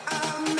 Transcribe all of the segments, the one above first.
I'm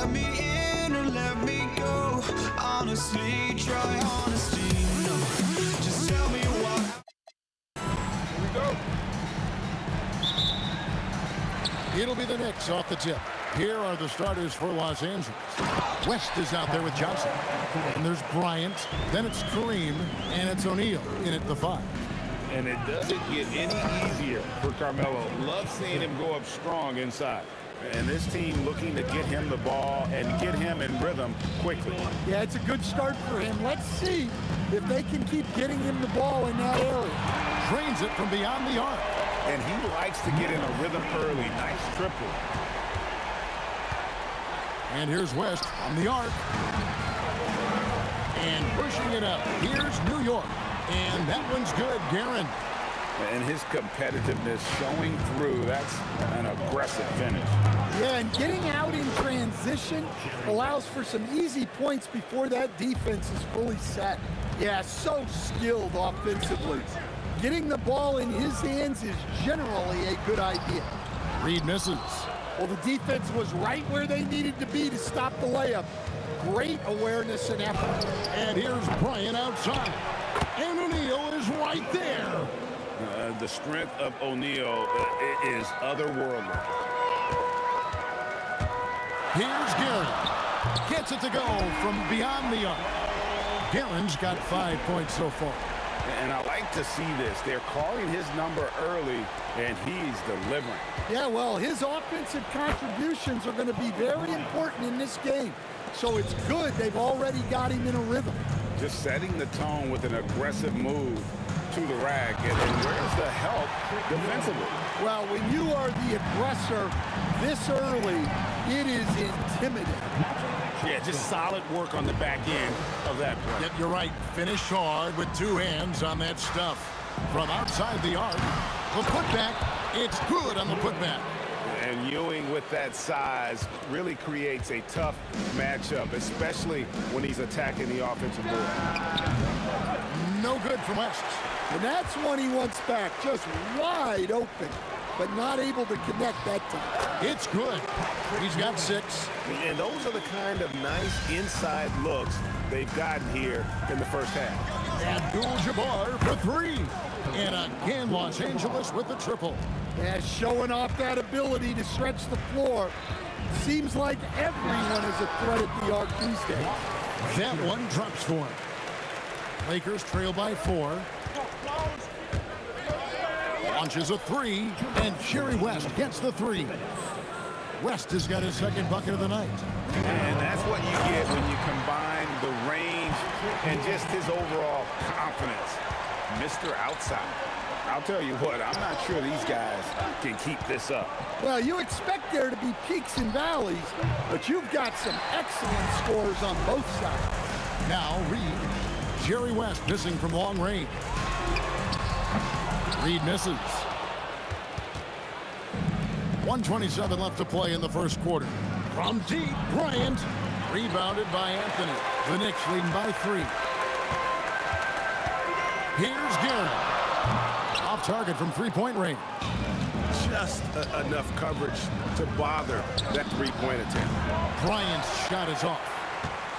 let me in or let me go. Honestly, try honesty. No, just tell me why. Here we go. It'll be the Knicks off the tip. Here are the starters for Los Angeles. West is out there with Johnson. And there's Bryant. Then it's Kareem. And it's O'Neal in at the 5. And it doesn't get any easier for Carmelo. Love seeing him go up strong inside. And this team looking to get him the ball and get him in rhythm quickly. Yeah, it's a good start for him. Let's see if they can keep getting him the ball in that area. Drains it from beyond the arc. And he likes to get in a rhythm early. Nice triple. And here's West on the arc. And pushing it up. Here's New York. And that one's good, Guerin. And his competitiveness showing through. That's an aggressive finish. Yeah, and getting out in transition allows for some easy points before that defense is fully set. Yeah, so skilled offensively. Getting the ball in his hands is generally a good idea. Reed misses. Well, the defense was right where they needed to be to stop the layup. Great awareness and effort. And here's Bryant outside. And O'Neal is right there. The strength of O'Neal is otherworldly. Here's Guerin. Gets it to go from beyond the arc. Guerin's got 5 points so far. And I like to see this. They're calling his number early, and he's delivering. Yeah, well, his offensive contributions are going to be very important in this game. So it's good they've already got him in a rhythm. Just setting the tone with an aggressive move to the rack. And where's the help defensively? Well, when you are the aggressor this early, it is intimidating. Yeah, just solid work on the back end of that play. Yep, you're right. Finish hard with 2 hands on that stuff. From outside the arc, the putback, it's good on the putback. And Ewing with that size really creates a tough matchup, especially when he's attacking the offensive board. No good from West. And that's one he wants back, just wide open, but not able to connect that time. It's good. He's got 6. And those are the kind of nice inside looks they've gotten here in the first half. Abdul-Jabbar for 3. And again, Los Angeles with the triple. Yeah, showing off that ability to stretch the floor. Seems like everyone is a threat at the arc these days. That one drops for him. Lakers trail by 4. Launches a 3, and Jerry West gets the 3. West has got his second bucket of the night. And that's what you get when you combine the range and just his overall confidence. Mr. Outside. I'll tell you what, I'm not sure these guys can keep this up. Well, you expect there to be peaks and valleys, but you've got some excellent scores on both sides. Now Reed. Jerry West missing from long range. Reed misses. 1:27 left to play in the first quarter. From deep, Bryant. Rebounded by Anthony. The Knicks leading by 3. Here's Guerin. Off target from 3-point range. Just enough coverage to bother that 3-point attempt. Bryant's shot is off.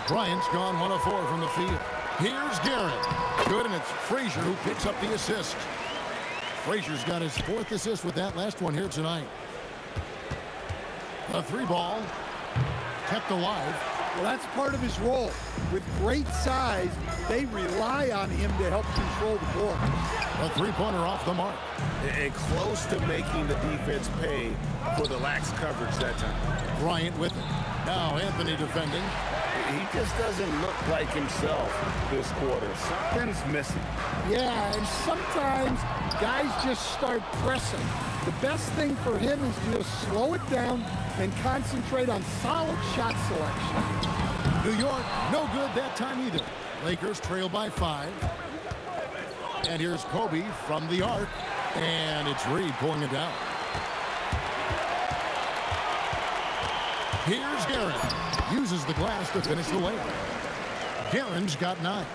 Bryant's gone 1 of 4 from the field. Here's Guerin. Good, and it's Frazier who picks up the assist. Frazier's got his 4th assist with that last one here tonight. The 3 ball kept alive. Well, that's part of his role. With great size, they rely on him to help control the board. A 3-pointer off the mark. And close to making the defense pay for the lax coverage that time. Bryant with it. Now Anthony defending. He just doesn't look like himself this quarter. Something's missing. Yeah, and sometimes guys just start pressing. The best thing for him is to just slow it down and concentrate on solid shot selection. New York, no good that time either. Lakers trail by 5. And here's Kobe from the arc. And it's Reed pulling it down. Here's Guerin. Uses the glass to finish the layup. Guerin's got 9.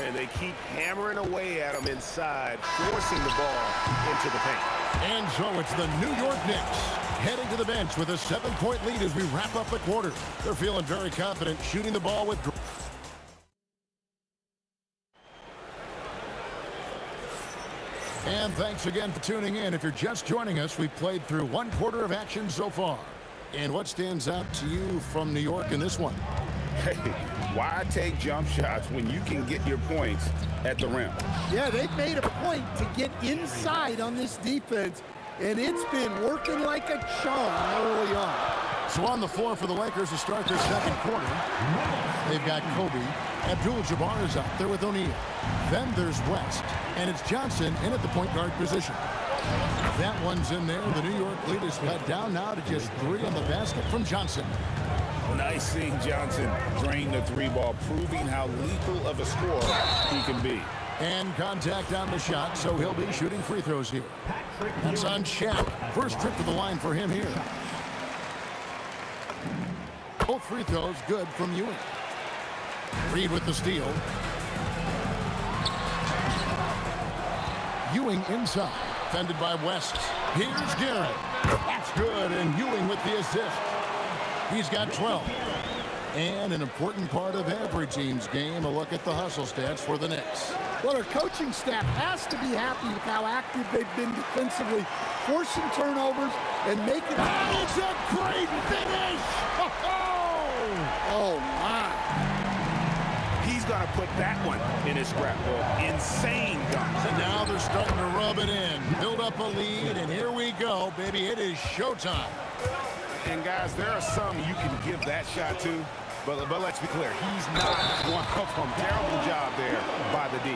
And they keep hammering away at him inside, forcing the ball into the paint. And so it's the New York Knicks heading to the bench with a 7-point lead as we wrap up the quarter. They're feeling very confident shooting the ball with... And thanks again for tuning in. If you're just joining us, we've played through 1 quarter of action so far. And what stands out to you from New York in this one? Hey, why take jump shots when you can get your points at the rim? Yeah, they've made a point to get inside on this defense, and it's been working like a charm early on. So on the floor for the Lakers to start their second quarter, they've got Kobe. Abdul-Jabbar is out there with O'Neal. Then there's West, and it's Johnson in at the point guard position. That one's in there. The New York lead is cut down now to just 3 on the basket from Johnson. Nice seeing Johnson drain the 3-ball, proving how lethal of a scorer he can be. And contact on the shot, so he'll be shooting free throws here. That's on Shaq. First trip to the line for him here. Both free throws good from Ewing. Reed with the steal. Ewing inside, defended by West. Here's Garrett. That's good, and Ewing with the assist. He's got 12. And an important part of every team's game, a look at the hustle stats for the Knicks. Well, our coaching staff has to be happy with how active they've been defensively, forcing turnovers and making... It's a great finish! Oh, my. He's going to put that one in his scrapbook. Insane dunk. And now they're starting to rub it in, build up a lead, and here we go, baby. It is showtime. And guys, there are some you can give that shot to, but let's be clear, he's not one of them. Terrible job there by the D.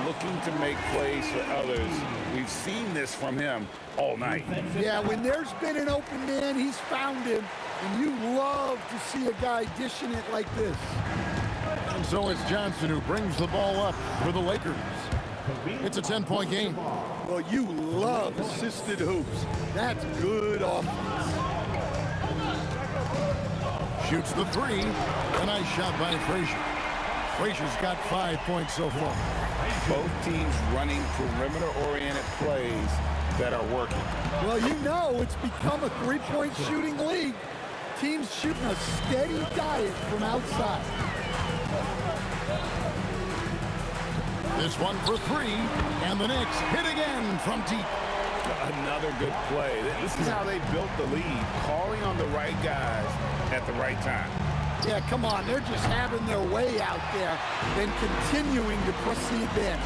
Looking to make plays for others. We've seen this from him all night. Yeah, when there's been an open man, he's found him, and you love to see a guy dishing it like this. And so it's Johnson who brings the ball up for the Lakers. It's a 10-point game. Well, you love assisted hoops. That's good offense. Shoots the 3. A nice shot by Frazier. Frazier's got 5 points so far. Both teams running perimeter-oriented plays that are working. Well, you know it's become a 3-point shooting league. Teams shooting a steady diet from outside. This one for 3, and the Knicks hit again from deep. Another good play. This is how they built the lead, calling on the right guys at the right time. Yeah, come on. They're just having their way out there and continuing to press the advantage.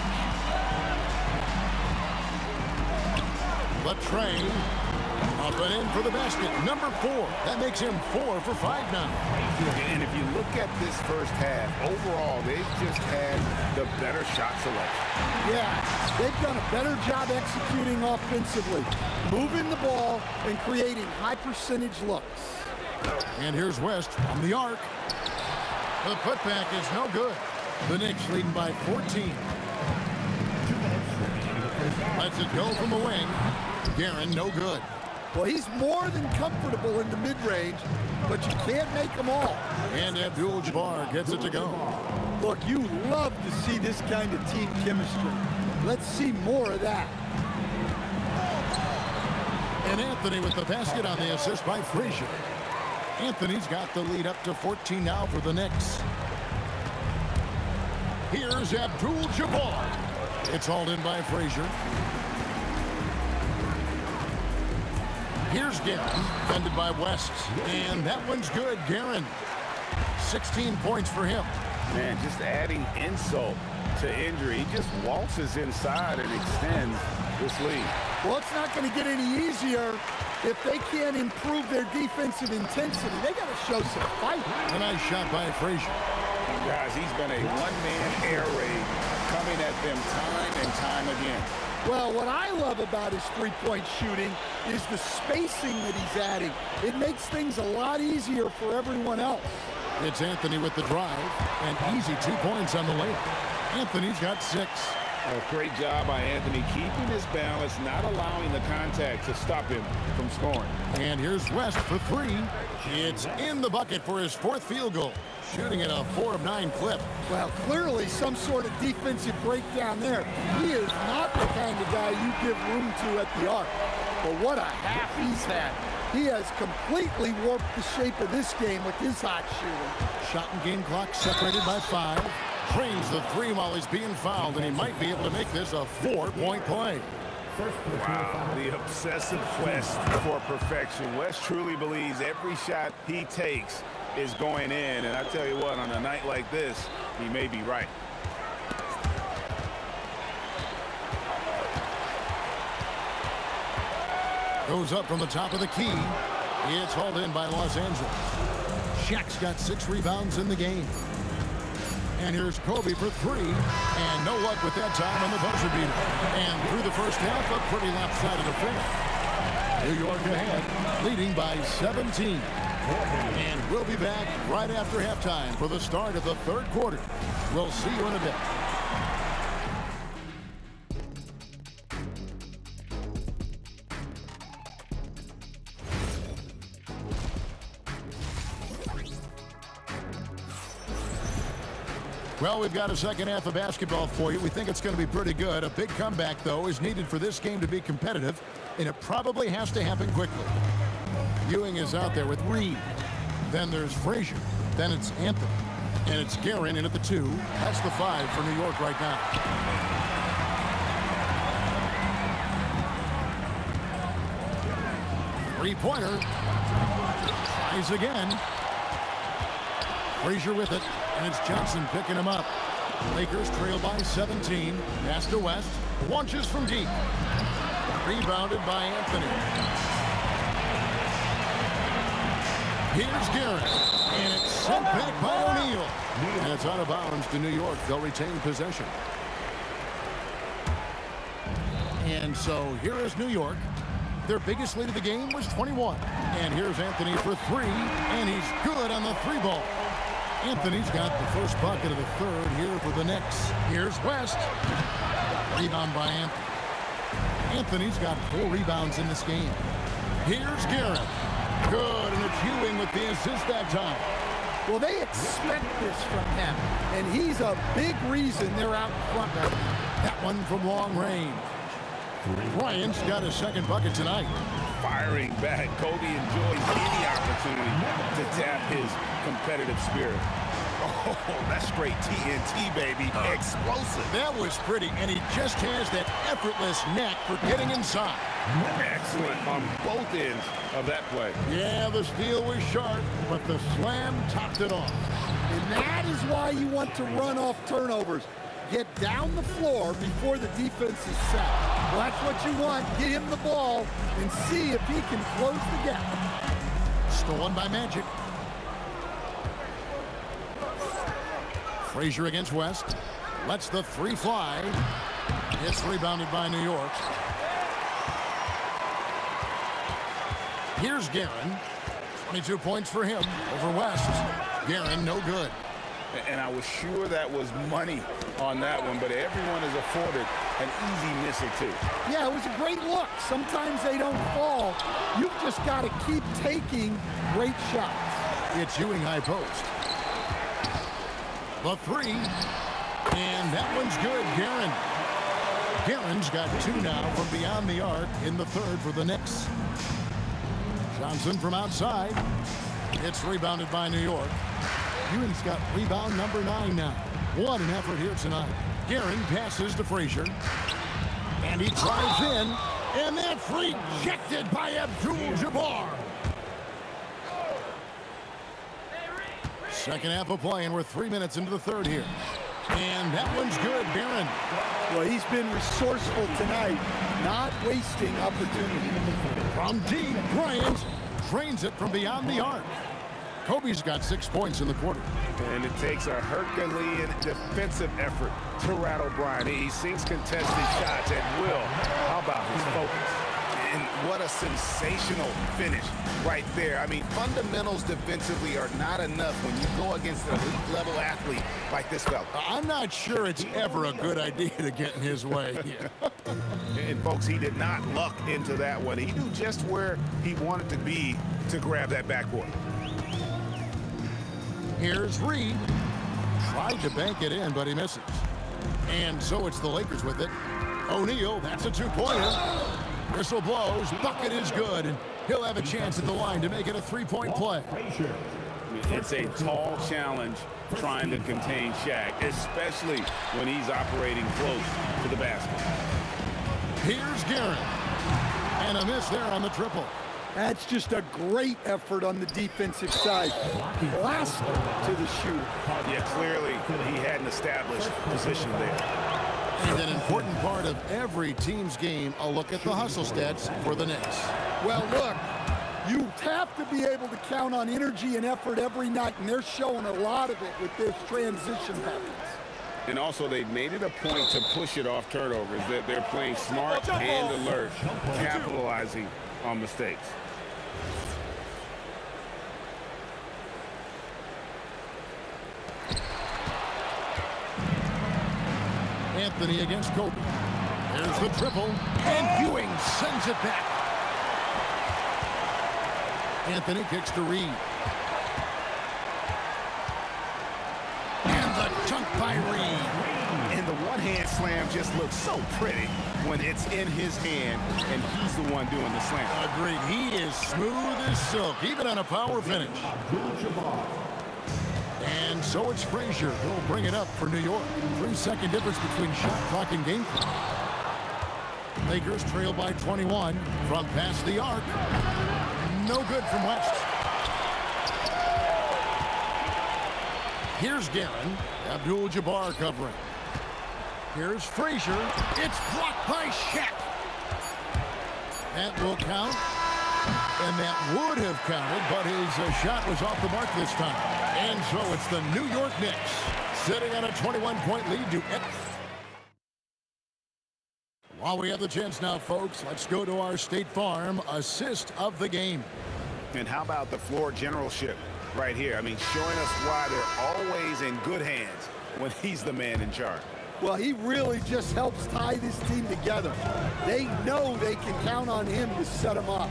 Latrey up and in for the basket. Number 4. That makes him 4 for 5 now. And if you look at this first half, overall, they've just had the better shot selection. Yeah, they've done a better job executing offensively, moving the ball and creating high-percentage looks. And here's West on the arc. The putback is no good. The Knicks leading by 14. Lets it go from the wing. Guerin, no good. Well, he's more than comfortable in the mid-range, but you can't make them all. And Abdul-Jabbar gets it to go. Look, you love to see this kind of team chemistry. Let's see more of that. And Anthony with the basket on the assist by Frazier. Anthony's got the lead up to 14 now for the Knicks. Here's Abdul-Jabbar. It's hauled in by Frazier. Here's Guerin, defended by West. And that one's good, Guerin. 16 points for him. Man, just adding insult to injury. He just waltzes inside and extends this lead. Well, it's not going to get any easier if they can't improve their defensive intensity. They got to show some fight. A nice shot by Frazier. Guys, he's been a one-man air raid coming at them time and time again. Well, what I love about his three-point shooting is the spacing that he's adding. It makes things a lot easier for everyone else. It's Anthony with the drive, and easy 2 points on the layup. Anthony's got 6. A great job by Anthony keeping his balance, not allowing the contact to stop him from scoring. And here's West for three. It's in the bucket for his fourth field goal, shooting at a 4 of 9 clip. Well, clearly some sort of defensive breakdown there. He is not the kind of guy you give room to at the arc. But what a half he's had. He has completely warped the shape of this game with his hot shooting. Shot and game clock separated by 5. Trains the three while he's being fouled, and he might be able to make this a 4-point play. Wow, the obsessive quest for perfection. West truly believes every shot he takes is going in, and I tell you what, on a night like this, he may be right. Goes up from the top of the key. It's hauled in by Los Angeles. Shaq's got 6 rebounds in the game. And here's Kobe for 3. And no luck with that time on the buzzer beater. And through the first half, a pretty lopsided affair. New York ahead, leading by 17. And we'll be back right after halftime for the start of the third quarter. We'll see you in a bit. Well, we've got a second half of basketball for you. We think it's going to be pretty good. A big comeback, though, is needed for this game to be competitive, and it probably has to happen quickly. Ewing is out there with Reed. Then there's Frazier. Then it's Anthony. And it's Guerin in at the 2. That's the 5 for New York right now. Three-pointer. Tries again. Frazier with it. And it's Johnson picking him up. Lakers trail by 17. Pass to West. Launches from deep. Rebounded by Anthony. Here's Garrett. And it's sent back by O'Neal. And it's out of bounds to New York. They'll retain possession. And so here is New York. Their biggest lead of the game was 21. And here's Anthony for 3. And he's good on the 3-ball. Anthony's got the first bucket of the third here for the Knicks. Here's West. Rebound by Anthony. Anthony's got 4 rebounds in this game. Here's Garrett. Good, and it's Ewing with the assist that time. Well, they expect this from him, and he's a big reason they're out in front right now. That one from long range. Bryant's got his second bucket tonight. Firing back, Kobe enjoys any opportunity to tap his competitive spirit. Oh, that's straight TNT, baby. Explosive. That was pretty, and he just has that effortless knack for getting inside. Excellent on both ends of that play. Yeah, the steal was sharp, but the slam topped it off. And that is why you want to run off turnovers. Get down the floor before the defense is set. Well, that's what you want. Get him the ball and see if he can close the gap. Stolen by Magic. Frazier against West. Lets the 3 fly. It's rebounded by New York. Here's Guerin. 22 points for him over West. Guerin, no good. And I was sure that was money on that one, but everyone is afforded an easy miss or 2. Yeah, it was a great look. Sometimes they don't fall. You've just got to keep taking great shots. It's Ewing high post. The 3. And that one's good, Guerin. Guerin's got 2 now from beyond the arc in the third for the Knicks. Johnson from outside. It's rebounded by New York. Ewing's got rebound number 9 now. What an effort here tonight. Guerin passes to Frazier. And he drives in. And that's rejected by Abdul-Jabbar. Second half of play, and we're 3 minutes into the third here. And that one's good, Guerin. Well, he's been resourceful tonight, not wasting opportunity. From deep, Bryant drains it from beyond the arc. Kobe's got 6 points in the quarter. And it takes a Herculean defensive effort to rattle Bryant. He sinks contested shots at will. How about his focus? And what a sensational finish right there. I mean, fundamentals defensively are not enough when you go against an elite-level athlete like this fella. I'm not sure it's ever a good idea to get in his way. And, folks, he did not luck into that one. He knew just where he wanted to be to grab that backboard. Here's Reed. Tried to bank it in, but he misses. And so it's the Lakers with it. O'Neal, that's a two-pointer. Whistle blows, bucket is good, and he'll have a chance at the line to make it a three-point play. It's a tall challenge trying to contain Shaq, especially when he's operating close to the basket. Here's Garrett. And a miss there on the triple. That's just a great effort on the defensive side. Last to the shooter. Yeah, clearly he had an established position there. And an important part of every team's game, a look at the hustle stats for the Knicks. Well, look, you have to be able to count on energy and effort every night, and they're showing a lot of it with this transition habits. And also, they've made it a point to push it off turnovers, that they're playing smart and alert, capitalizing on mistakes. Anthony against Kobe. There's the triple, and Ewing sends it back. Anthony kicks to Reed. And the dunk by Reed. And the one-hand slam just looks so pretty when it's in his hand and he's the one doing the slam. Agreed. He is smooth as silk, even on a power finish. And so it's Frazier who'll bring it up for New York. 3-second difference between shot clock and game clock. Lakers trail by 21 from past the arc. No good from West. Here's Guerin. Abdul-Jabbar covering. Here's Frazier. It's blocked by Shaq. That will count. And that would have counted, but his shot was off the mark this time. And so it's the New York Knicks sitting on a 21-point lead to end. While we have the chance now, folks, let's go to our State Farm assist of the game. And how about the floor generalship right here? I mean, showing us why they're always in good hands when he's the man in charge. Well, he really just helps tie this team together. They know they can count on him to set them up.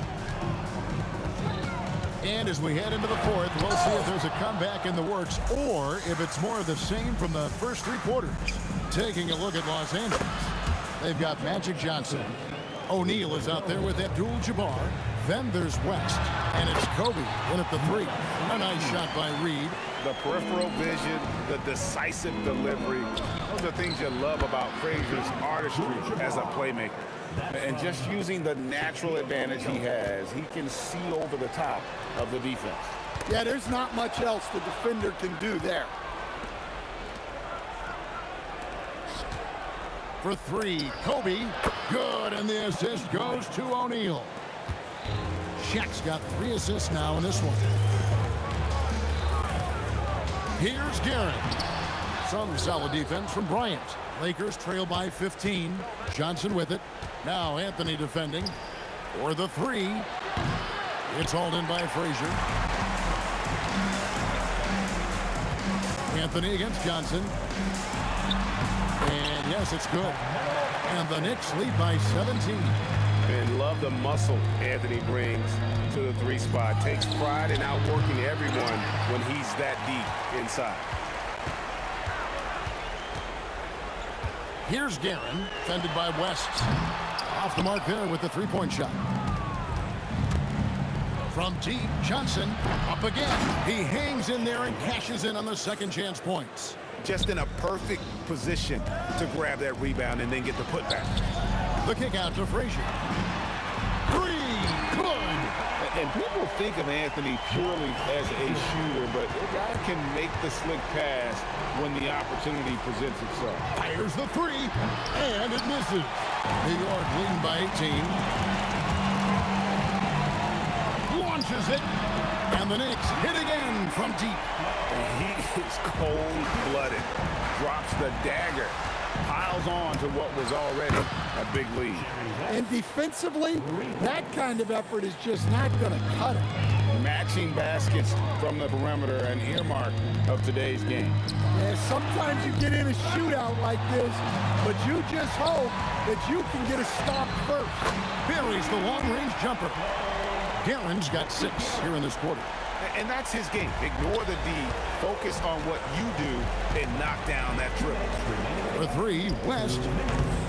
And as we head into the fourth, we'll see if there's a comeback in the works or if it's more of the same from the first three quarters. Taking a look at Los Angeles, they've got Magic Johnson. O'Neal is out there with Abdul-Jabbar. Then there's West, and it's Kobe in at the three. A nice shot by Reed. The peripheral vision, the decisive delivery, those are things you love about Frazier's artistry as a playmaker. And just using the natural advantage he has, he can see over the top of the defense. Yeah, there's not much else the defender can do there. For three, Kobe. Good, and the assist goes to O'Neal. Shaq's got 3 assists now in this one. Here's Garrett. Some solid defense from Bryant. Lakers trail by 15. Johnson with it. Now Anthony defending for the three. It's hauled in by Frazier. Anthony against Johnson. And yes, it's good. And the Knicks lead by 17. And love the muscle Anthony brings to the three spot. Takes pride in outworking everyone when he's that deep inside. Here's Guerin, defended by West. Off the mark there with the three-point shot. From deep, Johnson up again. He hangs in there and cashes in on the second chance points. Just in a perfect position to grab that rebound and then get the putback. The kick out to Frazier. Three, good. And people think of Anthony purely as a shooter, but the guy can make the slick pass when the opportunity presents itself. Fires the three, and it misses. New York leading by 18. Launches it, and the Knicks hit again from deep. And he is cold-blooded. Drops the dagger piles on to what was already a big lead. And defensively, that kind of effort is just not going to cut it. Matching baskets from the perimeter, an earmark of today's game. Yeah, sometimes you get in a shootout like this, but you just hope that you can get a stop first. Buries the long-range jumper. Guerin's got 6 here in this quarter. And that's his game. Ignore the D. Focus on what you do and knock down that triple. For 3, West.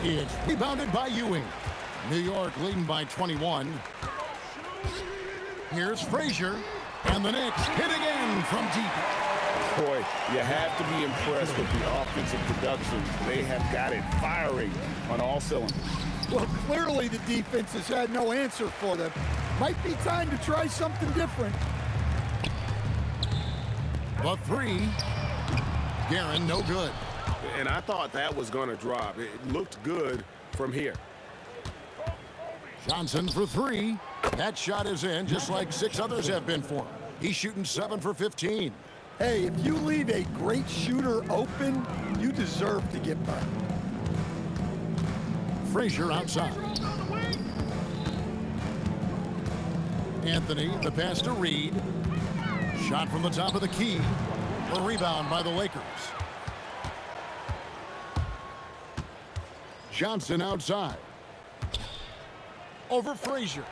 It's rebounded by Ewing. New York leading by 21. Here's Frazier. And the Knicks hit again from deep. Boy, you have to be impressed with the offensive production. They have got it firing on all cylinders. Well, clearly the defense has had no answer for them. Might be time to try something different. The 3. Guerin, no good. And I thought that was going to drop. It looked good from here. Johnson for 3. That shot is in, just like 6 others have been for him. He's shooting 7 for 15. Hey, if you leave a great shooter open, you deserve to get burned. Frazier outside. Anthony, the pass to Reed. Shot from the top of the key. A rebound by the Lakers. Johnson outside. Over Frazier.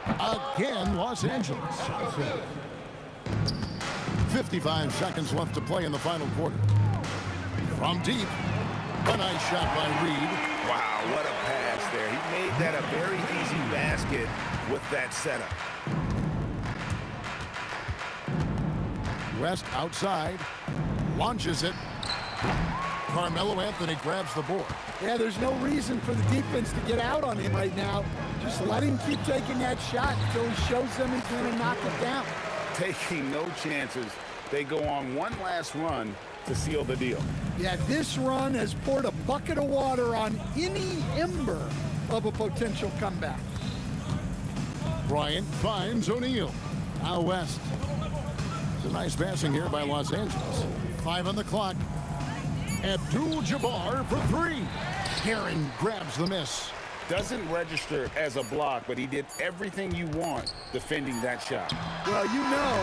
Again, Los Angeles. 55 seconds left to play in the final quarter. From deep, a nice shot by Reed. Wow, what a pass there. He made that a very easy basket with that setup. West outside, launches it. Carmelo Anthony grabs the board. Yeah, there's no reason for the defense to get out on him right now. Just let him keep taking that shot until he shows them he's going to knock it down. Taking no chances. They go on one last run to seal the deal. Yeah, this run has poured a bucket of water on any ember of a potential comeback. Bryant finds O'Neal. Now West. It's a nice passing here by Los Angeles. 5 on the clock. Abdul-Jabbar for 3. Guerin grabs the miss. Doesn't register as a block, but he did everything you want defending that shot. Well, you know,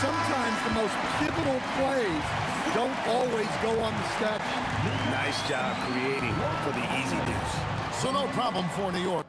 sometimes the most pivotal plays don't always go on the stat sheet. Nice job creating for the easy deuce. So no problem for New York.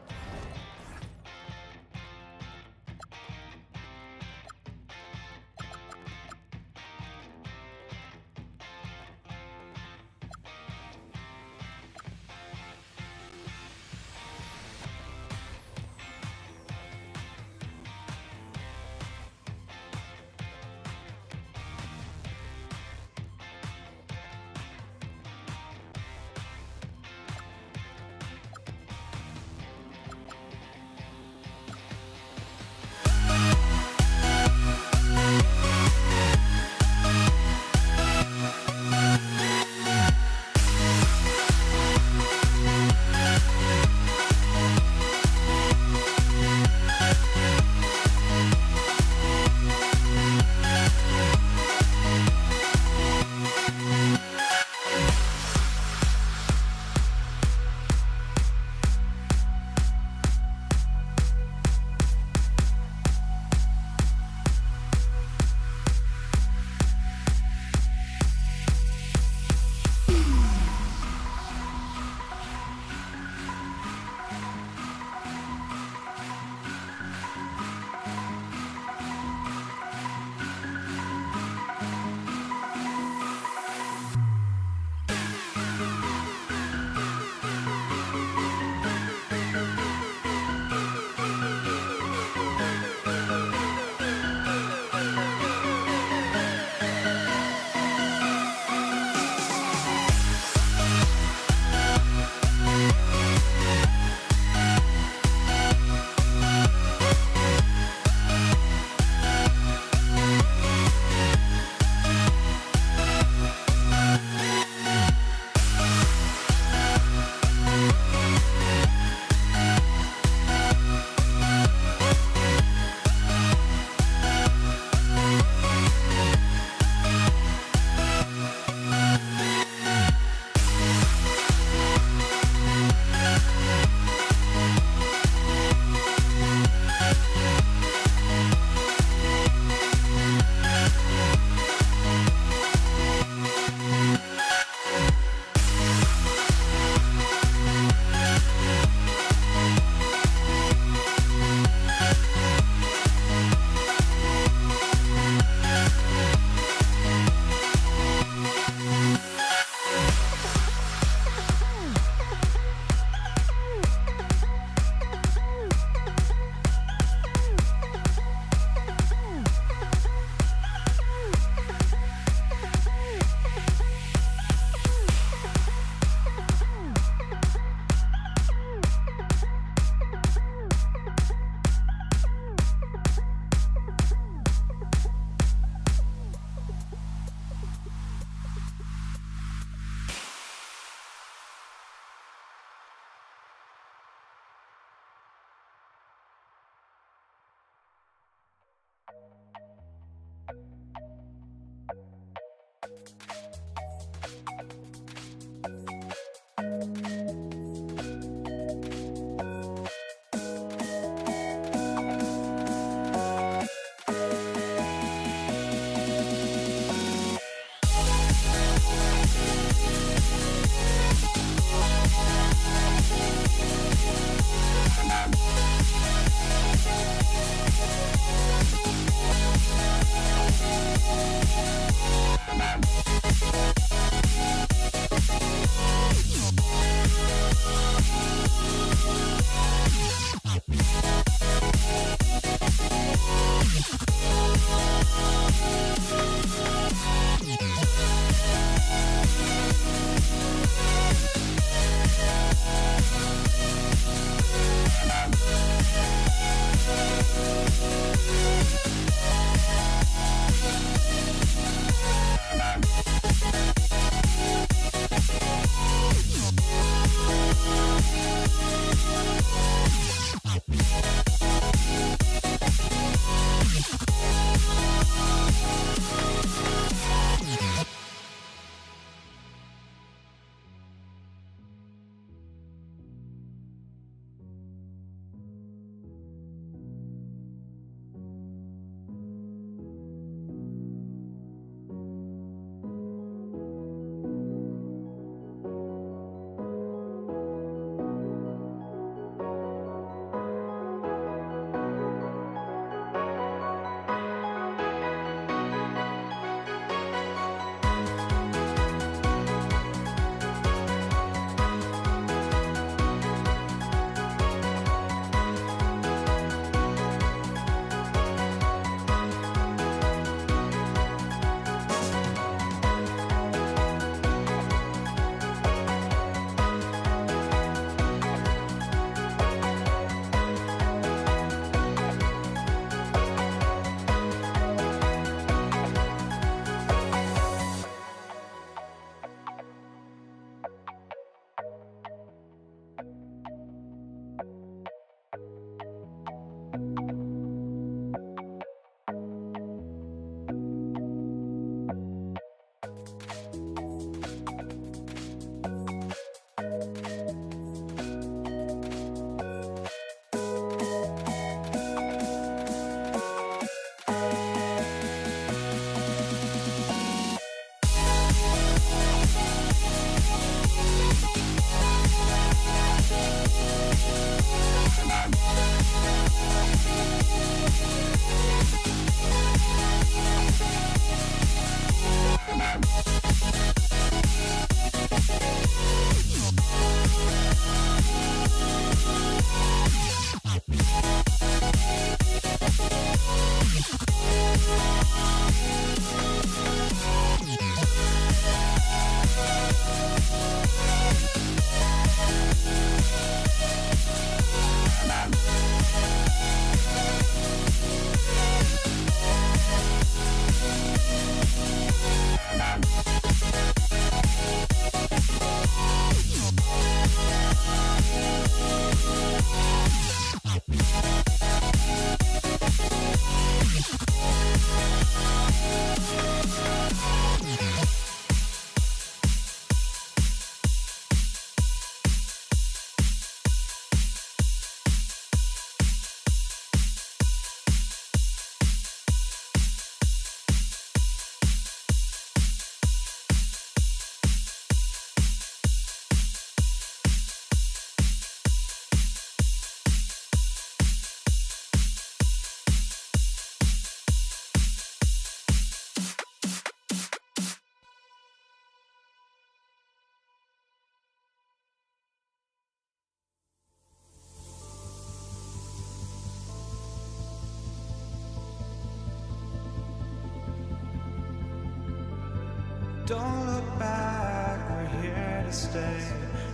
Don't look back, we're here to stay.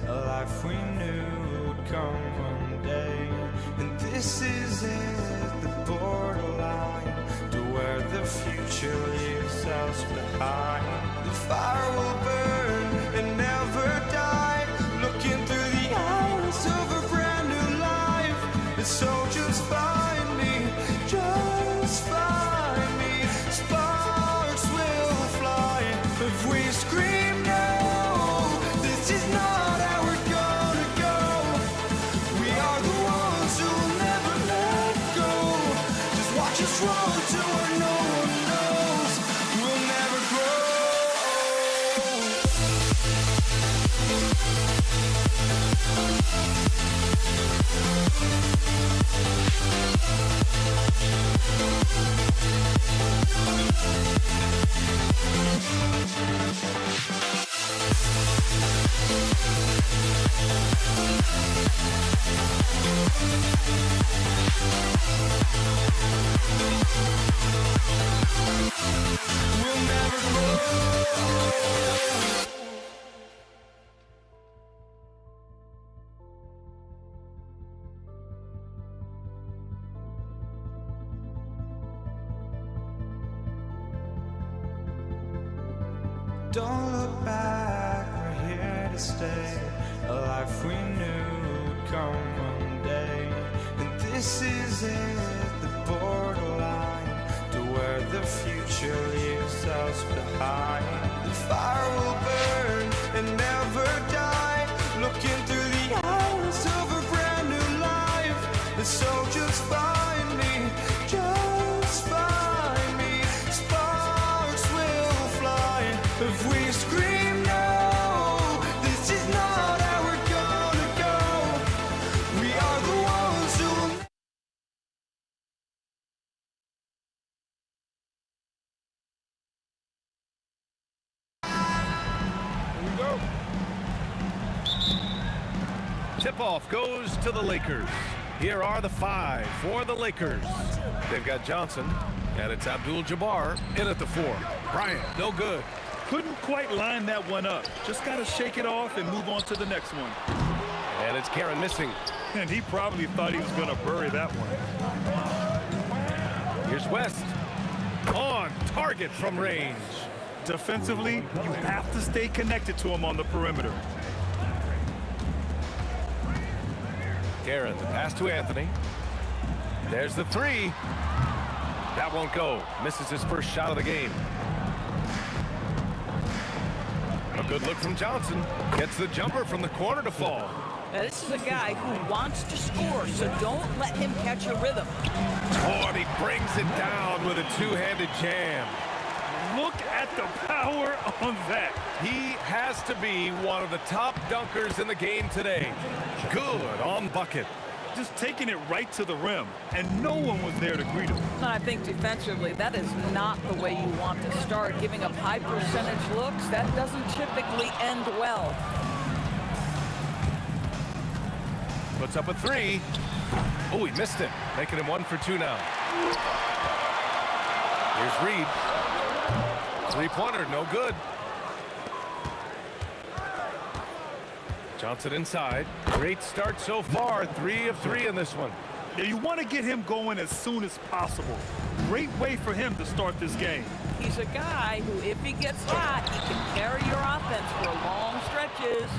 A life we knew would come one day. And this is it, the borderline to where the future leaves us behind. The fire will burn and never die, looking through the eyes of a brand new life. And so just find me, just find me. Sparks will fly if we scream no. This is not how we're gonna go. We are the ones who will never let go. Just watch us roll to where no one knows. We'll never grow. Don't look back, we're here to stay. A life we knew would come one day. And this is it, the borderline to where the future leaves us behind. The fire will burn and never die, looking through the eyes of a brand new life. And so just find me, just find me. Sparks will fly if we scream no. This is not how we're gonna go. We are the ones who will. Tip-off goes to the Lakers. Here are the 5 for the Lakers. They've got Johnson, and it's Abdul-Jabbar in at the 4. Bryant, no good. Couldn't quite line that one up. Just got to shake it off and move on to the next one. And it's Karen missing. And he probably thought he was going to bury that one. Here's West. On target from range. Defensively, you have to stay connected to him on the perimeter. Karen, the pass to Anthony. There's the 3. That won't go. Misses his first shot of the game. A good look from Johnson. Gets the jumper from the corner to fall. Now, this is a guy who wants to score, so don't let him catch a rhythm. Oh, and he brings it down with a two-handed jam. Look at the power on that. He has to be one of the top dunkers in the game today. Good on bucket. Just taking it right to the rim, and no one was there to greet him. I think defensively, that is not the way you want to start. Giving up high percentage looks, that doesn't typically end well. Puts up a 3. Oh, he missed it. Making him 1 for 2 now. Here's Reed. Three-pointer, no good. Johnson inside. Great start so far. 3 of 3 in this one. Yeah, you want to get him going as soon as possible. Great way for him to start this game. He's a guy who, if he gets hot, he can carry your offense for long stretches.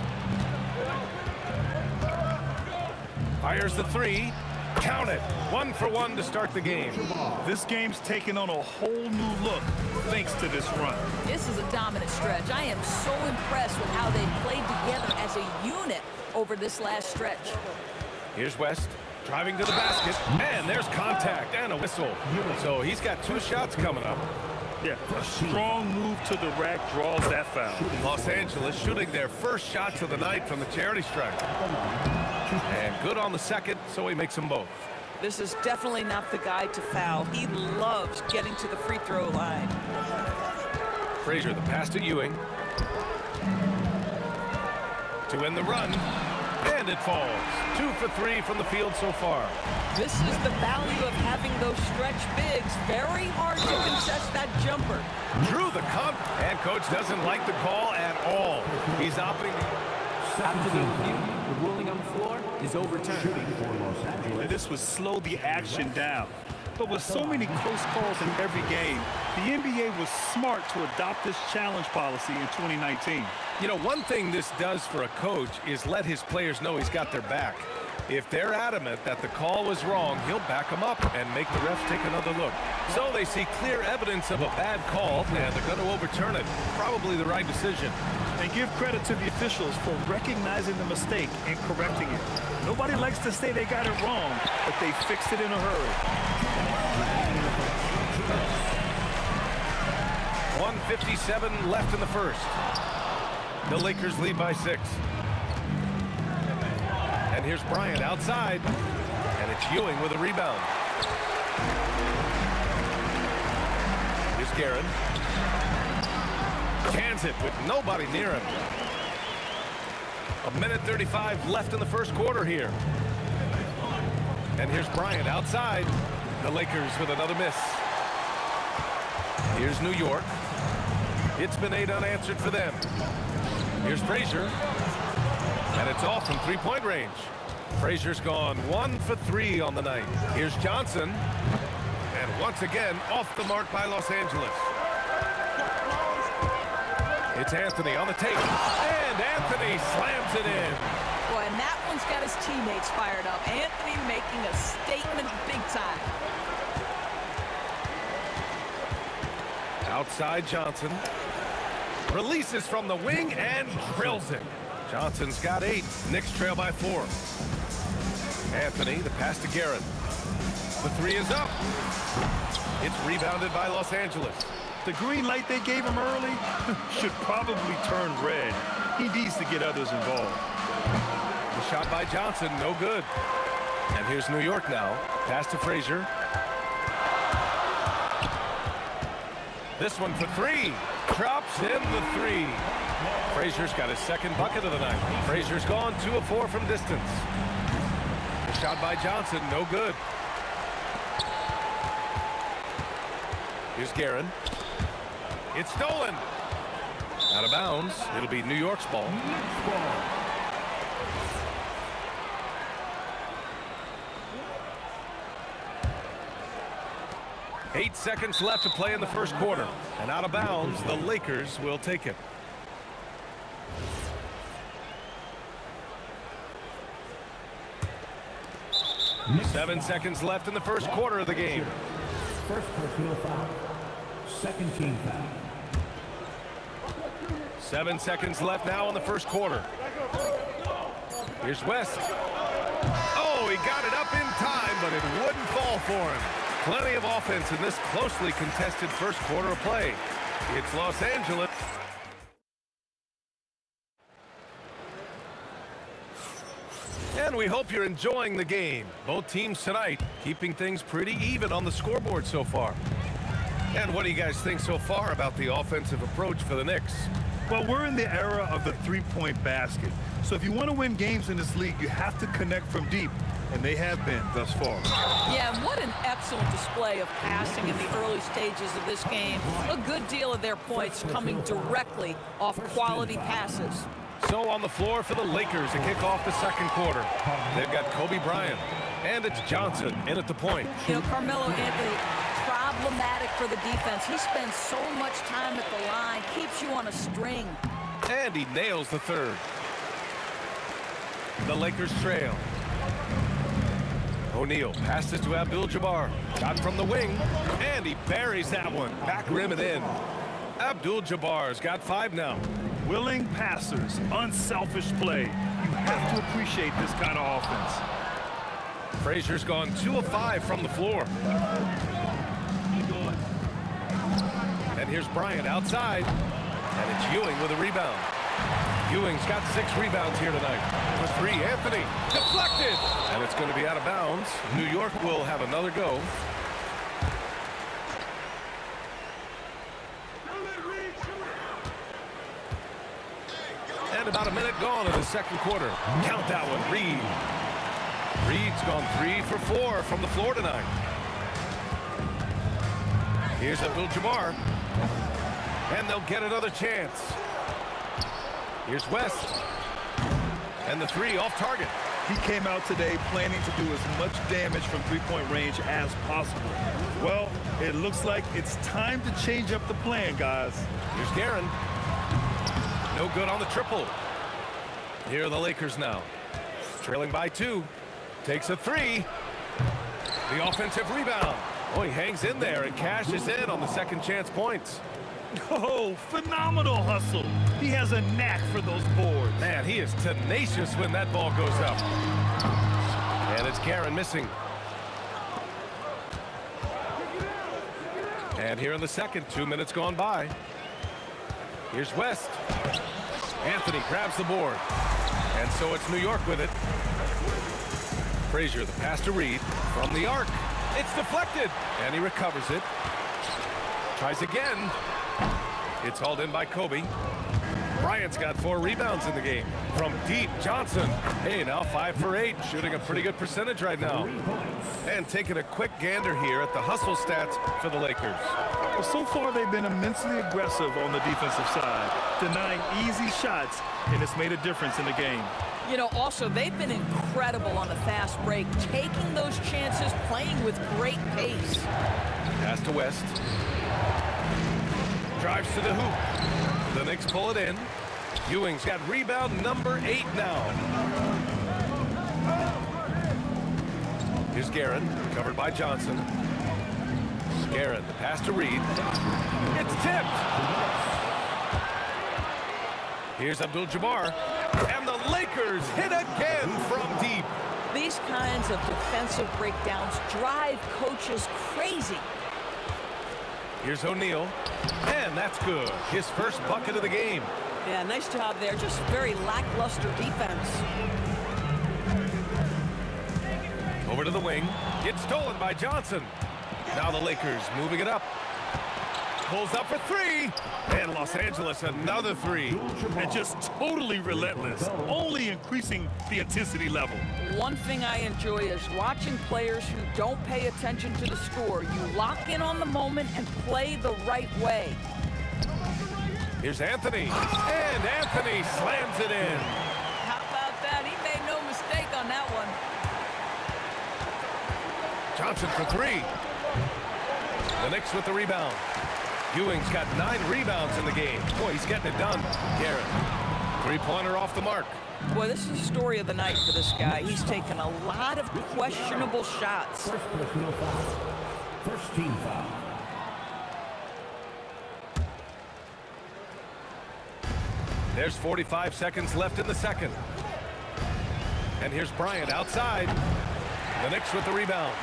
Fires the 3. Count it. 1 for 1 to start the game. This game's taken on a whole new look thanks to this run. This is a dominant stretch. I am so impressed with how they played together as a unit over this last stretch. Here's West. Driving to the basket. And there's contact and a whistle. So he's got 2 shots coming up. Yeah, a strong move to the rack draws that foul. Los Angeles shooting their first shots of the night from the charity stripe. And good on the second, so he makes them both. This is definitely not the guy to foul. He loves getting to the free throw line. Frazier, the pass to Ewing. To win the run. And it falls. 2 for 3 from the field so far. This is the value of having those stretch bigs. Very hard to contest that jumper. Drew the cup, and coach doesn't like the call at all. He's opting. After the review, the ruling on the floor is overturned. And this would slow the action down. But with so many close calls in every game, the NBA was smart to adopt this challenge policy in 2019. You know, one thing this does for a coach is let his players know he's got their back. If they're adamant that the call was wrong, he'll back them up and make the refs take another look. So they see clear evidence of a bad call, and they're going to overturn it. Probably the right decision. And give credit to the officials for recognizing the mistake and correcting it. Nobody likes to say they got it wrong, but they fixed it in a hurry. 1:57 left in the first. The Lakers lead by 6. And here's Bryant outside. And it's Ewing with a rebound. Here's Guerin. Cans it with nobody near him. 1:35 left in the first quarter here. And here's Bryant outside. The Lakers with another miss. Here's New York. It's been 8 unanswered for them. Here's Frazier. And it's off from three-point range. Frazier's gone 1 for 3 on the night. Here's Johnson. And once again, off the mark by Los Angeles. It's Anthony on the tape. And Anthony slams it in. Boy, and that one's got his teammates fired up. Anthony making a statement big time. Outside Johnson. Releases from the wing and drills it. Johnson's got 8. Knicks trail by 4. Anthony, the pass to Garrett. The 3 is up. It's rebounded by Los Angeles. The green light they gave him early should probably turn red. He needs to get others involved. The shot by Johnson, no good. And here's New York now. Pass to Frazier. This one for 3. Drops in the 3. Frazier's got his second bucket of the night. Frazier's gone 2 of 4 from distance. The shot by Johnson, no good. Here's Guerin. It's stolen. Out of bounds. It'll be New York's ball. 8 seconds left to play in the first quarter. And out of bounds, the Lakers will take it. Seven seconds left in the first quarter of the game. First personal foul. Second team foul. 7 seconds left now in the first quarter. Here's West. Oh, he got it up in time, but it wouldn't fall for him. Plenty of offense in this closely contested first quarter of play. It's Los Angeles. And we hope you're enjoying the game. Both teams tonight keeping things pretty even on the scoreboard so far. And what do you guys think so far about the offensive approach for the Knicks? Well, we're in the era of the three-point basket. So if you want to win games in this league, you have to connect from deep. And they have been thus far. Yeah, and what an excellent display of passing in the early stages of this game. A good deal of their points coming directly off quality passes. So on the floor for the Lakers to kick off the second quarter. They've got Kobe Bryant, and it's Johnson in at the point. You know, Carmelo Anthony, problematic for the defense. He spends so much time at the line, keeps you on a string. And he nails the third. The Lakers trail. O'Neal passes to Abdul-Jabbar. Shot from the wing, and he buries that one. Back rim and in. Abdul-Jabbar's got 5 now. Willing passers, unselfish play. You have to appreciate this kind of offense. Frazier's gone 2 of 5 from the floor. And here's Bryant outside. And it's Ewing with a rebound. Ewing's got 6 rebounds here tonight. For 3, Anthony. Deflected. And it's going to be out of bounds. New York will have another go. And about a minute gone in the second quarter. Count that one, Reed. Reed's gone 3 for 4 from the floor tonight. Here's Abdul-Jabbar. And they'll get another chance. Here's West. And the 3 off target. He came out today planning to do as much damage from three-point range as possible. Well, it looks like it's time to change up the plan, guys. Here's Guerin. No good on the triple. Here are the Lakers now. Trailing by 2. Takes a 3. The offensive rebound. Oh, he hangs in there and cashes in on the second chance points. Oh, phenomenal hustle. He has a knack for those boards. Man, he is tenacious when that ball goes up. And it's Guerin missing. And here in the second, 2 minutes gone by. Here's West. Anthony grabs the board. And so it's New York with it. Frazier, the pass to Reed from the arc. It's deflected. And he recovers it. Tries again. It's hauled in by Kobe. Bryant's got 4 rebounds in the game. From deep, Johnson. Hey, now 5 for 8. Shooting a pretty good percentage right now. And taking a quick gander here at the hustle stats for the Lakers. Well, so far they've been immensely aggressive on the defensive side, denying easy shots, and it's made a difference in the game. You know, also, they've been incredible on the fast break, taking those chances, playing with great pace. Pass to West. Drives to the hoop. The Knicks Knicks pull it in. Ewing's got rebound number 8 now. Here's Guerin, covered by Johnson. Guerin, the pass to Reed. It's tipped. Here's Abdul-Jabbar. And the Lakers hit again from deep. These kinds of defensive breakdowns drive coaches crazy. Here's O'Neal. And that's good. His first bucket of the game. Yeah, nice job there. Just very lackluster defense. Over to the wing. It's stolen by Johnson. Now the Lakers moving it up. Pulls up for 3. And Los Angeles another 3. And just totally relentless, only increasing the intensity level. One thing I enjoy is watching players who don't pay attention to the score. You lock in on the moment and play the right way. Here's Anthony. And Anthony slams it in. How about that? He made no mistake on that one. Johnson for 3. The Knicks with the rebound. Ewing's got 9 rebounds in the game. Boy, he's getting it done. Guerin, 3-pointer off the mark. Boy, this is the story of the night for this guy. He's taken a lot of questionable shots. First team foul. There's 45 seconds left in the second. And here's Bryant outside. The Knicks with the rebound.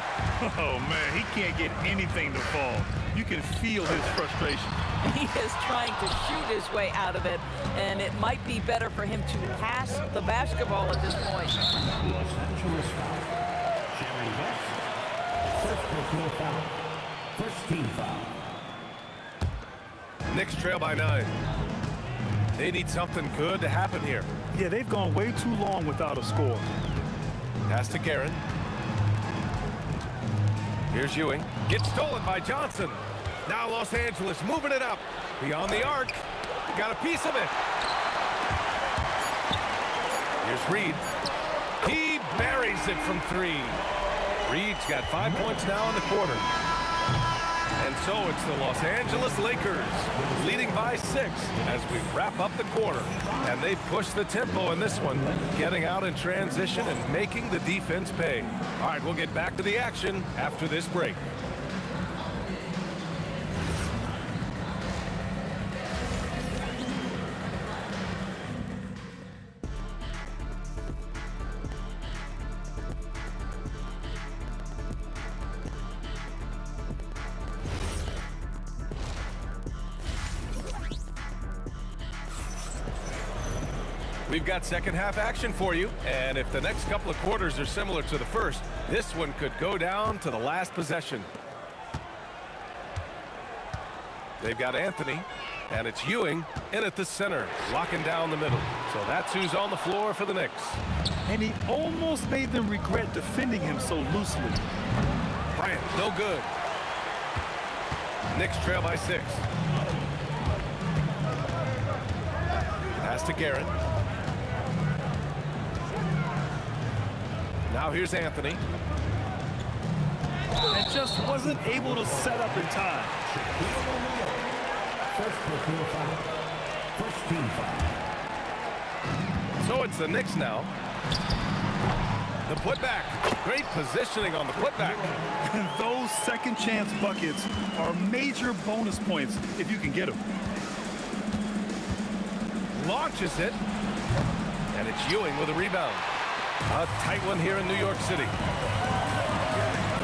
Oh, man, he can't get anything to fall. You can feel his frustration. He is trying to shoot his way out of it, and it might be better for him to pass the basketball at this point. Los Angeles foul. Jerry West. First personal foul. First team foul. Knicks trail by 9. They need something good to happen here. Yeah, they've gone way too long without a score. Pass to Guerin. Here's Ewing. Gets stolen by Johnson. Now Los Angeles moving it up. Beyond the arc. Got a piece of it. Here's Reed. He buries it from 3. Reed's got 5 points now in the quarter. And so it's the Los Angeles Lakers leading by 6 as we wrap up the quarter. And they push the tempo in this one, getting out in transition and making the defense pay. All right, we'll get back to the action after this break. We've got second half action for you, and if the next couple of quarters are similar to the first, this one could go down to the last possession. They've got Anthony, and it's Ewing in at the center, locking down the middle. So that's who's on the floor for the Knicks. And he almost made them regret defending him so loosely. Bryant, no good. Knicks trail by 6. Pass to Guerin. Now here's Anthony. And just wasn't able to set up in time. First personal foul. First team foul. So it's the Knicks now. The putback. Great positioning on the putback. And those second chance buckets are major bonus points if you can get them. Launches it. And it's Ewing with a rebound. A tight one here in New York City.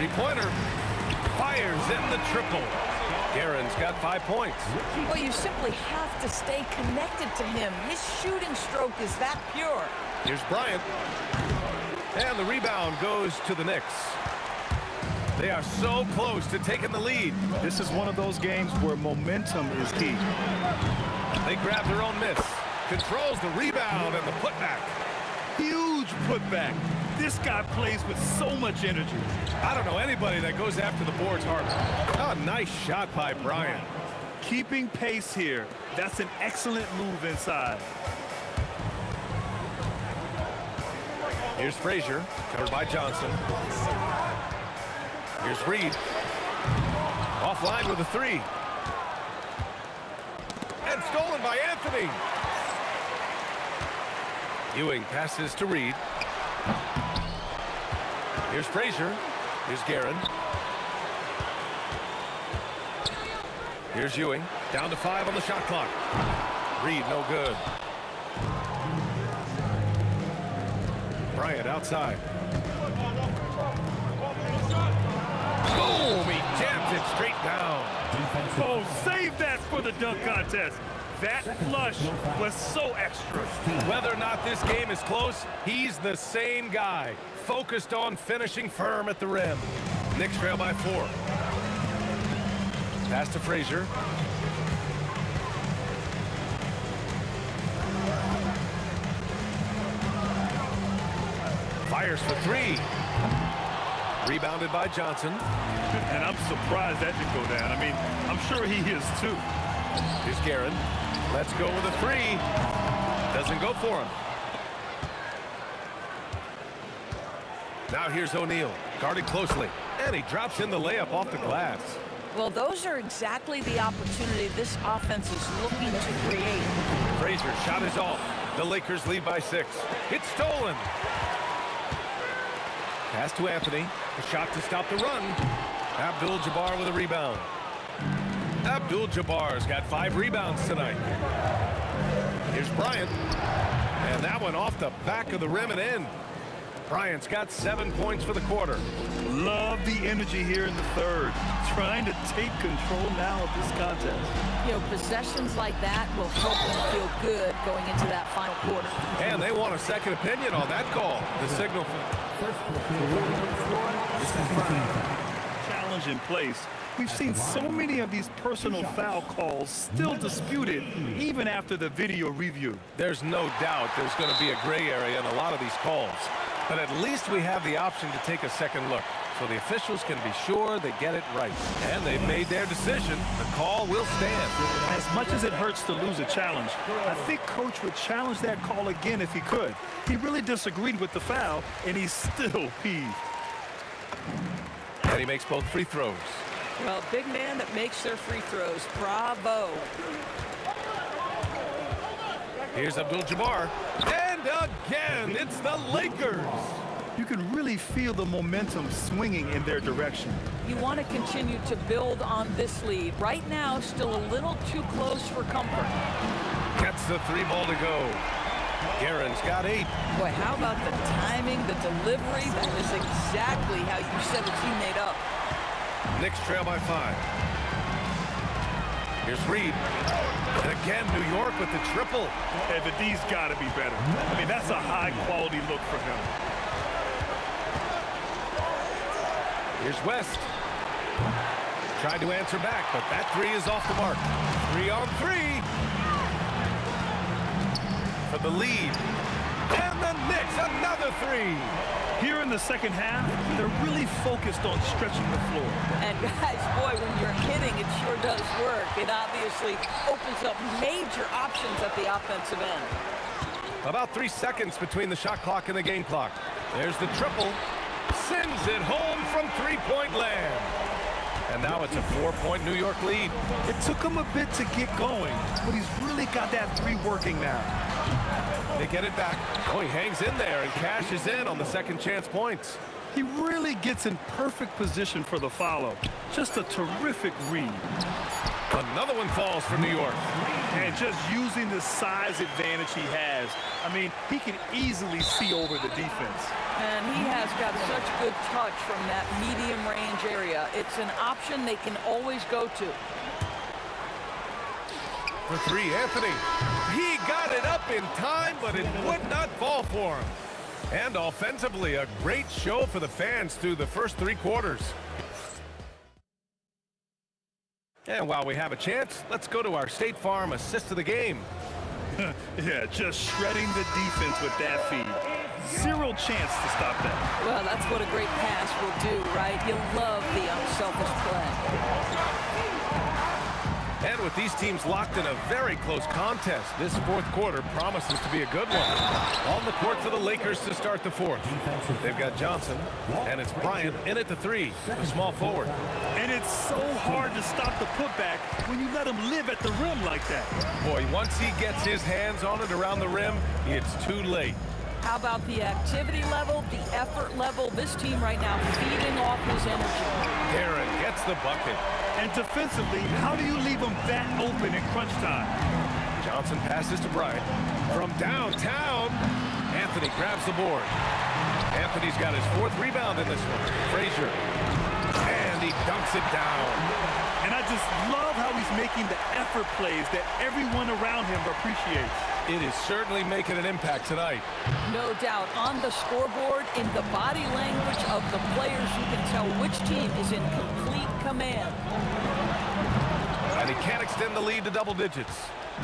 3-pointer. Fires in the triple. Guerin's got 5 points. Well, you simply have to stay connected to him. His shooting stroke is that pure. Here's Bryant. And the rebound goes to the Knicks. They are so close to taking the lead. This is one of those games where momentum is key. They grab their own miss. Controls the rebound and the putback. Huge putback. This guy plays with so much energy. I don't know anybody that goes after the boards harder. Oh, nice shot by Bryant. Keeping pace here. That's an excellent move inside. Here's Frazier, covered by Johnson. Here's Reed. Offline with a 3. And stolen by Anthony. Anthony. Ewing passes to Reed. Here's Frazier. Here's Guerin. Here's Ewing. Down to 5 on the shot clock. Reed, no good. Bryant outside. Boom! He jams it straight down. Oh, save that for the dunk contest. That flush was so extra. Whether or not this game is close, he's the same guy. Focused on finishing firm at the rim. Knicks trail by 4. Pass to Frazier. Fires for 3. Rebounded by Johnson. And I'm surprised that didn't go down. I mean, I'm sure he is too. Here's Guerin. Let's go with a 3. Doesn't go for him. Now here's O'Neal, guarded closely. And he drops in the layup off the glass. Well, those are exactly the opportunity this offense is looking to create. Frazier's shot is off. The Lakers lead by 6. It's stolen. Pass to Anthony. A shot to stop the run. Abdul-Jabbar with a rebound. Abdul-Jabbar's got 5 rebounds tonight. Here's Bryant. And that one off the back of the rim and in. Bryant's got 7 points for the quarter. Love the energy here in the third. Trying to take control now of this contest. You know, possessions like that will help them feel good going into that final quarter. And they want a second opinion on that call. The signal for... Challenge in place. We've seen so many of these personal foul calls still disputed even after the video review. There's no doubt there's going to be a gray area in a lot of these calls. But at least we have the option to take a second look, so the officials can be sure they get it right. And they've made their decision. The call will stand. As much as it hurts to lose a challenge, I think Coach would challenge that call again if he could. He really disagreed with the foul, and he's still peeved. And he makes both free throws. Well, big man that makes their free throws. Bravo. Here's Abdul-Jabbar. And again, it's the Lakers. You can really feel the momentum swinging in their direction. You want to continue to build on this lead. Right now, still a little too close for comfort. Gets the 3 ball to go. Guerin's got 8. Boy, how about the timing, the delivery? That is exactly how you set a teammate up. Knicks trail by 5. Here's Reed. And again, New York with the triple. And the D's got to be better. I mean, that's a high-quality look for him. Here's West. Tried to answer back, but that 3 is off the mark. 3 on 3. For the lead. And the Knicks, another 3. Here in the second half, they're really focused on stretching the floor. And guys, boy, when you're hitting, it sure does work. It obviously opens up major options at the offensive end. About 3 seconds between the shot clock and the game clock. There's the triple. Sends it home from 3-point land. And now it's a 4-point New York lead. It took him a bit to get going, but he's really got that 3 working now. They get it back. Oh, he hangs in there and cashes in on the second chance points. He really gets in perfect position for the follow. Just a terrific read. Another one falls for New York. And just using the size advantage he has, I mean, he can easily see over the defense. And he has got such good touch from that medium range area. It's an option they can always go to. For 3, Anthony. He got it up in time, but it would not fall for him. And offensively, a great show for the fans through the first 3 quarters. And while we have a chance, let's go to our State Farm assist of the game. Yeah, just shredding the defense with that feed. 0 chance to stop that. Well, that's what a great pass will do, right? You love the unselfish play. And with these teams locked in a very close contest, this fourth quarter promises to be a good one. On the court for the Lakers to start the fourth. They've got Johnson, and it's Bryant in at the three, the small forward. And it's so hard to stop the putback when you let him live at the rim like that. Boy, once he gets his hands on it around the rim, it's too late. How about the activity level, the effort level? This team right now feeding off his energy. Garrett gets the bucket. And defensively, how do you leave him that open in crunch time? Johnson passes to Bryant. From downtown, Anthony grabs the board. Anthony's got his fourth rebound in this one. Frazier. And he dunks it down. And I just love how he's making the effort plays that everyone around him appreciates. It is certainly making an impact tonight. No doubt. On the scoreboard, in the body language of the players, you can tell which team is in complete command. And he can't extend the lead to double digits.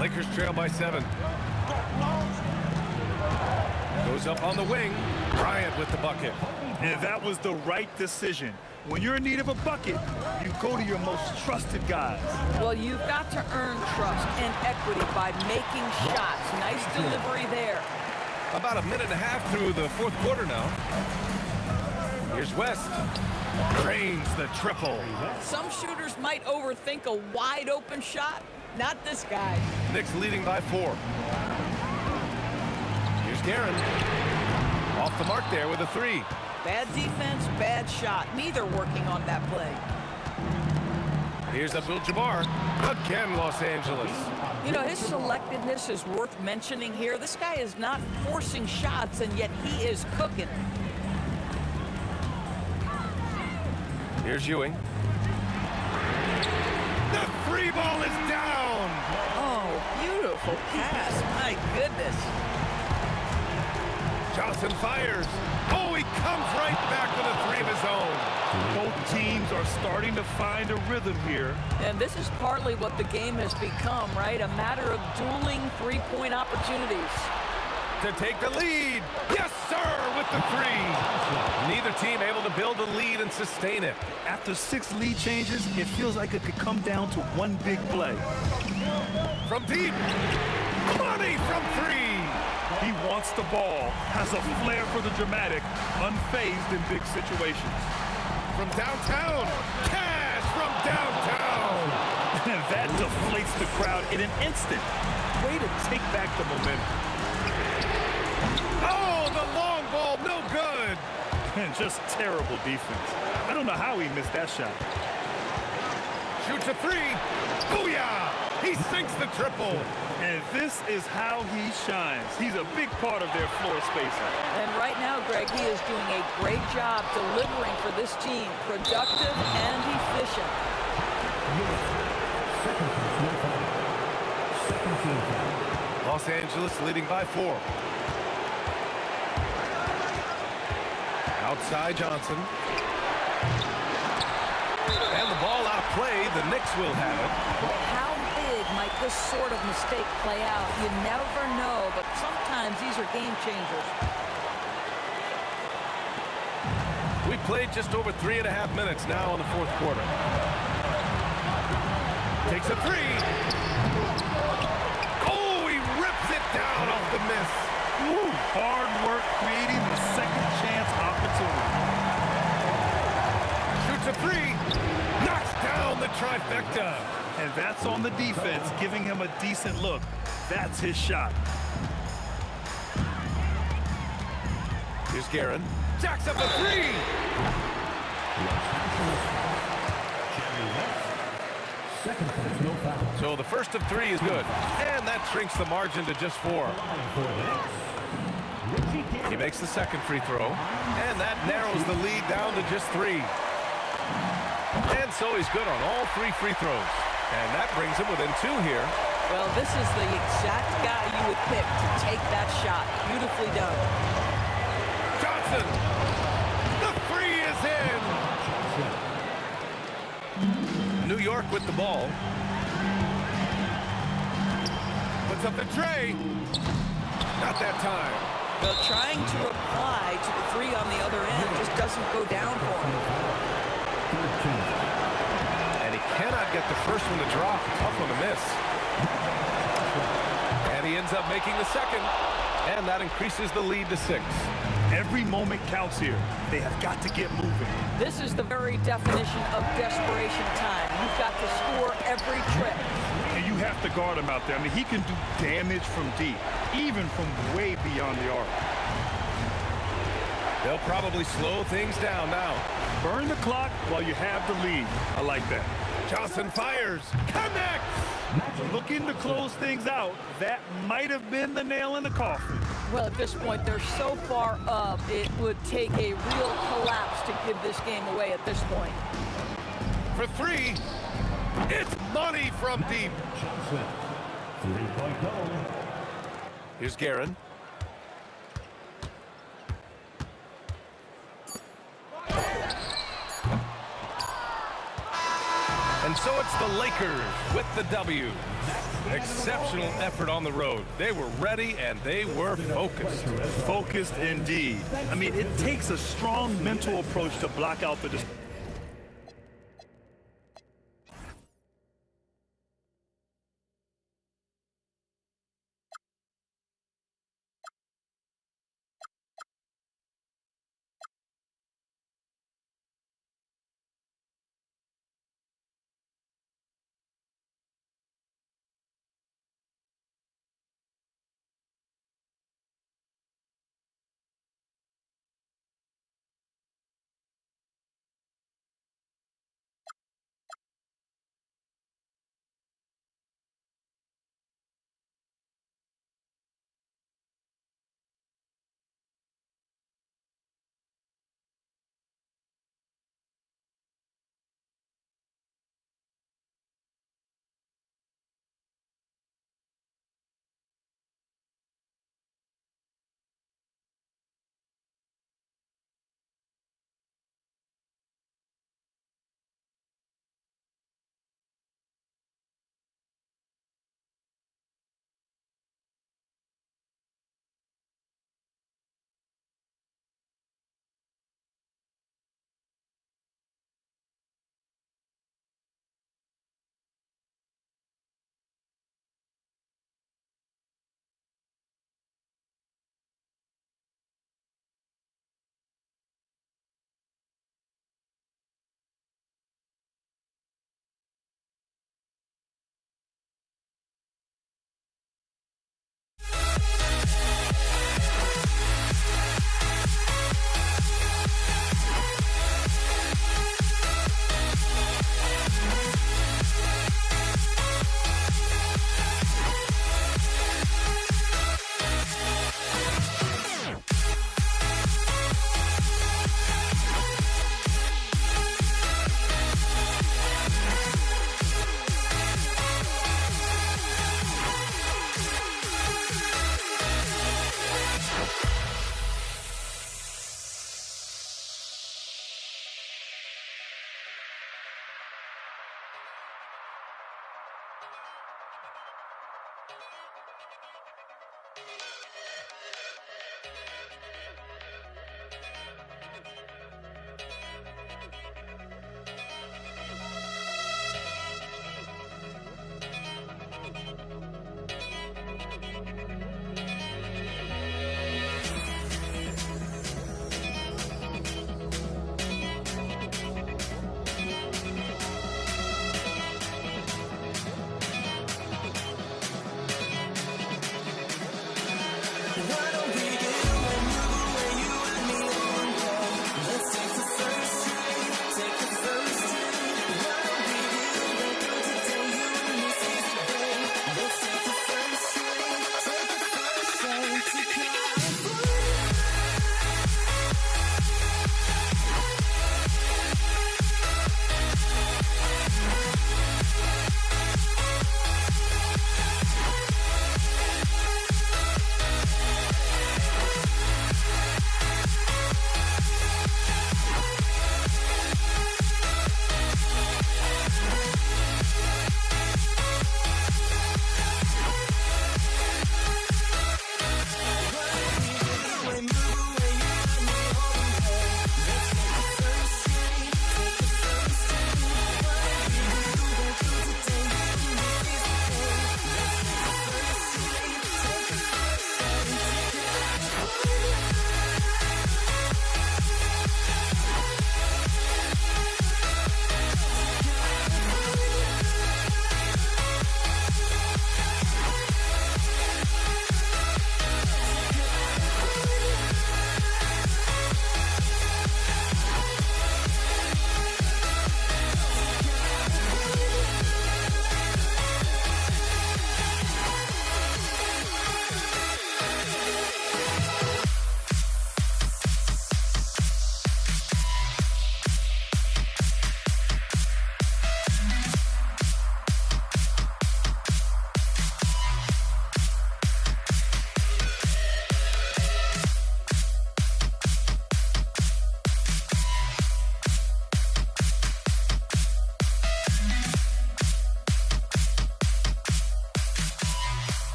Lakers trail by 7. Goes up on the wing. Bryant with the bucket. And that was the right decision. When you're in need of a bucket, you go to your most trusted guys. Well, you've got to earn trust and equity by making shots. Nice delivery there. About a minute and a half through the fourth quarter now. Here's West. Drains the triple. Some shooters might overthink a wide open shot. Not this guy. Knicks leading by 4. Here's Guerin. Off the mark there with a 3. Bad defense, bad shot. Neither working on that play. Here's Abdul-Jabbar. Again, Los Angeles. You know, his selectiveness is worth mentioning here. This guy is not forcing shots, and yet he is cooking. Here's Ewing. The free ball is down. Oh, beautiful pass. My goodness. Johnson fires. Oh, he comes right back with a 3 of his own. Both teams are starting to find a rhythm here. And this is partly what the game has become, right? A matter of dueling three-point opportunities. To take the lead. Yes, sir, with the 3. Neither team able to build a lead and sustain it. After 6 lead changes, it feels like it could come down to one big play. From deep. Money from 3. He wants the ball, has a flair for the dramatic, unfazed in big situations. From downtown, cash from downtown. And that deflates the crowd in an instant. Way to take back the momentum. Oh, the long ball, no good. And just terrible defense. I don't know how he missed that shot. Shoots a 3. Booyah! He sinks the triple. And this is how he shines. He's a big part of their floor spacing. And right now, Greg, he is doing a great job delivering for this team. Productive and efficient. Los Angeles leading by 4. Outside Johnson. And the ball out of play. The Knicks will have it. How big might this sort of mistake play out? You never know, but sometimes these are game changers. We played just over 3.5 minutes now in the fourth quarter. Takes a 3. Oh, he rips it down off the miss. Ooh, hard work creating the second chance opportunity. Shoots a 3. Knocks down the trifecta. And that's on the defense, giving him a decent look. That's his shot. Here's Guerin. Jacks up a 3. So the first of 3 is good. And that shrinks the margin to just 4. He makes the second free throw. And that narrows the lead down to just 3. And so he's good on all 3 free throws. And that brings him within 2 here. Well, this is the exact guy you would pick to take that shot. Beautifully done. Johnson! The 3 is in! New York with the ball. Puts up the tray. Not that time. Well, trying to reply to the 3 on the other end just doesn't go down for him. And he cannot get get the first one to drop. Tough one to miss. And he ends up making the second. And that increases the lead to 6. Every moment counts here. They have got to get moving. This is the very definition of desperation time. You've got to score every trip. And you have to guard him out there. I mean, he can do damage from deep, even from way beyond the arc. They'll probably slow things down now. Burn the clock while you have the lead. I like that. Johnson fires. Connects! Looking to close things out. That might have been the nail in the coffin. Well, at this point, they're so far up, it would take a real collapse to give this game away at this point. For 3, it's money from deep. Johnson. 3-point goal. Here's Guerin. And so it's the Lakers with the W. Exceptional effort on the road. They were ready and they were focused. Focused indeed. I mean, it takes a strong mental approach to block out the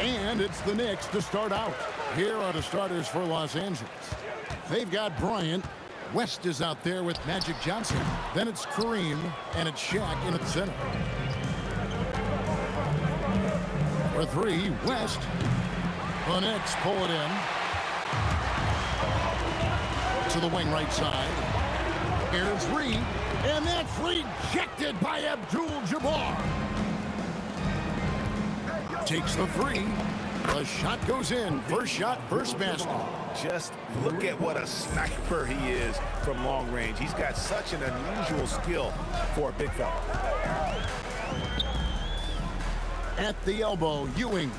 And it's the Knicks to start out. Here are the starters for Los Angeles. They've got Bryant. West is out there with Magic Johnson. Then it's Kareem, and it's Shaq in at center. For three, West. The Knicks pull it in. To the wing right side. Here's Reed, and that's rejected by Abdul-Jabbar. Takes the three. The shot goes in. First shot, first basket. Just look at what a sniper he is from long range. He's got such an unusual skill for a big fella. At the elbow, Ewing.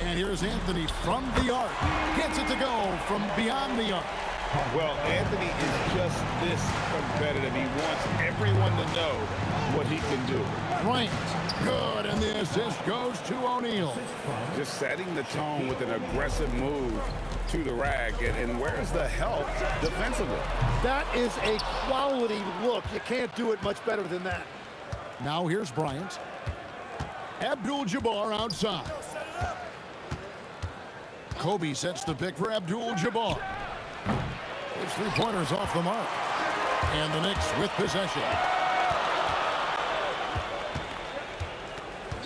And here's Anthony from the arc. Gets it to go from beyond the arc. Well, Anthony is just this competitive. He wants everyone to know what he can do. Bryant, good, and the assist goes to O'Neal. Just setting the tone with an aggressive move to the rack. And where's the help defensively? That is a quality look. You can't do it much better than that. Now here's Bryant. Abdul-Jabbar outside. Kobe sets the pick for Abdul-Jabbar. His three-pointers off the mark. And the Knicks with possession.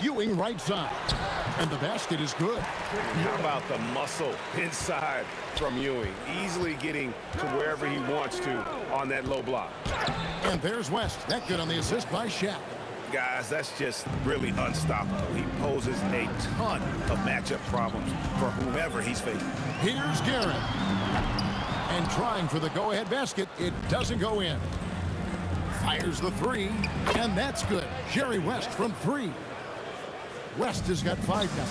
Ewing right side. And the basket is good. How about the muscle inside from Ewing? Easily getting to wherever he wants to on that low block. And there's West. That good on the assist by Shaq. Guys, that's just really unstoppable. He poses a ton of matchup problems for whomever he's facing. Here's Garrett. And trying for the go-ahead basket. It doesn't go in. Fires the three. And that's good. Jerry West from three. West has got 5 now.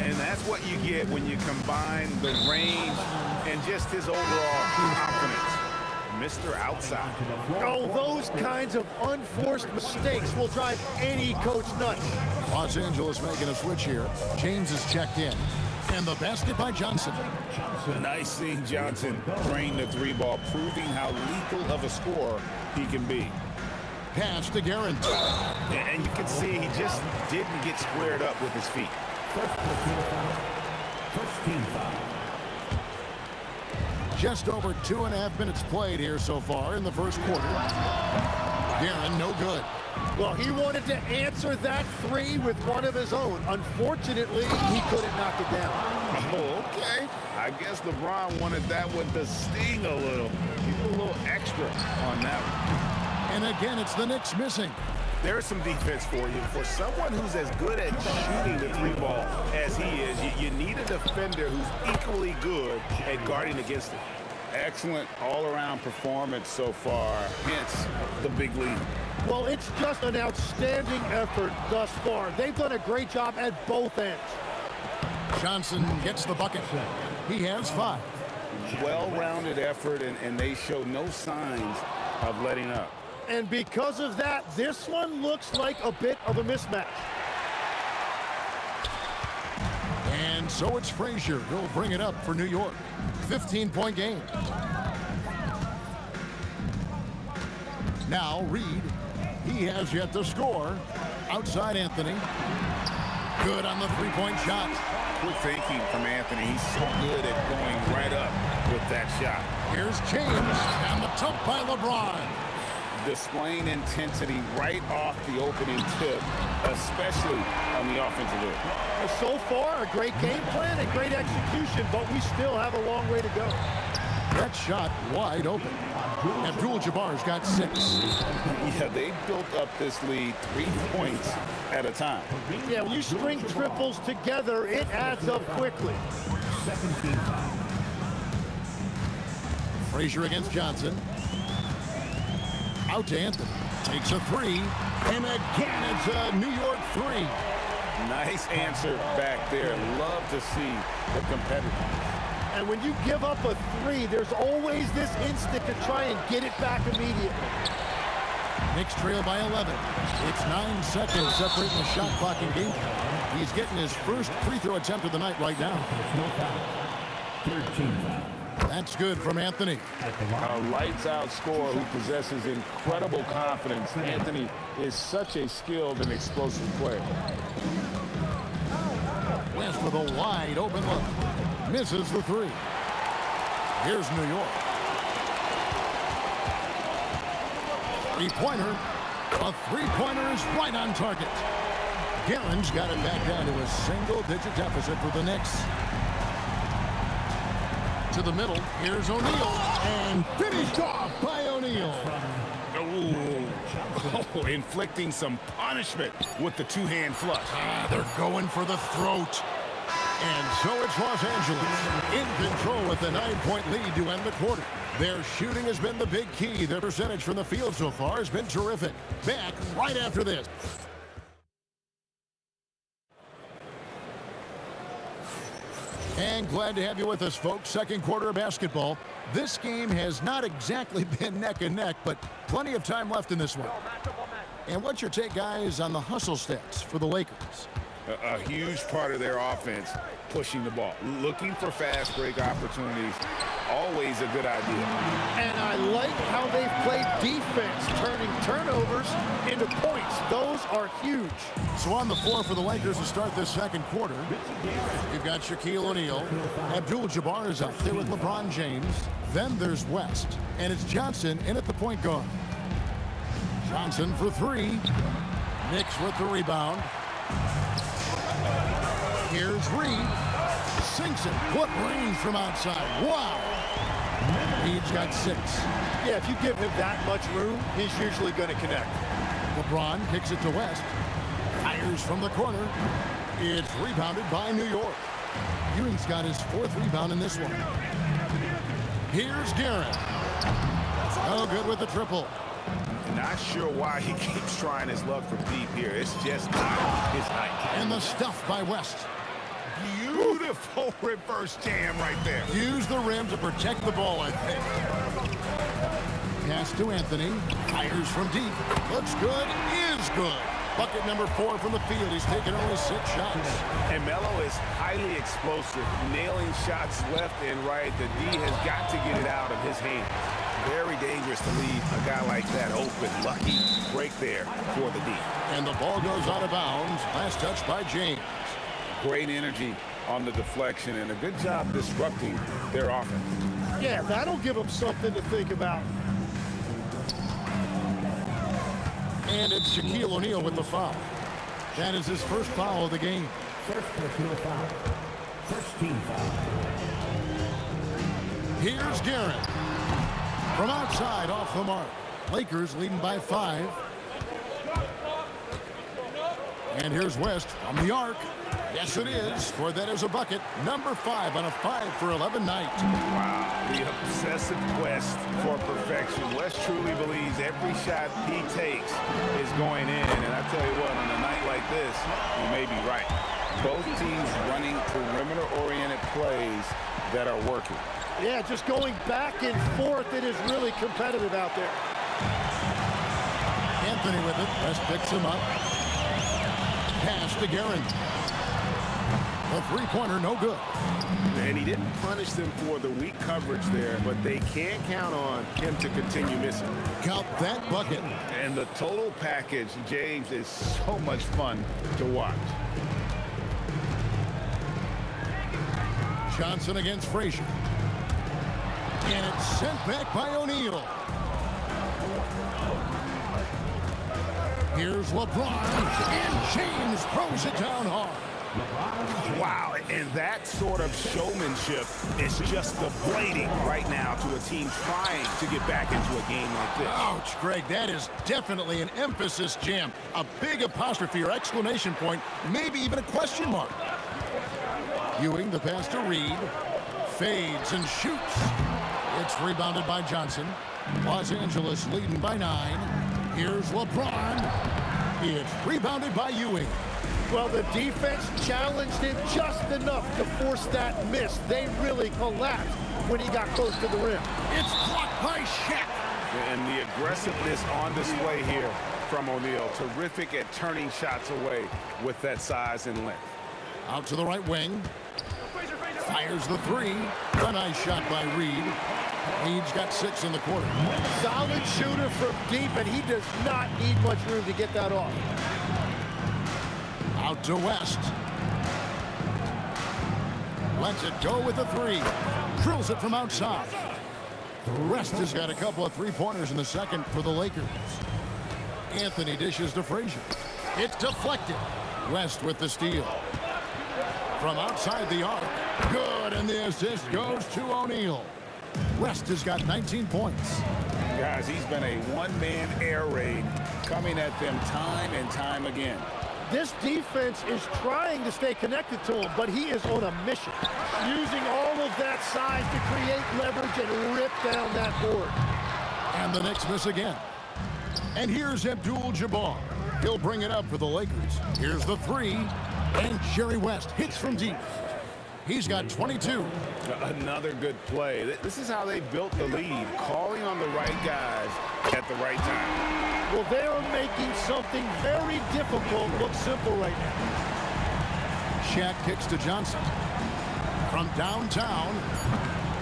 And that's what you get when you combine the range and just his overall confidence. Mr. Outside. Oh, those kinds of unforced mistakes will drive any coach nuts. Los Angeles making a switch here. James is checked in. And the basket by Johnson. Nice seeing Johnson drain the three ball, proving how lethal of a scorer he can be. Pass to Guerin. And you can see he just didn't get squared up with his feet. First team foul. Just over 2.5 minutes played here so far in the first quarter. Guerin, no good. Well, he wanted to answer that three with one of his own. Unfortunately, he couldn't knock it down. Oh, okay. I guess LeBron wanted that one to sting a little. He put a little extra on that one. And again, it's the Knicks missing. There's some defense for you. For someone who's as good at shooting the three ball as he is, you need a defender who's equally good at guarding against it. Excellent all-around performance so far, hence the big lead. Well, it's just an outstanding effort thus far. They've done a great job at both ends. Johnson gets the bucket. He has 5. Well-rounded effort, and they show no signs of letting up. And because of that, this one looks like a bit of a mismatch. And so it's Frazier who'll bring it up for New York. 15-point game. Now Reed. He has yet to score. Outside Anthony. Good on the three-point shot. Good thinking from Anthony. He's so good at going right up with that shot. Here's James on the top by LeBron. Displaying intensity right off the opening tip, especially on the offensive end. So far, a great game plan and great execution, but we still have a long way to go. That shot wide open. Abdul-Jabbar's got 6. Yeah, they built up this lead 3 points at a time. Yeah, when you string triples together, it adds up quickly. Second team foul. Frazier against Johnson. Out to Anthony. Takes a 3. And again, it's a New York 3. Nice answer back there. Love to see the competitor. And when you give up a 3, there's always this instinct to try and get it back immediately. Knicks trail by 11. It's 9 seconds separating the shot clock and game time. He's getting his first free throw attempt of the night right now. Third team foul. That's good from Anthony. A lights-out scorer who possesses incredible confidence. Anthony is such a skilled and explosive player. West with a wide open look. Misses the three. Here's New York. Three-pointer. A three-pointer is right on target. Guerin's got it back down to a single-digit deficit for the Knicks. To the middle. Here's O'Neal. And finished off by O'Neal. Oh, inflicting some punishment with the two-hand flush. They're going for the throat. And so it's Los Angeles in control with a 9-point lead to end the quarter. Their shooting has been the big key. Their percentage from the field so far has been terrific. Back right after this. And glad to have you with us, folks. Second quarter of basketball. This game has not exactly been neck and neck, but plenty of time left in this one. And what's your take, guys, on the hustle stats for the Lakers? A huge part of their offense, pushing the ball, looking for fast break opportunities. Always a good idea. And I like how they've played defense, turning turnovers into points. Those are huge. So on the floor for the Lakers to start this second quarter, you've got Shaquille O'Neal. Abdul-Jabbar is out there with LeBron James. Then there's West. And it's Johnson in at the point guard. Johnson for three. Knicks with the rebound. Here's Reed. Sinks it. What range from outside. Wow. Reed's got 6. Yeah, if you give him that much room, he's usually going to connect. LeBron kicks it to West. Fires from the corner. It's rebounded by New York. Ewing's got his 4th rebound in this one. Here's Guerin. Oh, good with the triple. Not sure why he keeps trying his luck from deep here. It's just not his night. And the stuff by West. Beautiful reverse jam right there. Use the rim to protect the ball, I think. Pass to Anthony. Fires from deep. Looks good. Is good. Bucket number 4 from the field. He's taken only 6 shots. And Melo is highly explosive, nailing shots left and right. The D has got to get it out of his hands. Very dangerous to leave a guy like that open. Lucky break there for the D. And the ball goes out of bounds. Last touch by James. Great energy on the deflection and a good job disrupting their offense. Yeah, that'll give them something to think about. And it's Shaquille O'Neal with the foul. That is his first foul of the game. First personal foul. First team foul. Here's Guerin. From outside, off the mark. Lakers leading by 5. And here's West from the arc. Yes, it is. Scored that as a bucket. Number 5 on a 5 for 11 night. Wow, the obsessive quest for perfection. West truly believes every shot he takes is going in. And I tell you what, on a night like this, you may be right. Both teams running perimeter-oriented plays that are working. Yeah, just going back and forth. It is really competitive out there. Anthony with it. West picks him up. Pass to Guerin. A three-pointer, no good. And he didn't punish them for the weak coverage there, but they can't count on him to continue missing. Count that bucket. And the total package, James, is so much fun to watch. Johnson against Frazier. And it's sent back by O'Neal. Here's LeBron. And James throws it down hard. Wow, and that sort of showmanship is just deflating right now to a team trying to get back into a game like this. Ouch, Greg, that is definitely an emphasis jam. A big apostrophe or exclamation point, maybe even a question mark. Ewing, the pass to Reed. Fades and shoots. It's rebounded by Johnson. Los Angeles leading by 9. Here's LeBron. It's rebounded by Ewing. Well, the defense challenged him just enough to force that miss. They really collapsed when he got close to the rim. It's blocked by Shaq. And the aggressiveness on display here from O'Neal. Terrific at turning shots away with that size and length. Out to the right wing. Fires the 3. A nice shot by Reed. Reed's got 6 in the quarter. Solid shooter from deep, and he does not need much room to get that off. Out to West. Lets it go with the three. Drills it from outside. West has got a couple of three-pointers in the second for the Lakers. Anthony dishes to Frazier. It's deflected. West with the steal. From outside the arc. Good, and the assist goes to O'Neal. West has got 19 points. Guys, he's been a one-man air raid coming at them time and time again. This defense is trying to stay connected to him, but he is on a mission. Using all of that size to create leverage and rip down that board. And the Knicks miss again. And here's Abdul-Jabbar. He'll bring it up for the Lakers. Here's the three. And Jerry West hits from deep. He's got 22. Another good play. This is how they built the lead, calling on the right guys at the right time. Well, they are making something very difficult look simple right now. Shaq kicks to Johnson. From downtown.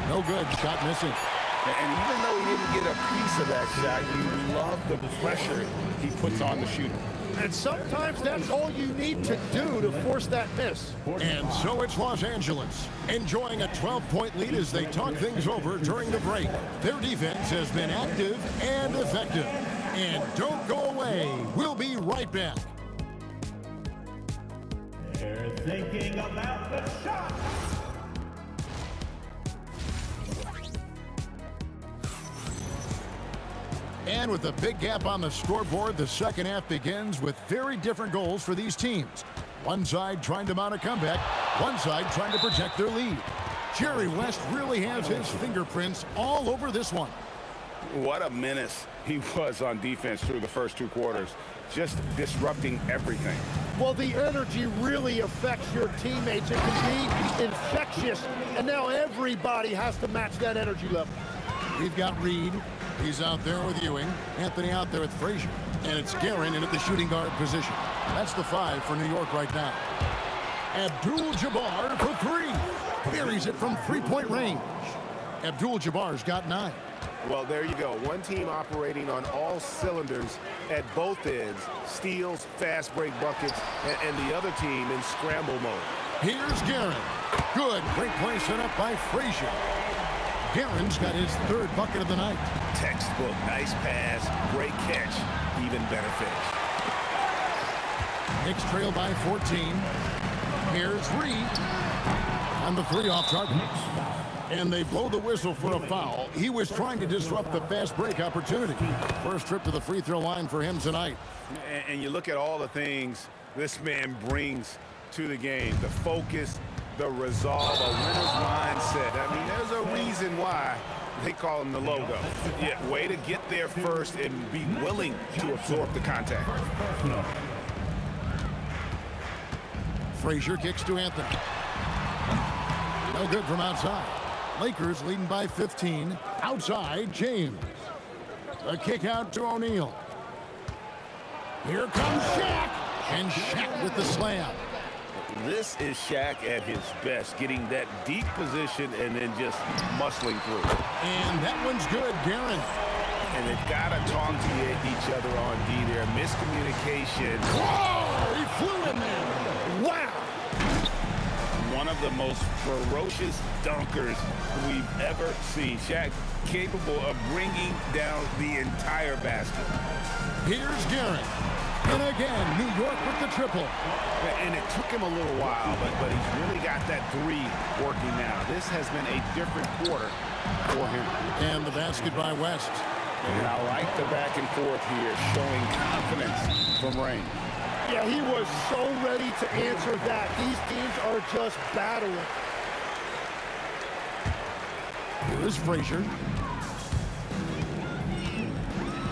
No good. Shot missing. And even though he didn't get a piece of that shot, you love the pressure he puts on the shooter. And sometimes that's all you need to do to force that miss. And so it's Los Angeles, enjoying a 12-point lead as they talk things over during the break. Their defense has been active and effective. And don't go away. We'll be right back. They're thinking about the shot. And with a big gap on the scoreboard, the second half begins with very different goals for these teams. One side trying to mount a comeback, one side trying to protect their lead. Jerry West really has his fingerprints all over this one. What a menace he was on defense through the first two quarters, just disrupting everything. Well, the energy really affects your teammates. It can be infectious, and now everybody has to match that energy level. We've got Reed. He's out there with Ewing. Anthony out there with Frazier. And it's Guerin in at the shooting guard position. That's the 5 for New York right now. Abdul-Jabbar for 3. Buries it from three-point range. Abdul-Jabbar's got 9. Well, there you go. One team operating on all cylinders at both ends. Steals, fast break buckets, and the other team in scramble mode. Here's Guerin. Good. Great play set up by Frazier. Guerin's got his 3rd bucket of the night. Textbook, nice pass, great catch, even better finish. Knicks trail by 14. Here's Reed. And the 3 off target. And they blow the whistle for a foul. He was trying to disrupt the fast break opportunity. First trip to the free throw line for him tonight. And you look at all the things this man brings to the game. The focus, the resolve, a winner's mindset. I mean, there's a reason why they call him the logo. Yeah, way to get there first and be willing to absorb the contact. Frazier kicks to Anthony. No good from outside. Lakers leading by 15. Outside, James. A kick out to O'Neal. Here comes Shaq. And Shaq with the slam. This is Shaq at his best, getting that deep position and then just muscling through. And that one's good, Guerin. And they've got to talk to each other on D there. Miscommunication. Whoa! He flew in there. Wow! One of the most ferocious dunkers we've ever seen. Shaq capable of bringing down the entire basket. Here's Guerin. And again, New York with the triple. And it took him a little while, but he's really got that 3 working now. This has been a different quarter for him. And the basket by West. And I like the back and forth here, showing confidence from Rain. Yeah, he was so ready to answer that. These teams are just battling. Here's Frazier.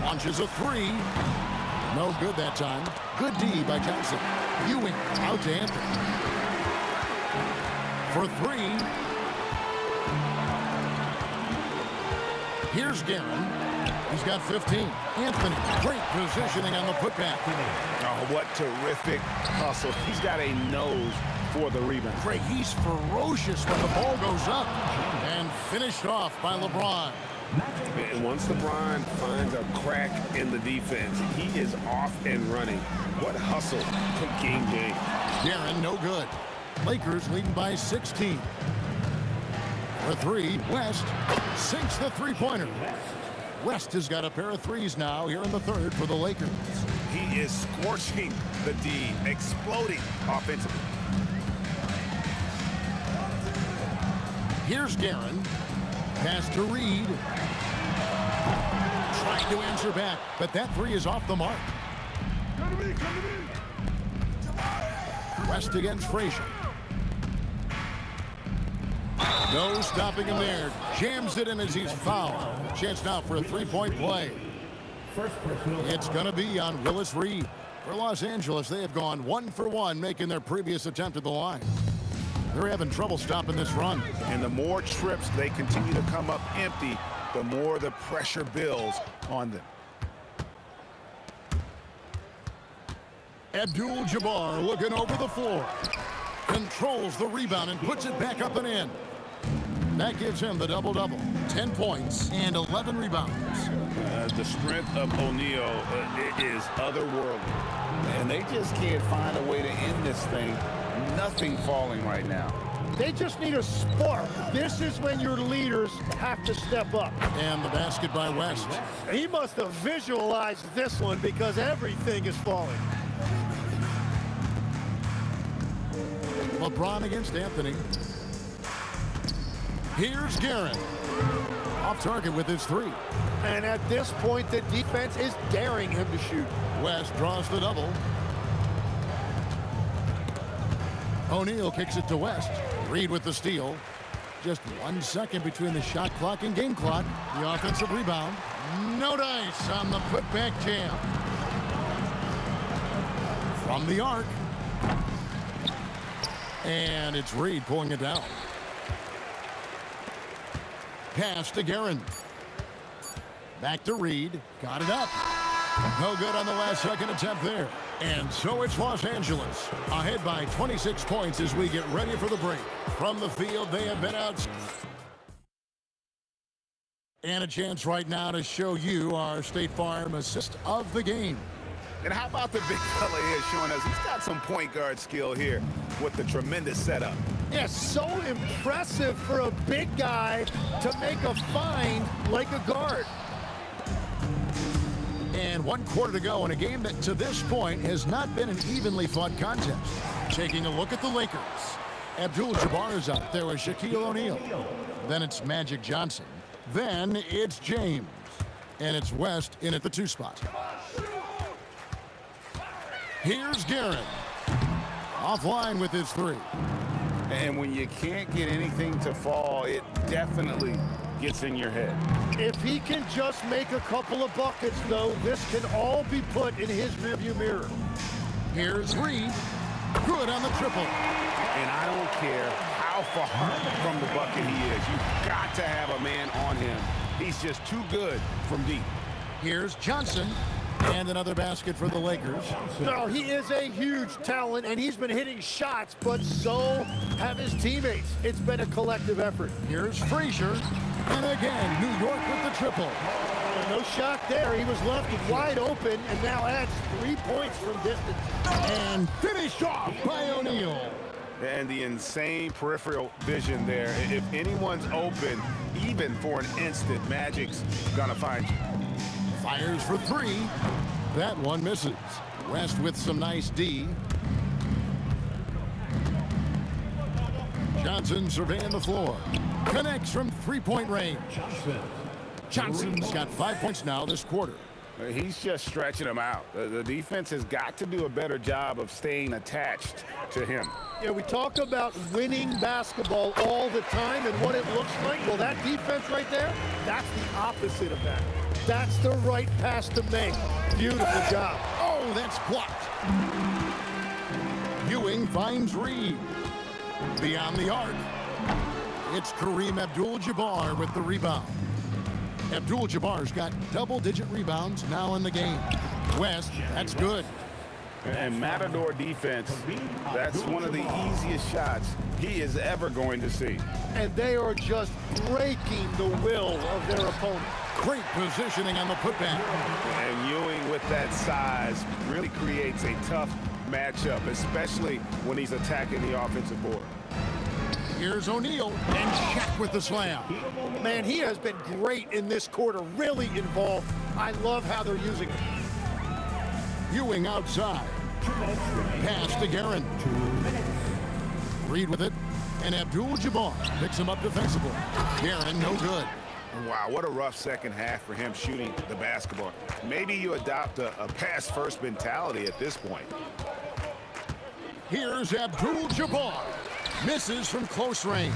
Launches a 3. No good that time. Good D by Johnson. Ewing out to Anthony. For 3. Here's Guerin. He's got 15. Anthony, great positioning on the putback. Oh, what terrific hustle. He's got a nose for the rebound. Great, he's ferocious when the ball goes up. And finished off by LeBron. And once LeBron finds a crack in the defense, he is off and running. What hustle to game day. Guerin, no good. Lakers leading by 16. For three, West sinks the three-pointer. West has got a pair of threes now here in the third for the Lakers. He is scorching the D, exploding offensively. Here's Guerin. Pass to Reed. Trying to answer back, but that three is off the mark. West against Frazier. No stopping him there. Jams it in as he's fouled. Chance now for a three-point play. It's going to be on Willis Reed. For Los Angeles, they have gone 1 for 1, making their previous attempt at the line. They're having trouble stopping this run. And the more trips they continue to come up empty, the more the pressure builds on them. Abdul-Jabbar looking over the floor. Controls the rebound and puts it back up and in. That gives him the double-double. 10 points and 11 rebounds. The strength of O'Neal is otherworldly. And they just can't find a way to end this thing. Nothing falling right now. They just need a spark. This is when your leaders have to step up. And the basket by West. He must have visualized this one because everything is falling. LeBron against Anthony. Here's Guerin. Off target with his three. And at this point, the defense is daring him to shoot. West draws the double. O'Neal kicks it to West. Reed with the steal. Just 1 second between the shot clock and game clock. The offensive rebound. No dice on the putback jam. From the arc. And it's Reed pulling it down. Pass to Guerin. Back to Reed. Got it up. No good on the last second attempt there. And so it's Los Angeles, ahead by 26 points as we get ready for the break. From the field, they have been out. And a chance right now to show you our State Farm assist of the game. And how about the big fella here showing us he's got some point guard skill here with the tremendous setup. Yeah, so impressive for a big guy to make a find like a guard. And 1 quarter to go in a game that to this point has not been an evenly fought contest. Taking a look at the Lakers. Abdul-Jabbar is up there with Shaquille O'Neal. Then it's Magic Johnson. Then it's James. And it's West in at the 2 spot. Here's Guerin. Offline with his 3. And when you can't get anything to fall, it definitely gets in your head. If he can just make a couple of buckets, though, this can all be put in his rearview mirror. Here's Reed. Good on the triple. And I don't care how far from the bucket he is. You've got to have a man on him. He's just too good from deep. Here's Johnson. And another basket for the Lakers. No, he is a huge talent, and he's been hitting shots, but so have his teammates. It's been a collective effort. Here's Frazier. And again, New York with the triple. No shot there. He was left wide open and now adds 3 points from distance. And finished off by O'Neal. And the insane peripheral vision there. If anyone's open, even for an instant, Magic's gonna find you. Fires for 3. That one misses. West with some nice D. Johnson surveying the floor. Connects from 3-point range. Johnson's got 5 points now this quarter. He's just stretching them out. The defense has got to do a better job of staying attached to him. Yeah, we talk about winning basketball all the time and what it looks like. Well, that defense right there, that's the opposite of that. That's the right pass to make. Beautiful job. Oh, that's blocked. Ewing finds Reed. Beyond the arc. It's Kareem Abdul-Jabbar with the rebound. Abdul-Jabbar's got double-digit rebounds now in the game. West, that's good. And Matador defense, that's one of the easiest shots he is ever going to see. And they are just breaking the will of their opponent. Great positioning on the putback. And Ewing with that size really creates a tough matchup, especially when he's attacking the offensive board. Here's O'Neal, and Shaq with the slam. Man, he has been great in this quarter, really involved. I love how they're using him. Ewing outside. Pass to Guerin. Reed with it, and Abdul-Jabbar picks him up defensively. Guerin, no good. Wow, what a rough second half for him shooting the basketball. Maybe you adopt a pass-first mentality at this point. Here's Abdul-Jabbar. Misses from close range.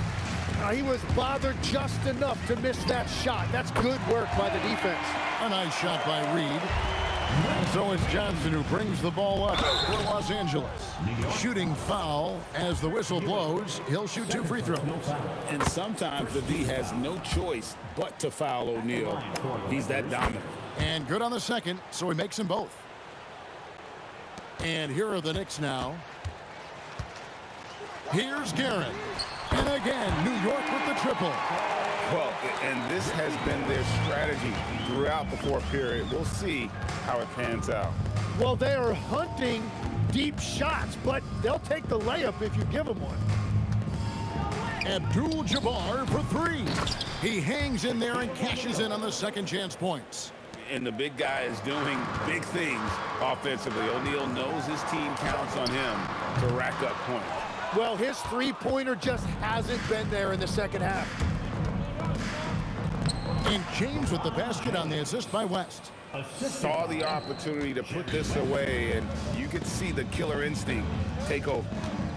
He was bothered just enough to miss that shot. That's good work by the defense. A nice shot by Reed. So it's Johnson who brings the ball up for Los Angeles. Shooting foul as the whistle blows. He'll shoot 2 free throws. And sometimes the D has no choice but to foul O'Neal. He's that dominant. And good on the second, so he makes them both. And here are the Knicks now. Here's Guerin. And again, New York with the triple. Well, and this has been their strategy throughout the fourth period. We'll see how it pans out. Well, they are hunting deep shots, but they'll take the layup if you give them one. Abdul-Jabbar for 3. He hangs in there and cashes in on the second chance points. And the big guy is doing big things offensively. O'Neal knows his team counts on him to rack up points. Well, his three-pointer just hasn't been there in the second half. And James with the basket on the assist by West. Saw the opportunity to put this away, and you could see the killer instinct take over.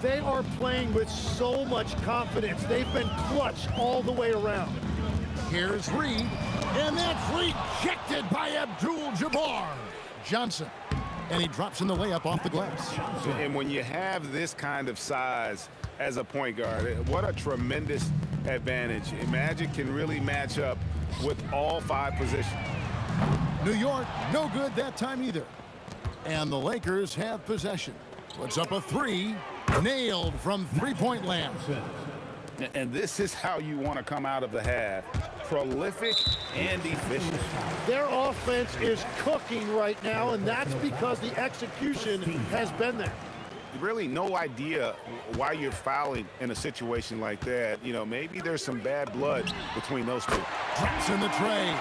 They are playing with so much confidence. They've been clutch all the way around. Here's Reed, and that's rejected by Abdul-Jabbar. Johnson, and he drops in the layup off the glass. And when you have this kind of size as a point guard, what a tremendous advantage. Magic can really match up with all 5 positions. New York, no good that time either. And the Lakers have possession. Puts up a 3, nailed from three-point land. And this is how you want to come out of the half. Prolific and efficient. Their offense is cooking right now, and that's because the execution has been there. Really no idea why you're fouling in a situation like that. You know, maybe there's some bad blood between those two. Drops in the tray.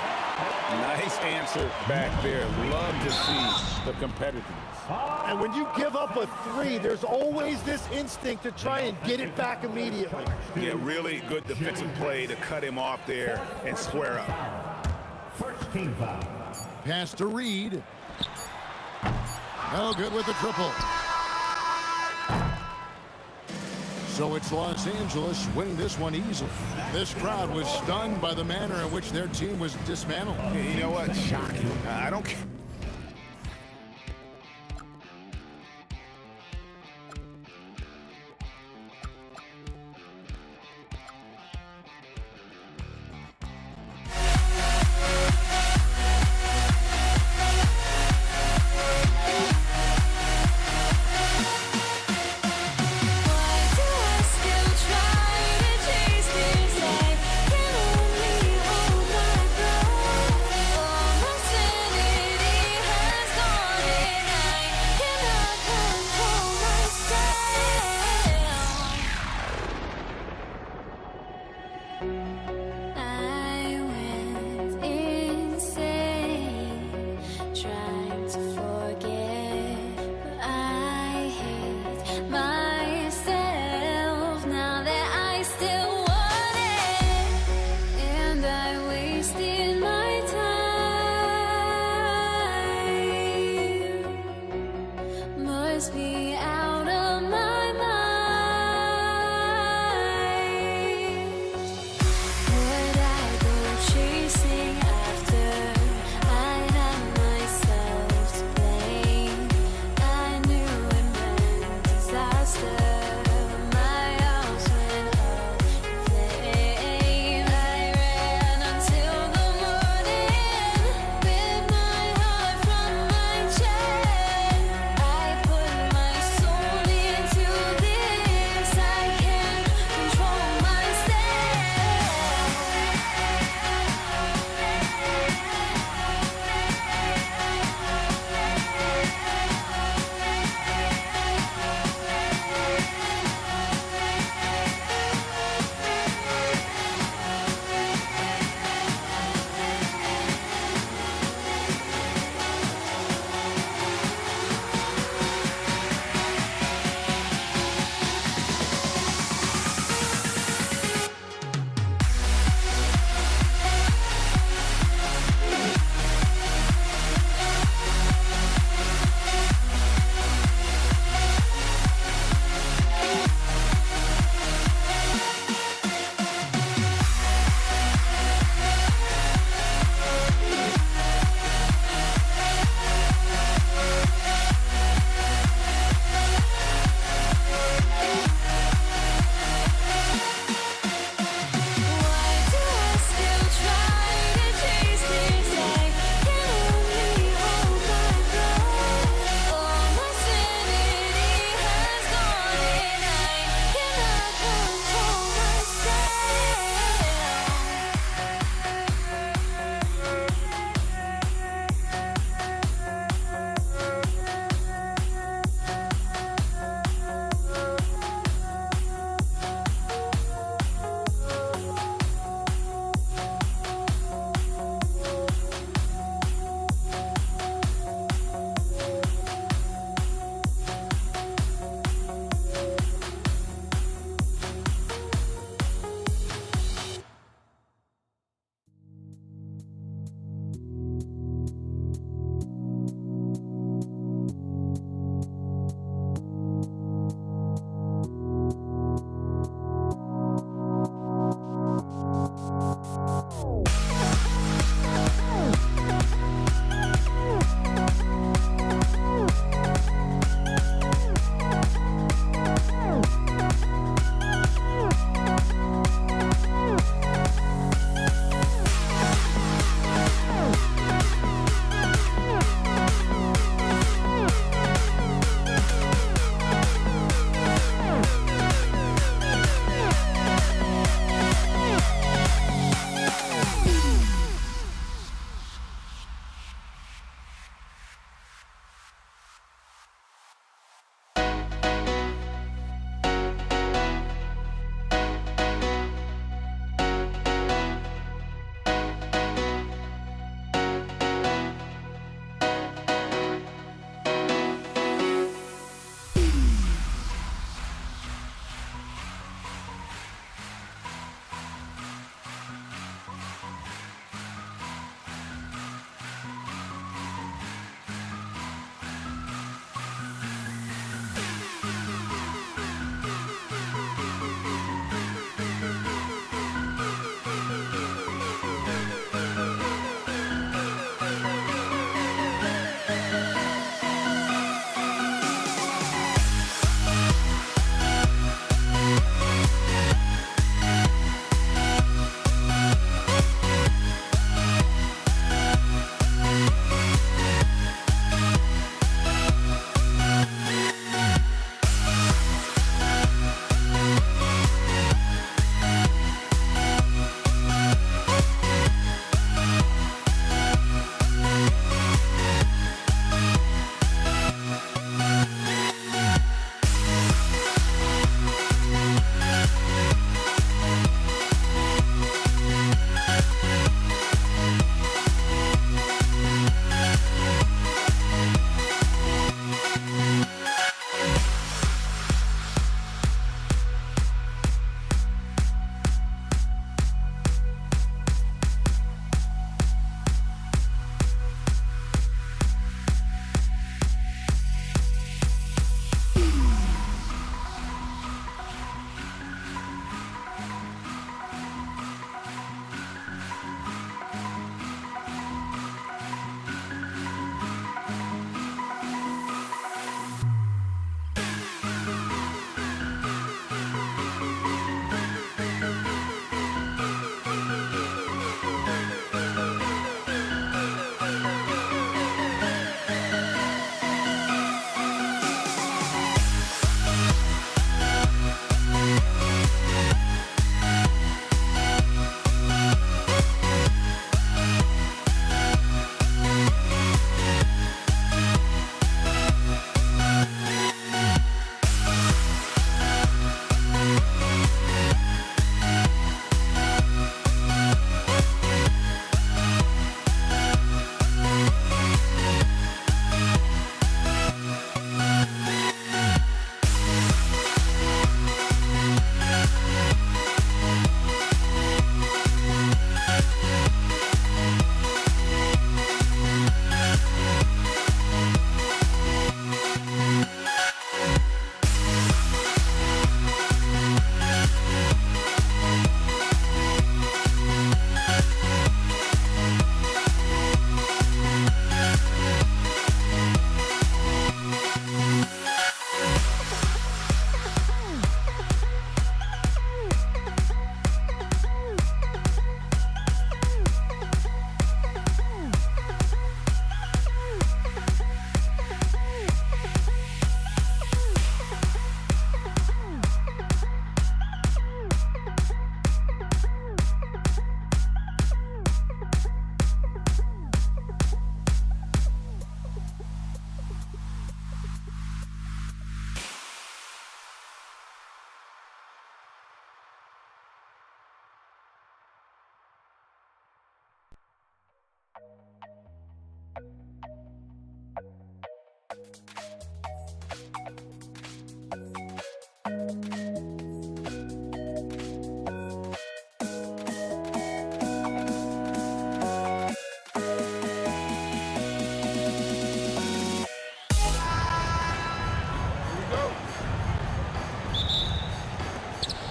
Nice answer back there. Love to see the competitiveness. And when you give up a 3, there's always this instinct to try and get it back immediately. Yeah, really good defensive play to cut him off there and square up. First team foul. Pass to Reed. No good with the triple. So it's Los Angeles winning this one easily. This crowd was stunned by the manner in which their team was dismantled. You know what? Shocking. I don't care.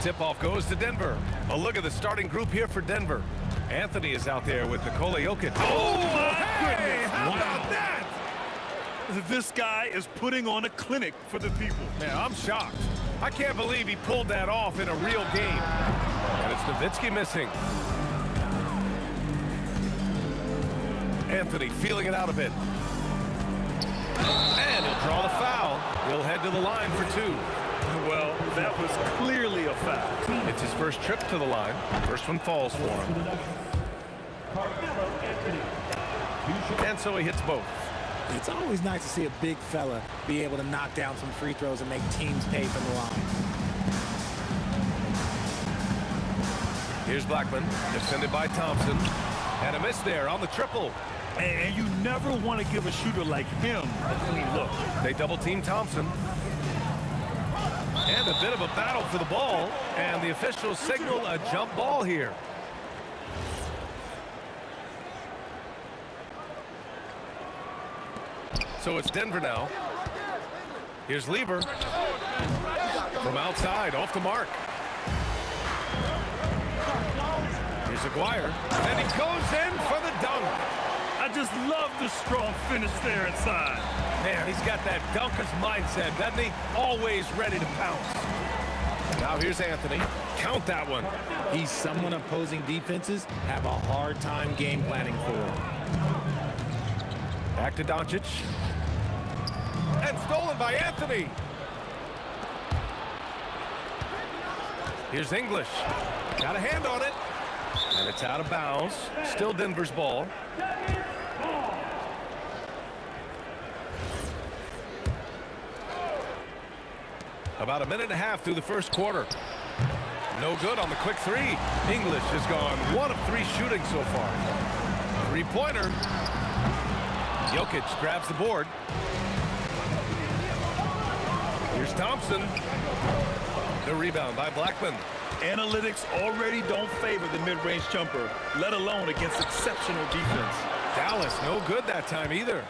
Tip-off goes to Denver. A look at the starting group here for Denver. Anthony is out there with Nikola Jokic. Oh, my goodness. How about that? This guy is putting on a clinic for the people. Man, I'm shocked. I can't believe he pulled that off in a real game. And it's Nowitzki missing. Anthony feeling it out a bit. And he'll draw the foul. He'll head to the line for two. Well, that was clearly a foul. It's his first trip to the line. First one falls for him. And so he hits both. It's always nice to see a big fella be able to knock down some free throws and make teams pay from the line. Here's Blackman, defended by Thompson. And a miss there on the triple. And you never want to give a shooter like him a clean look. They double-team Thompson. And a bit of a battle for the ball. And the officials signal a jump ball here. So it's Denver now. Here's Lever. From outside, off the mark. Here's Aguirre. And he goes in for the dunk. I just love the strong finish there inside. Man, he's got that dunker's mindset, doesn't he? Always ready to pounce. Now here's Anthony. Count that one. He's someone opposing defenses have a hard time game planning for. Back to Doncic. And stolen by Anthony. Here's English. Got a hand on it. And it's out of bounds. Still Denver's ball. About a minute and a half through the first quarter. No good on the quick three. English has gone 1 of 3 shooting so far. Three-pointer. Jokic grabs the board. Here's Thompson. The rebound by Blackman. Analytics already don't favor the mid-range jumper, let alone against exceptional defense. Dallas, no good that time either.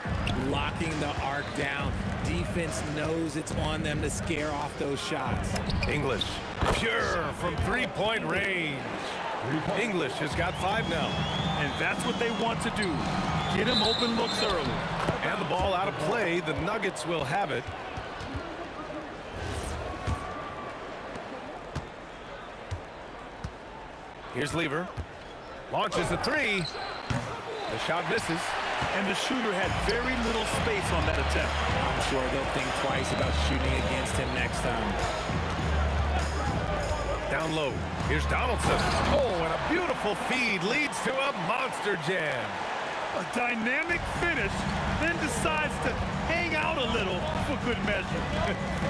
Locking the arc down. Defense knows it's on them to scare off those shots. English, pure from three-point range. English has got 5 now. And that's what they want to do. Get him open looks early. And the ball out of play. The Nuggets will have it. Here's Lever. Launches the three. The shot misses. And the shooter had very little space on that attempt. I'm sure they'll think twice about shooting against him next time. Down low. Here's Donaldson. Oh, and a beautiful feed leads to a monster jam. A dynamic finish, then decides to hang out a little for good measure.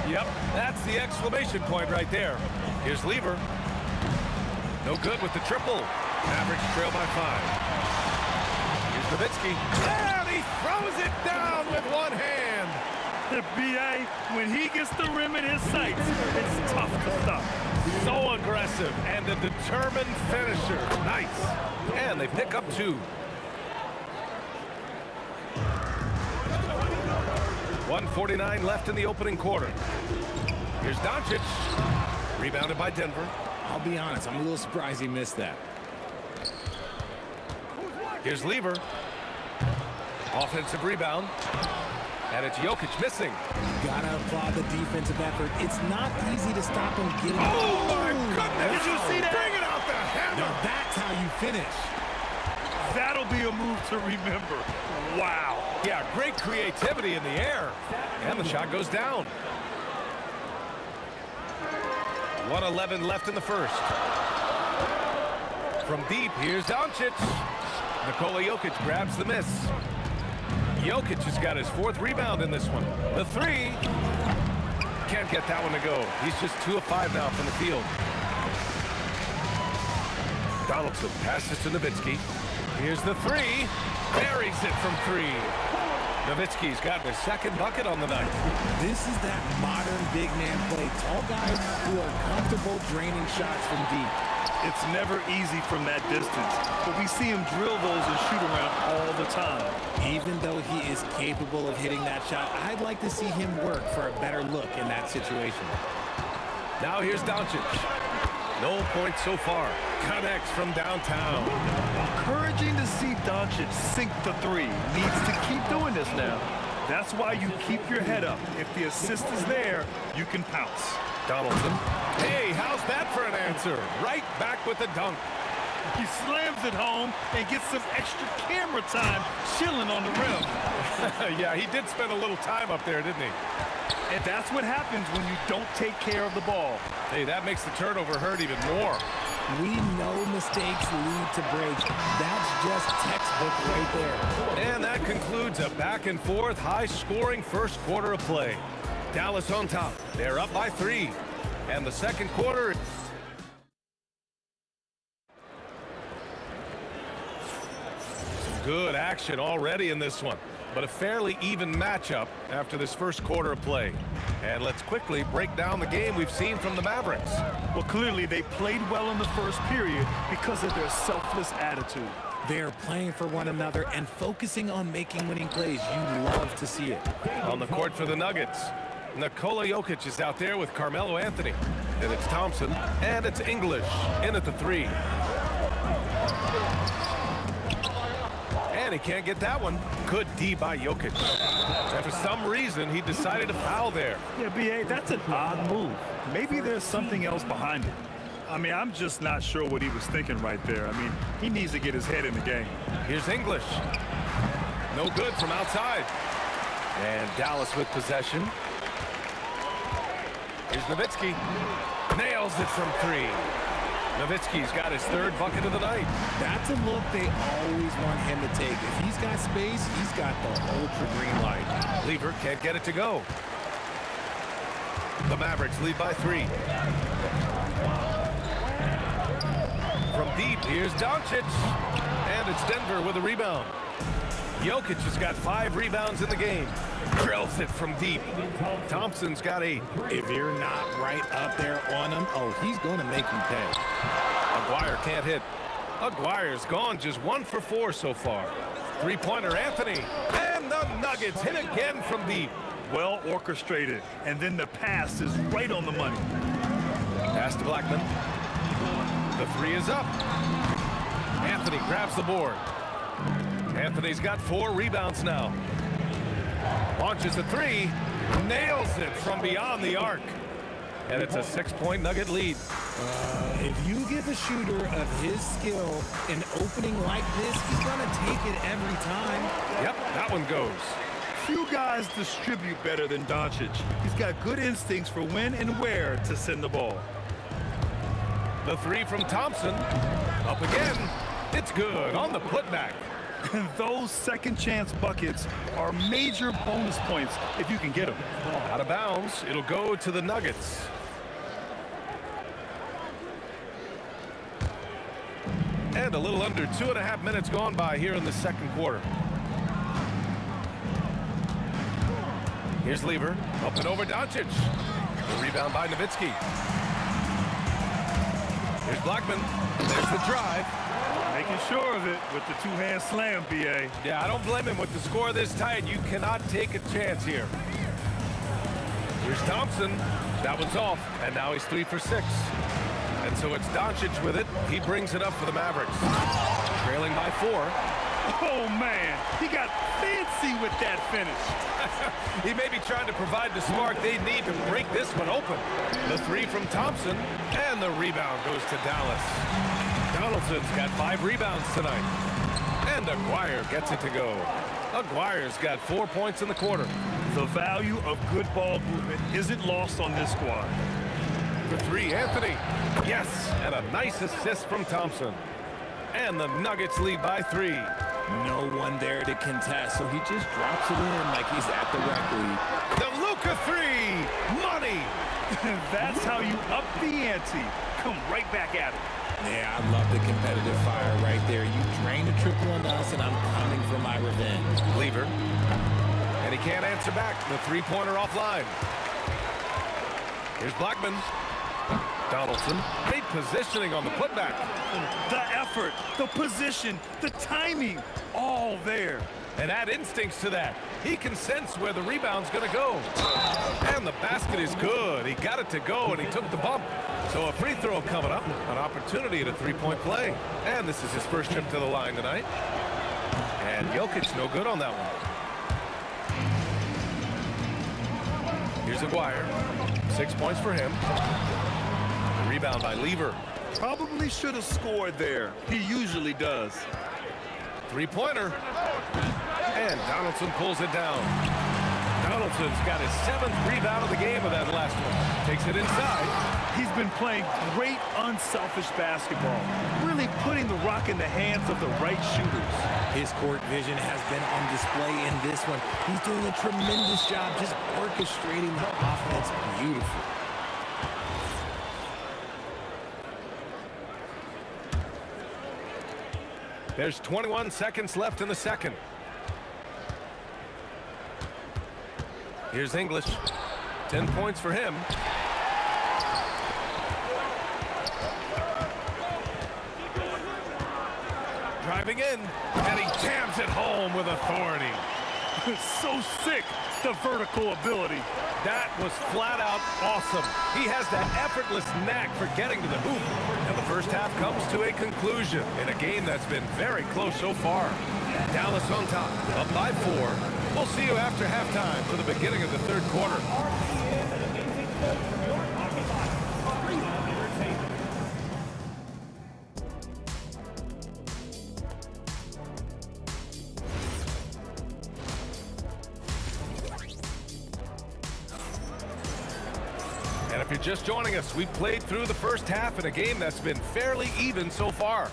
Yep, that's the exclamation point right there. Here's Lever. No good with the triple. Mavericks trail by 5. Here's Nowitzki. And he throws it down with one hand. The BA, when he gets the rim in his sights, it's tough to stop. So aggressive and a determined finisher. Nice. And they pick up 2. 1:49 left in the opening quarter. Here's Doncic. Rebounded by Denver. I'll be honest, I'm a little surprised he missed that. Here's Lever. Offensive rebound. And it's Jokic missing. Gotta applaud the defensive effort. It's not easy to stop him getting. Oh, my goodness! Did you see that? Bring it out the hammer! Now that's how you finish. That'll be a move to remember. Wow. Yeah, great creativity in the air. And the shot goes down. 1:11 left in the first. From deep, here's Doncic. Nikola Jokic grabs the miss. Jokic has got his 4th rebound in this one. The 3. Can't get that one to go. He's just 2 of 5 now from the field. Donaldson passes to Nowitzki. Here's the 3. Buries it from 3. Nowitzki's got his second bucket on the night. This is that modern big man play. Tall guys who are comfortable draining shots from deep. It's never easy from that distance, but we see him drill those and shoot around all the time. Even though he is capable of hitting that shot, I'd like to see him work for a better look in that situation. Now here's Doncic. No points so far. Connects from downtown. Encouraging to see Doncic sink the three. Needs to keep doing this now. That's why you keep your head up. If the assist is there, you can pounce. Donaldson. Hey, how's that for an answer? Right back with the dunk. He slams it home and gets some extra camera time chilling on the rim. Yeah, he did spend a little time up there, didn't he? And that's what happens when you don't take care of the ball. Hey, that makes the turnover hurt even more. We know mistakes lead to breaks. That's just textbook right there. And that concludes a back-and-forth, high-scoring first quarter of play. Dallas on top. They're up by 3. And the second quarter... Some good action already in this one, but a fairly even matchup after this first quarter of play. And let's quickly break down the game we've seen from the Mavericks. Well, clearly they played well in the first period because of their selfless attitude. They're playing for one another and focusing on making winning plays. You love to see it. On the court for the Nuggets, Nikola Jokic is out there with Carmelo Anthony. And it's Thompson, and it's English in at the 3. And he can't get that one. Good D by Jokic. And for some reason, he decided to foul there. Yeah, B.A., that's an odd move. Maybe there's something else behind it. I mean, I'm just not sure what he was thinking right there. I mean, he needs to get his head in the game. Here's English. No good from outside. And Dallas with possession. Here's Nowitzki. Nails it from 3. Nowitzki's got his 3rd bucket of the night. That's a look they always want him to take. If he's got space, he's got the ultra green light. Lever can't get it to go. The Mavericks lead by 3. From deep, here's Doncic. And it's Denver with a rebound. Jokic has got 5 rebounds in the game. Drills it from deep. Thompson's got 8. If you're not right up there on him, oh, he's going to make you pay. Aguirre can't hit. Aguirre's gone just 1 for 4 so far. 3-pointer Anthony. And the Nuggets hit again from deep. Well orchestrated. And then the pass is right on the money. Pass to Blackman. The 3 is up. Anthony grabs the board. Anthony's got 4 rebounds now. Launches a 3. Nails it from beyond the arc. And it's a 6-point Nugget lead. If you give a shooter of his skill an opening like this, he's going to take it every time. Yep, that one goes. Few guys distribute better than Doncic. He's got good instincts for when and where to send the ball. The 3 from Thompson. Up again. It's good on the putback. And those second chance buckets are major bonus points if you can get them. Out of bounds. It'll go to the Nuggets. And a little under 2.5 minutes gone by here in the second quarter. Here's Lever. Up and over Doncic. The rebound by Nowitzki. Here's Blackman. There's the drive. Making sure of it with the 2-hand slam, B.A. Yeah, I don't blame him with the score this tight. You cannot take a chance here. Here's Thompson. That one's off, and now he's 3 for 6. And so it's Doncic with it. He brings it up for the Mavericks. Trailing by 4. Oh, man. He got fancy with that finish. He may be trying to provide the spark they need to break this one open. The 3 from Thompson, and the rebound goes to Dallas. Donaldson's got 5 rebounds tonight. And Aguirre gets it to go. Aguirre's got 4 points in the quarter. The value of good ball movement isn't lost on this squad. The 3, Anthony. Yes, and a nice assist from Thompson. And the Nuggets lead by 3. No one there to contest, so he just drops it in like he's at the rec league. The Luka 3, money. That's how you up the ante. Come right back at it. Yeah, I love the competitive fire right there. You drain the triple on us, and I'm coming for my revenge. Lever. can't answer back. The three-pointer offline. Here's Blackman. Donaldson. Great positioning on the putback. The effort, the position, the timing, all there. And add instincts to that. He can sense where the rebound's going to go. And the basket is good. He got it to go, and he took the bump. So a free throw coming up. An opportunity at a three-point play. And this is his first trip to the line tonight. And Jokic no good on that one. Here's Aguirre. 6 points for him. Rebound by Lever. Probably should have scored there. He usually does. Three-pointer. And Donaldson pulls it down. Donaldson's got his 7th rebound of the game of that last one. Takes it inside. He's been playing great unselfish basketball. Really putting the rock in the hands of the right shooters. His court vision has been on display in this one. He's doing a tremendous job just orchestrating the offense beautifully. There's 21 seconds left in the second. Here's English. 10 points for him. Driving in, and he jams it home with authority. So sick, the vertical ability. That was flat out awesome. He has that effortless knack for getting to the hoop. And the first half comes to a conclusion in a game that's been very close so far. Dallas on top, up by 4. We'll see you after halftime for the beginning of the third quarter. And if you're just joining us, we've played through the first half in a game that's been fairly even so far.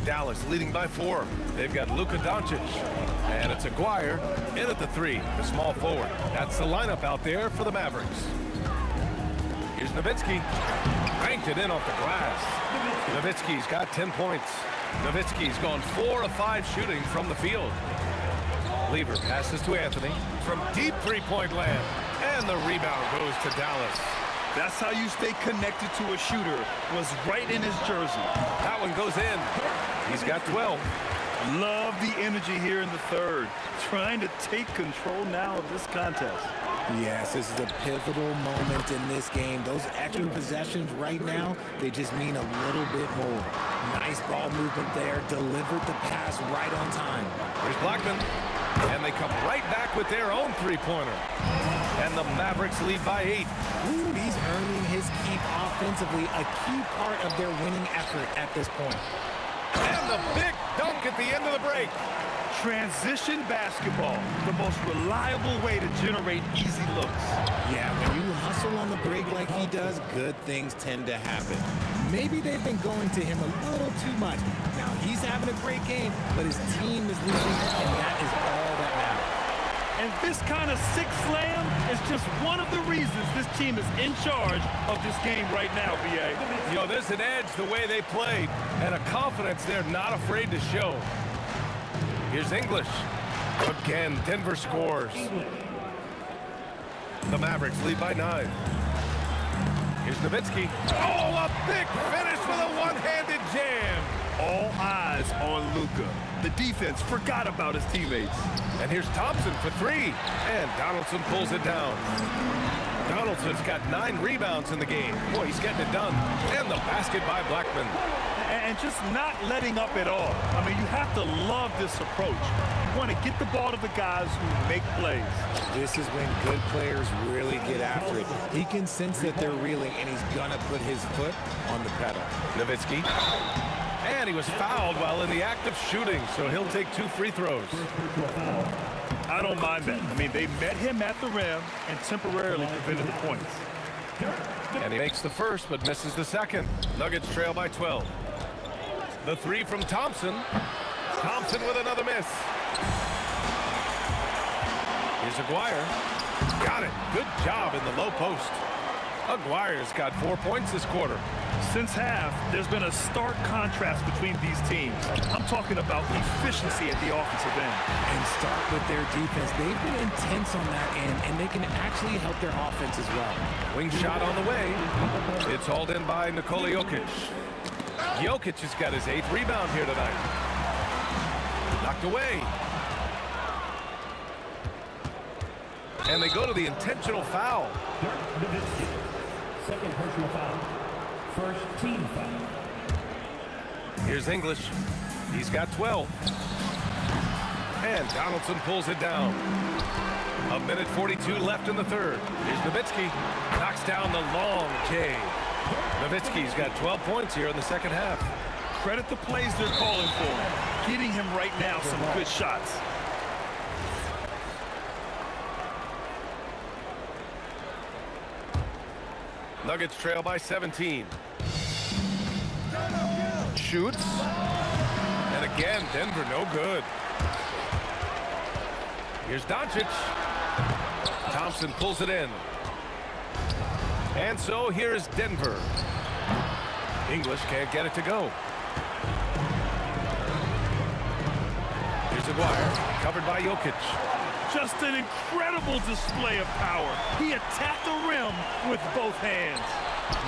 Dallas leading by 4. They've got Luka Doncic. And it's Aguirre in at the 3, the small forward. That's the lineup out there for the Mavericks. Here's Nowitzki. Banked it in off the glass. Nowitzki's got 10 points. Nowitzki's gone 4 of 5 shooting from the field. Lever passes to Anthony from deep three-point land. And the rebound goes to Dallas. That's how you stay connected to a shooter. Was right in his jersey. That one goes in. He's got 12. Love the energy here in the third. Trying to take control now of this contest. Yes, this is a pivotal moment in this game. Those extra possessions right now, they just mean a little bit more. Nice ball movement there. Delivered the pass right on time. Here's Blackman. And they come right back with their own three-pointer. And the Mavericks lead by 8. Ooh, he's earning his keep offensively, a key part of their winning effort at this point. And the big dunk at the end of the break. Transition basketball, the most reliable way to generate easy looks. Yeah, when you hustle on the break like he does, good things tend to happen. Maybe they've been going to him a little too much. Now, he's having a great game, but his team is losing, and that is all that matters. And this kind of sick slam is just one of the reasons this team is in charge of this game right now, B.A. You know, there's an edge the way they played, and a confidence they're not afraid to show. Here's English. Again, Denver scores. The Mavericks lead by 9. Here's Nowitzki. Oh, a big finish with a one-handed jam. All eyes on Luka. The defense forgot about his teammates. And here's Thompson for 3. And Donaldson pulls it down. Donaldson's got 9 rebounds in the game. Boy, he's getting it done. And the basket by Blackman. And just not letting up at all. I mean, you have to love this approach. You want to get the ball to the guys who make plays. This is when good players really get after it. He can sense that they're reeling, and he's going to put his foot on the pedal. Nowitzki. And he was fouled while in the act of shooting, so he'll take 2 free throws. I don't mind that. I mean, they met him at the rim and temporarily prevented the points. And he makes the first, but misses the second. Nuggets trail by 12. The 3 from Thompson. Thompson with another miss. Here's Aguirre. Got it. Good job in the low post. Aguirre's got 4 points this quarter. Since half, there's been a stark contrast between these teams. I'm talking about efficiency at the offensive end. And start with their defense. They've been intense on that end, and they can actually help their offense as well. Wing shot on the way. It's hauled in by Nikola Jokic. Jokic has got his 8th rebound here tonight. Knocked away. And they go to the intentional foul. Second personal foul. First team foul. Here's English. He's got 12. And Donaldson pulls it down. 1:42 left in the third. Here's Nowitzki. Knocks down the long J. Nowitzki's got 12 points here in the second half. Credit the plays they're calling for him. Getting him right now some good shots. Nuggets trail by 17. Shoots. And again, Denver no good. Here's Doncic. Thompson pulls it in. And so here's Denver. English can't get it to go. Here's Aguirre, covered by Jokic. Just an incredible display of power. He attacked the rim with both hands.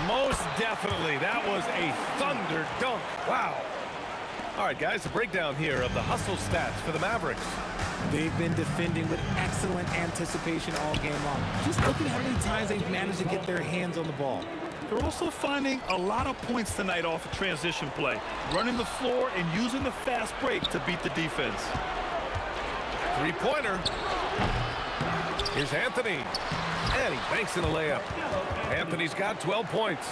Most definitely. That was a thunder dunk. Wow. All right, guys, a breakdown here of the hustle stats for the Mavericks. They've been defending with excellent anticipation all game long. Just look at how many times they've managed to get their hands on the ball. They're also finding a lot of points tonight off of transition play, running the floor and using the fast break to beat the defense. Three-pointer. Here's Anthony. And he banks in a layup. Anthony's got 12 points.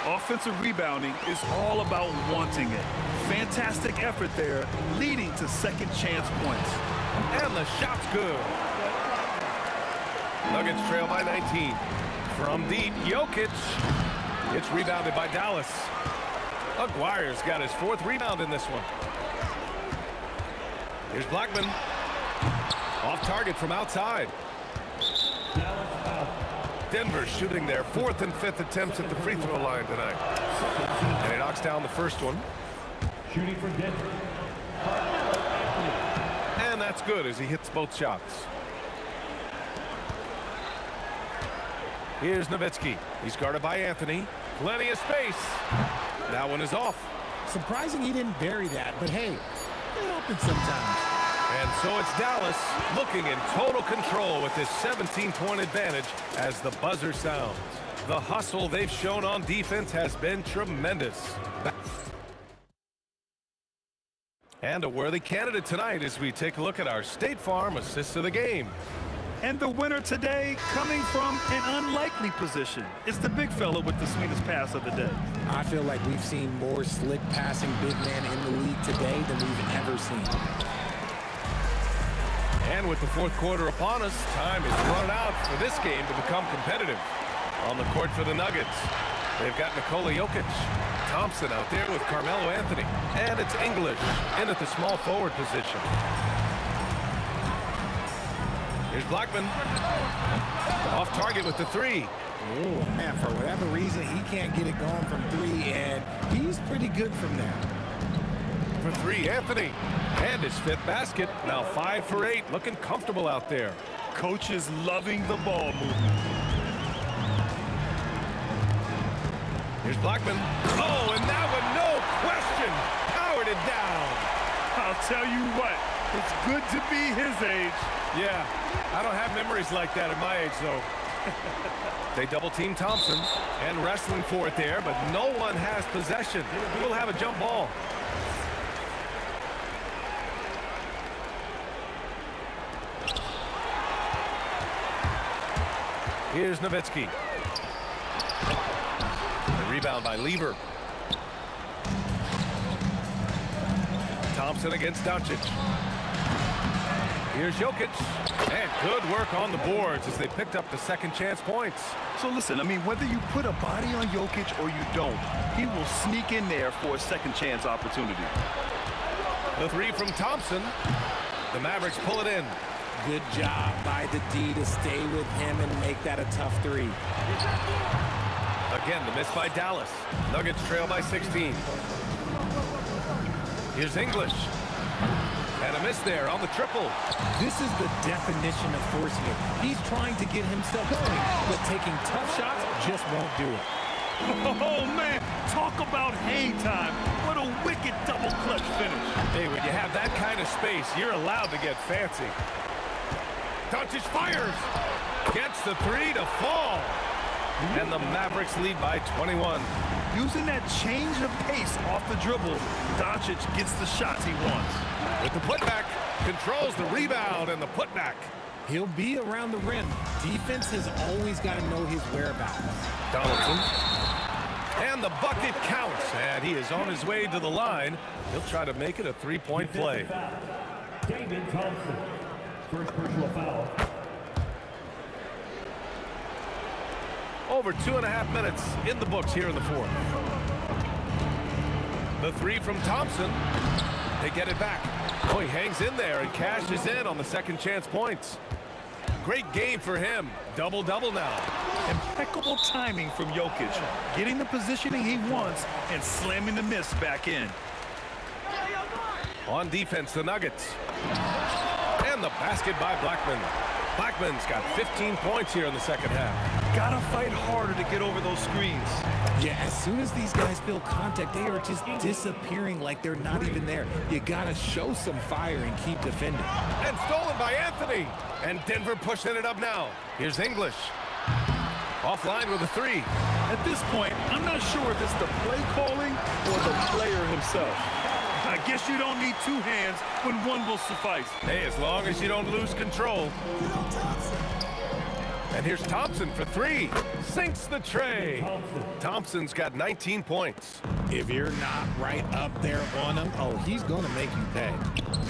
Offensive rebounding is all about wanting it. Fantastic effort there, leading to second chance points. And the shot's good. Nuggets trail by 19. From deep, Jokic. It's rebounded by Dallas. Aguirre's got his 4th rebound in this one. Here's Blackman. Off target from outside. Denver shooting their 4th and 5th attempts at the free throw line tonight. And he knocks down the first one. Shooting for Denver. And that's good as he hits both shots. Here's Nowitzki. He's guarded by Anthony. Plenty of space. That one is off. Surprising he didn't bury that, but hey, it happens sometimes. And so it's Dallas looking in total control with this 17-point advantage as the buzzer sounds. The hustle they've shown on defense has been tremendous. And a worthy candidate tonight as we take a look at our State Farm assists of the game. And the winner today coming from an unlikely position. It's the big fella with the sweetest pass of the day. I feel like we've seen more slick passing big men in the league today than we've ever seen. And with the 4th quarter upon us, time is running out for this game to become competitive. On the court for the Nuggets, they've got Nikola Jokic. Thompson out there with Carmelo Anthony. And it's English in at the small forward position. Here's Blackman. Off target with the 3. Oh, man, for whatever reason, he can't get it going from 3, and he's pretty good from there. For 3, Anthony. And his 5th basket. Now 5 for 8. Looking comfortable out there. Coach is loving the ball movement. Here's Blackman. Oh, and that one, no question, powered it down. I'll tell you what, it's good to be his age. Yeah, I don't have memories like that at my age, though. They double-team Thompson and wrestling for it there, but no one has possession. We'll have a jump ball. Here's Nowitzki. The rebound by Lever. Thompson against Doncic. Here's Jokic. And good work on the boards as they picked up the second chance points. So listen, I mean, whether you put a body on Jokic or you don't, he will sneak in there for a second chance opportunity. The 3 from Thompson. The Mavericks pull it in. Good job by the D to stay with him and make that a tough 3. Again, the miss by Dallas. Nuggets trail by 16. Here's English. And a miss there on the triple. This is the definition of forcing it. He's trying to get himself going, but taking tough shots just won't do it. Oh, man, talk about hang time. What a wicked double clutch finish. Hey, when you have that kind of space, you're allowed to get fancy. Doncic fires. Gets the three to fall. And the Mavericks lead by 21. Using that change of pace off the dribble, Doncic gets the shots he wants. With the putback, controls the rebound and the putback. He'll be around the rim. Defense has always got to know his whereabouts. Donaldson. And the bucket counts. And he is on his way to the line. He'll try to make it a three-point play. David Thompson. First personal foul. Over 2.5 minutes in the books here in the fourth. The three from Thompson. They get it back. Oh, he hangs in there and cashes in on the second chance points. Great game for him. Double-double now. Impeccable timing from Jokic, getting the positioning he wants and slamming the miss back in. On defense, the Nuggets. And the basket by Blackman. Blackman's got 15 points here in the second half. Gotta fight harder to get over those screens. Yeah, as soon as these guys feel contact, they are just disappearing like they're not even there. You gotta show some fire and keep defending. And stolen by Anthony. And Denver pushing it up now. Here's English. Offline with a three. At this point, I'm not sure if it's the play calling or the player himself. I guess you don't need two hands when one will suffice. Hey, as long as you don't lose control. And here's Thompson for three. Sinks the tray. Thompson's got 19 points. If you're not right up there on him, oh, he's going to make you pay.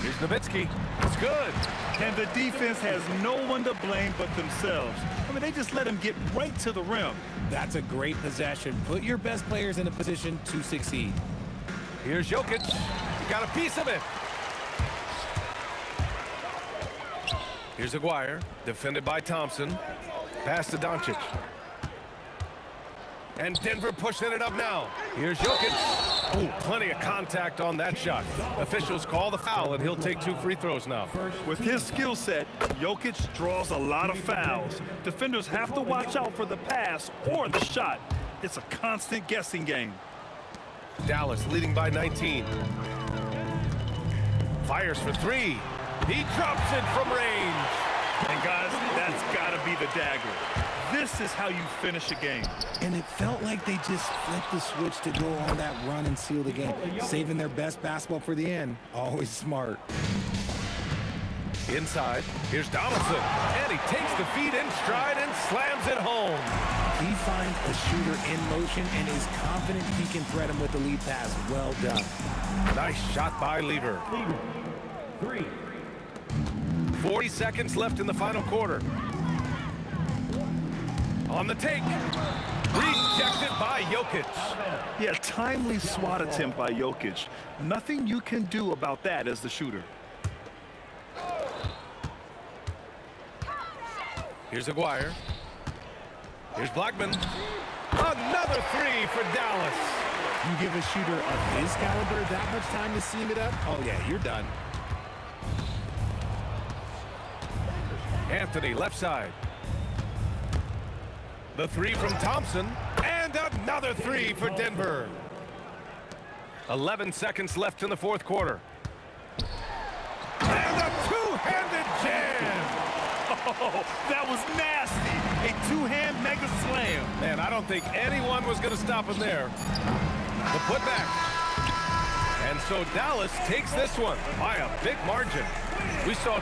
Here's Nowitzki. It's good. And the defense has no one to blame but themselves. I mean, they just let him get right to the rim. That's a great possession. Put your best players in a position to succeed. Here's Jokic. He got a piece of it. Here's Aguirre, defended by Thompson. Pass to Doncic. And Denver pushing it up now. Here's Jokic. Oh, plenty of contact on that shot. Officials call the foul, and he'll take 2 free throws now. With his skill set, Jokic draws a lot of fouls. Defenders have to watch out for the pass or the shot. It's a constant guessing game. Dallas leading by 19. Fires for three. He drops it from range. And guys, that's got to be the dagger. This is how you finish a game. And it felt like they just flipped the switch to go on that run and seal the game. Saving their best basketball for the end. Always smart. Inside, here's Donaldson. And he takes the feet in stride and slams it home. He finds a shooter in motion and is confident he can thread him with the lead pass. Well done. Nice shot by Lever. 40 seconds left in the final quarter. On the take. Rejected by Jokic. Yeah, timely swat attempt by Jokic. Nothing you can do about that as the shooter. Here's Aguirre. Here's Blackman. Another three for Dallas. You give a shooter of his caliber that much time to seam it up? Oh, yeah, you're done. Anthony, left side. The three from Thompson. And another three for Denver. 11 seconds left in the fourth quarter. And a two-handed jam. Oh, that was nasty. A two-hand mega slam. Man, I don't think anyone was going to stop him there. The putback. And so Dallas takes this one by a big margin. We saw...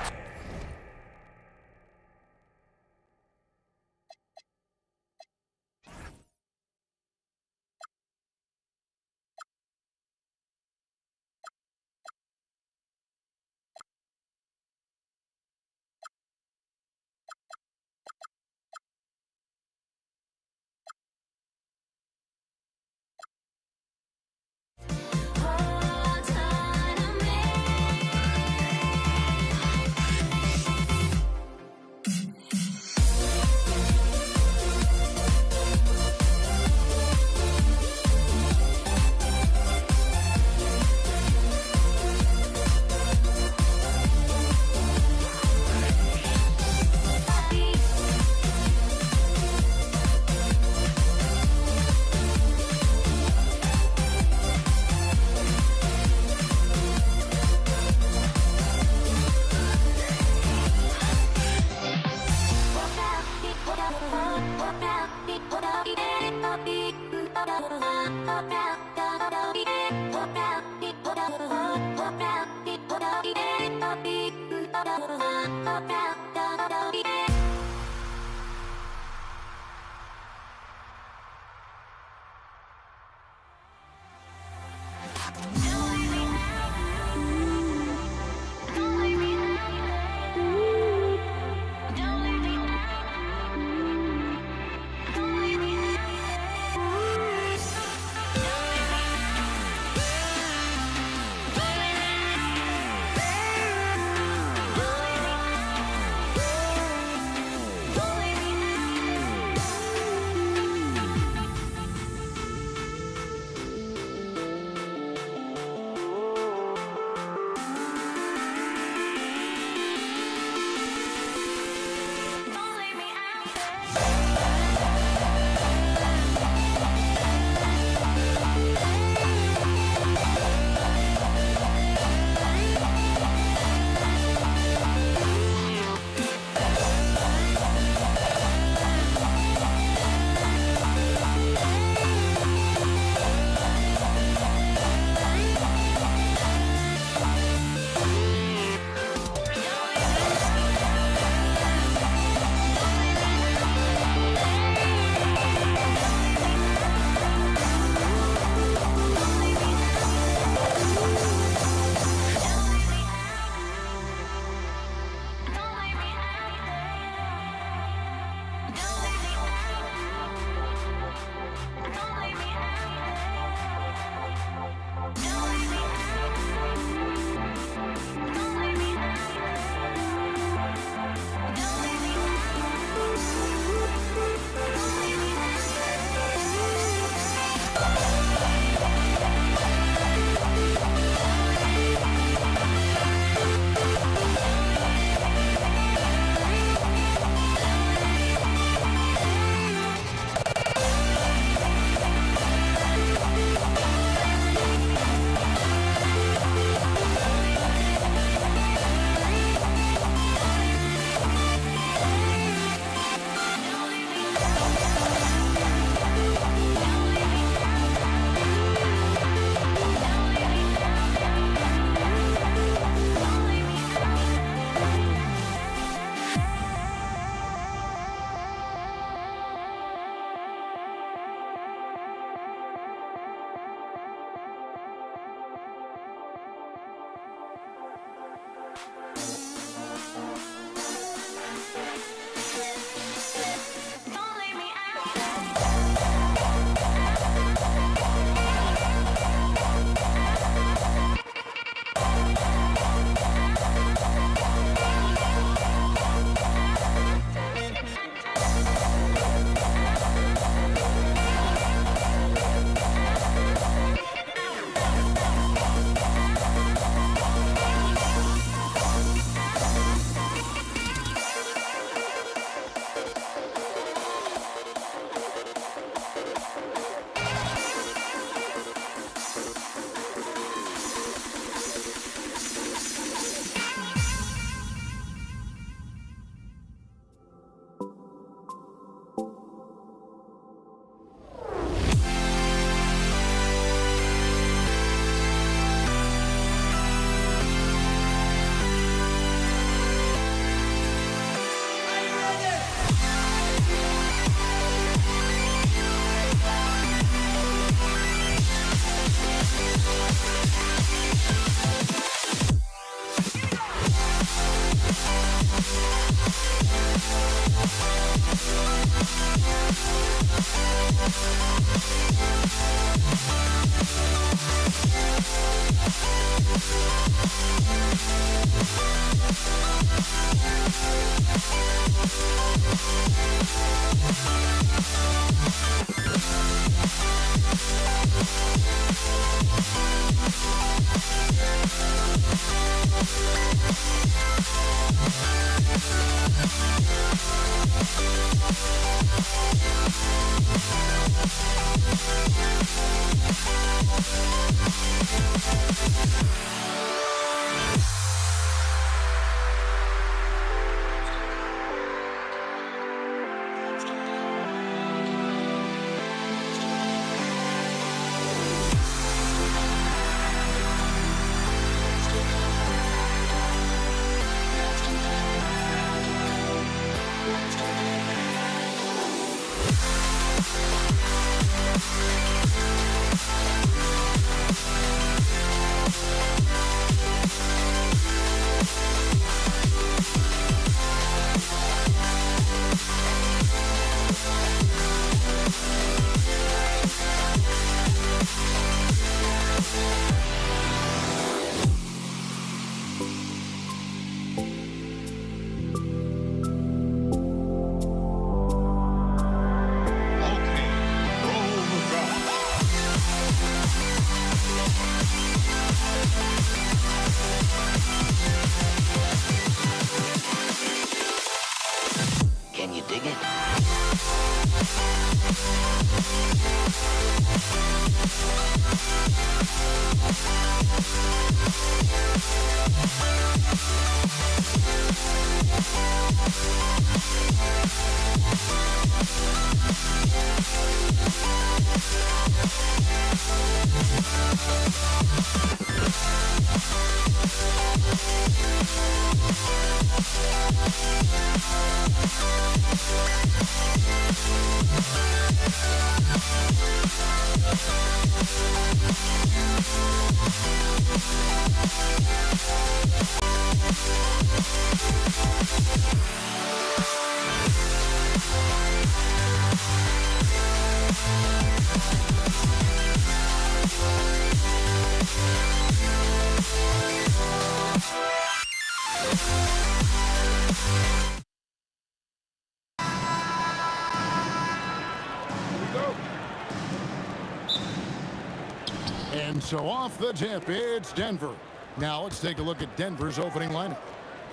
And so off the tip, it's Denver. Now let's take a look at Denver's opening lineup.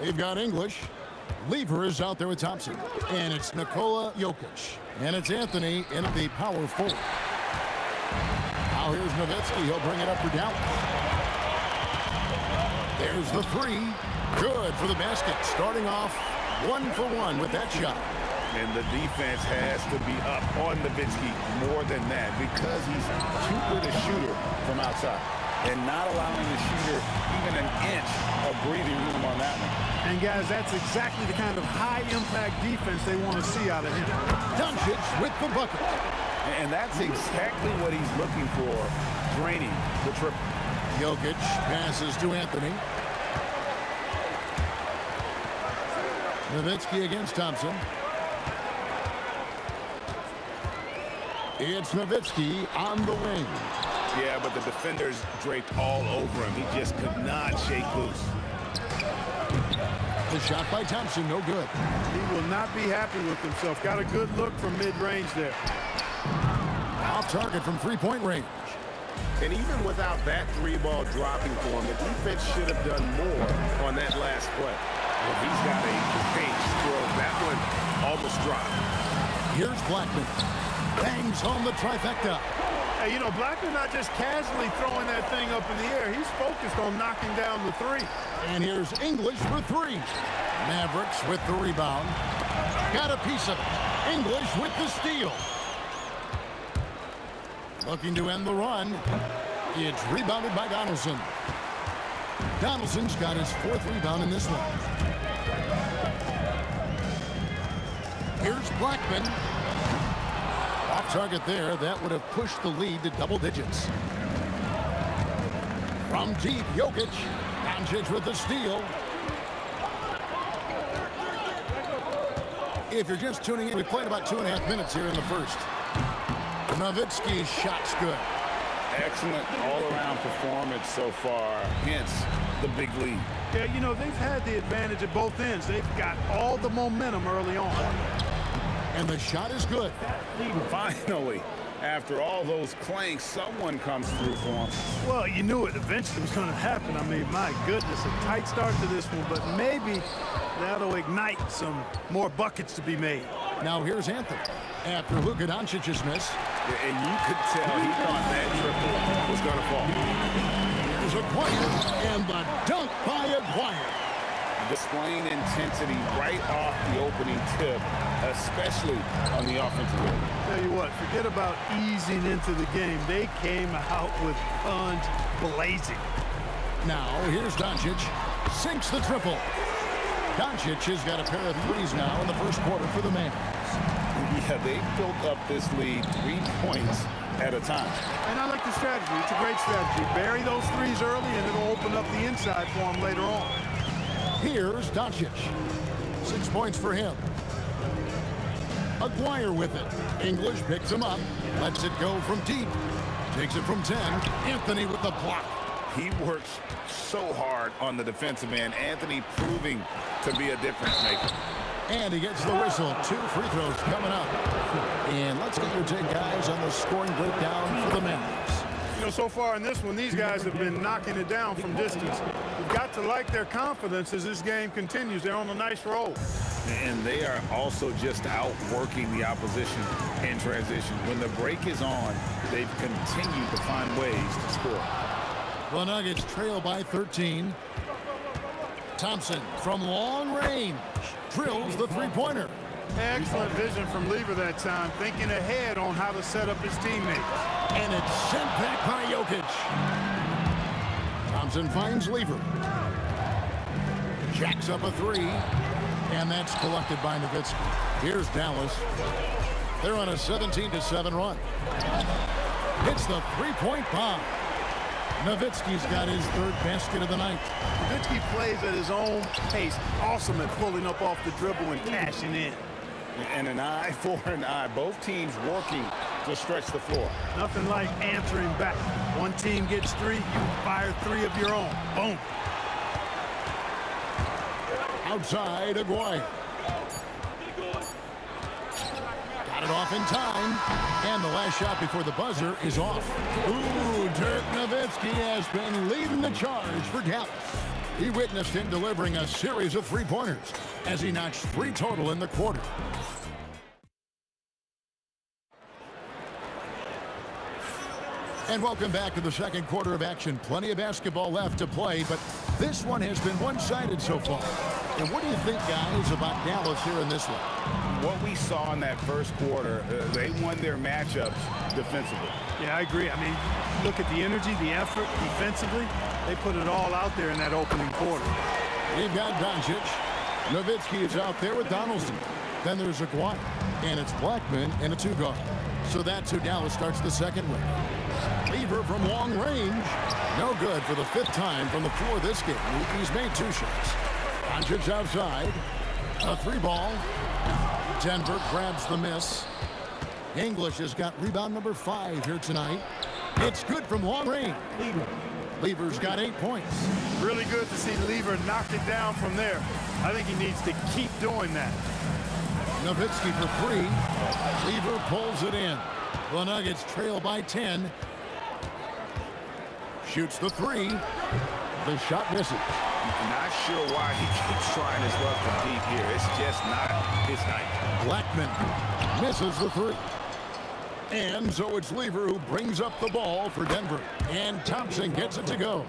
They've got English. Lever is out there with Thompson. And it's Nikola Jokic. And it's Anthony in at the power forward. Now here's Nowitzki. He'll bring it up for Dallas. There's the three. Good for the basket. Starting off 1 for 1 with that shot. And the defense has to be up on Nowitzki more than that because he's too good a shooter from outside and not allowing the shooter even an inch of breathing room on that one. And guys, that's exactly the kind of high-impact defense they want to see out of him. Doncic with the bucket. And that's exactly what he's looking for, draining the triple. Jokic passes to Anthony. Nowitzki against Thompson. It's Nowitzki on the wing. Yeah, but the defenders draped all over him. He just could not shake loose. The shot by Thompson, no good. He will not be happy with himself. Got a good look from mid-range there. Off target from three-point range. And even without that three-ball dropping for him, the defense should have done more on that last play. Well, he's got a great stroke. That one almost dropped. Here's Blackman. Bangs home the trifecta. Hey, you know, Blackman not just casually throwing that thing up in the air. He's focused on knocking down the three. And here's English for three. Mavericks with the rebound. Got a piece of it. English with the steal. Looking to end the run. It's rebounded by Donaldson. Donaldson's got his 4th rebound in this one. Here's Blackman. Off target there. That would have pushed the lead to double digits. From deep, Jokic. Doncic with the steal. If you're just tuning in, we played about 2.5 minutes here in the first. Nowitzki's shot's good. Excellent all-around performance so far, hence the big lead. Yeah, you know, they've had the advantage at both ends. They've got all the momentum early on. And the shot is good. Finally, after all those clanks, someone comes through for him. Well, you knew it eventually was going to happen. I mean, my goodness, a tight start to this one, but maybe that'll ignite some more buckets to be made. Now here's Anthony. After Luka Doncic's miss. And you could tell he thought that triple was going to fall. Here's Aguirre, and the dunk by Aguirre. Displaying intensity right off the opening tip, especially on the offensive end. Tell you what, forget about easing into the game. They came out with guns blazing. Now, here's Doncic. Sinks the triple. Doncic has got a pair of threes now in the first quarter for the Mavs. Yeah, they built up this lead 3 points at a time. And I like the strategy. It's a great strategy. Bury those threes early, and it'll open up the inside for them later on. Here's Doncic. 6 points for him. Aguirre with it. English picks him up. Lets it go from deep. Takes it from 10. Anthony with the block. He works so hard on the defensive end. Anthony proving to be a difference maker. And he gets the whistle. 2 free throws coming up. And let's get your take, guys, on the scoring breakdown for the Mavs. You know, so far in this one, these guys have been knocking it down from distance. You've got to like their confidence as this game continues. They're on a nice roll. And they are also just outworking the opposition in transition. When the break is on, they've continued to find ways to score. The Nuggets trail by 13. Thompson from long range drills the three-pointer. Excellent vision from Lever that time, thinking ahead on how to set up his teammates. And it's sent back by Jokic. Thompson finds Lever. Jacks up a three. And that's collected by Nowitzki. Here's Dallas. They're on a 17-7 run. Hits the three-point bomb. Nowitzki's got his third basket of the night. Nowitzki plays at his own pace. Awesome at pulling up off the dribble and cashing in. And an eye for an eye. Both teams working to stretch the floor. Nothing like answering back. One team gets three, you fire three of your own. Boom. Outside, Aguirre. Got it off in time. And the last shot before the buzzer is off. Ooh, Dirk Nowitzki has been leading the charge for Dallas. He witnessed him delivering a series of three-pointers as he notched 3 total in the quarter. And welcome back to the second quarter of action. Plenty of basketball left to play, but this one has been one-sided so far. And what do you think, guys, about Dallas here in this one? What we saw in that first quarter, they won their matchups defensively. Yeah, I agree. I mean, look at the energy, the effort defensively. They put it all out there in that opening quarter. We've got Doncic. Nowitzki is out there with Donaldson. Then there's Aguirre. And it's Blackman and a two-guard. So that's who Dallas starts the second with. Lever from long range. No good for the 5th time from the floor this game. He's made 2 shots. Doncic outside. A 3-ball. Denver grabs the miss. English has got rebound number 5 here tonight. It's good from long range. Lever's got 8 points. Really good to see Lever knock it down from there. I think he needs to keep doing that. Nowitzki for 3. Lever pulls it in. The Nuggets trail by 10. Shoots the 3. The shot misses. Not sure why he keeps trying his luck from deep here. It's just not his night. Blackman misses the 3. And so it's Lever who brings up the ball for Denver. And Thompson gets it to go.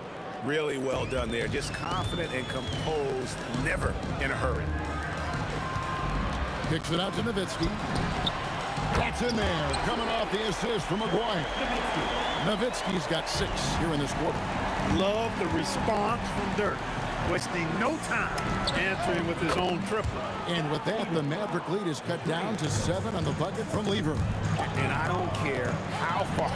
Really well done there. Just confident and composed, never in a hurry. Kicks it out to Nowitzki. That's in there, coming off the assist from Aguirre. Nowitzki's got 6 here in this quarter. Love the response from Dirk. Wasting no time answering with his own triple. And with that, the Maverick lead is cut down to 7 on the bucket from Lever. And I don't care how far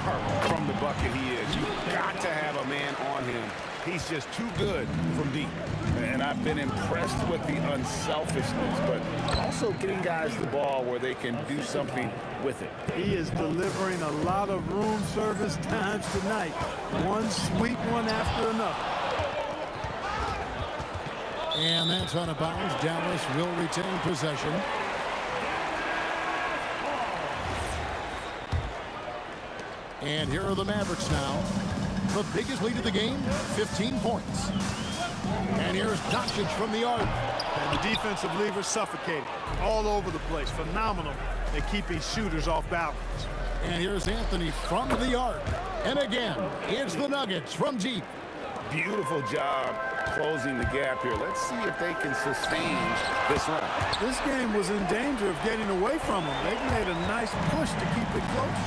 from the bucket he is. You've got to have a man on him. He's just too good from deep. And I've been impressed with the unselfishness, but also getting guys the ball where they can do something with it. He is delivering a lot of room service times tonight. One sweet one after another. And that's out of bounds. Dallas will retain possession. And here are the Mavericks now. The biggest lead of the game, 15 points. And here's Doncic from the arc. And the defensive Lever suffocating all over the place. Phenomenal at keeping shooters off balance. And here's Anthony from the arc. And again, it's the Nuggets from deep. Beautiful job closing the gap here. Let's see if they can sustain this run. This game was in danger of getting away from them. They've made a nice push to keep it close.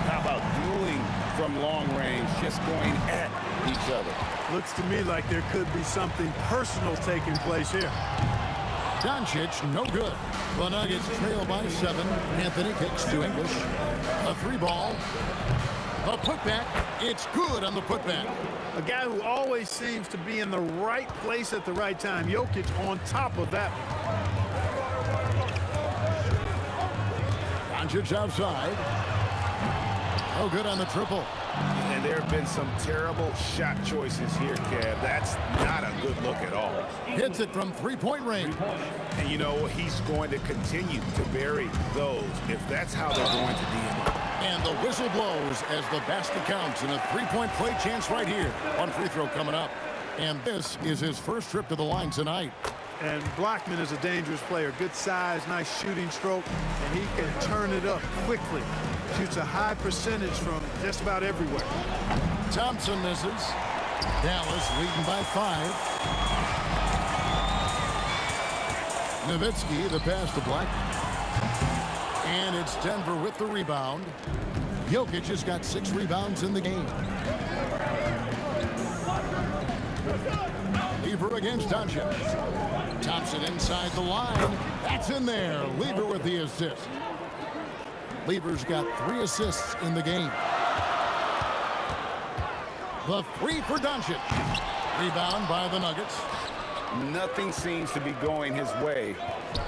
How about dueling from long range, just going at each other? Looks to me like there could be something personal taking place here. Doncic, no good. The Nuggets trail by 7. Anthony kicks to English. A 3-ball. A putback. It's good on the putback. A guy who always seems to be in the right place at the right time. Jokic on top of that one. Doncic outside. Oh, good on the triple. And there have been some terrible shot choices here, Kev. That's not a good look at all. Hits it from 3-point range. And you know, he's going to continue to bury those if that's how they're going to deal. And the whistle blows as the basket counts, and a 3-point play chance right here. One free throw coming up. And this is his first trip to the line tonight. And Blackman is a dangerous player. Good size, nice shooting stroke, and he can turn it up quickly. Shoots a high percentage from just about everywhere. Thompson misses. Dallas leading by 5. Nowitzki, the pass to Blackman. And it's Denver with the rebound. Jokic has got 6 rebounds in the game. Lever against Doncic. Thompson inside the line. That's in there. Lever with the assist. Lever's got 3 assists in the game. The 3 for Doncic. Rebound by the Nuggets. Nothing seems to be going his way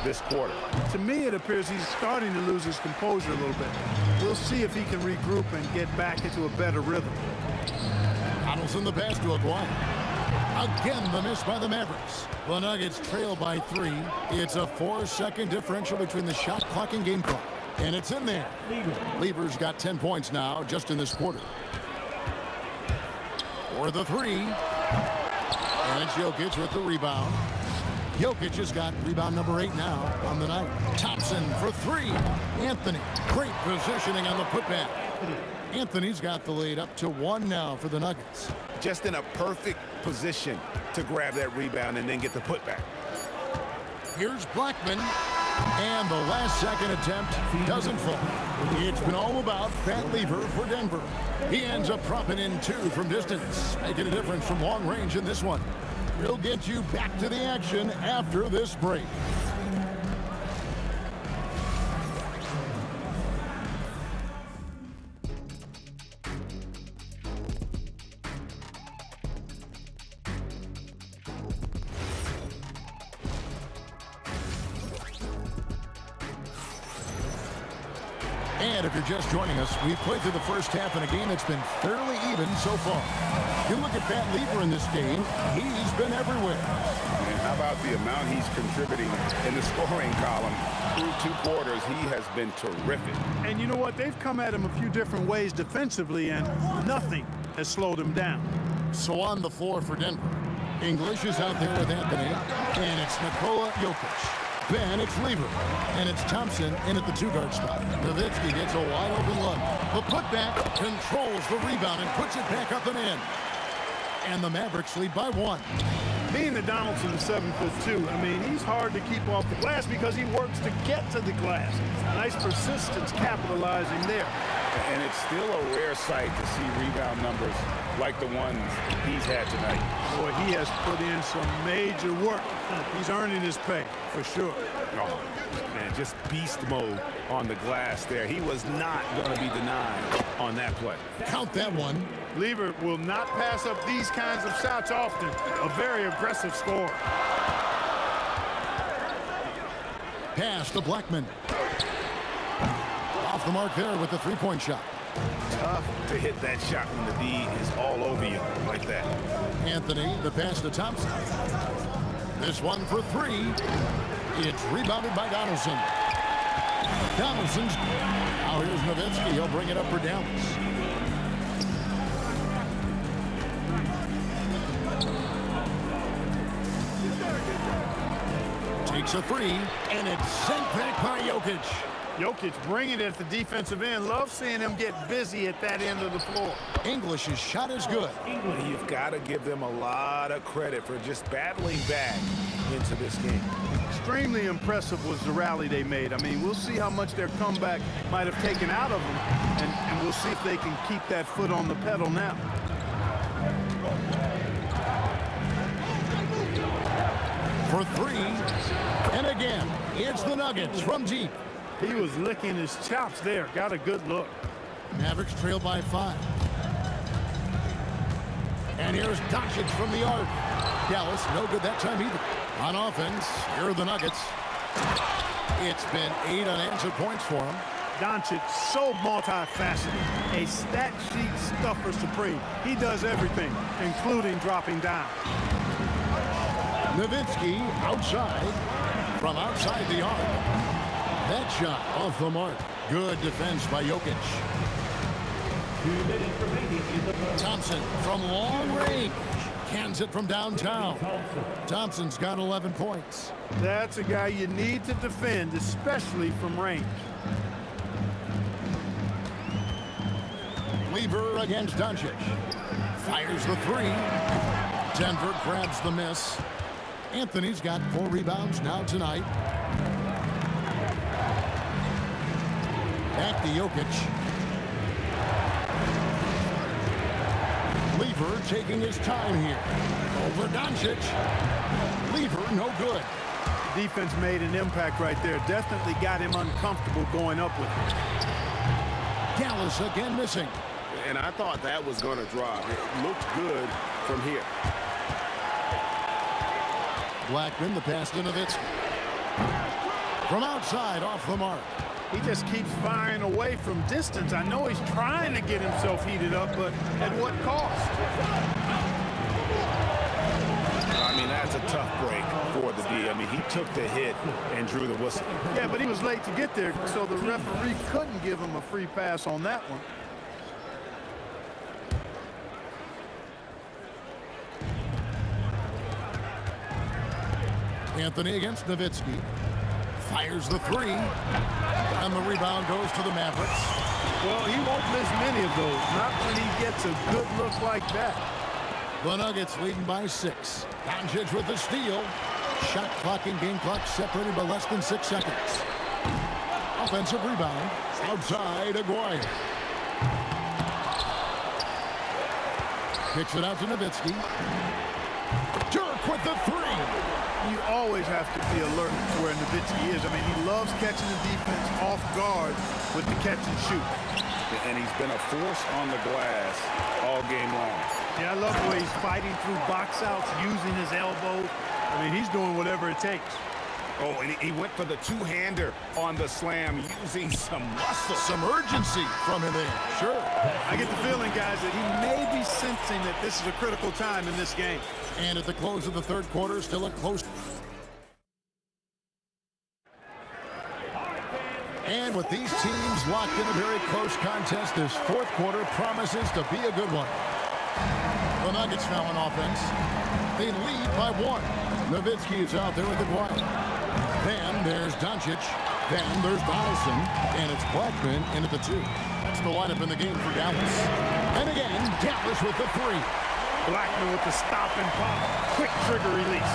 this quarter. To me, it appears he's starting to lose his composure a little bit. We'll see if he can regroup and get back into a better rhythm. Donaldson the pass to Aguirre. Again, the miss by the Mavericks. The Nuggets trail by 3. It's a 4-second differential between the shot clock and game clock. And it's in there. Lever's got 10 points now just in this quarter. For the 3. And it's Jokic with the rebound. Jokic has got rebound number 8 now on the night. Thompson for 3. Anthony, great positioning on the putback. Anthony's got the lead up to 1 now for the Nuggets. Just in a perfect position to grab that rebound and then get the putback. Here's Blackman. And the last second attempt doesn't fall. It's been all about Fat Lever for Denver. He ends up dropping in 2 from distance, making a difference from long range in this one. We'll get you back to the action after this break. And if you're just joining us, we've played through the first half in a game that's been fairly even so far. You look at Fat Lever in this game, he's been everywhere. And how about the amount he's contributing in the scoring column? Through 2 quarters, he has been terrific. And you know what? They've come at him a few different ways defensively, and nothing has slowed him down. So on the floor for Denver, English is out there with Anthony, and it's Nikola Jokic. Then it's Lever, and it's Thompson in at the 2-guard spot. Nowitzki gets a wide-open look. The putback controls the rebound and puts it back up and in. And the Mavericks lead by 1. Being that Donaldson's 7'2", I mean, he's hard to keep off the glass because he works to get to the glass. Nice persistence capitalizing there. And it's still a rare sight to see rebound numbers like the ones he's had tonight. Boy, he has put in some major work. He's earning his pay, for sure. Oh, man, just beast mode on the glass there. He was not going to be denied on that play. Count that one. Lever will not pass up these kinds of shots often. A very aggressive scorer. Pass to Blackman. Off the mark there with the 3-point shot. Tough to hit that shot when the D is all over you like that. Anthony, the pass to Thompson. This one for 3. It's rebounded by Donaldson. Donaldson's. Now here's Nowitzki. He'll bring it up for Dallas. Takes a 3, and it's sent back by Jokic. Jokic bringing it at the defensive end. Love seeing him get busy at that end of the floor. English's shot is good. You've got to give them a lot of credit for just battling back into this game. Extremely impressive was the rally they made. I mean, we'll see how much their comeback might have taken out of them, and we'll see if they can keep that foot on the pedal now. For 3, and again, it's the Nuggets from deep. He was licking his chops there. Got a good look. Mavericks trail by 5. And here's Doncic from the arc. Dallas, no good that time either. On offense, here are the Nuggets. It's been 8 unanswered points for him. Doncic, so multifaceted. A stat sheet stuffer supreme. He does everything, including dropping down. Nowitzki outside, from outside the arc. That shot off the mark. Good defense by Jokic. Thompson from long range. Cans it from downtown. Thompson's got 11 points. That's a guy you need to defend, especially from range. Lever against Doncic. Fires the 3. Denver grabs the miss. Anthony's got 4 rebounds now tonight. Back to Jokic. Lever taking his time here. Over Doncic. Lever, no good. Defense made an impact right there. Definitely got him uncomfortable going up with it. Dallas again missing. And I thought that was going to drop. It looked good from here. Blackman, the pass to Nowitzki. From outside, off the mark. He just keeps firing away from distance. I know he's trying to get himself heated up, but at what cost? I mean, that's a tough break for the D. I mean, he took the hit and drew the whistle. Yeah, but he was late to get there, so the referee couldn't give him a free pass on that one. Anthony against Nowitzki. Fires the three. And the rebound goes to the Mavericks. Well, he won't miss many of those. Not when he gets a good look like that. The Nuggets leading by 6. Doncic with the steal. Shot clock and game clock separated by less than 6 seconds. Offensive rebound. Outside, Aguirre. Kicks it out to Nowitzki. Dirk with the three. You always have to be alert to where Nowitzki is. I mean, he loves catching the defense off guard with the catch and shoot. And he's been a force on the glass all game long. Yeah, I love the way he's fighting through box outs, using his elbow. I mean, he's doing whatever it takes. Oh, and he went for the two-hander on the slam, using some muscle. Some urgency from him there. Sure. I get the feeling, guys, that he may be sensing that this is a critical time in this game. And at the close of the third quarter, still a close. And with these teams locked in a very close contest, this fourth quarter promises to be a good one. The Nuggets now on offense. They lead by 1. Nowitzki is out there with the quiet. Then there's Doncic. Then there's Donaldson. And it's Blackman in at the 2. That's the lineup in the game for Dallas. And again, Dallas with the 3. Blackman with the stop and pop. Quick trigger release.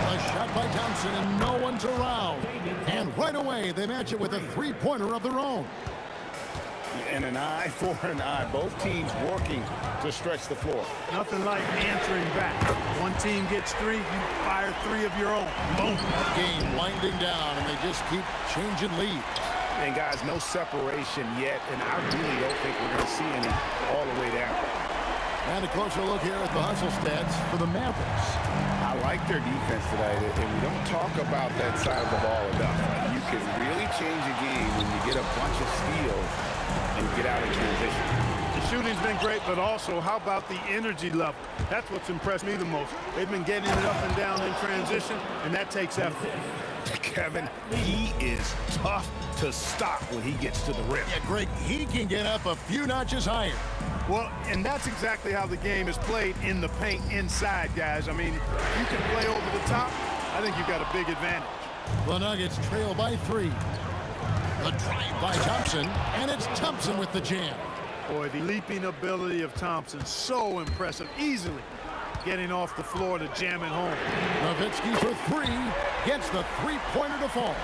A shot by Thompson, and no one's around. And right away, they match it with a three-pointer of their own. And an eye for an eye. Both teams working to stretch the floor. Nothing like answering back. One team gets 3, you fire 3 of your own. Boom. Game winding down, and they just keep changing leads. And guys, no separation yet, and I really don't think we're going to see any all the way down. And a closer look here at the hustle stats for the Mavericks. I like their defense today, and we don't talk about that side of the ball enough. You can really change a game when you get a bunch of steals and get out of transition. The shooting's been great, but also, how about the energy level? That's what's impressed me the most. They've been getting it up and down in transition, and that takes effort. Kevin, he is tough to stop when he gets to the rim. Yeah, Greg, he can get up a few notches higher. Well, and that's exactly how the game is played in the paint inside, guys. I mean, you can play over the top. I think you've got a big advantage. The Nuggets trail by 3. The drive by Thompson, and it's Thompson with the jam. Boy, the leaping ability of Thompson, so impressive. Easily getting off the floor to jam it home. Nowitzki for 3, gets the three-pointer to fall.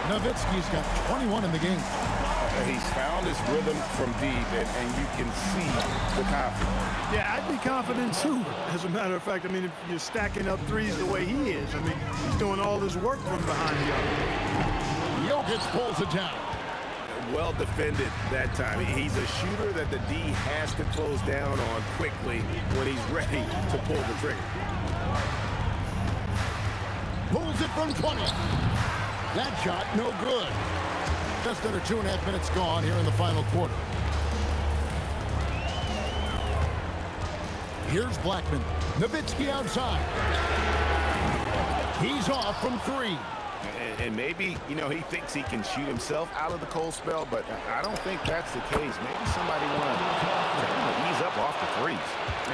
Nowitzki's got 21 in the game. He's found his rhythm from deep, and you can see the confidence. Yeah, I'd be confident too. As a matter of fact, I mean, if you're stacking up threes the way he is, I mean, he's doing all his work from behind the arc. Jokic pulls it down. Well defended that time. He's a shooter that the D has to close down on quickly when he's ready to pull the trigger. Pulls it from 20. That shot, no good. Just under 2.5 minutes gone here in the final quarter. Here's Blackman. Nowitzki outside. He's off from 3. And maybe, you know, he thinks he can shoot himself out of the cold spell, but I don't think that's the case. Maybe somebody want to ease up off the threes.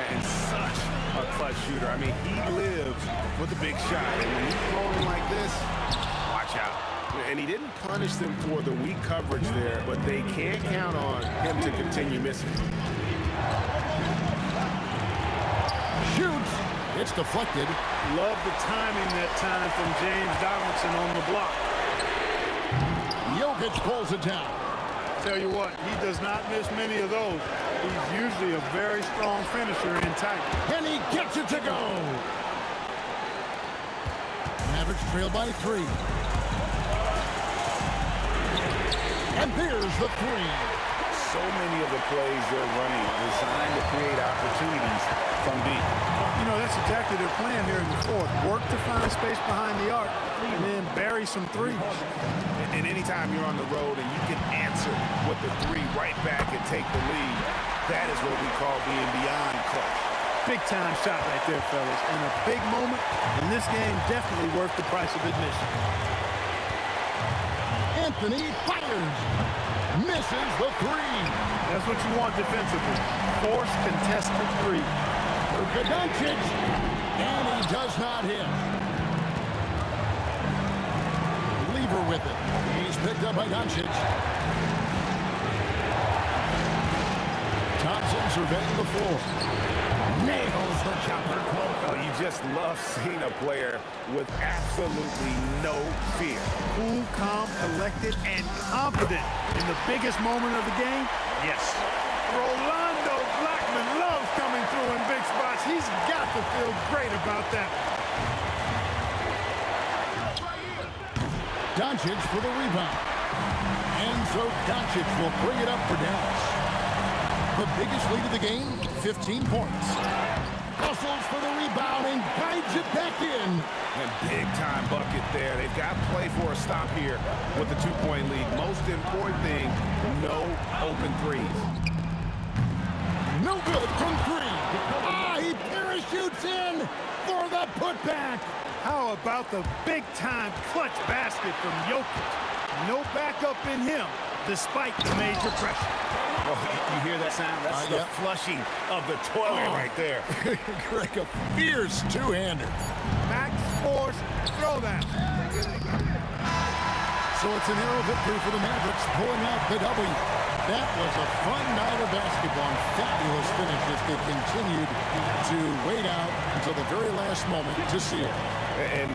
And such a clutch shooter. I mean, he lives with a big shot. And when he's rolling like this, watch out. And he didn't punish them for the weak coverage there, but they can't count on him to continue missing. Shoots. It's deflected. Love the timing that time from James Donaldson on the block. Jokic pulls it down. Tell you what, he does not miss many of those. He's usually a very strong finisher in tight. And he gets it to go. Mavericks trail by 3. And there's the 3. So many of the plays they're running designed to create opportunities from deep. You know, that's exactly their plan here in the fourth. Work to find space behind the arc and then bury some threes. And anytime you're on the road and you can answer with the 3 right back and take the lead, that is what we call being beyond clutch. Big time shot right there, fellas. And a big moment, and this game definitely worth the price of admission. Anthony fires. Misses the 3. That's what you want defensively. Force contested 3. Luka Doncic. And he does not hit. Lever with it. He's picked up by Doncic. Thompson surveying the floor. Nails the jumper. Oh, you just love seeing a player with absolutely no fear. Cool, calm, collected, and confident in the biggest moment of the game? Yes. Rolando Blackman loves coming through in big spots. He's got to feel great about that. Doncic for the rebound. And so Doncic will bring it up for Dallas. The biggest lead of the game, 15 points. Hustles for the rebound and guides it back in. And big-time bucket there. They've got to play for a stop here with the 2-point lead. Most important thing, no open threes. No good from 3. He parachutes in for the putback. How about the big-time clutch basket from Jokic? No backup in him, despite the major pressure. Oh, you hear that sound? That's the flushing of the toilet right there. Greg, a fierce two-hander. Max Force, throw that. So it's a narrow victory for the Mavericks, pulling out the W. That was a fun night of basketball and fabulous finish as they continued to wait out until the very last moment to see it. And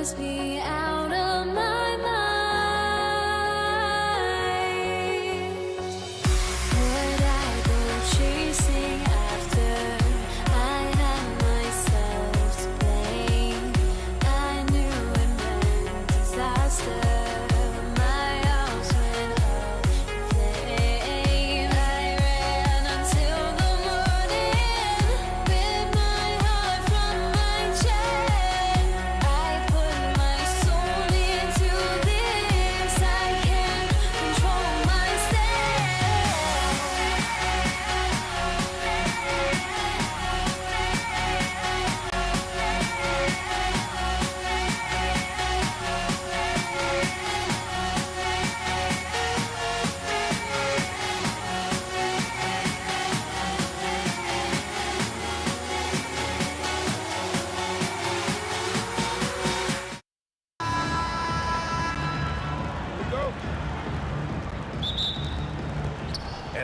must be out of my mind.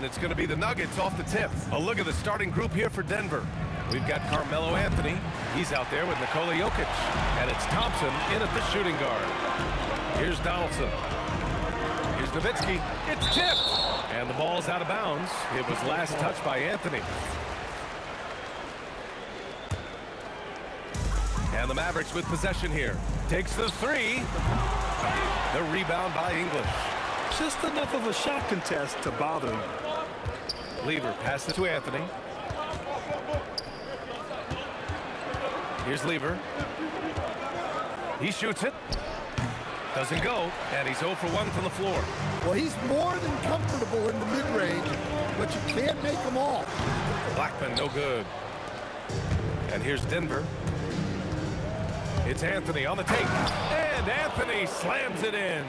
it's going to be the Nuggets off the tip. A look at the starting group here for Denver. We've got Carmelo Anthony. He's out there with Nikola Jokic. And it's Thompson in at the shooting guard. Here's Donaldson. Here's Nowitzki. It's tipped. And the ball's out of bounds. It was last touched by Anthony. And the Mavericks with possession here. Takes the three. The rebound by English. Just enough of a shot contest to bother him. Lever passes to Anthony. Here's Lever. He shoots it. Doesn't go. And he's 0 for 1 from the floor. Well, he's more than comfortable in the mid-range, but you can't make them all. Blackman, no good. And here's Denver. It's Anthony on the take. And Anthony slams it in.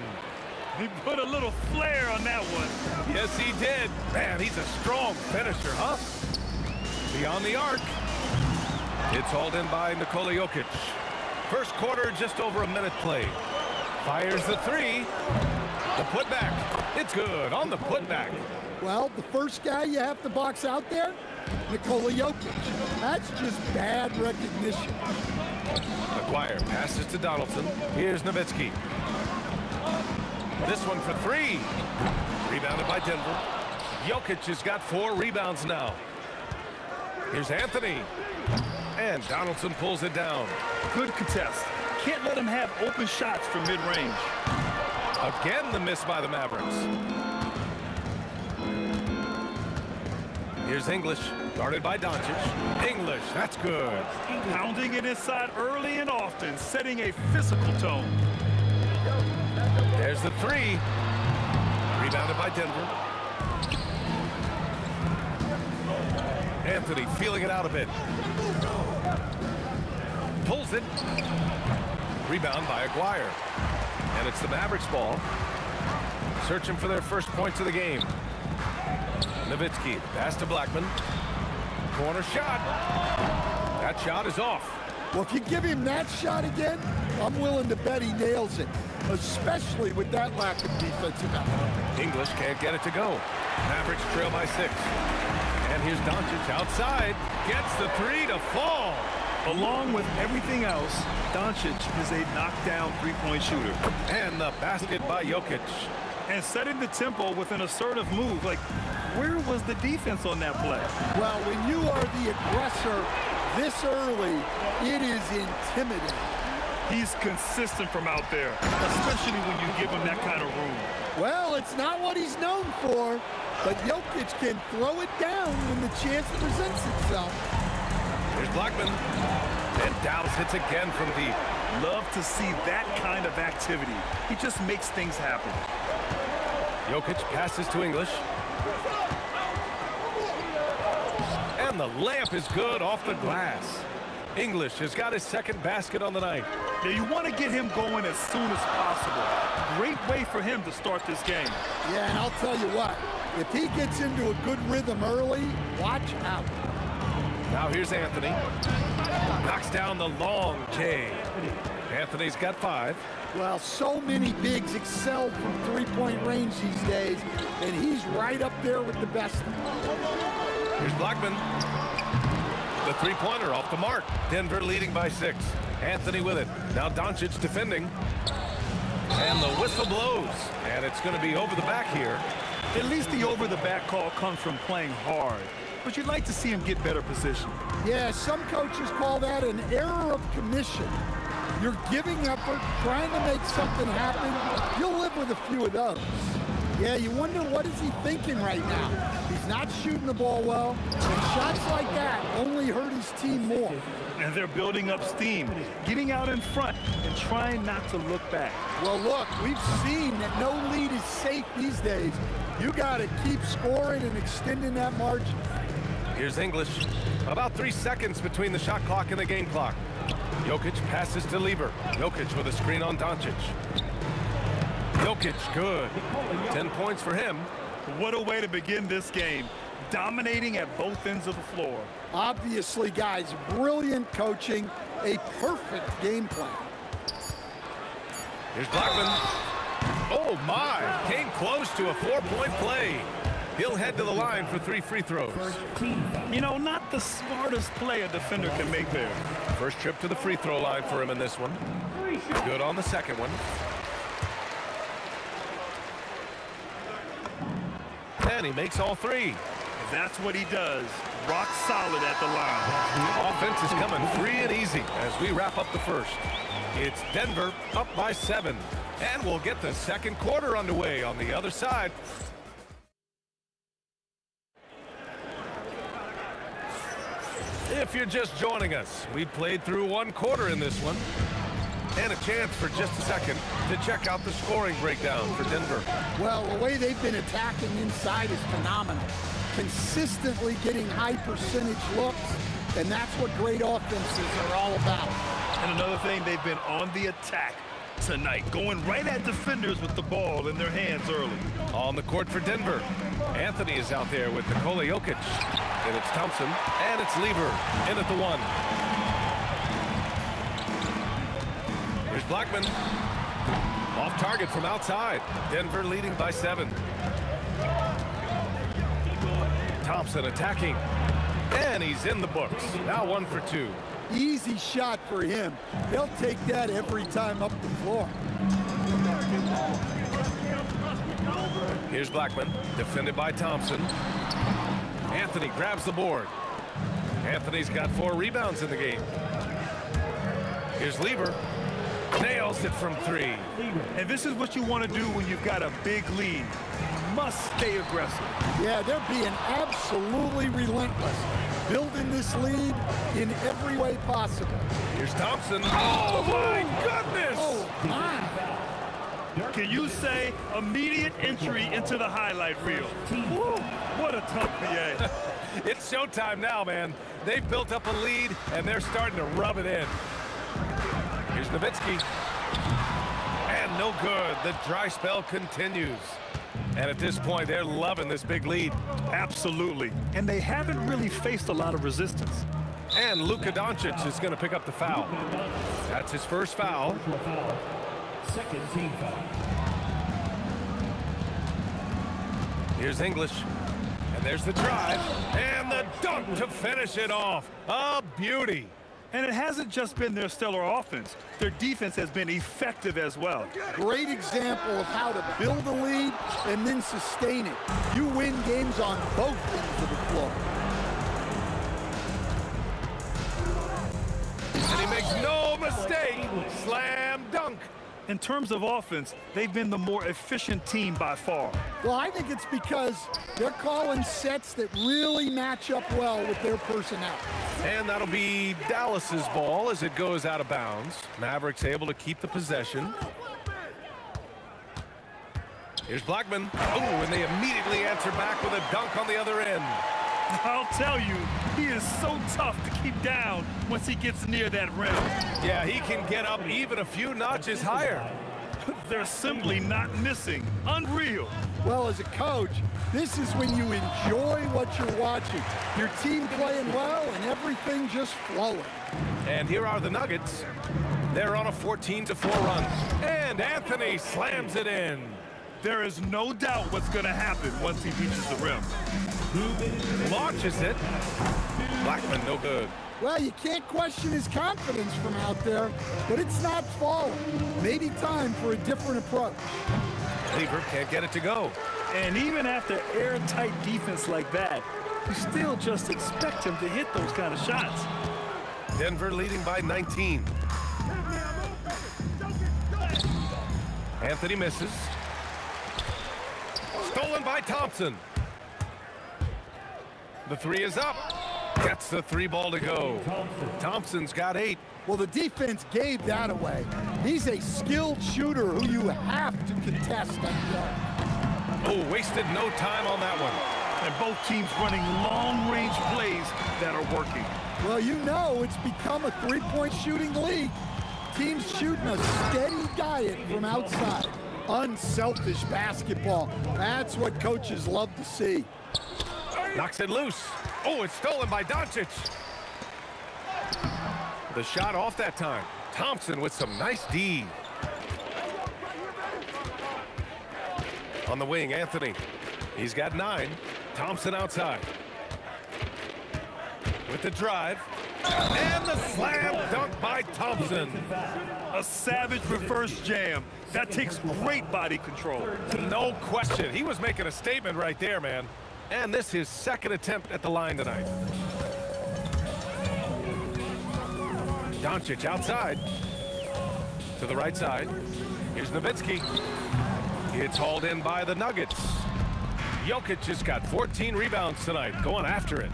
He put a little flair on that one. Yes, he did. Man, he's a strong finisher, huh? Beyond the arc. It's hauled in by Nikola Jokic. First quarter, just over a minute played. Fires the three. The putback. It's good on the putback. Well, the first guy you have to box out there, Nikola Jokic. That's just bad recognition. McGuire passes to Donaldson. Here's Nowitzki. This one for three. Rebounded by Denver. Jokic has got 4 rebounds now. Here's Anthony. And Donaldson pulls it down. Good contest. Can't let him have open shots from mid-range. Again, the miss by the Mavericks. Here's English, guarded by Doncic. English, that's good. Pounding it inside early and often, setting a physical tone. There's the three. Rebounded by Denver. Anthony feeling it out a bit. Pulls it. Rebound by Aguirre. And it's the Mavericks ball. Searching for their first points of the game. Nowitzki, pass to Blackman. Corner shot. That shot is off. Well, if you give him that shot again, I'm willing to bet he nails it, especially with that lack of defensive effort. English can't get it to go. Mavericks trail by 6. And here's Doncic outside. Gets the three to fall. Along with everything else, Doncic is a knockdown three-point shooter. And the basket by Jokic. And setting the tempo with an assertive move. Like, where was the defense on that play? Well, when you are the aggressor this early, it is intimidating. He's consistent from out there, especially when you give him that kind of room. Well, it's not what he's known for, but Jokic can throw it down when the chance presents itself. Here's Blackman. And Dallas hits again from deep. Love to see that kind of activity. He just makes things happen. Jokic passes to English. And the layup is good off the glass. English has got his second basket on the night. Now you want to get him going as soon as possible. Great way for him to start this game. Yeah, and I'll tell you what, if he gets into a good rhythm early, watch out. Now here's Anthony. Knocks down the long J. Anthony's got 5. Well, so many bigs excel from three-point range these days, and he's right up there with the best. Here's Blackman. The three-pointer off the mark. Denver leading by 6. Anthony with it. Now Doncic defending. And the whistle blows. And it's going to be over the back here. At least the over-the-back call comes from playing hard. But you'd like to see him get better position. Yeah, some coaches call that an error of commission. You're giving effort, trying to make something happen. You'll live with a few of those. Yeah, you wonder what is he thinking right now. He's not shooting the ball well, and shots like that only hurt his team more. And they're building up steam, getting out in front and trying not to look back. Well, look, we've seen that no lead is safe these days. You got to keep scoring and extending that margin. Here's English. About 3 seconds between the shot clock and the game clock. Jokic passes to Lever. Jokic with a screen on Doncic. Jokic, good. 10 points for him. What a way to begin this game. Dominating at both ends of the floor. Obviously, guys, brilliant coaching, a perfect game plan. Here's Blackman. Oh, my. Came close to a 4-point play. He'll head to the line for 3 free throws. You know, not the smartest play a defender can make there. First trip to the free throw line for him in this one. Good on the second one. And he makes all 3. That's what he does. Rock solid at the line. Offense is coming free and easy as we wrap up the first. It's Denver up by 7. And we'll get the second quarter underway on the other side. If you're just joining us, we played through 1 quarter in this one. And a chance for just a second to check out the scoring breakdown for Denver. Well, the way they've been attacking inside is phenomenal. Consistently getting high percentage looks, and that's what great offenses are all about. And another thing, they've been on the attack tonight, going right at defenders with the ball in their hands early. On the court for Denver, Anthony is out there with Nikola Jokic. And it's Thompson, and it's Lever in at the 1. Here's Blackman. Off target from outside. Denver leading by 7. Thompson attacking. And he's in the books. Now 1 for 2. Easy shot for him. He'll take that every time up the floor. Here's Blackman, defended by Thompson. Anthony grabs the board. Anthony's got 4 rebounds in the game. Here's Lever. Nails it from 3. And this is what you want to do when you've got a big lead. You must stay aggressive. Yeah, they're being absolutely relentless. Building this lead in every way possible. Here's Thompson. Oh, my goodness! Oh, my. Can you say immediate entry into the highlight reel? Woo, what a tough PA. It's showtime now, man. They've built up a lead, and they're starting to rub it in. Here's Nowitzki. And no good. The dry spell continues. And at this point, they're loving this big lead. Absolutely. And they haven't really faced a lot of resistance. And Luka Doncic is going to pick up the foul. That's his first foul. Second team foul. Here's English. And there's the drive. And the dunk to finish it off. A beauty. And it hasn't just been their stellar offense. Their defense has been effective as well. Great example of how to build a lead and then sustain it. You win games on both ends of the floor. And he makes no mistake. Slam dunk. In terms of offense, they've been the more efficient team by far. Well, I think it's because they're calling sets that really match up well with their personnel. And that'll be Dallas's ball as it goes out of bounds. Mavericks able to keep the possession. Here's Blackman. Oh, and they immediately answer back with a dunk on the other end. I'll tell you, he is so tough to keep down once he gets near that rim. Yeah, he can get up even a few notches higher. They're simply not missing. Unreal. Well, as a coach, this is when you enjoy what you're watching. Your team playing well and everything just flowing. And here are the Nuggets. They're on a 14-4 run. And Anthony slams it in. There is no doubt what's going to happen once he reaches the rim. Launches it. Blackman, no good. Well, you can't question his confidence from out there, but it's not falling. Maybe time for a different approach. Lever can't get it to go. And even after airtight defense like that, you still just expect him to hit those kind of shots. Denver leading by 19. Anthony misses. Stolen by Thompson. The 3 is up. Gets the 3 ball to go. Thompson's got 8. Well, the defense gave that away. He's a skilled shooter who you have to contest on the arc. Oh, wasted no time on that one. And both teams running long-range plays that are working. Well, you know it's become a three-point shooting league. Teams shooting a steady diet from outside. Unselfish basketball. That's what coaches love to see. Knocks it loose. Oh, it's stolen by Doncic. The shot off that time. Thompson with some nice D. On the wing, Anthony. He's got 9. Thompson outside. With the drive. And the slam dunk by Thompson. A savage reverse jam. That takes great body control. No question. He was making a statement right there, man. And this is his second attempt at the line tonight. Doncic outside. To the right side. Here's Nowitzki. It's hauled in by the Nuggets. Jokic has got 14 rebounds tonight, going after it.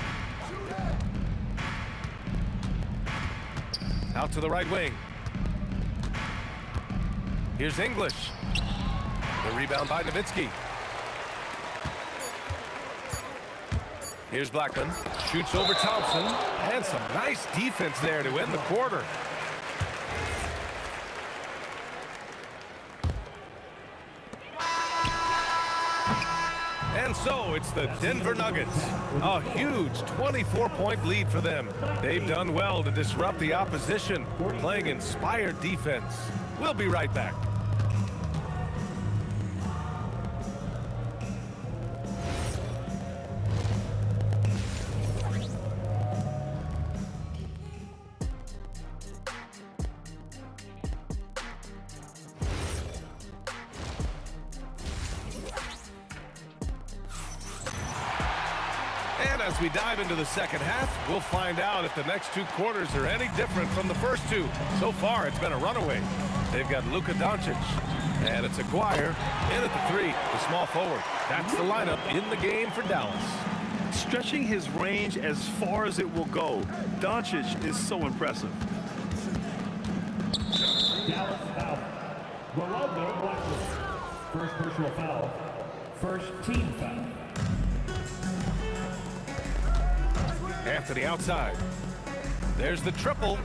Out to the right wing. Here's English. The rebound by Nowitzki. Here's Blackman. Shoots over Thompson. And some nice defense there to end the quarter. And so it's the Denver Nuggets. A huge 24-point lead for them. They've done well to disrupt the opposition, playing inspired defense. We'll be right back. And as we dive into the second half, we'll find out if the next 2 quarters are any different from the first 2. So far, it's been a runaway. They've got Luka Doncic, and it's Aguirre in at the 3, the small forward. That's the lineup in the game for Dallas. Stretching his range as far as it will go. Doncic is so impressive. Dallas foul. Rolando Blackman. First personal foul. First team foul. Anthony outside. There's the triple.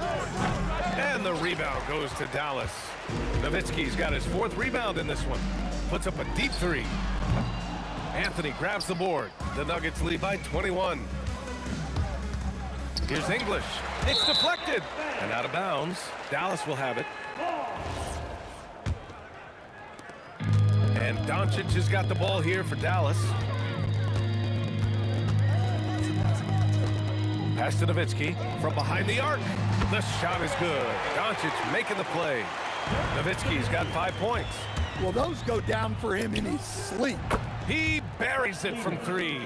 And the rebound goes to Dallas. Nowitzki's got his 4th rebound in this one. Puts up a deep 3. Anthony grabs the board. The Nuggets lead by 21. Here's English. It's deflected. And out of bounds. Dallas will have it. And Doncic has got the ball here for Dallas. Pass to Nowitzki from behind the arc. The shot is good. Doncic making the play. Nowitzki's got 5 points. Well, those go down for him in his sleep. He buries it from 3.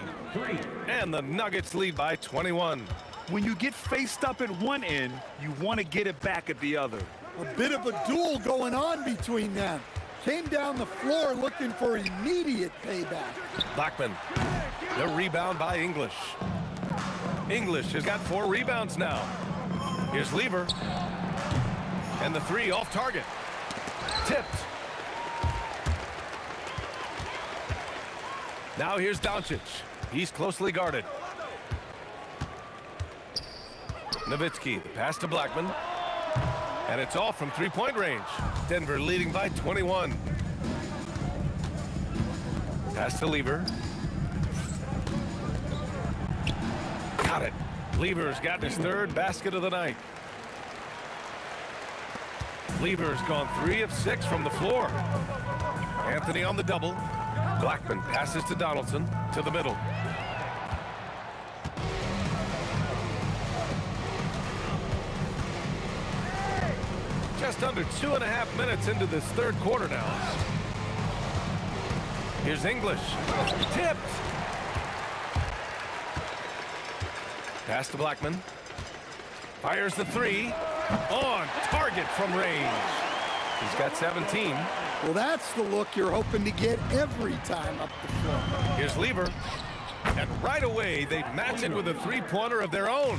And the Nuggets lead by 21. When you get faced up at one end, you want to get it back at the other. A bit of a duel going on between them. Came down the floor looking for immediate payback. Blackman. The rebound by English. English has got 4 rebounds now. Here's Lever. And the 3 off target. Tipped. Now here's Doncic. He's closely guarded. Nowitzki, the pass to Blackman. And it's off from 3-point range. Denver leading by 21. Pass to Lever. Got it. Lever's gotten his 3rd basket of the night. Lever's gone 3 of 6 from the floor. Anthony on the double. Blackman passes to Donaldson to the middle. Just under 2.5 minutes into this 3rd quarter now. Here's English. Tipped. Pass to Blackman. Fires the 3. On target from range. He's got 17. Well, that's the look you're hoping to get every time up the floor. Here's Lever. And right away, they match it with a 3-pointer of their own.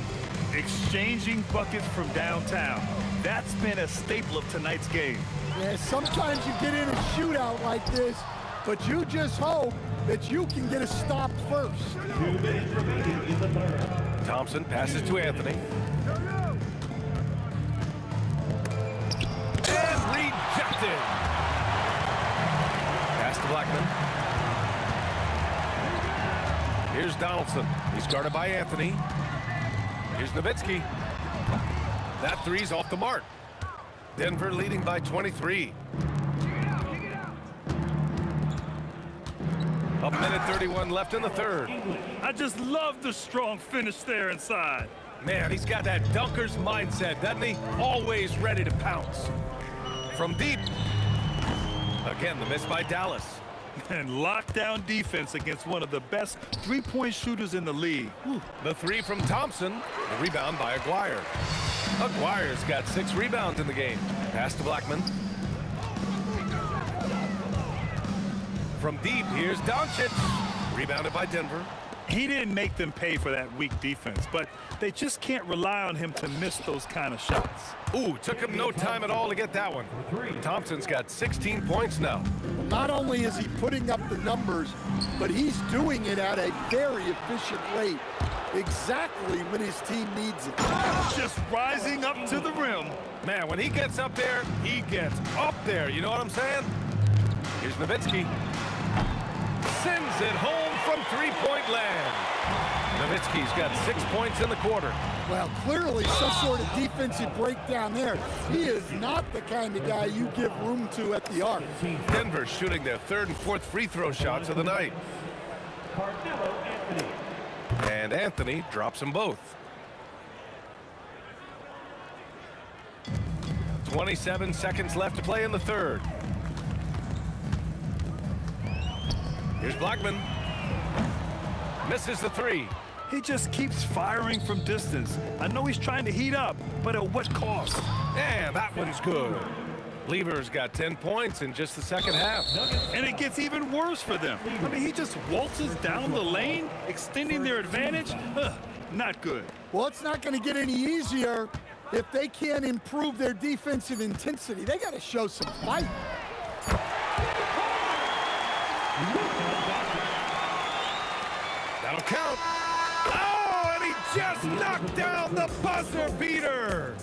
Exchanging buckets from downtown. That's been a staple of tonight's game. Yeah, sometimes you get in a shootout like this, but you just hope that you can get a stop first. 2 minutes remaining in the 3rd. Thompson passes to Anthony. And rejected. Pass to Blackman. Here's Donaldson. He's guarded by Anthony. Here's Nowitzki. That 3's off the mark. Denver leading by 23. A minute 31 left in the third. I just love the strong finish there inside. Man, he's got that dunker's mindset, doesn't he? Always ready to pounce. From deep. Again, the miss by Dallas. And lockdown defense against one of the best three-point shooters in the league. The three from Thompson. The rebound by Aguirre. Aguirre's got 6 rebounds in the game. Pass to Blackman. From deep, here's Doncic. Rebounded by Denver. He didn't make them pay for that weak defense, but they just can't rely on him to miss those kind of shots. Ooh, took him no time at all to get that one. Thompson's got 16 points now. Not only is he putting up the numbers, but he's doing it at a very efficient rate, exactly when his team needs it. Just rising up to the rim. Man, when he gets up there, he gets up there. You know what I'm saying? Here's Nowitzki. Sends it home from three-point land. Nowitzki's got 6 points in the quarter. Well, clearly some sort of defensive breakdown there. He is not the kind of guy you give room to at the arc. Denver shooting their 3rd and 4th free throw shots of the night. And Anthony drops them both. 27 seconds left to play in the third. Here's Blackman. Misses the three. He just keeps firing from distance. I know he's trying to heat up, but at what cost? And that one's good. Lever's got 10 points in just the second half. And it gets even worse for them. I mean, he just waltzes down the lane, extending their advantage. Not good. Well, it's not going to get any easier if they can't improve their defensive intensity. They got to show some fight. That'll count. Oh, and he just knocked down the buzzer beater.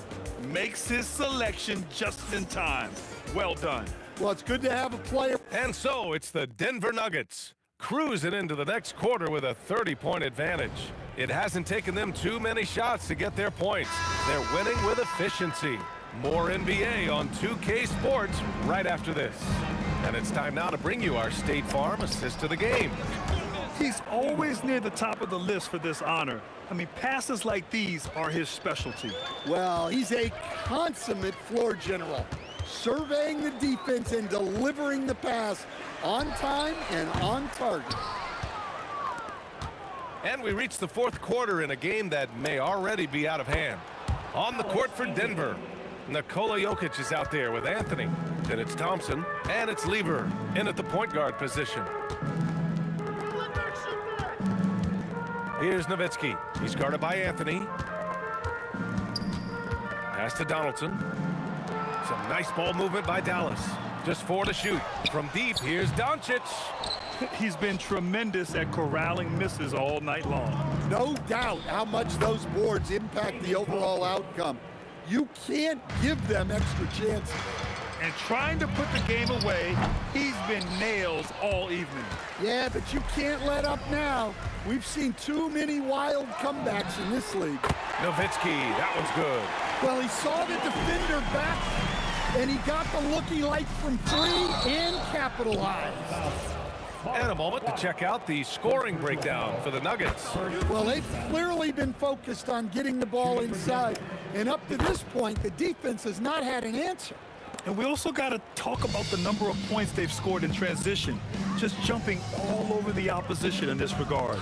Makes his selection just in time. Well done. Well, it's good to have a player. And so it's the Denver Nuggets cruising into the next quarter with a 30-point advantage. It hasn't taken them too many shots to get their points. They're winning with efficiency. More NBA on 2K Sports right after this. And it's time now to bring you our State Farm assist of the game. He's always near the top of the list for this honor. I mean, passes like these are his specialty. Well, he's a consummate floor general, surveying the defense and delivering the pass on time and on target. And we reach the fourth quarter in a game that may already be out of hand. On the court for Denver, Nikola Jokic is out there with Anthony. Then it's Thompson, and it's Lever in at the point guard position. Here's Nowitzki. He's guarded by Anthony. Pass to Donaldson. Some nice ball movement by Dallas. Just 4 to shoot. From deep, here's Doncic. He's been tremendous at corralling misses all night long. No doubt how much those boards impact the overall outcome. You can't give them extra chances. And trying to put the game away, he's been nails all evening. Yeah, but you can't let up now. We've seen too many wild comebacks in this league. Nowitzki, that one's good. Well, he saw the defender back, and he got the look he liked from three and capitalized. And a moment to check out the scoring breakdown for the Nuggets. Well, they've clearly been focused on getting the ball inside, and up to this point, the defense has not had an answer. And we also got to talk about the number of points they've scored in transition, just jumping all over the opposition in this regard.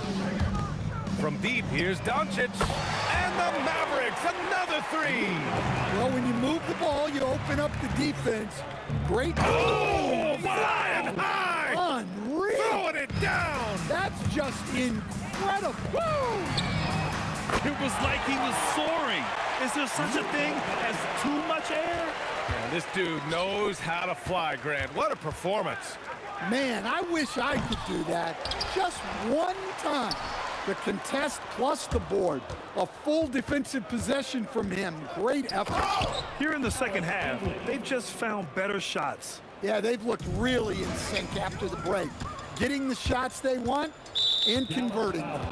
From deep, here's Doncic, and the Mavericks, another three. Well, when you move the ball, you open up the defense. Great. Oh, flying high. Unreal. Throwing it down. That's just incredible. Woo! It was like he was soaring. Is there such a thing as too much air? And this dude knows how to fly, Grant. What a performance. Man, I wish I could do that. Just one time. The contest plus the board. A full defensive possession from him. Great effort. Here in the second half, they've just found better shots. Yeah, they've looked really in sync after the break. Getting the shots they want and converting them.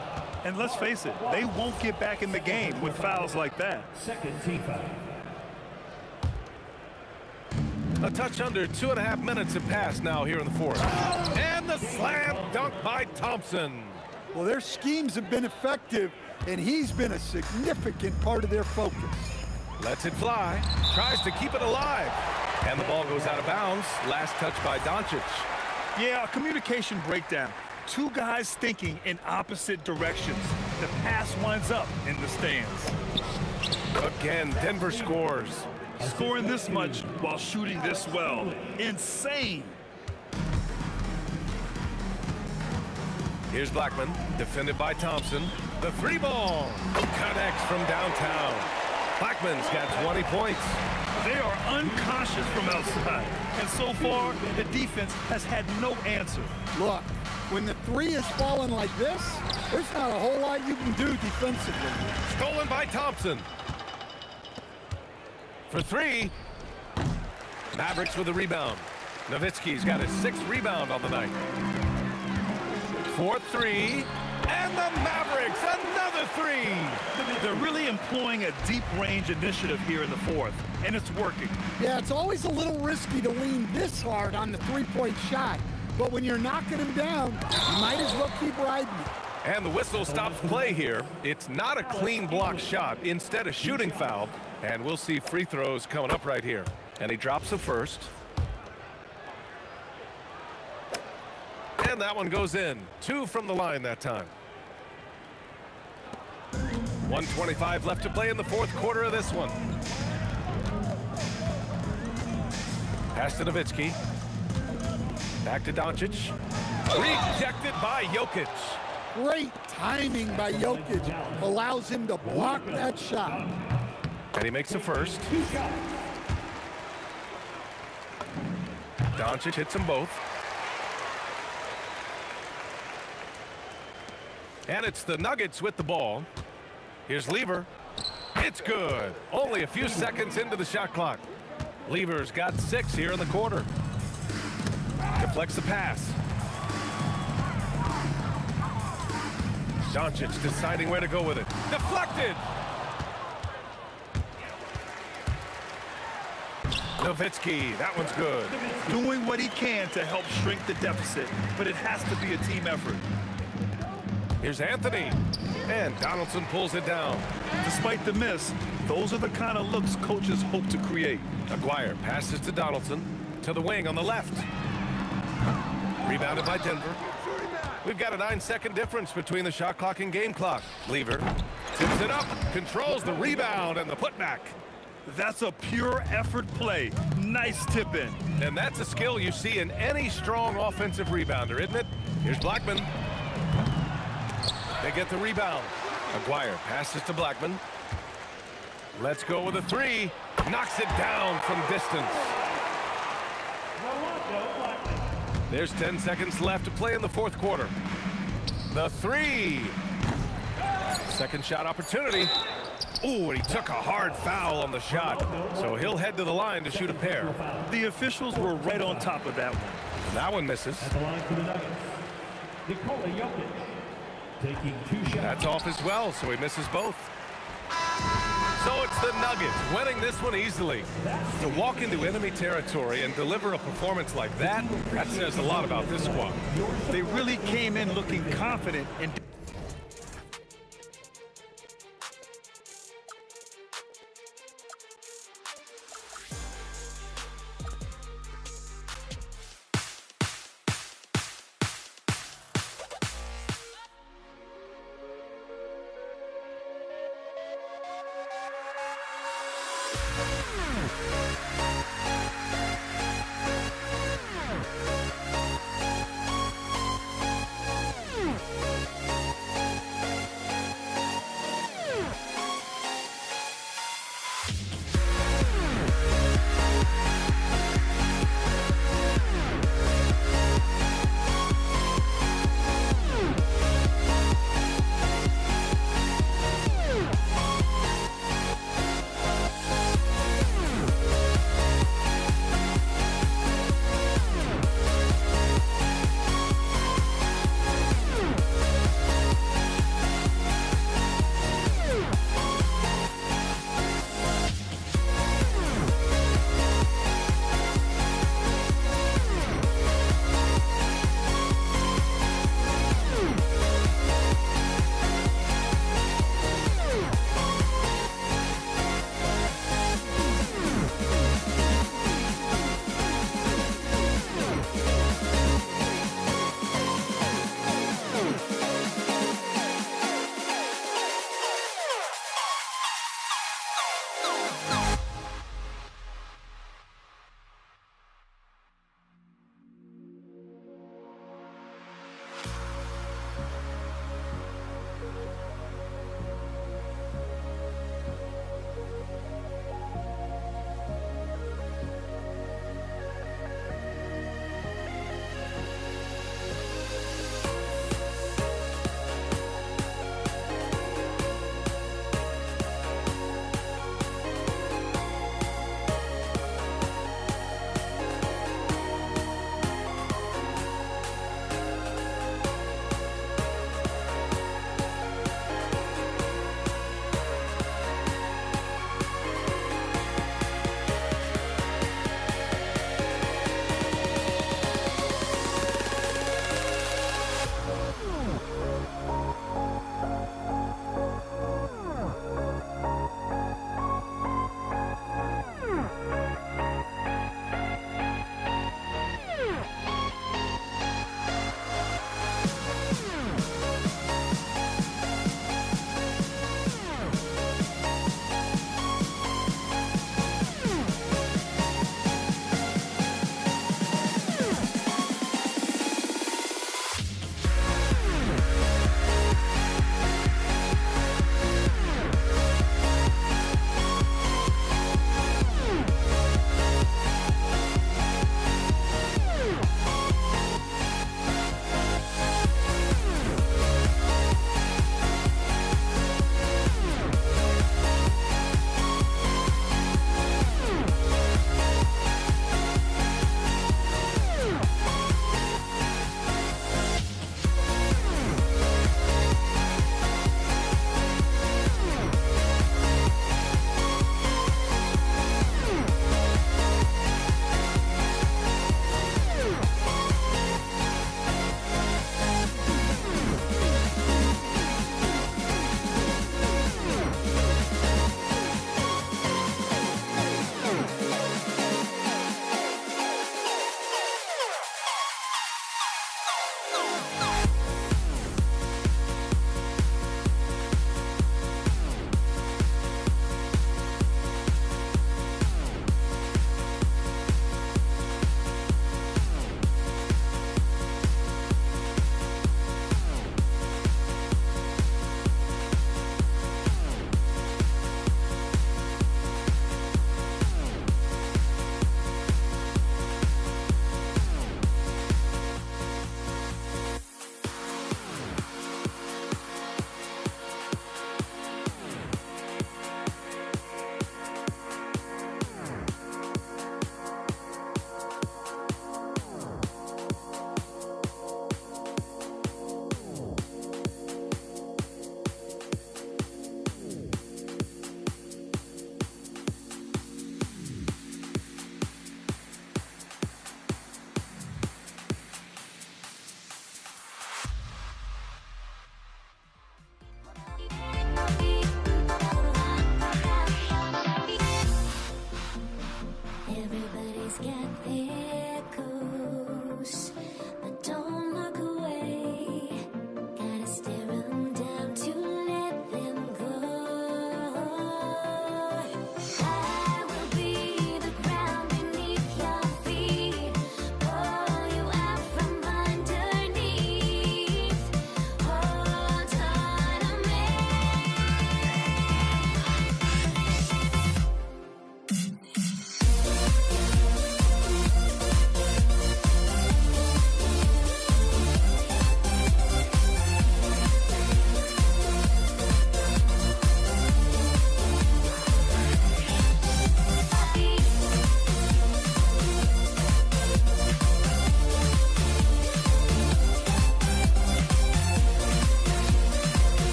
And let's face it, they won't get back in the game with fouls like that. Second team foul. A touch under 2.5 minutes have passed now here in the fourth. And the slam dunk by Thompson. Well, their schemes have been effective, and he's been a significant part of their focus. Lets it fly, tries to keep it alive. And the ball goes out of bounds. Last touch by Doncic. Yeah, a communication breakdown. Two guys thinking in opposite directions. The pass winds up in the stands. Again, Denver scores. Scoring this much while shooting this well. Insane. Here's Blackman, defended by Thompson. The three ball connects from downtown. Blackman's got 20 points. They are unconscious from outside. And so far, the defense has had no answer. Look, when the three is falling like this, there's not a whole lot you can do defensively. Stolen by Thompson. For three. Mavericks with a rebound. Nowitzki's got his 6th rebound on the night. 4-3. And the Mavericks, another 3. They're really employing a deep range initiative here in the fourth, and it's working. Yeah, it's always a little risky to lean this hard on the three-point shot. But when you're knocking him down, you might as well keep riding it. And the whistle stops play here. It's not a clean block shot, instead a shooting foul. And we'll see free throws coming up right here. And he drops the first. And that one goes in. 2 from the line that time. 1:25 left to play in the fourth quarter of this one. Pass to Nowitzki. Back to Doncic. Rejected by Jokic. Great timing by Jokic allows him to block that shot. And he makes the first. Doncic hits them both. And it's the Nuggets with the ball. Here's Lever. It's good. Only a few seconds into the shot clock. Lever's got 6 here in the quarter. Deflects the pass. Doncic deciding where to go with it. Deflected. Nowitzki, that one's good. Doing what he can to help shrink the deficit, but it has to be a team effort. Here's Anthony. And Donaldson pulls it down. Despite the miss, those are the kind of looks coaches hope to create. Aguirre passes to Donaldson. To the wing on the left. Rebounded by Denver. We've got a 9-second difference between the shot clock and game clock. Lever tips it up, controls the rebound and the putback. That's a pure effort play. Nice tip in. And that's a skill you see in any strong offensive rebounder, isn't it? Here's Blackman. They get the rebound. Aguirre passes to Blackman. Let's go with a 3. Knocks it down from distance. There's 10 seconds left to play in the fourth quarter. The 3. Second shot opportunity. Ooh, and he took a hard foul on the shot. So he'll head to the line to shoot a pair. The officials were right on top of that one. That one misses. At the line for the Nuggets, Nikola Jokic taking 2 shots. That's off as well, so he misses both. So it's the Nuggets winning this one easily. To walk into enemy territory and deliver a performance like that says a lot about this squad. They really came in looking confident and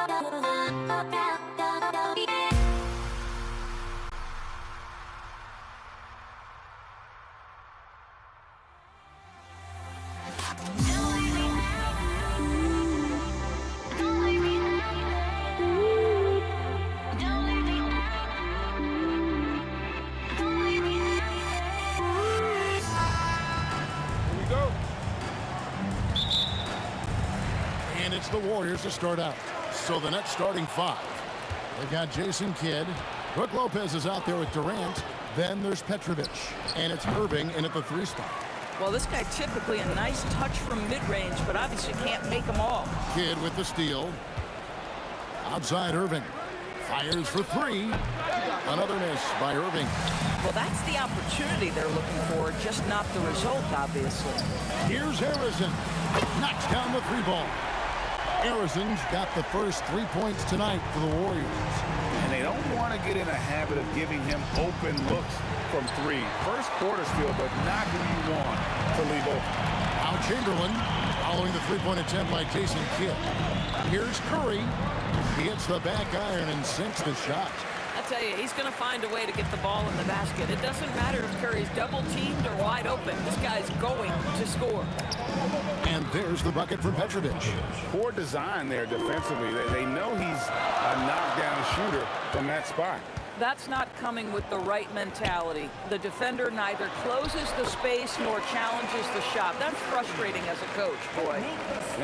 And it's the Warriors to start out. So the Nets starting five. They've got Jason Kidd. Brook Lopez is out there with Durant. Then there's Petrovic. And it's Irving in at the 3 spot. Well, this guy typically a nice touch from mid-range, but obviously can't make them all. Kidd with the steal. Outside Irving. Fires for 3. Another miss by Irving. Well, that's the opportunity they're looking for, just not the result, obviously. Here's Harrison. Knocks down the 3-ball. Harrison's got the first 3 points tonight for the Warriors. And they don't want to get in a habit of giving him open looks from 3. First quarter still, but not who you want to leave open. Now Chamberlain following the 3-point attempt by Jason Kidd. Here's Curry. He hits the back iron and sinks the shot. I tell you, he's going to find a way to get the ball in the basket. It doesn't matter if Curry's double-teamed or wide open. This guy's going to score. And there's the bucket from Petrovic. Poor design there defensively. They know he's a knockdown shooter from that spot. That's not coming with the right mentality. The defender neither closes the space nor challenges the shot. That's frustrating as a coach, boy.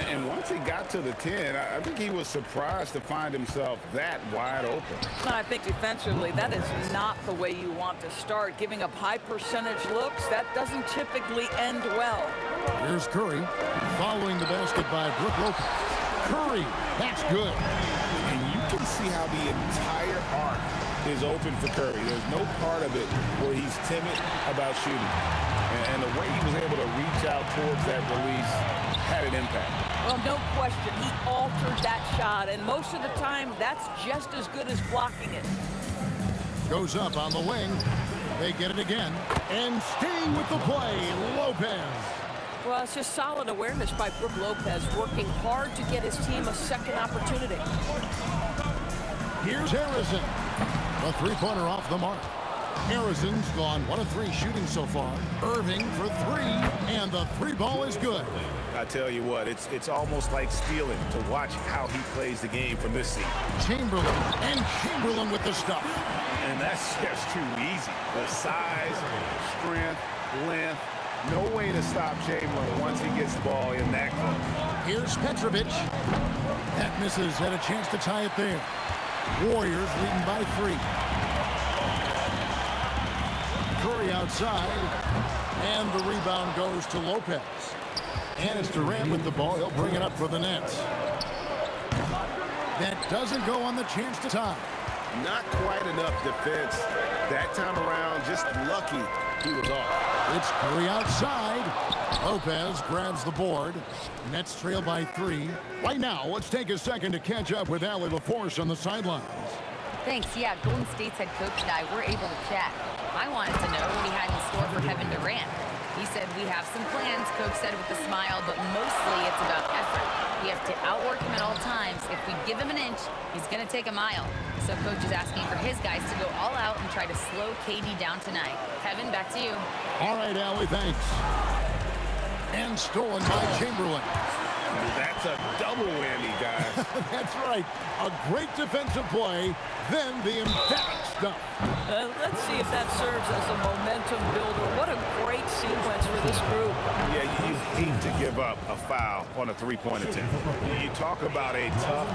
And once he got to the 10, I think he was surprised to find himself that wide open. I think defensively, that is not the way you want to start. Giving up high percentage looks, that doesn't typically end well. Here's Curry following the basket by Brook Lopez. Curry, that's good. And you can see how the entire arc is open for Curry. There's no part of it where he's timid about shooting. And the way he was able to reach out towards that release had an impact. Well, no question. He altered that shot, and most of the time, that's just as good as blocking it. Goes up on the wing. They get it again. And staying with the play, Lopez. Well, it's just solid awareness by Brook Lopez, working hard to get his team a second opportunity. Here's Harrison. A 3-pointer off the mark. Harrison's gone 1 of 3 shooting so far. Irving for 3, and the 3-ball is good. I tell you what, it's almost like stealing to watch how he plays the game from this seat. Chamberlain with the stuff. And that's just too easy. The size, strength, length, no way to stop Chamberlain once he gets the ball in that close. Here's Petrovic. That misses, had a chance to tie it there. Warriors leading by 3. Curry outside, and the rebound goes to Lopez. And it's Durant with the ball. He'll bring it up for the Nets. That doesn't go on the chance to tie. Not quite enough defense that time around. Just lucky he was off. It's Curry outside. Lopez grabs the board. Nets trail by 3. Right now, let's take a second to catch up with Allie LaForce on the sidelines. Thanks. Yeah, Golden State's head coach and I were able to chat. I wanted to know what he had in store for Kevin Durant. He said, we have some plans, Coach said with a smile, but mostly it's about effort. We have to outwork him at all times. If we give him an inch, he's going to take a mile. So Coach is asking for his guys to go all out and try to slow KD down tonight. Kevin, back to you. All right, Allie, thanks. And stolen by Chamberlain. That's a double whammy, guys. That's right. A great defensive play, then the emphatic stuff. Let's see if that serves as a momentum builder. What a great sequence for this group. Yeah, you hate to give up a foul on a 3-point attempt. You talk about a tough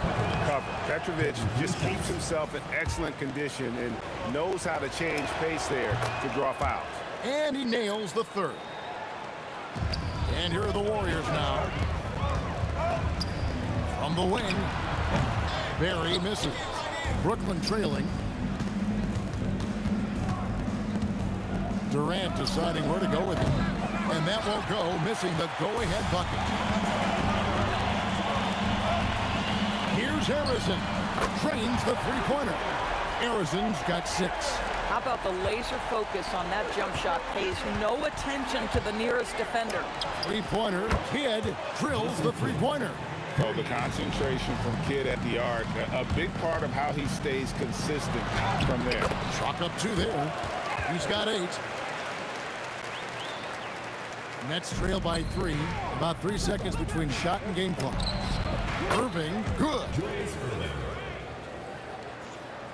cover. Petrovic just keeps himself in excellent condition and knows how to change pace there to draw fouls. And he nails the 3rd. And here are the Warriors now. From the wing, Barry misses. Brooklyn trailing. Durant deciding where to go with it. And that won't go, missing the go-ahead bucket. Here's Harrison. Trains the 3-pointer. Harrison's got 6. How about the laser focus on that jump shot? Pays no attention to the nearest defender. 3-pointer. Kidd drills the 3-pointer. Oh, the concentration from Kidd at the arc, a big part of how he stays consistent from there. Chalk up 2 there. He's got 8. Nets trail by 3. About 3 seconds between shot and game clock. Irving, good.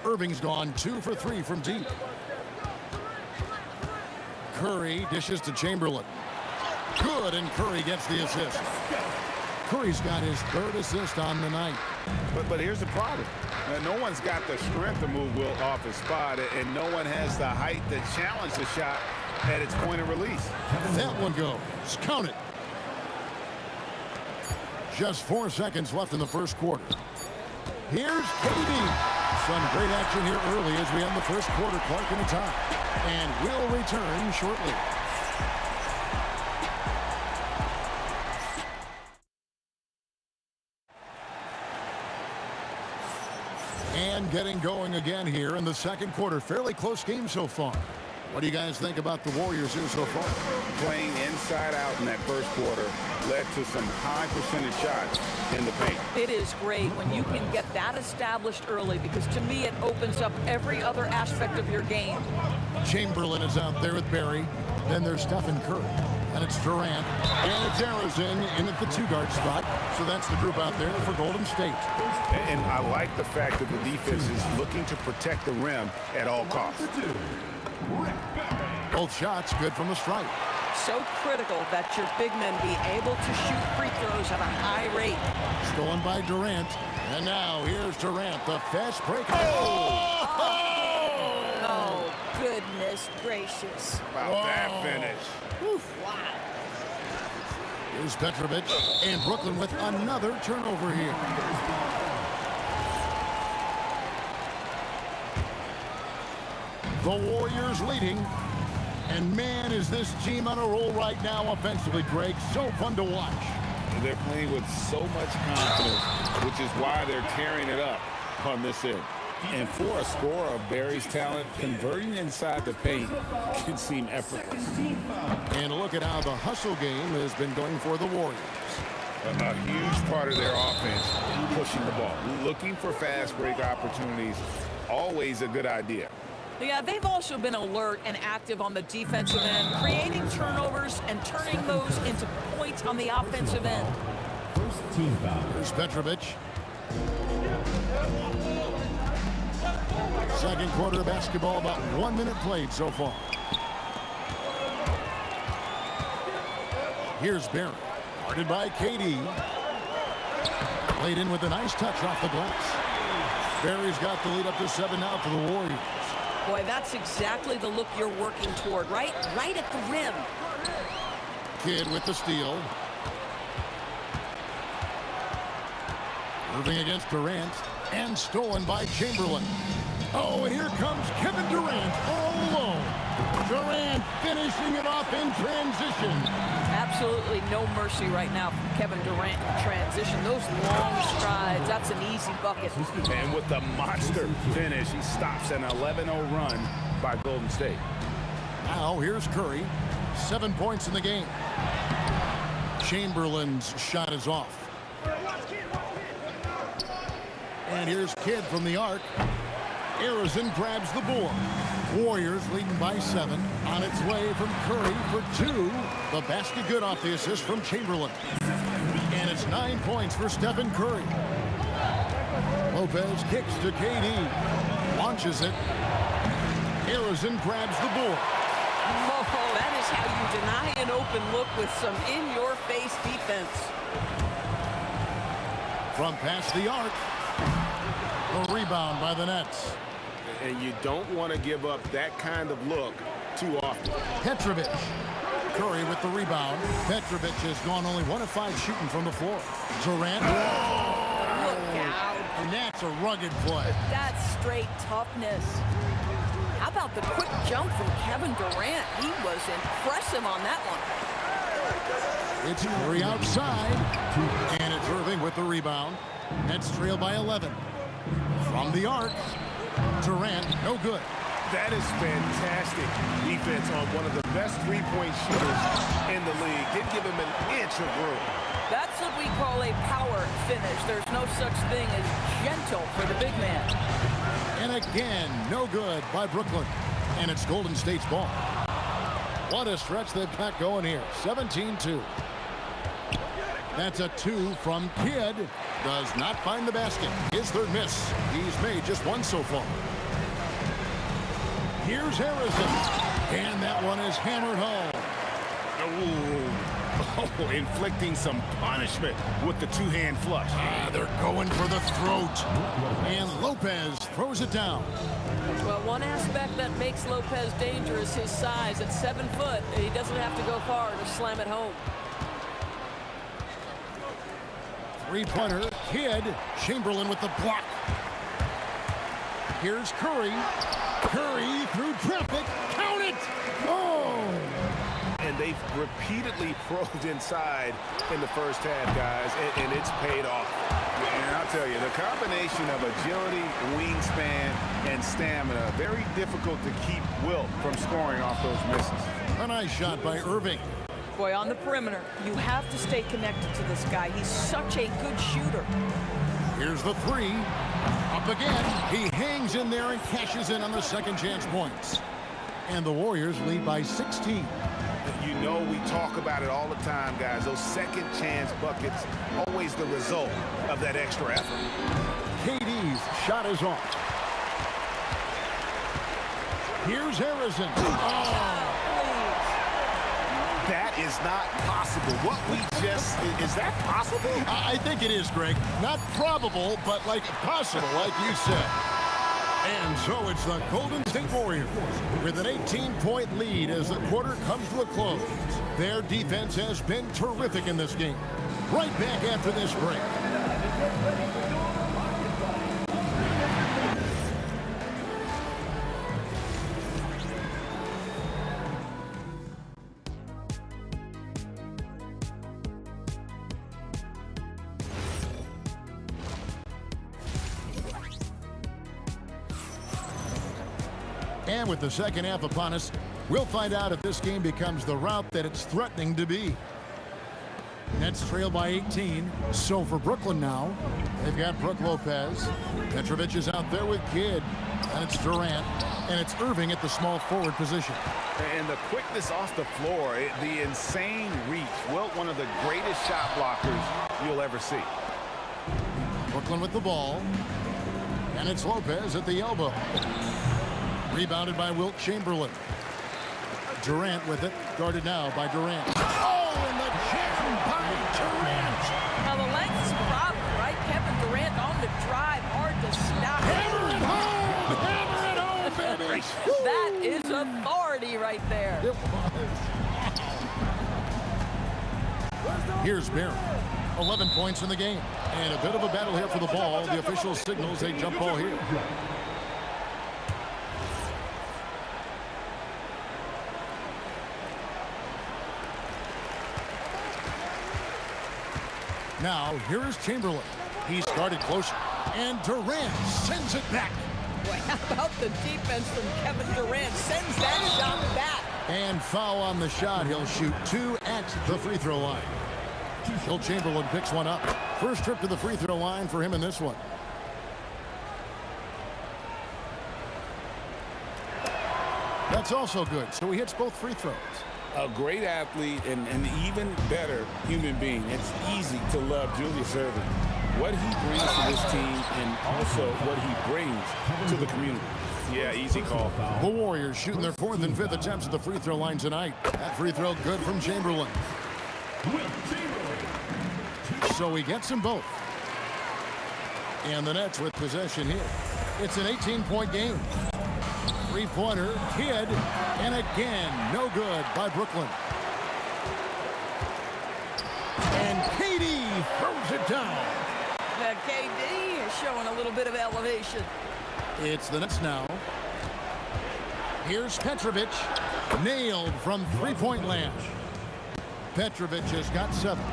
Irving's gone 2 for 3 from deep. Curry dishes to Chamberlain. Good, and Curry gets the assist. Curry's got his 3rd assist on the night. But here's the problem. No one's got the strength to move Wilt off his spot, and no one has the height to challenge the shot at its point of release. That one goes. Count it. Just 4 seconds left in the first quarter. Here's KD. Some great action here early as we end the first quarter. Clark in the top. And we'll return shortly. And getting going again here in the second quarter. Fairly close game so far. What do you guys think about the Warriors here so far? Playing inside out in that first quarter led to some high percentage shots in the paint. It is great when you can get that established early, because to me it opens up every other aspect of your game. Chamberlain is out there with Barry. Then there's Stephen Curry. And it's Durant. And it's Arizona in at the 2-guard spot. So that's the group out there for Golden State. And I like the fact that the defense is looking to protect the rim at all costs. Both shots good from the stripe. So critical that your big men be able to shoot free throws at a high rate. Stolen by Durant. And now here's Durant, the fast break. Oh, goodness gracious. About that finish. Wow. Here's Petrovic, and Brooklyn with another turnover here. The Warriors leading. And man, is this team on a roll right now offensively, Greg. So fun to watch. They're playing with so much confidence, which is why they're tearing it up on this end. And for a scorer of Barry's talent, converting inside the paint can seem effortless. And look at how the hustle game has been going for the Warriors. A huge part of their offense, pushing the ball. Looking for fast break opportunities, always a good idea. Yeah, they've also been alert and active on the defensive end, creating turnovers and turning those into points on the offensive end. Here's Petrovic. Second quarter of basketball, about 1 minute played so far. Here's Barry. Guarded by KD. Played in with a nice touch off the glass. Barry's got the lead up to 7 now for the Warriors. Boy, that's exactly the look you're working toward, right? Right at the rim. Kidd with the steal. Irving against Durant. And stolen by Chamberlain. Oh, and here comes Kevin Durant all alone. Durant finishing it off in transition. Absolutely no mercy right now from Kevin Durant in transition. Those long strides, that's an easy bucket. And with the monster finish, he stops an 11-0 run by Golden State. Now here's Curry. 7 points in the game. Chamberlain's shot is off. And here's Kidd from the arc. Arizona grabs the board. Warriors leading by 7. On its way from Curry for 2. The basket good off the assist from Chamberlain. And it's 9 points for Stephen Curry. Lopez kicks to KD. Launches it. Arizona grabs the board. Oh, that is how you deny an open look with some in-your-face defense. From past the arc. The rebound by the Nets. And you don't want to give up that kind of look too often. Petrovic. Curry with the rebound. Petrovic has gone only 1 of 5 shooting from the floor. Durant. Look out. And that's a rugged play. That's straight toughness. How about the quick jump from Kevin Durant? He was impressive on that one. It's Curry outside. And it's Irving with the rebound. Nets trail by 11. From the arc. Durant, no good. That is fantastic defense on one of the best three-point shooters in the league. Didn't give him an inch of room. That's That's what we call a power finish. There's no such thing as gentle for the big man. And again, no good by Brooklyn. And it's Golden State's ball. What a stretch they've got going here. 17-2. That's a 2 from Kidd. Does not find the basket. His third miss. He's made just one so far. Here's Harrison. And that one is hammered home. Oh, inflicting some punishment with the two-hand flush. They're going for the throat. And Lopez throws it down. Well, one aspect that makes Lopez dangerous, his size. At 7 foot, he doesn't have to go far to slam it home. Three-pointer, Kidd. Chamberlain with the block. Here's Curry. Curry through traffic. Count it! Oh! And they've repeatedly probed inside in the first half, guys, and it's paid off. And I'll tell you, the combination of agility, wingspan, and stamina, very difficult to keep Wilt from scoring off those misses. A nice shot by Irving. Boy, on the perimeter, you have to stay connected to this guy. He's such a good shooter. Here's the three. Up again. He hangs in there and cashes in on the second chance points. And the Warriors lead by 16. You know we talk about it all the time, guys. Those second chance buckets, always the result of that extra effort. KD's shot is off. Here's Harrison. Oh! That is not possible. What we just, is that possible? I think it is, Greg. Not probable, but like possible, like you said. And so it's the Golden State Warriors with an 18-point lead as the quarter comes to a close. Their defense has been terrific in this game. Right back after this break. And with the second half upon us, we'll find out if this game becomes the route that it's threatening to be. Nets trail by 18. So for Brooklyn now, they've got Brook Lopez. Petrovic is out there with Kidd. And it's Durant. And it's Irving at the small forward position. And the quickness off the floor, the insane reach. Wilt, one of the greatest shot blockers you'll ever see. Brooklyn with the ball. And it's Lopez at the elbow. Rebounded by Wilt Chamberlain. Durant with it, guarded now by Durant. Oh, and the jam by Durant! Now the length's a problem, right? Kevin Durant on the drive, hard to stop. Hammer it home! Hammer it home, baby! That is authority right there. It was. Here's Barry. 11 points in the game. And a bit of a battle here for the ball. The official signals a jump ball here. Now, here is Chamberlain. He started close, and Durant sends it back. Boy, how about the defense from Kevin Durant? Sends that shot back. And foul on the shot. He'll shoot 2 at the free throw line. Wilt Chamberlain picks one up. First trip to the free throw line for him in this one. That's also good. So he hits both free throws. A great athlete and an even better human being. It's easy to love Julius Erving. What he brings to this team and also what he brings to the community. Yeah, easy call. The Warriors shooting their 4th and 5th attempts at the free throw line tonight. That free throw good from Chamberlain. So he gets them both. And the Nets with possession here. It's an 18-point game. Three-pointer, Kidd, and again, no good by Brooklyn. And KD throws it down. Now KD is showing a little bit of elevation. It's the Nets now. Here's Petrovic, nailed from three-point land. Petrovic has got 7.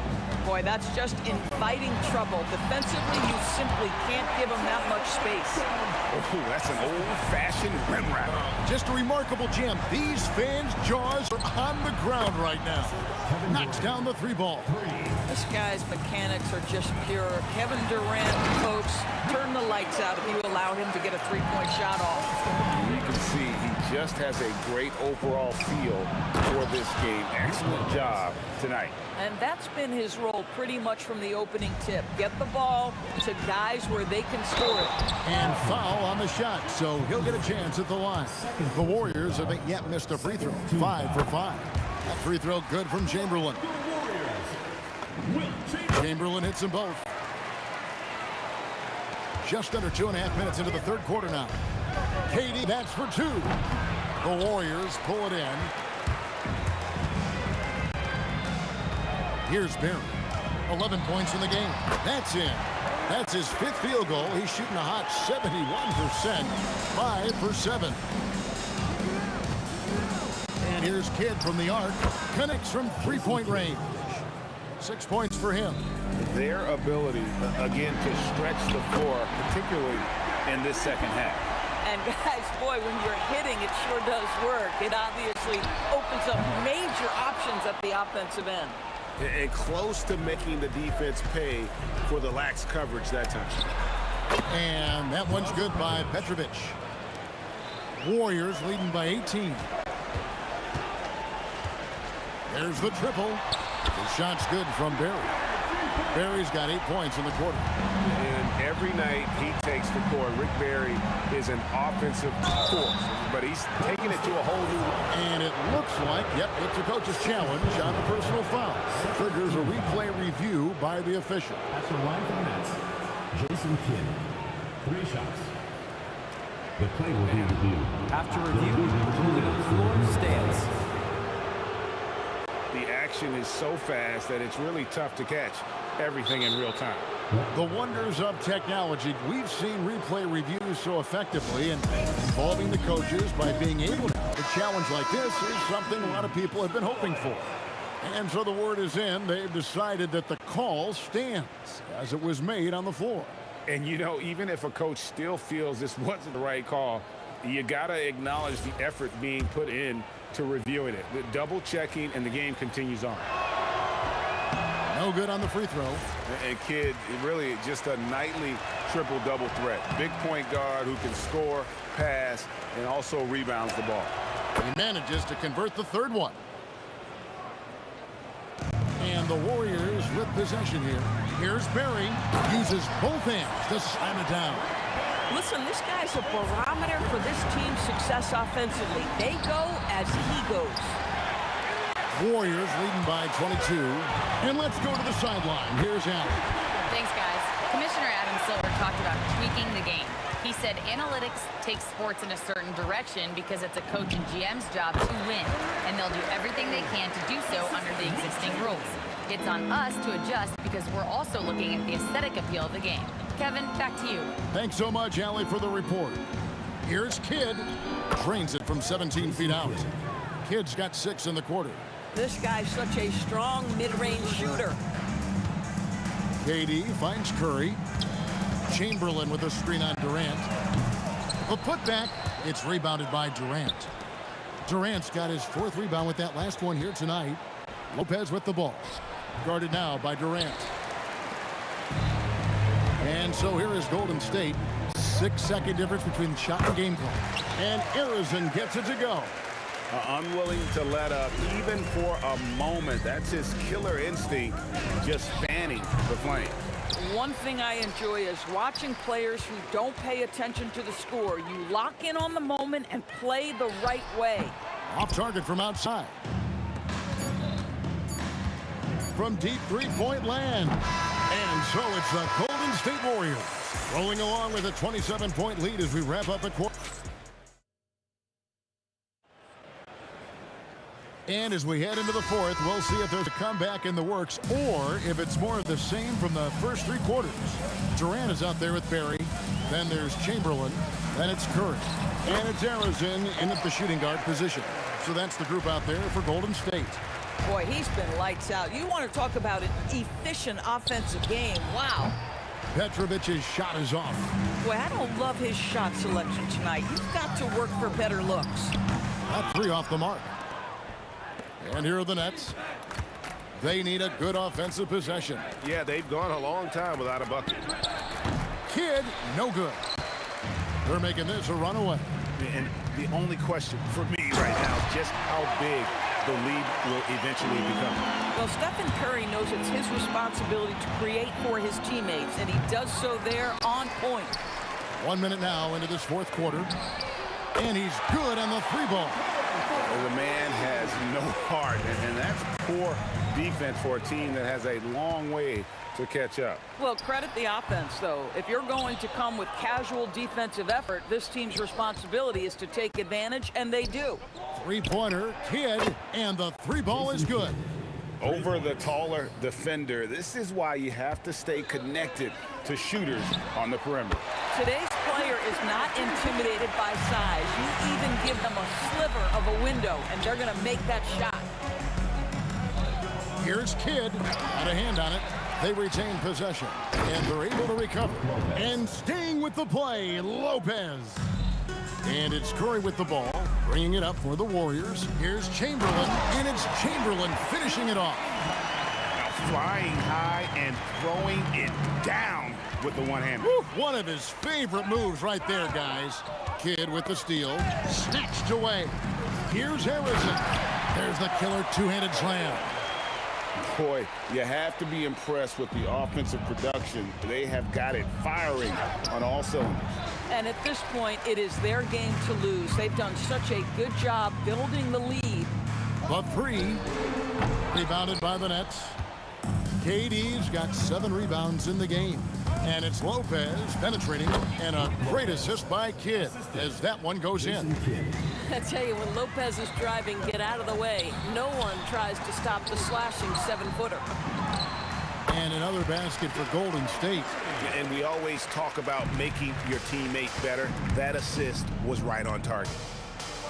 Boy, that's just inviting trouble. Defensively, you simply can't give him that much space. Oh, that's an old-fashioned rim wrap. Just a remarkable jam. These fans' jaws are on the ground right now. Knocks down the 3 ball. This guy's mechanics are just pure. Kevin Durant, folks, turn the lights out if you allow him to get a three-point shot off. You can see he just has a great overall feel for this game. Excellent job tonight. And that's been his role pretty much from the opening tip. Get the ball to guys where they can score it. And foul on the shot, so he'll get a chance at the line. The Warriors haven't yet missed a free throw. 5 for 5. That free throw good from Chamberlain. Chamberlain hits them both. Just under 2.5 minutes into the third quarter now. KD, that's for 2. The Warriors pull it in. Here's Barry. 11 points in the game. That's in. That's his 5th field goal. He's shooting a hot 71%. 5 for 7. And here's Kidd from the arc. Connects from three-point range. 6 points for him. Their ability, again, to stretch the floor, particularly in this second half. And guys, boy, when you're hitting, it sure does work. It obviously opens up major options at the offensive end. And close to making the defense pay for the lax coverage that time. And that one's good by Petrovic. Warriors leading by 18. There's the triple. The shot's good from Barry. Barry's got 8 points in the quarter. And every night he takes the court, Rick Barry is an offensive force, but he's taking it to a whole new level. And it looks like, yep, it's a coach's challenge on the personal foul. Triggers a replay review by the official. That's the line for the Nets. Jason Kidd. 3 shots. The play will be reviewed. After review, the ruling on the floor stands. The action is so fast that it's really tough to catch everything in real time. The wonders of technology. We've seen replay reviews so effectively, and involving the coaches by being able to have a challenge like this is something a lot of people have been hoping for. And so the word is in. They've decided that the call stands as it was made on the floor. And, you know, even if a coach still feels this wasn't the right call, you got to acknowledge the effort being put in to reviewing it. The double checking, and the game continues on. No good on the free throw. And Kidd, really just a nightly triple-double threat. Big point guard who can score, pass, and also rebounds the ball. He manages to convert the third one. And the Warriors with possession here. Here's Barry. Uses both hands to slam it down. Listen, this guy's a barometer for this team's success offensively. They go as he goes. Warriors leading by 22. And let's go to the sideline. Here's Allen. Thanks, guys. Commissioner Adam Silver talked about tweaking the game. He said analytics take sports in a certain direction because it's a coach and GM's job to win, and they'll do everything they can to do so under the existing rules. It's on us to adjust because we're also looking at the aesthetic appeal of the game. Kevin, back to you. Thanks so much, Allie, for the report. Here's Kidd. Drains it from 17 feet out. Kidd's got 6 in the quarter. This guy's such a strong mid-range shooter. KD finds Curry. Chamberlain with a screen on Durant. A putback. It's rebounded by Durant. Durant's got his 4th rebound with that last one here tonight. Lopez with the ball. Guarded now by Durant. And so here is Golden State. 6-second difference between shot and game clock. And Arizona gets it to go. Unwilling to let up even for a moment. That's his killer instinct, just fanning the flame. One thing I enjoy is watching players who don't pay attention to the score. You lock in on the moment and play the right way. Off target from outside. From deep three-point land. And so it's the Golden State Warriors rolling along with a 27-point lead as we wrap up the quarter. And as we head into the fourth, we'll see if there's a comeback in the works or if it's more of the same from the first 3 quarters. Durant is out there with Barry. Then there's Chamberlain. Then it's Curry. And it's Arizona in at the shooting guard position. So that's the group out there for Golden State. Boy, he's been lights out. You want to talk about an efficient offensive game. Wow. Petrovic's shot is off. Boy, I don't love his shot selection tonight. You've got to work for better looks. That 3 off the mark. And here are the Nets. They need a good offensive possession. Yeah, they've gone a long time without a bucket. Kidd, no good. They're making this a runaway. And the only question for me right now is just how big the lead will eventually become. Well, Stephen Curry knows it's his responsibility to create for his teammates, and he does so there on point. 1 minute now into this fourth quarter. And he's good on the three ball. The man has no heart, and that's poor defense for a team that has a long way to catch up. Well, credit the offense, though. If you're going to come with casual defensive effort, this team's responsibility is to take advantage, and they do. Three-pointer, Kidd, and the three ball is good. Over the taller defender. This is why you have to stay connected to shooters on the perimeter. Today's player is not intimidated by size. You even give them a sliver of a window, and they're going to make that shot. Here's Kidd. Got a hand on it. They retain possession, and they're able to recover. And staying with the play, Lopez. And it's Curry with the ball, bringing it up for the Warriors. Here's Chamberlain, and it's Chamberlain finishing it off. Flying high and throwing it down with the one-hander. One of his favorite moves right there, guys. Kidd with the steal, snatched away. Here's Harrison. There's the killer two-handed slam. Boy, you have to be impressed with the offensive production. They have got it firing on all cylinders. And at this point, it is their game to lose. They've done such a good job building the lead. The three, rebounded by the Nets. KD's got 7 rebounds in the game. And it's Lopez penetrating, and a great assist by Kidd as that one goes in. I tell you, when Lopez is driving, get out of the way. No one tries to stop the slashing 7-footer. And another basket for Golden State. And we always talk about making your teammate better. That assist was right on target.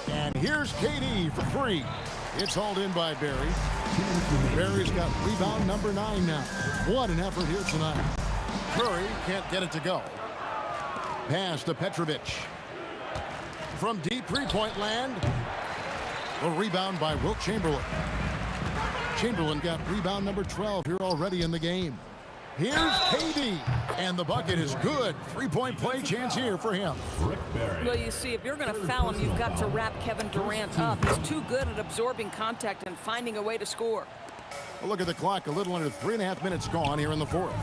And here's KD for 3. It's hauled in by Barry. Barry's got rebound number 9 now. What an effort here tonight. Curry can't get it to go. Pass to Petrovic. From deep three-point land. A rebound by Wilt Chamberlain. Chamberlain got rebound number 12 here already in the game. Here's KD, and the bucket is good. Three-point play chance here for him. Well, you see, if you're going to foul him, you've got to wrap Kevin Durant up. He's too good at absorbing contact and finding a way to score. Well, look at the clock. A little under 3.5 minutes gone here in the fourth.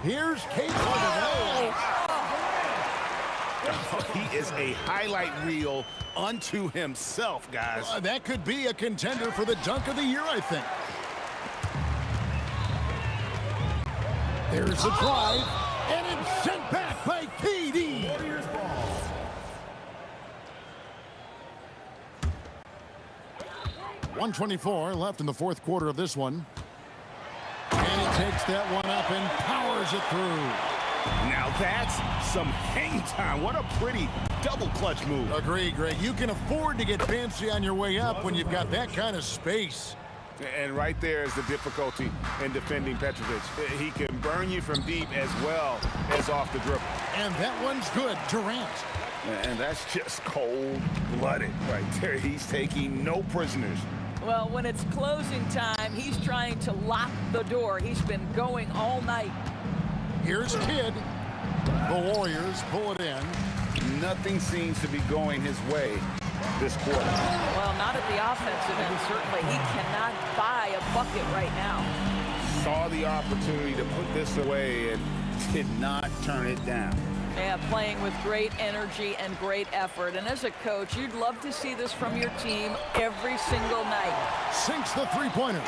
Here's KD. He is a highlight reel unto himself, guys. That could be a contender for the dunk of the year, I think. There's the drive, and it's sent back by KD. 1:24 left in the fourth quarter of this one. And he takes that one up and powers it through. Now that's some hang time. What a pretty double clutch move. Agree, Greg. You can afford to get fancy on your way up when you've got that kind of space. And right there is the difficulty in defending Petrovic. He can burn you from deep as well as off the dribble. And that one's good. Durant. And that's just cold-blooded right there. He's taking no prisoners. Well, when it's closing time, he's trying to lock the door. He's been going all night. Here's Kidd. The Warriors pull it in. Nothing seems to be going his way this quarter. Well, not at the offensive end, certainly. He cannot buy a bucket right now. Saw the opportunity to put this away and did not turn it down. Yeah, playing with great energy and great effort. And as a coach, you'd love to see this from your team every single night. Sinks the three-pointer.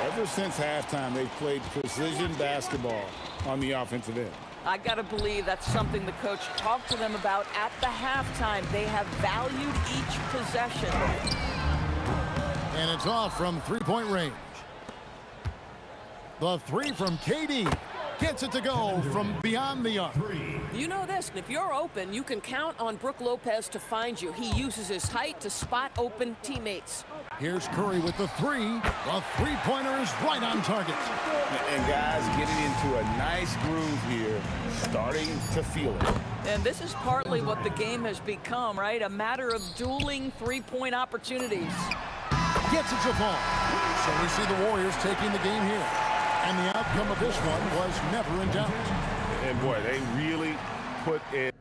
Ever since halftime, they've played precision basketball on the offensive end. I got to believe that's something the coach talked to them about at the halftime. They have valued each possession. And it's off from three-point range. The three from KD. Gets it to go from beyond the arc. You know this, if you're open, you can count on Brook Lopez to find you. He uses his height to spot open teammates. Here's Curry with the three. The three-pointer is right on target. And guys getting into a nice groove here, starting to feel it. And this is partly what the game has become, right? A matter of dueling three-point opportunities. gets it to fall. So we see the Warriors taking the game here. And the outcome of this one was never in doubt. And boy, they really put it.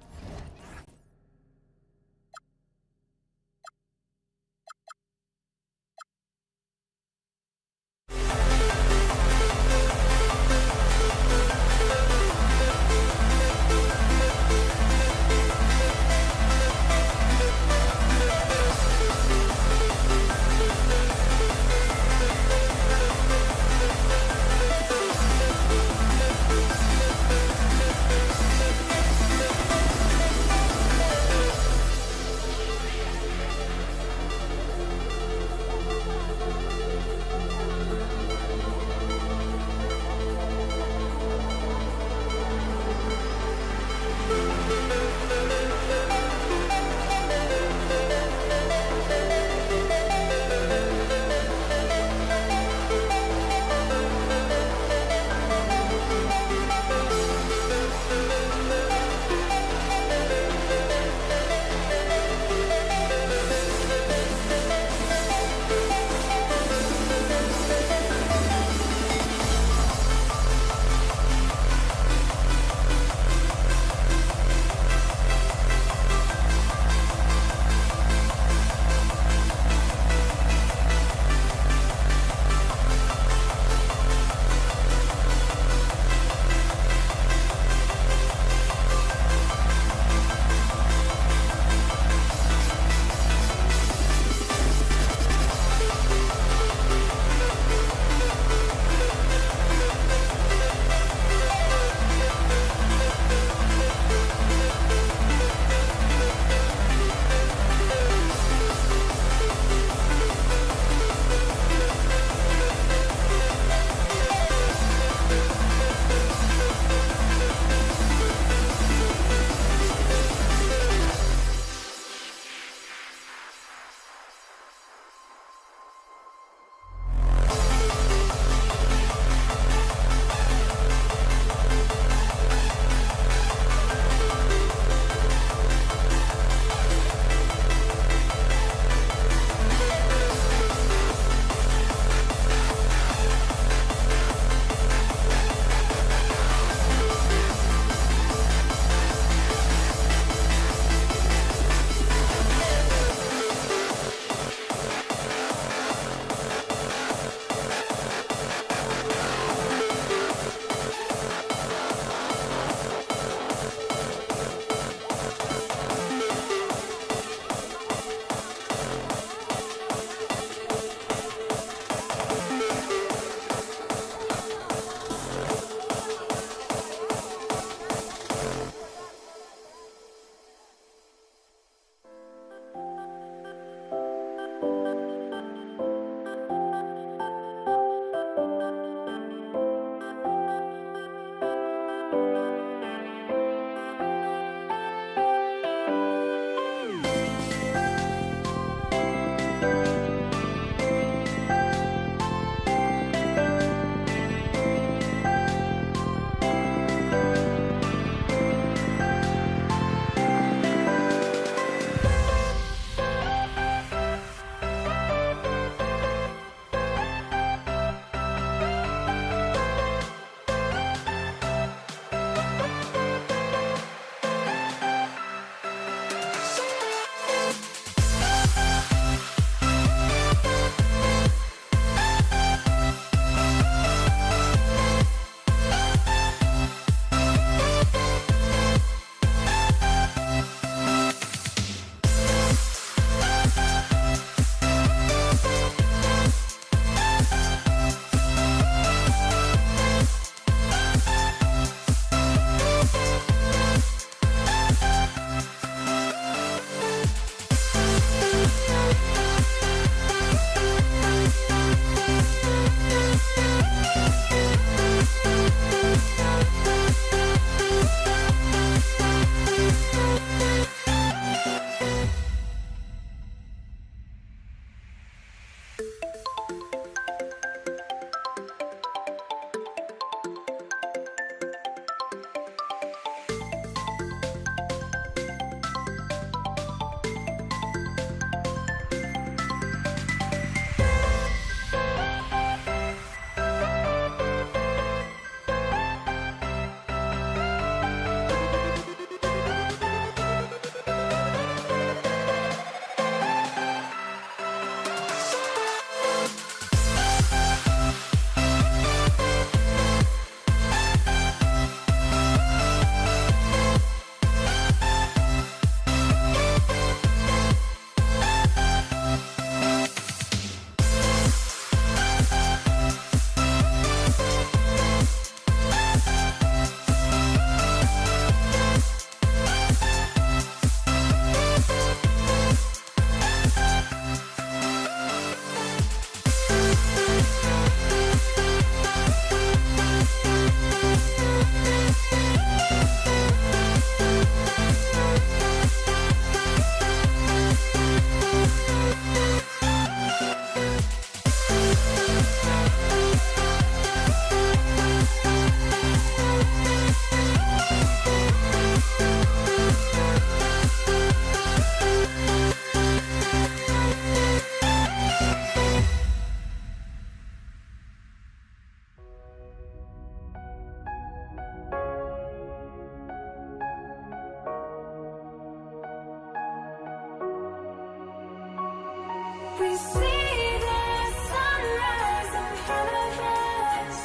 we see the sunrise in front of us.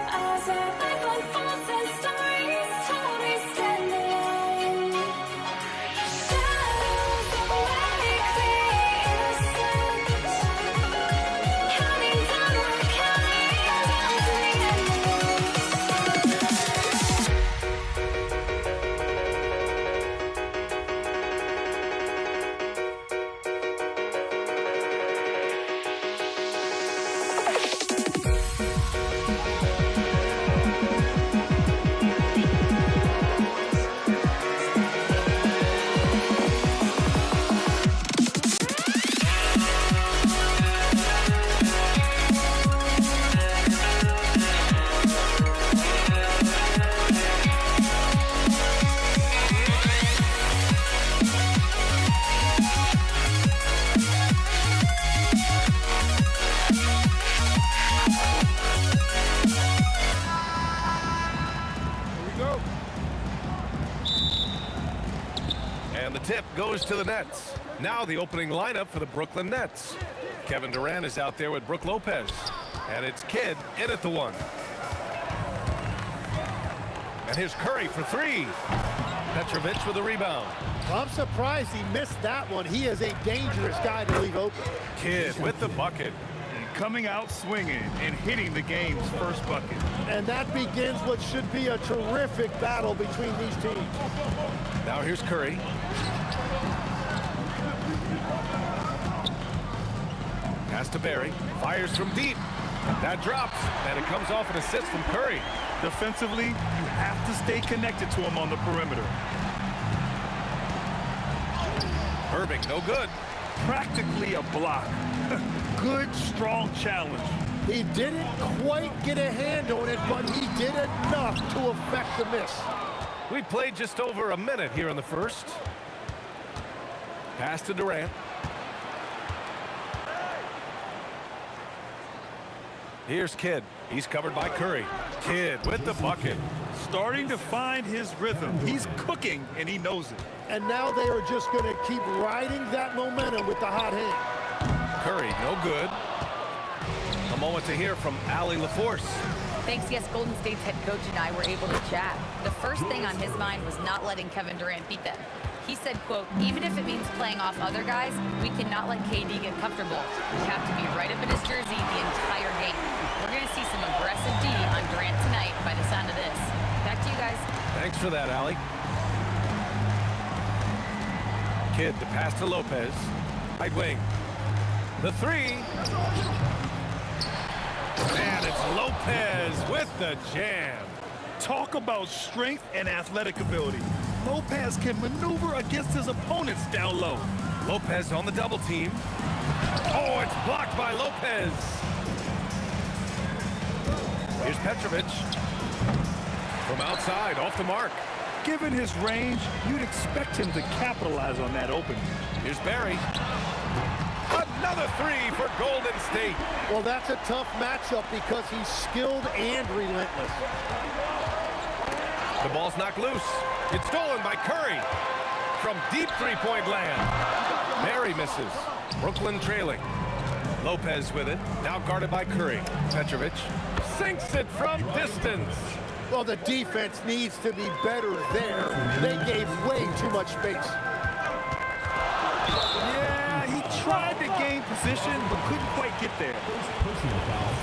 As our life unfolds and stories told, we stand alone. Shadows awake the innocence. Counting down, we're counting down to the end of And the tip goes to the Nets. Now the opening lineup for the Brooklyn Nets. Kevin Durant is out there with Brook Lopez. And it's Kidd in at the one. And here's Curry for three. Petrovic with the rebound. I'm surprised he missed that one. He is a dangerous guy to leave open. Kidd with the bucket. Coming out swinging and hitting the game's first bucket. And that begins what should be a terrific battle between these teams. Now here's Curry. Pass to Barry. Fires from deep. That drops. And it comes off an assist from Curry. Defensively, you have to stay connected to him on the perimeter. Irving, no good. Practically a block. Good, strong challenge. He didn't quite get a hand on it, but he did enough to affect the miss. We played just over a minute here in the first. Pass to Durant. Here's Kidd. He's covered by Curry. Kidd with the bucket. Starting to find his rhythm. He's cooking, and he knows it. And now they are just going to keep riding that momentum with the hot hand. Curry, no good. A moment to hear from Allie LaForce. Thanks, yes, Golden State's head coach and I were able to chat. The first thing on his mind was not letting Kevin Durant beat them. He said, quote, even if it means playing off other guys, we cannot let KD get comfortable. We have to be right up in his jersey the entire game. We're going to see some aggressive D on Durant tonight by the sound of this. Back to you guys. Thanks for that, Allie. Kidd to pass to Lopez. Right wing. The three. And it's Lopez with the jam. Talk about strength and athletic ability. Lopez can maneuver against his opponents down low. Lopez on the double team. Oh, it's blocked by Lopez. Here's Petrovic. From outside, off the mark. Given his range, you'd expect him to capitalize on that opening. Here's Barry. Another three for Golden State. Well, that's a tough matchup because he's skilled and relentless. The ball's knocked loose. It's stolen by Curry. From deep three-point land. Barry misses. Brooklyn trailing. Lopez with it. Now guarded by Curry. Petrovic sinks it from distance. Well, the defense needs to be better there. They gave way too much space. Yeah, he tried to gain position, but couldn't quite get there. Personal foul.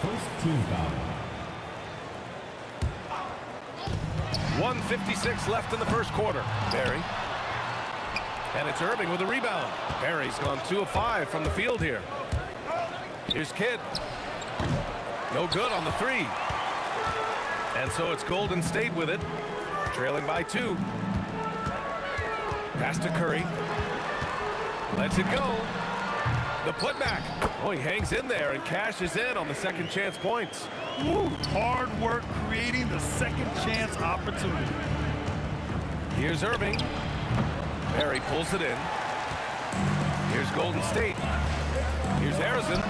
First team foul. 1:56 left in the first quarter. Barry. And it's Irving with a rebound. Barry's gone 2 of 5 from the field here. Here's Kidd. No good on the three. And so it's Golden State with it. Trailing by 2. Pass to Curry. Lets it go. The putback. Oh, he hangs in there and cashes in on the second chance points. Ooh, hard work creating the second chance opportunity. Here's Irving. Barry pulls it in. Here's Golden State. Here's Harrison.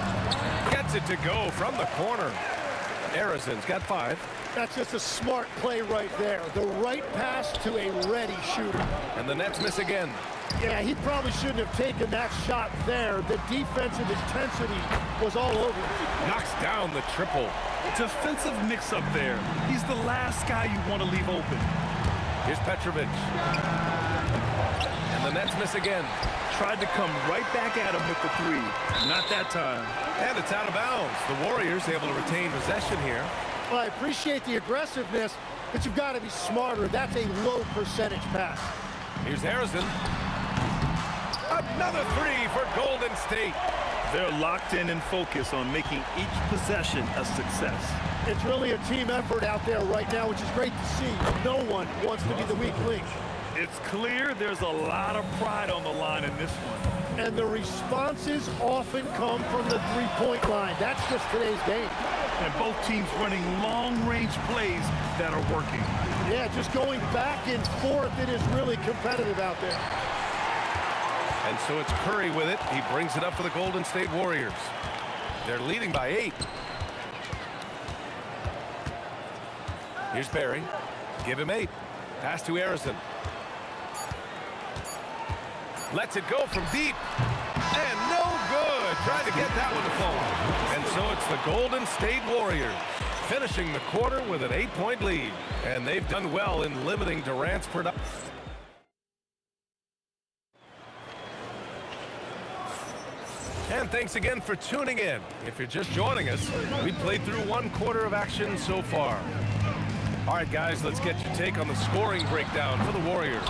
Gets it to go from the corner. Harrison's got 5. That's just a smart play right there. The right pass to a ready shooter. And the Nets miss again. Yeah, he probably shouldn't have taken that shot there. The defensive intensity was all over him. Knocks down the triple. Defensive mix-up there. He's the last guy you want to leave open. Here's Petrovic. And the Nets miss again. Tried to come right back at him with the three. Not that time. And it's out of bounds. The Warriors able to retain possession here. Well, I appreciate the aggressiveness, but you've got to be smarter. That's a low percentage pass. Here's Harrison. Another three for Golden State. They're locked in and focused on making each possession a success. It's really a team effort out there right now, which is great to see. No one wants to be the weak link. It's clear there's a lot of pride on the line in this one. And the responses often come from the three-point line. That's just today's game. And both teams running long-range plays that are working. Yeah, just going back and forth. It is really competitive out there. And so it's Curry with it. He brings it up for the Golden State Warriors. They're leading by 8. Here's Barry. Give him 8. Pass to Harrison. Lets it go from deep. And no good. Trying to get that one to fall. And so it's the Golden State Warriors finishing the quarter with an 8-point lead. And they've done well in limiting Durant's production. And thanks again for tuning in. If you're just joining us, we played through 1 quarter of action so far. All right, guys, let's get your take on the scoring breakdown for the Warriors.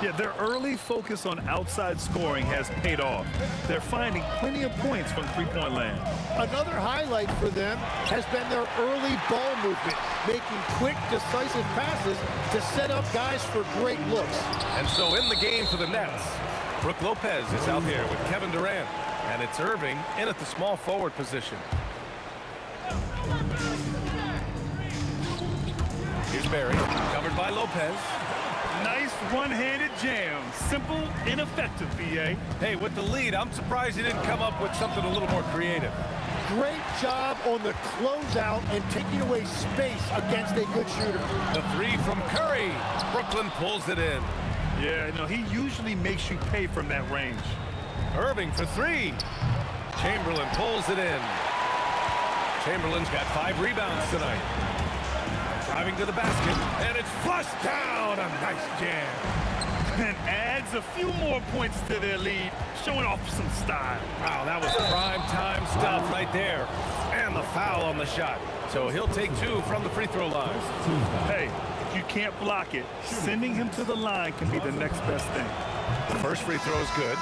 Yeah, their early focus on outside scoring has paid off. They're finding plenty of points from three-point land. Another highlight for them has been their early ball movement, making quick, decisive passes to set up guys for great looks. And so in the game for the Nets, Brook Lopez is out here with Kevin Durant. And it's Irving in at the small forward position. Here's Barry, covered by Lopez. Nice one-handed jam. Simple, ineffective, B.A. Hey, with the lead, I'm surprised he didn't come up with something a little more creative. Great job on the closeout and taking away space against a good shooter. The three from Curry. Brooklyn pulls it in. Yeah, no, he usually makes you pay from that range. Irving for 3. Chamberlain pulls it in. Chamberlain's got 5 rebounds tonight. Driving to the basket, and it's flushed down. A nice jam. And adds a few more points to their lead, showing off some style. Wow, that was prime time stuff right there. And the foul on the shot. So he'll take 2 from the free throw line. Hey, if you can't block it, sending him to the line can be the next best thing. The first free throw is good.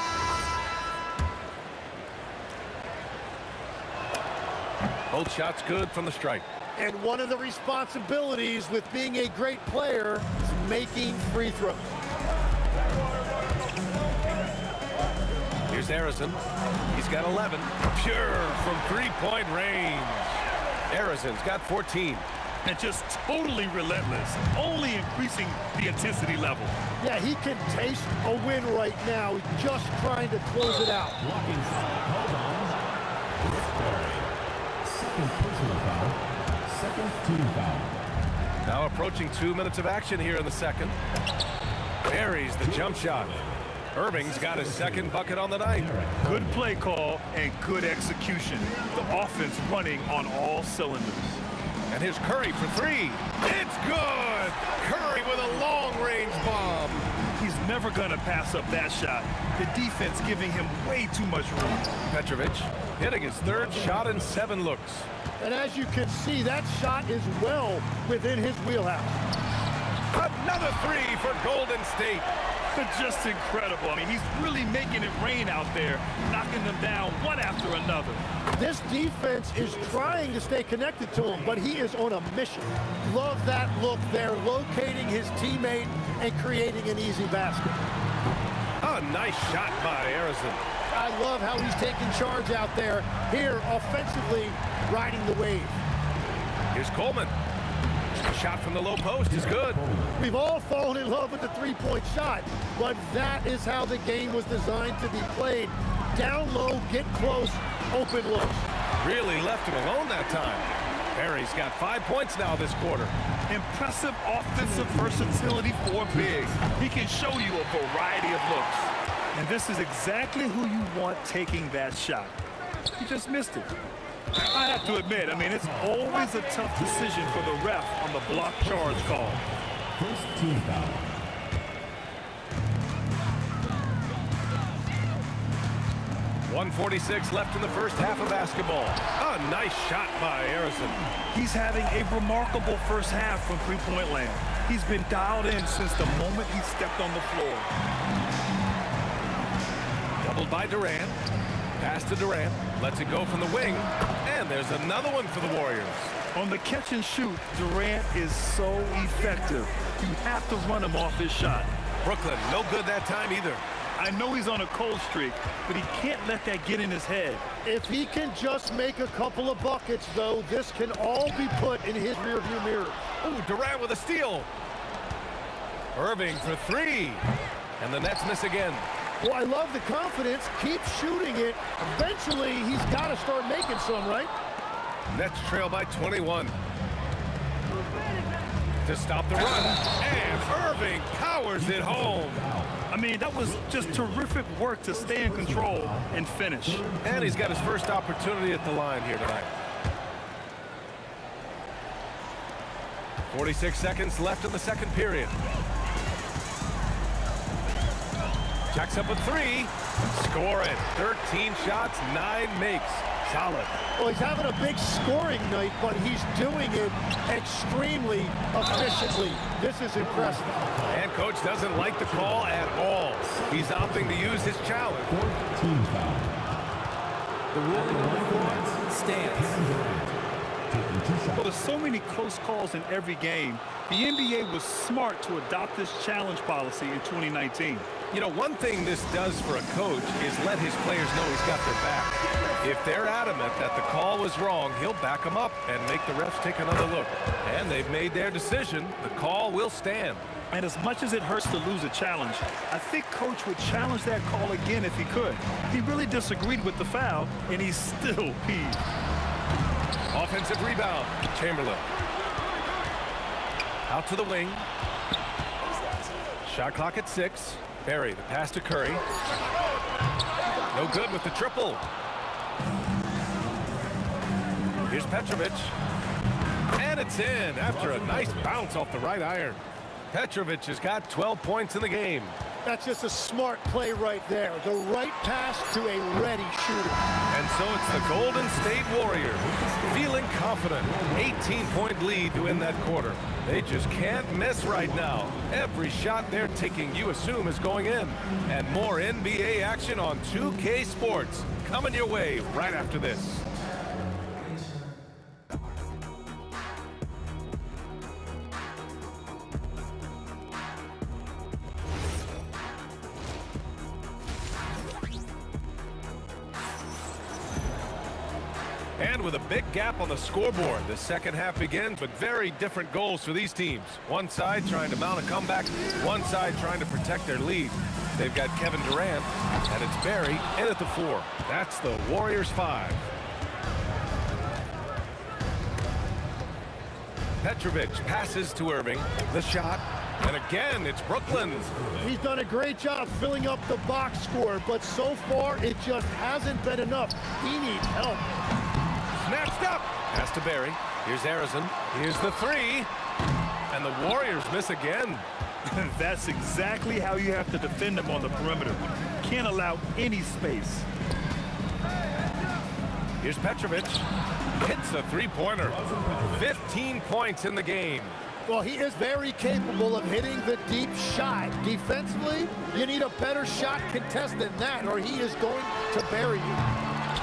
Both shots good from the stripe. And one of the responsibilities with being a great player is making free throws. Here's Harrison. He's got 11. Pure from three-point range. Harrison's got 14. And just totally relentless, only increasing the intensity level. Yeah, he can taste a win right now, just trying to close it out. Blocking foul called on. Second personal foul. Second team foul. Now approaching 2 minutes of action here in the second. Buries the jump shot. Irving's got his second bucket on the night. Good play call and good execution. The offense running on all cylinders. And here's Curry for 3. It's good! Curry with a long-range bomb. He's never going to pass up that shot. The defense giving him way too much room. Petrovic hitting his 3rd shot in 7 looks. And as you can see, that shot is well within his wheelhouse. Another 3 for Golden State. Just incredible. I mean, he's really making it rain out there, knocking them down one after another. This defense is trying to stay connected to him, but he is on a mission. Love that look there, locating his teammate and creating an easy basket. A nice shot by Harrison. I love how he's taking charge out there. Here, offensively, riding the wave. Here's Coleman. A shot from the low post is good. We've all fallen in love with the three-point shot, but that is how the game was designed to be played. Down low, get close, open looks. Really left him alone that time. Barry's got 5 points now this quarter. Impressive offensive versatility for big. He can show you a variety of looks. And this is exactly who you want taking that shot. He just missed it. I have to admit, I mean, it's always a tough decision for the ref on the block charge call. First team foul. 1:46 left in the first half of basketball. A nice shot by Harrison. He's having a remarkable first half from three-point land. He's been dialed in since the moment he stepped on the floor. Doubled by Durant. Pass to Durant. Lets it go from the wing. And there's another one for the Warriors. On the catch and shoot, Durant is so effective. You have to run him off his shot. Brooklyn, no good that time either. I know he's on a cold streak, but he can't let that get in his head. If he can just make a couple of buckets, though, this can all be put in his rearview mirror. Ooh, Durant with a steal. Irving for three. And the Nets miss again. Well, I love the confidence. Keep shooting it. Eventually, he's got to start making some, right? Nets trail by 21. To stop the run. And Irving powers it home. I mean, that was just terrific work to stay in control and finish. And he's got his first opportunity at the line here tonight. 46 seconds left in the second period. Jacks up a three. Score it. 13 shots, 9 makes. Solid. Well, he's having a big scoring night, but he's doing it extremely efficiently. This is impressive. And coach doesn't like the call at all. He's opting to use his challenge. Fourth team foul. The ruling on the floor stands. Well, there's so many close calls in every game. The NBA was smart to adopt this challenge policy in 2019. You know, one thing this does for a coach is let his players know he's got their back. If they're adamant that the call was wrong, he'll back them up and make the refs take another look. And they've made their decision. The call will stand. And as much as it hurts to lose a challenge, I think coach would challenge that call again if he could. He really disagreed with the foul, and he's still peeved. Offensive rebound. Chamberlain. Out to the wing. Shot clock at 6. Barry, the pass to Curry. No good with the triple. Here's Petrovic. And it's in after a nice bounce off the right iron. Petrovic has got 12 points in the game. That's just a smart play right there. The right pass to a ready shooter. And so it's the Golden State Warriors feeling confident. 18-point lead to win that quarter. They just can't miss right now. Every shot they're taking, you assume, is going in. And more NBA action on 2K Sports coming your way right after this. And with a big gap on the scoreboard, the second half begins with very different goals for these teams. One side trying to mount a comeback, one side trying to protect their lead. They've got Kevin Durant, and it's Barry in at the 4. That's the Warriors 5. Petrovic passes to Irving. The shot. And again, it's Brooklyn. He's done a great job filling up the box score, but so far it just hasn't been enough. He needs help. Snatched up. Pass to Barry. Here's Harrison. Here's the 3. And the Warriors miss again. That's exactly how you have to defend them on the perimeter. Can't allow any space. Here's Petrovic. Hits a three-pointer. 15 points in the game. Well, he is very capable of hitting the deep shot. Defensively, you need a better shot contest than that, or he is going to bury you.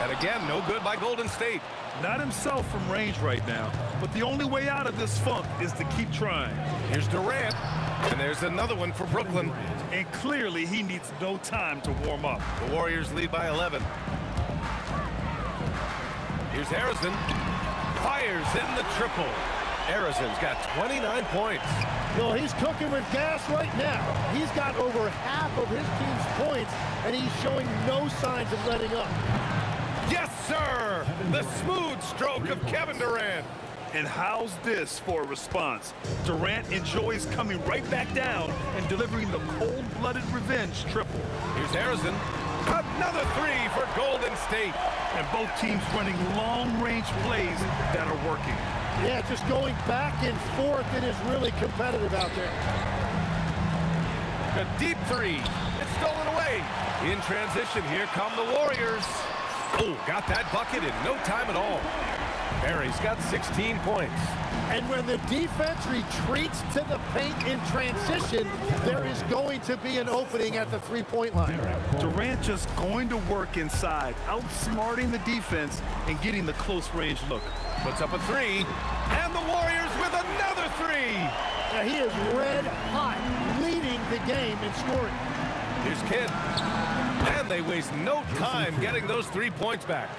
And again, no good by Golden State. Not himself from range right now, but the only way out of this funk is to keep trying. Here's Durant, and there's another one for Brooklyn. And clearly he needs no time to warm up. The Warriors lead by 11. Here's Harrison. Fires in the triple. Harrison's got 29 points. Well, he's cooking with gas right now. He's got over half of his team's points, and he's showing no signs of letting up. Yes, sir! The smooth stroke of Kevin Durant. And how's this for a response? Durant enjoys coming right back down and delivering the cold-blooded revenge triple. Here's Harrison. Another three for Golden State. And both teams running long-range plays that are working. Yeah, just going back and forth. It is really competitive out there. A deep three. It's stolen away. In transition, here come the Warriors. Oh, got that bucket in no time at all. Barry's got 16 points. And when the defense retreats to the paint in transition, there is going to be an opening at the three-point line. Durant just going to work inside, outsmarting the defense and getting the close-range look. Puts up a three, and the Warriors with another three. Now he is red hot, leading the game in scoring. Here's Kidd. And they waste no time getting those 3 points back.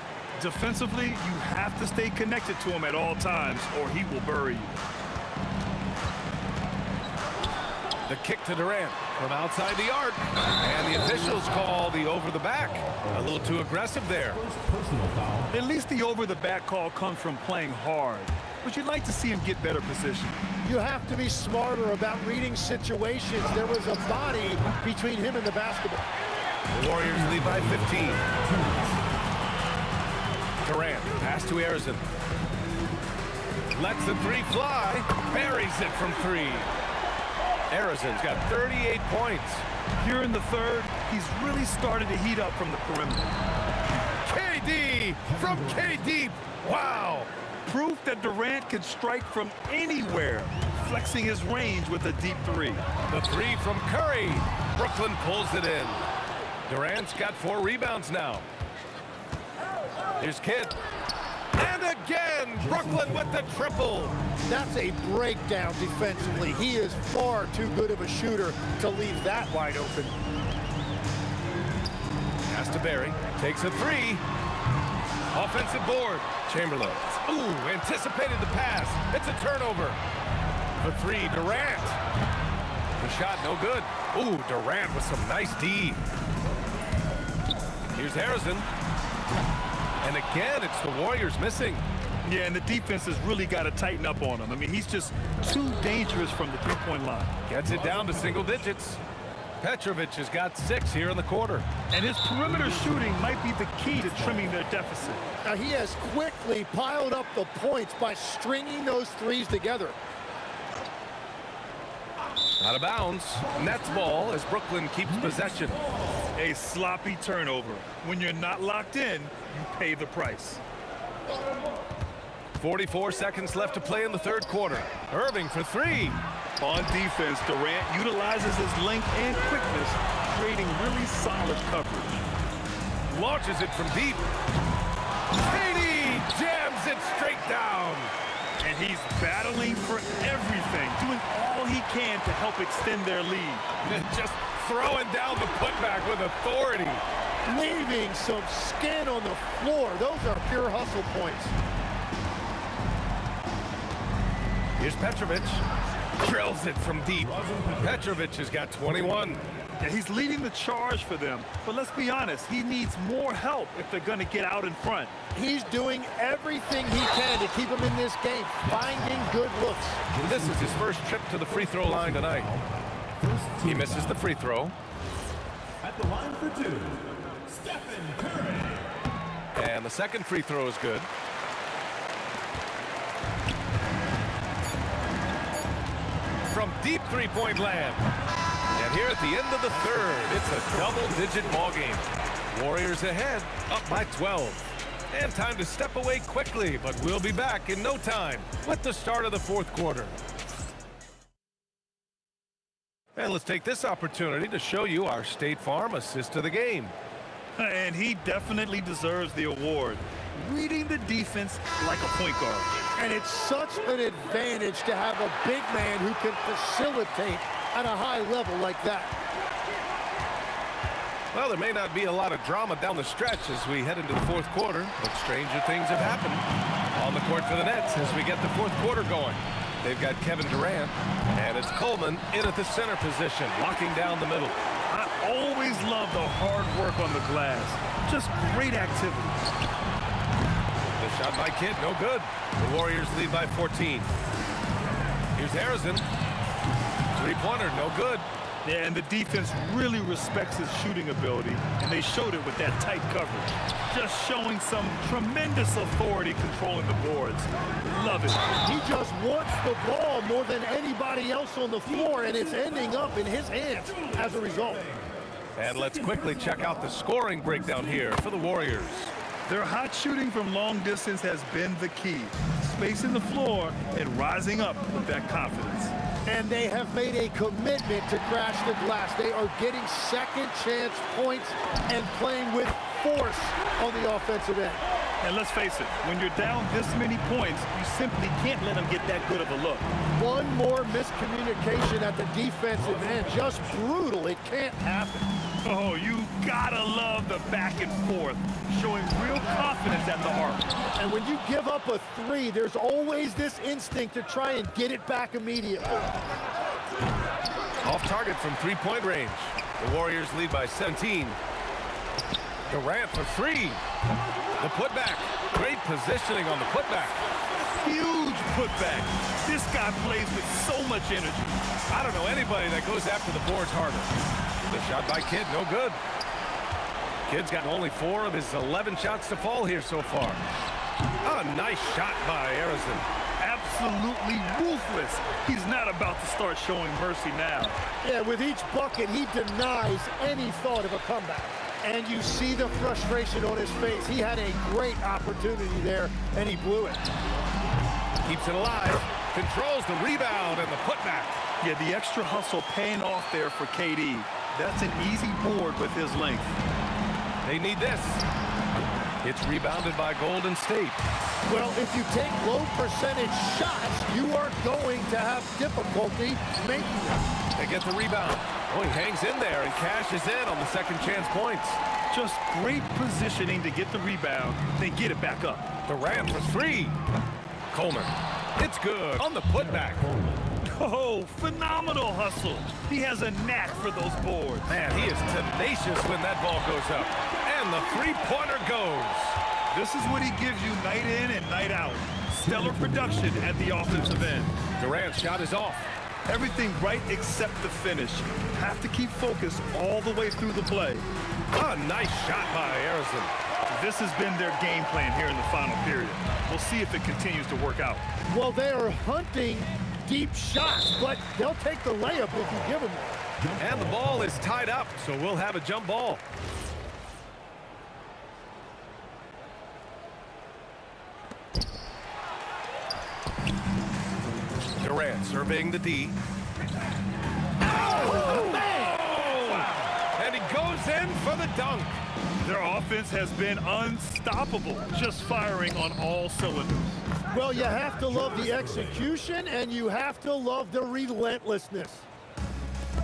Defensively, you have to stay connected to him at all times or he will bury you. The kick to Durant from outside the arc. And the officials call the over the back. A little too aggressive there. At least the over the back call comes from playing hard. But you'd like to see him get better position. You have to be smarter about reading situations. There was a body between him and the basketball. The Warriors lead by 15. Durant, pass to Harrison. Lets the three fly. Buries it from three. Harrison's got 38 points. Here in the third, he's really started to heat up from the perimeter. KD from KD. Wow. Proof that Durant can strike from anywhere, flexing his range with a deep three. The three from Curry. Brooklyn pulls it in. Durant's got 4 rebounds now. Here's Kidd. And again, Brooklyn with the triple. That's a breakdown defensively. He is far too good of a shooter to leave that wide open. Pass to Barry. Takes a three. Offensive board. Chamberlain. Ooh, anticipated the pass. It's a turnover. The three, Durant. The shot, no good. Ooh, Durant with some nice D. Here's Harrison. And again, it's the Warriors missing. Yeah, and the defense has really got to tighten up on him. I mean, he's just too dangerous from the three-point line. Gets it down to single digits. Petrovic has got 6 here in the quarter. And his perimeter shooting might be the key to trimming their deficit. Now, he has quickly piled up the points by stringing those threes together. Out of bounds. Nets ball as Brooklyn keeps possession. A sloppy turnover. When you're not locked in, you pay the price. 44 seconds left to play in the third quarter. Irving for three. On defense, Durant utilizes his length and quickness, creating really solid coverage. Launches it from deep. KD jams it straight down. And he's battling for everything, doing all he can to help extend their lead. Just throwing down the putback with authority. Leaving some skin on the floor. Those are pure hustle points. Here's Petrovic. Drills it from deep. Petrovic has got 21. Yeah, he's leading the charge for them. But let's be honest, he needs more help if they're going to get out in front. He's doing everything he can to keep him in this game, finding good looks. This is his first trip to the free throw line tonight. He misses the free throw. At the line for two, Stephen Curry. And the second free throw is good. From deep three-point land. And here at the end of the third, it's a double-digit ball game. Warriors ahead, up by 12. And time to step away quickly, but we'll be back in no time with the start of the fourth quarter. And let's take this opportunity to show you our State Farm assist to the game. And he definitely deserves the award. Reading the defense like a point guard. And it's such an advantage to have a big man who can facilitate at a high level like that. Well, there may not be a lot of drama down the stretch as we head into the fourth quarter, but stranger things have happened on the court for the Nets as we get the fourth quarter going. They've got Kevin Durant, and it's Coleman in at the center position, locking down the middle. I always love the hard work on the glass. Just great activity. The shot by Kidd, no good. The Warriors lead by 14. Here's Harrison. Three-pointer, no good. Yeah, and the defense really respects his shooting ability, and they showed it with that tight coverage. Just showing some tremendous authority controlling the boards. Love it. He just wants the ball more than anybody else on the floor, and it's ending up in his hands as a result. And let's quickly check out the scoring breakdown here for the Warriors. Their hot shooting from long distance has been the key. Spacing the floor and rising up with that confidence. And they have made a commitment to crash the glass. They are getting second chance points and playing with force on the offensive end. And let's face it, when you're down this many points, you simply can't let them get that good of a look. One more miscommunication at the defensive end. Just brutal. It can't happen. Oh, you gotta love the back and forth, showing real confidence at the arc. And when you give up a three, there's always this instinct to try and get it back immediately. Off target from three-point range. The Warriors lead by 17. Durant for three. The putback. Great positioning on the putback. Huge putback. This guy plays with so much energy. I don't know anybody that goes after the boards harder. The shot by Kidd, no good. Kidd's gotten only 4 of his 11 shots to fall here so far. A nice shot by Harrison. Absolutely ruthless. He's not about to start showing mercy now. Yeah, with each bucket, he denies any thought of a comeback. And you see the frustration on his face. He had a great opportunity there, and he blew it. Keeps it alive. Controls the rebound and the putback. Yeah, the extra hustle paying off there for KD. That's an easy board with his length. They need this. It's rebounded by Golden State. Well, if you take low percentage shots, you are going to have difficulty making them. They get the rebound. Oh, he hangs in there and cashes in on the second chance points. Just great positioning to get the rebound, then get it back up. Durant for three. Coleman. It's good on the putback. Oh, phenomenal hustle. He has a knack for those boards. Man, he is tenacious when that ball goes up. And the three-pointer goes. This is what he gives you night in and night out. Stellar production at the offensive end. Durant's shot is off. Everything right except the finish. Have to keep focused all the way through the play. A nice shot by Harrison. This has been their game plan here in the final period. We'll see if it continues to work out. Well, they are hunting deep shots, but they'll take the layup if you give them one. And the ball is tied up, so we'll have a jump ball. Durant surveying the D. Oh, man! Oh! And he goes in for the dunk. Their offense has been unstoppable, just firing on all cylinders. Well, you have to love the execution, and you have to love the relentlessness.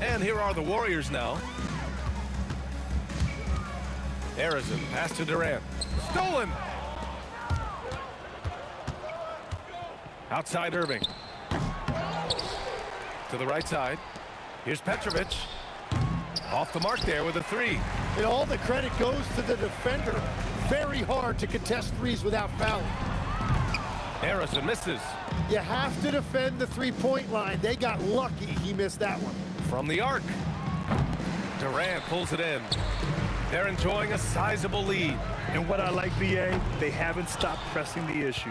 And here are the Warriors now. Harrison, pass to Durant. Stolen! Outside Irving. To the right side. Here's Petrovic. Off the mark there with a three. And all the credit goes to the defender. Very hard to contest threes without fouling. Harrison misses. You have to defend the three-point line. They got lucky he missed that one. From the arc. Durant pulls it in. They're enjoying a sizable lead. And what I like, BA, they haven't stopped pressing the issue.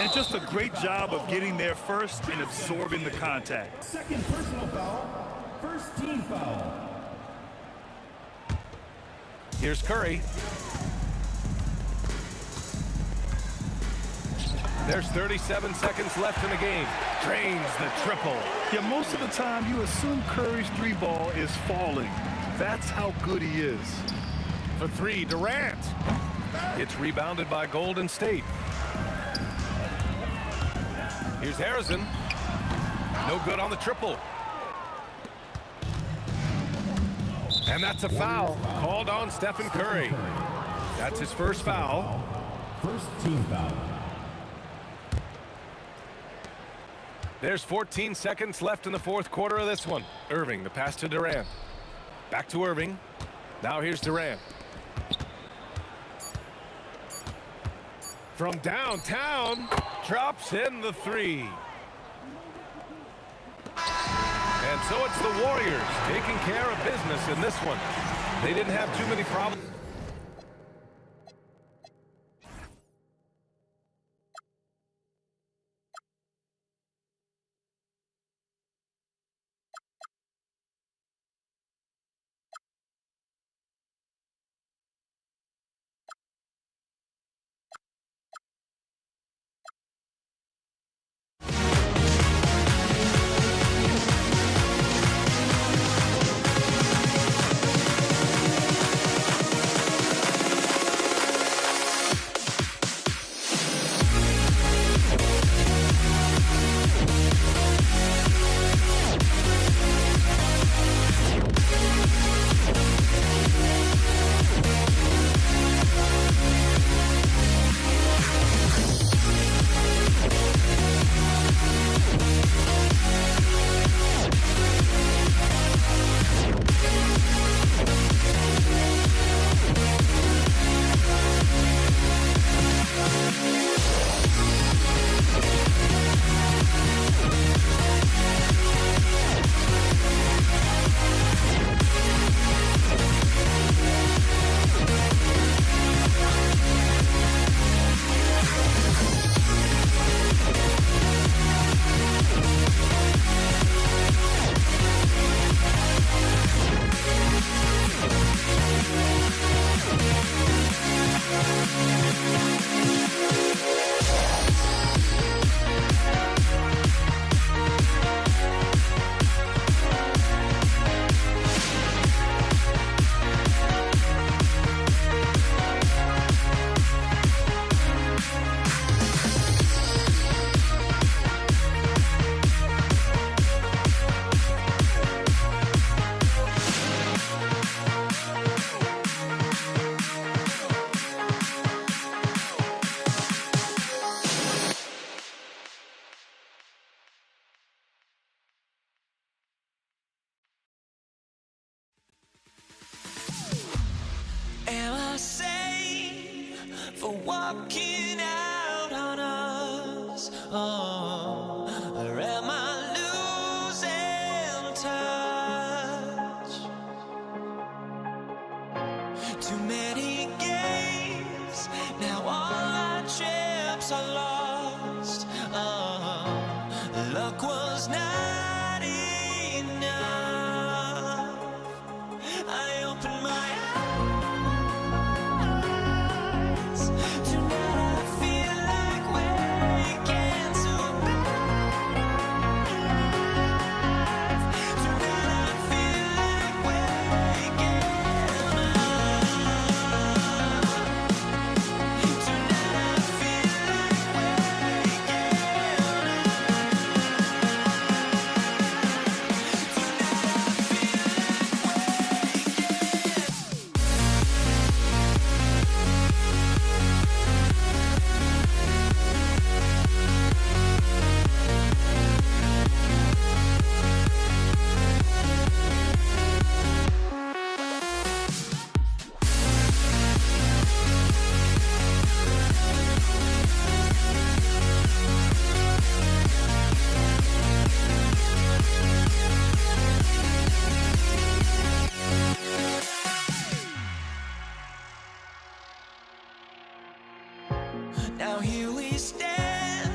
And just a great job of getting there first and absorbing the contact. Second personal foul, first team foul. Here's Curry. There's 37 seconds left in the game. Drains the triple. Yeah, most of the time you assume Curry's three ball is falling. That's how good he is. For three, Durant. It's rebounded by Golden State. Here's Harrison. No good on the triple. And that's a foul called on Stephen Curry. That's his first foul. First team foul. There's 14 seconds left in the fourth quarter of this one. Irving, the pass to Durant. Back to Irving. Now here's Durant. From downtown, drops in the three. And so it's the Warriors taking care of business in this one. They didn't have too many problems. for walking out on us? Oh, or am I losing touch? Too many games, now all our chips are lost. Oh, luck was not enough. I opened my now here we stand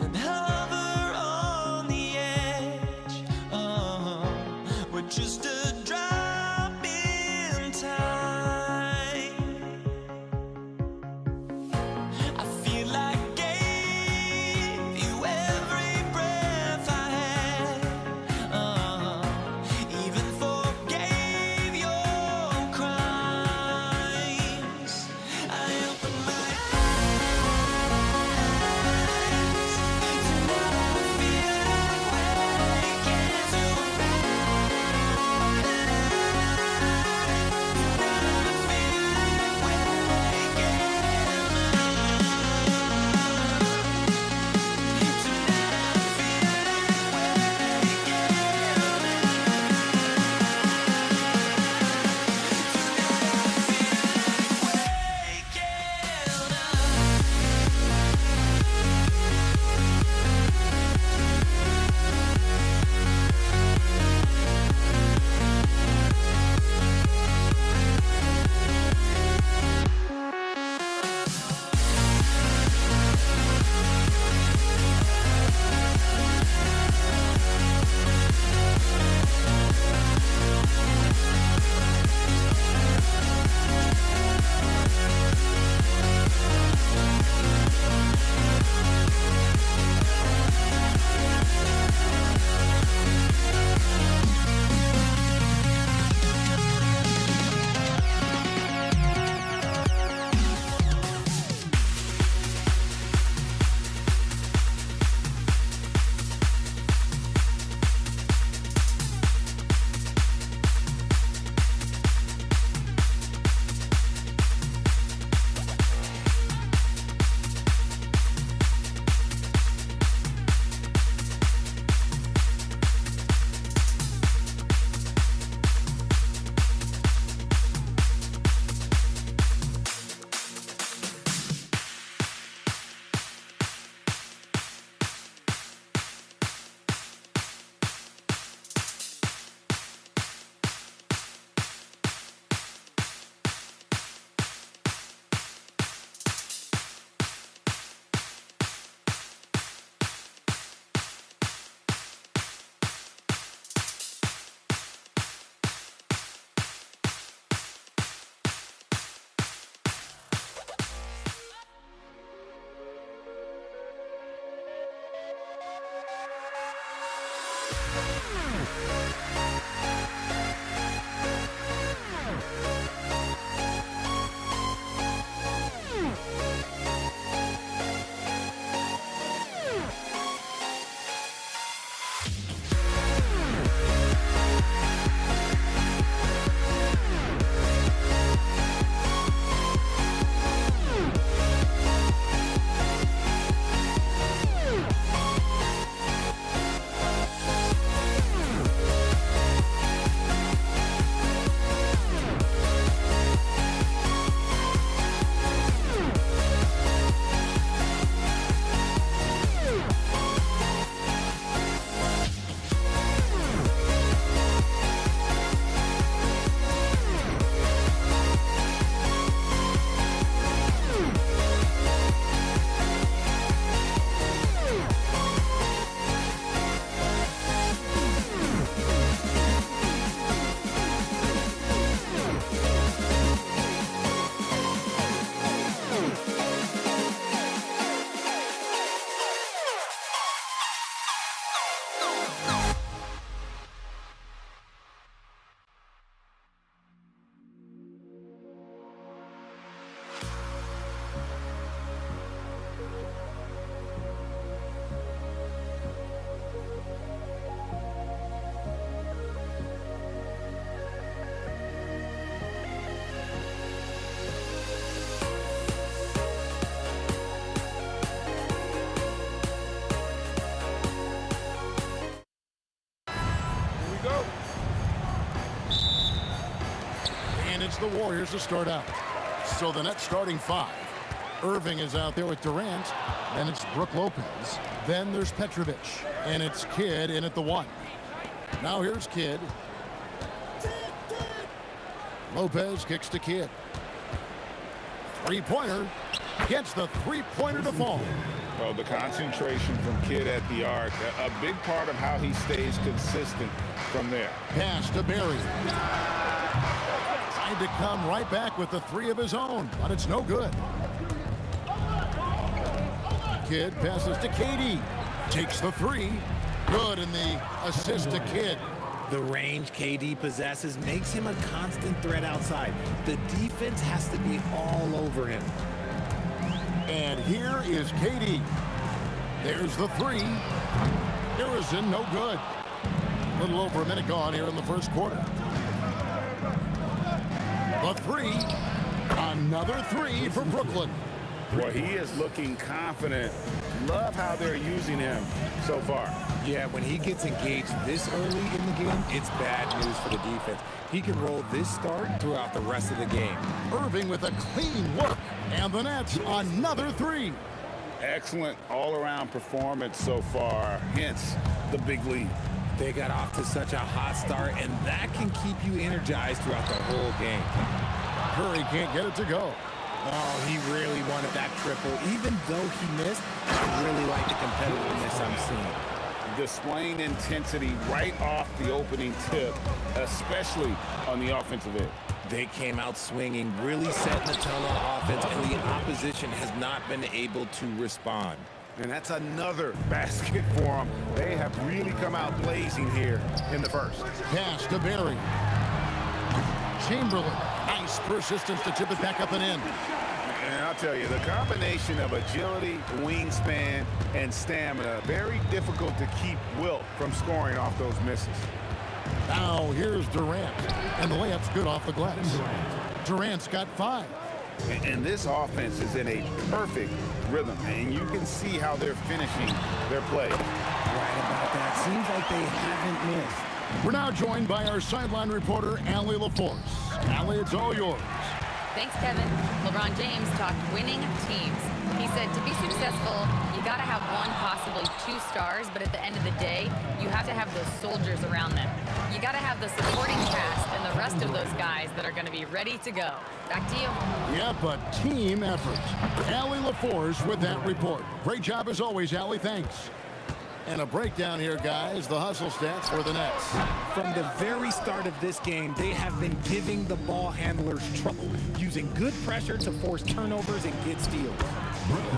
and hover on the edge. We're just a drop in time. I feel like I gave you every breath I had. Even forgave your crimes. I opened my eyes. The Warriors to start out. So the Nets starting 5. Irving is out there with Durant. Then it's Brook Lopez. Then there's Petrovic. And it's Kidd in at the 1. Now here's Kidd. Lopez kicks to Kidd. Three-pointer. Gets the three-pointer to fall. Well, the concentration from Kidd at the arc, a big part of how he stays consistent from there. Pass to Barry. To come right back with the 3 of his own, but it's no good. Kidd passes to KD. Takes the 3. Good, and the assist to Kidd. The range KD possesses makes him a constant threat outside. The defense has to be all over him. And here is KD. There's the 3. Harrison, no good. A little over a minute gone here in the first quarter. The 3. Another 3 for Brooklyn. Well, he is looking confident. Love how they're using him so far. Yeah, when he gets engaged this early in the game, it's bad news for the defense. He can roll this start throughout the rest of the game. Irving with a clean look. And the Nets, another 3. Excellent all-around performance so far, hence the big lead. They got off to such a hot start, and that can keep you energized throughout the whole game. Curry can't get it to go. Oh, he really wanted that triple. Even though he missed, I really like the competitiveness I'm seeing. Displaying intensity right off the opening tip, especially on the offensive end. They came out swinging, really setting the tone on offense, and the opposition has not been able to respond. And that's another basket for them. They have really come out blazing here in the first. Pass to Barry. Chamberlain. Nice persistence to tip it back up and in. And I'll tell you, the combination of agility, wingspan, and stamina, very difficult to keep Wilt from scoring off those misses. Now here's Durant. And the layup's good off the glass. Durant's got 5. And this offense is in a perfect rhythm, and you can see how they're finishing their play. Right about that. Seems like they haven't missed. We're now joined by our sideline reporter, Allie LaForce. Allie, it's all yours. Thanks, Kevin. LeBron James talked winning teams. He said to be successful, you got to have 1, possibly 2 stars, but at the end of the day, you have to have those soldiers around them. You got to have the supporting cast and the rest of those guys that are going to be ready to go. Back to you. Yeah, but team effort. Allie LaForce with that report. Great job as always, Allie. Thanks. And a breakdown here, guys. The hustle stats for the Nets. From the very start of this game, they have been giving the ball handlers trouble, using good pressure to force turnovers and get steals.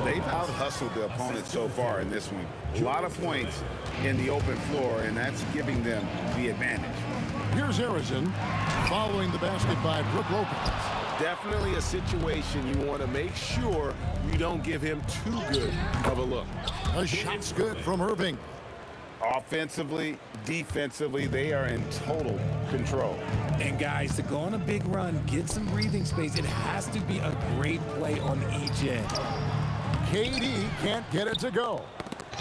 They've out-hustled the opponent so far in this one. A lot of points in the open floor, and that's giving them the advantage. Here's Harrison following the basket by Brook Lopez. Definitely a situation you want to make sure you don't give him too good of a look. A shot's good from Irving. Offensively, defensively, they are in total control. And guys, to go on a big run, get some breathing space, it has to be a great play on each end. KD can't get it to go.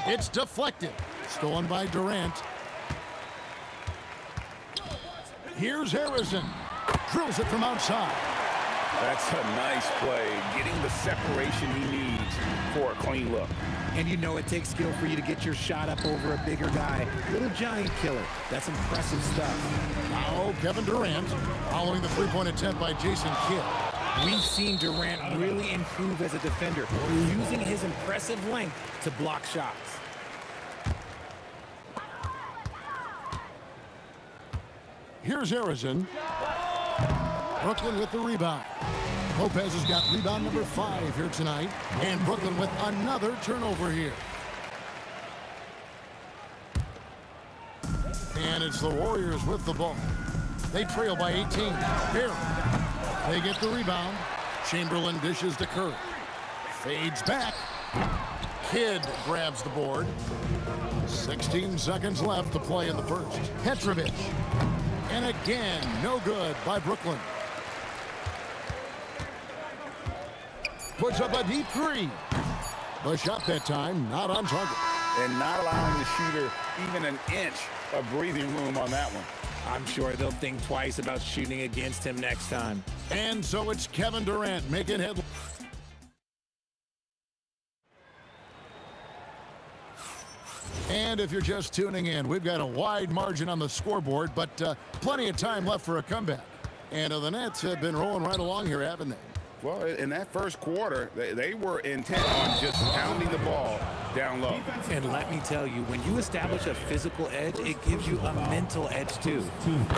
It's deflected. Stolen by Durant. Here's Harrison. Drills it from outside. That's a nice play, getting the separation he needs for a clean look. And you know it takes skill for you to get your shot up over a bigger guy. Little giant killer. That's impressive stuff. Now Kevin Durant following the three-point attempt by Jason Kidd. We've seen Durant really improve as a defender, using his impressive length to block shots. Here's Harrison. Brooklyn with the rebound. Lopez has got rebound number 5 here tonight. And Brooklyn with another turnover here. And it's the Warriors with the ball. They trail by 18. Barely. They get the rebound. Chamberlain dishes to Curry. Fades back. Kidd grabs the board. 16 seconds left to play in the first. Petrovic. And again, no good by Brooklyn. Puts up a deep three. The shot that time not on target. And not allowing the shooter even an inch of breathing room on that one. I'm sure they'll think twice about shooting against him next time. And so it's Kevin Durant making headlines. And if you're just tuning in, we've got a wide margin on the scoreboard, but plenty of time left for a comeback. And the Nets have been rolling right along here, haven't they? Well, in that first quarter, they were intent on just pounding the ball down low. And let me tell you, when you establish a physical edge, it gives you a mental edge too.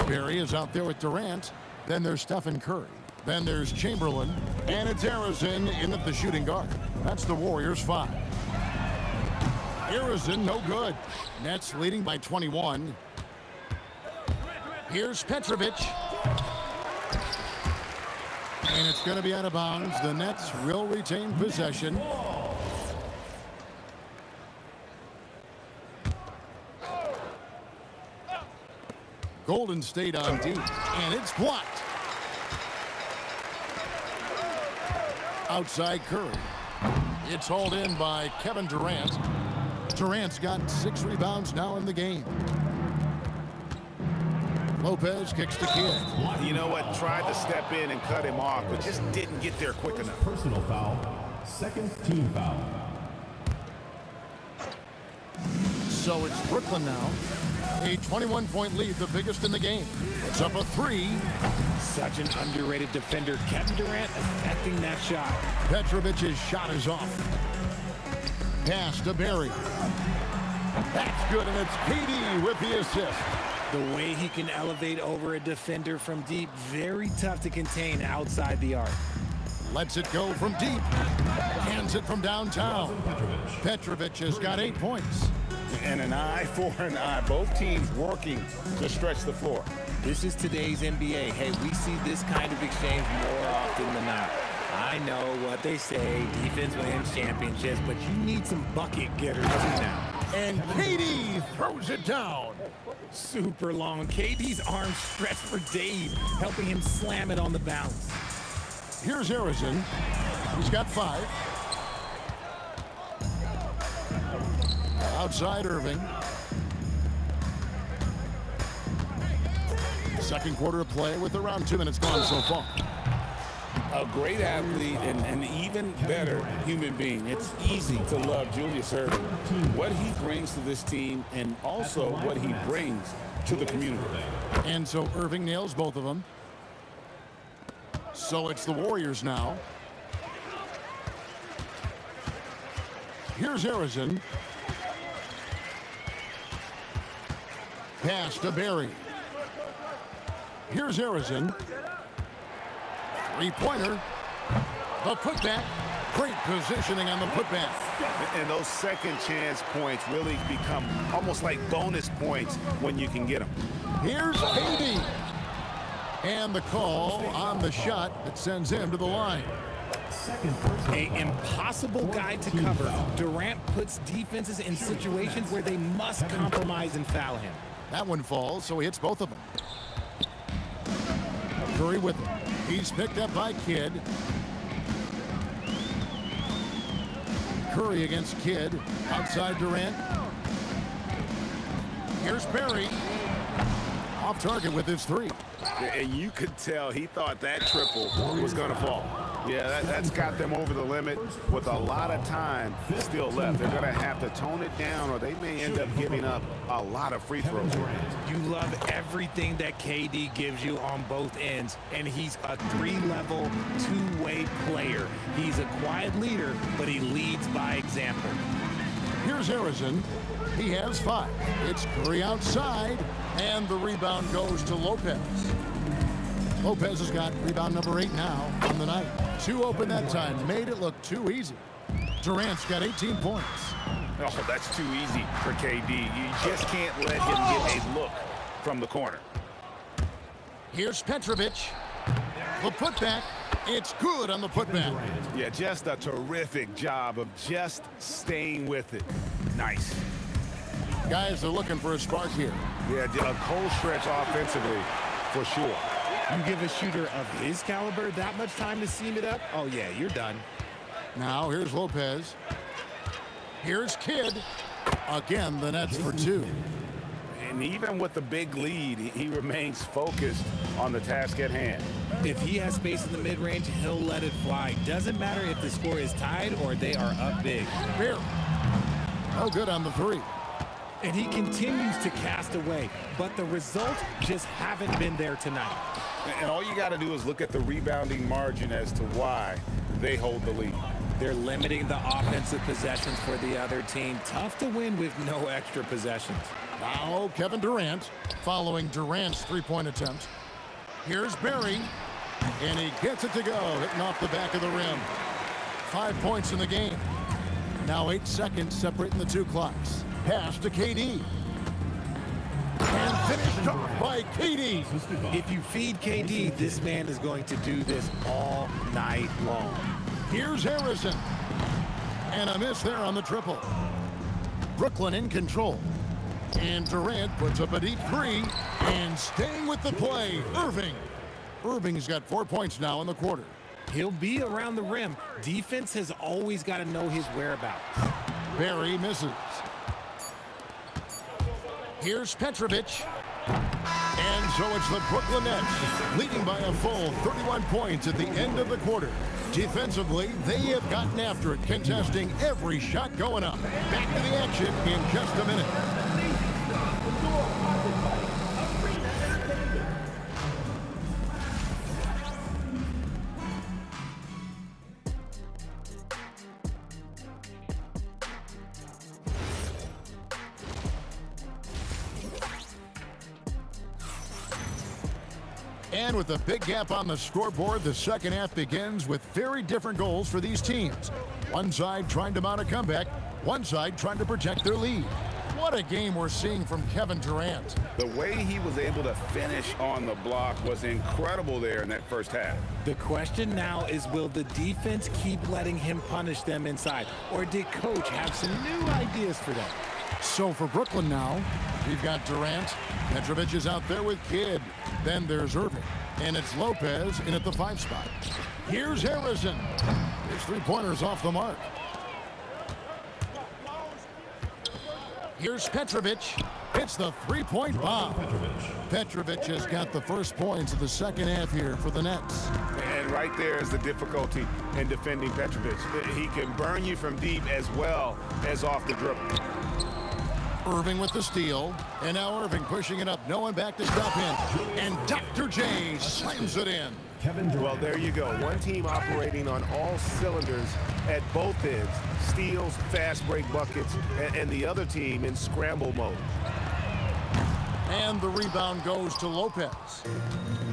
Barry is out there with Durant. Then there's Stephen Curry. Then there's Chamberlain. And it's Harrison in at the shooting guard. That's the Warriors 5. Harrison, no good. Nets leading by 21. Here's Petrovic. And it's going to be out of bounds. The Nets will retain possession. Golden State on deep, and it's blocked. Outside Curry. It's hauled in by Kevin Durant. Durant's got 6 rebounds now in the game. Lopez kicks to Kidd. You know what? Tried to step in and cut him off, but just didn't get there quick enough. Personal foul. Second team foul. So it's Brooklyn now. A 21-point lead, the biggest in the game. It's up a 3. Such an underrated defender. Kevin Durant affecting that shot. Petrovic's shot is off. Pass to Barry. That's good, and it's KD with the assist. The way he can elevate over a defender from deep, very tough to contain outside the arc. Lets it go from deep. Hands it from downtown. Petrovic has got 8 points. And an eye for an eye. Both teams working to stretch the floor. This is today's NBA. Hey, we see this kind of exchange more often than not. I know what they say, defense wins championships, but you need some bucket getters too now. And KD throws it down. Super long. KD's arms stretched for days, helping him slam it on the bounce. Here's Harrison. He's got 5. Outside Irving. Second quarter of play with around 2 minutes gone so far. A great athlete and an even better human being. It's easy to love Julius Irving. What he brings to this team and also what he brings to the community. And so Irving nails both of them. So it's the Warriors now. Here's Harrison. Pass to Barry. Here's Harrison. Three-pointer. The putback. Great positioning on the putback. And those second chance points really become almost like bonus points when you can get them. Here's KD. And the call on the shot that sends him to the line. An impossible guy to cover. Durant puts defenses in situations where they must compromise and foul him. That one falls, so he hits both of them. Curry with it. He's picked up by Kidd. Curry against Kidd. Outside Durant. Here's Barry. Off target with his three. And you could tell he thought that triple was going to fall. Yeah, that's got them over the limit with a lot of time still left. They're going to have to tone it down or they may end up giving up a lot of free throws. You love everything that KD gives you on both ends, and he's a three-level, two-way player. He's a quiet leader, but he leads by example. Here's Harrison. He has 5. It's Curry outside, and the rebound goes to Lopez. Lopez has got rebound number 8 now on the night. 2 open that time. Made it look too easy. Durant's got 18 points. Oh, that's too easy for KD. You just can't let him get a look from the corner. Here's Petrovic. The putback. It's good on the putback. Yeah, just a terrific job of just staying with it. Nice. Guys are looking for a spark here. Yeah, a cold stretch offensively for sure. You give a shooter of his caliber that much time to seam it up? Oh, yeah, you're done. Now, here's Lopez. Here's Kidd. Again, the Nets for 2. And even with the big lead, he remains focused on the task at hand. If he has space in the mid-range, he'll let it fly. Doesn't matter if the score is tied or they are up big. Here. Oh, good on the 3. And he continues to cast away, but the results just haven't been there tonight. And all you got to do is look at the rebounding margin as to why they hold the lead. They're limiting the offensive possessions for the other team. Tough to win with no extra possessions. Now Kevin Durant following Durant's three-point attempt. Here's Barry, and he gets it to go, hitting off the back of the rim. 5 points in the game. Now 8 seconds separating the 2 clocks. Pass to KD. And finished off by KD. If you feed KD, this man is going to do this all night long. Here's Harrison. And a miss there on the triple. Brooklyn in control. And Durant puts up a deep 3. And staying with the play, Irving. Irving's got 4 points now in the quarter. He'll be around the rim. Defense has always got to know his whereabouts. Barry misses. Here's Petrovic. And so it's the Brooklyn Nets leading by a full 31 points at the end of the quarter. Defensively, they have gotten after it, contesting every shot going up. Back to the action in just a minute. And with a big gap on the scoreboard, the second half begins with very different goals for these teams. One side trying to mount a comeback, one side trying to protect their lead. What a game we're seeing from Kevin Durant. The way he was able to finish on the block was incredible there in that first half. The question now is, will the defense keep letting him punish them inside? Or did Coach have some new ideas for them? So for Brooklyn now, we've got Durant. Petrovic is out there with Kidd. Then there's Irving. And it's Lopez in at the 5 spot. Here's Harrison. His 3-pointer's off the mark. Here's Petrovic. It's the 3-point bomb. Petrovic has got the first points of the second half here for the Nets. And right there is the difficulty in defending Petrovic. He can burn you from deep as well as off the dribble. Irving with the steal, and now Irving pushing it up, no one back to stop him, and Dr. J slams it in. Well, there you go. One team operating on all cylinders at both ends. Steals, fast break buckets, and the other team in scramble mode. And the rebound goes to Lopez.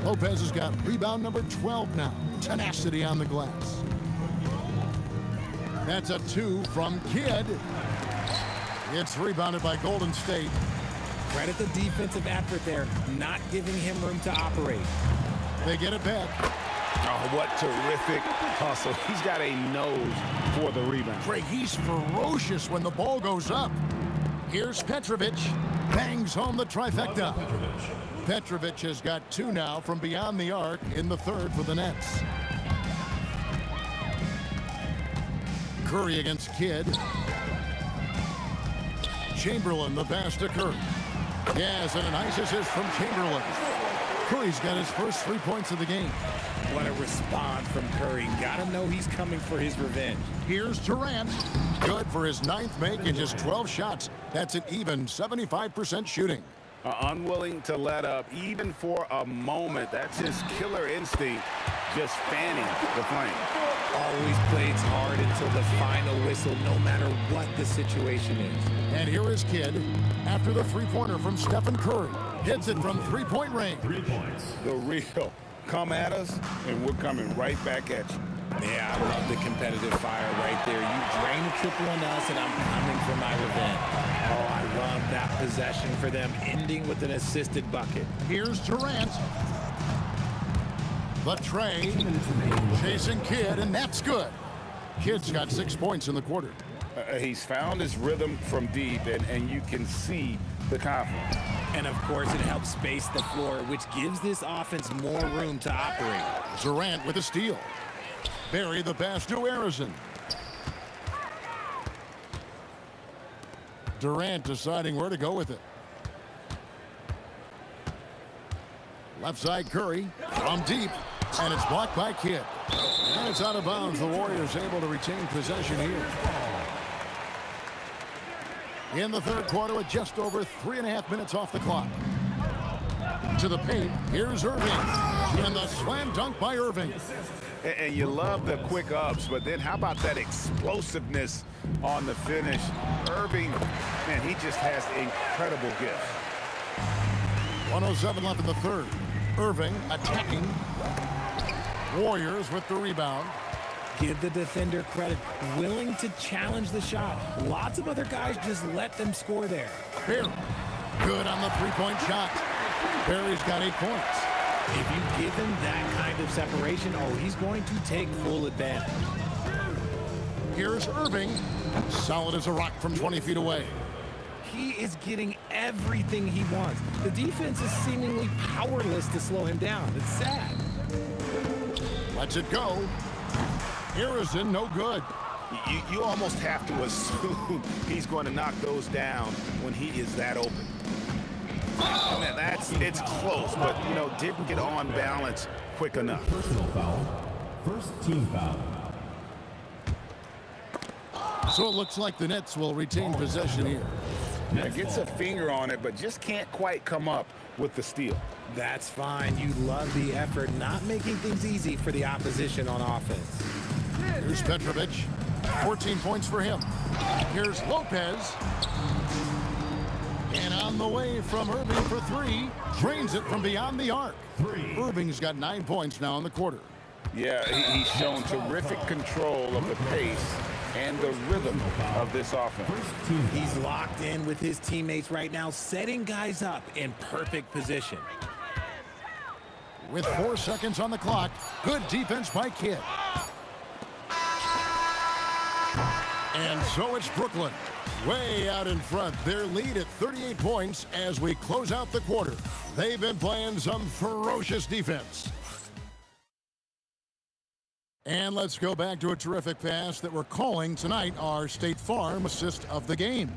Lopez has got rebound number 12 now. Tenacity on the glass. That's a 2 from Kidd. It's rebounded by Golden State. Credit the defensive effort there, not giving him room to operate. They get it back. Oh, what terrific hustle. He's got a nose for the rebound. Craig, he's ferocious when the ball goes up. Here's Petrovic. Bangs home the trifecta. Petrovic has got 2 now from beyond the arc in the third for the Nets. Curry against Kidd. Chamberlain, the pass to Curry. Yes, and a nice assist from Chamberlain. Curry's got his first 3 points of the game. What a response from Curry. Gotta know he's coming for his revenge. Here's Durant. Good for his 9th make in just 12 shots. That's an even 75% shooting. Unwilling to let up, even for a moment. That's his killer instinct, just fanning the flame. Always plays hard until the final whistle, no matter what the situation is. And here is Kidd after the three-pointer from Stephen Curry. Hits it from three-point range. 3 points. The real. Come at us, and we're coming right back at you. Yeah, I love the competitive fire right there. You drain a triple on us, and I'm coming for my revenge. Oh, I love that possession for them, ending with an assisted bucket. Here's Durant. The tray. Chasing Kidd, and that's good. Kidd's got 6 points in the quarter. He's found his rhythm from deep, and you can see the confidence. And, of course, it helps space the floor, which gives this offense more room to operate. Durant with a steal. Barry the pass to Harrison. Durant deciding where to go with it. Left side Curry from deep, and it's blocked by Kidd. And it's out of bounds. The Warriors able to retain possession here. In the third quarter with just over 3.5 minutes off the clock. To the paint, here's Irving. And the slam dunk by Irving. And you love the quick ups, but then how about that explosiveness on the finish? Irving, man, he just has incredible gifts. 1:07 left in the third. Irving attacking. Warriors with the rebound. Give the defender credit, willing to challenge the shot. Lots of other guys just let them score there. Barry, good on the three-point shot. Barry's got 8 points. If you give him that kind of separation, oh, he's going to take full advantage. Here's Irving. Solid as a rock from 20 feet away. He is getting everything he wants. The defense is seemingly powerless to slow him down. It's sad. Lets it go. Harrison, no good. You almost have to assume he's going to knock those down when he is that open. And it's close, but, you know, didn't get on balance quick enough. Personal foul. First team foul. So it looks like the Nets will retain possession here. Gets a finger on it, but just can't quite come up with the steal. That's fine. You love the effort, not making things easy for the opposition on offense. Here's Petrovic. 14 points for him. Here's Lopez. And on the way from Irving for 3. Drains it from beyond the arc. Irving's got 9 points now in the quarter. Yeah, he's shown terrific control of the pace and the rhythm of this offense. He's locked in with his teammates right now, setting guys up in perfect position. With 4 seconds on the clock, good defense by Kidd. And so it's Brooklyn, way out in front. Their lead at 38 points as we close out the quarter. They've been playing some ferocious defense. And let's go back to a terrific pass that we're calling tonight our State Farm assist of the game.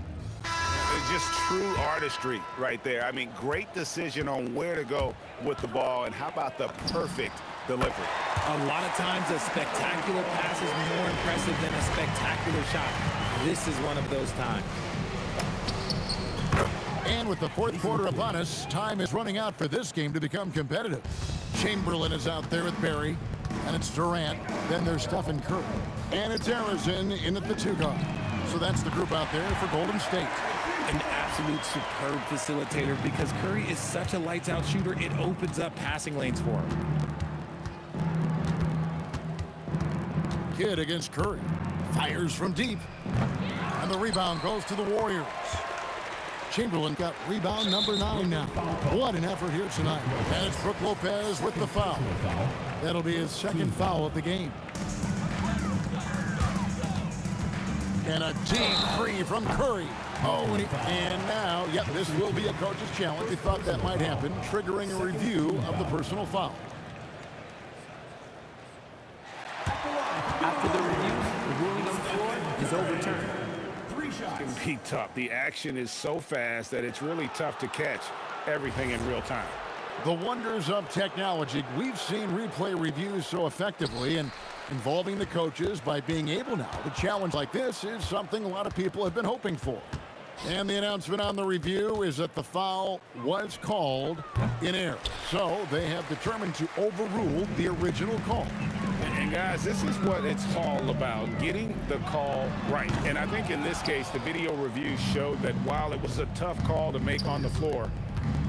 It's just true artistry right there. I mean, great decision on where to go with the ball, and how about the perfect delivery? A lot of times a spectacular pass is more impressive than a spectacular shot. This is one of those times. And with the fourth quarter upon us, time is running out for this game to become competitive. Chamberlain is out there with Barry, and it's Durant. Then there's Stephen Curry. And it's Harrison in at the 2 guard. So that's the group out there for Golden State. An absolute superb facilitator because Curry is such a lights-out shooter, it opens up passing lanes for him. Kidd against Curry. Fires from deep. And the rebound goes to the Warriors. Chamberlain got rebound number 9 now. What an effort here tonight. And it's Brook Lopez with the foul. That'll be his second foul of the game. And a deep three from Curry. Oh, and now, yep, this will be a coach's challenge. He thought that might happen, triggering a review of the personal foul. After the review, the ruling on the floor is overturned. It can be tough. The action is so fast that it's really tough to catch everything in real time. The wonders of technology. We've seen replay reviews so effectively, and involving the coaches by being able now to challenge like this is something a lot of people have been hoping for. And the announcement on the review is that the foul was called in error. So they have determined to overrule the original call. And guys, this is what it's all about, getting the call right. And I think in this case, the video review showed that while it was a tough call to make on the floor,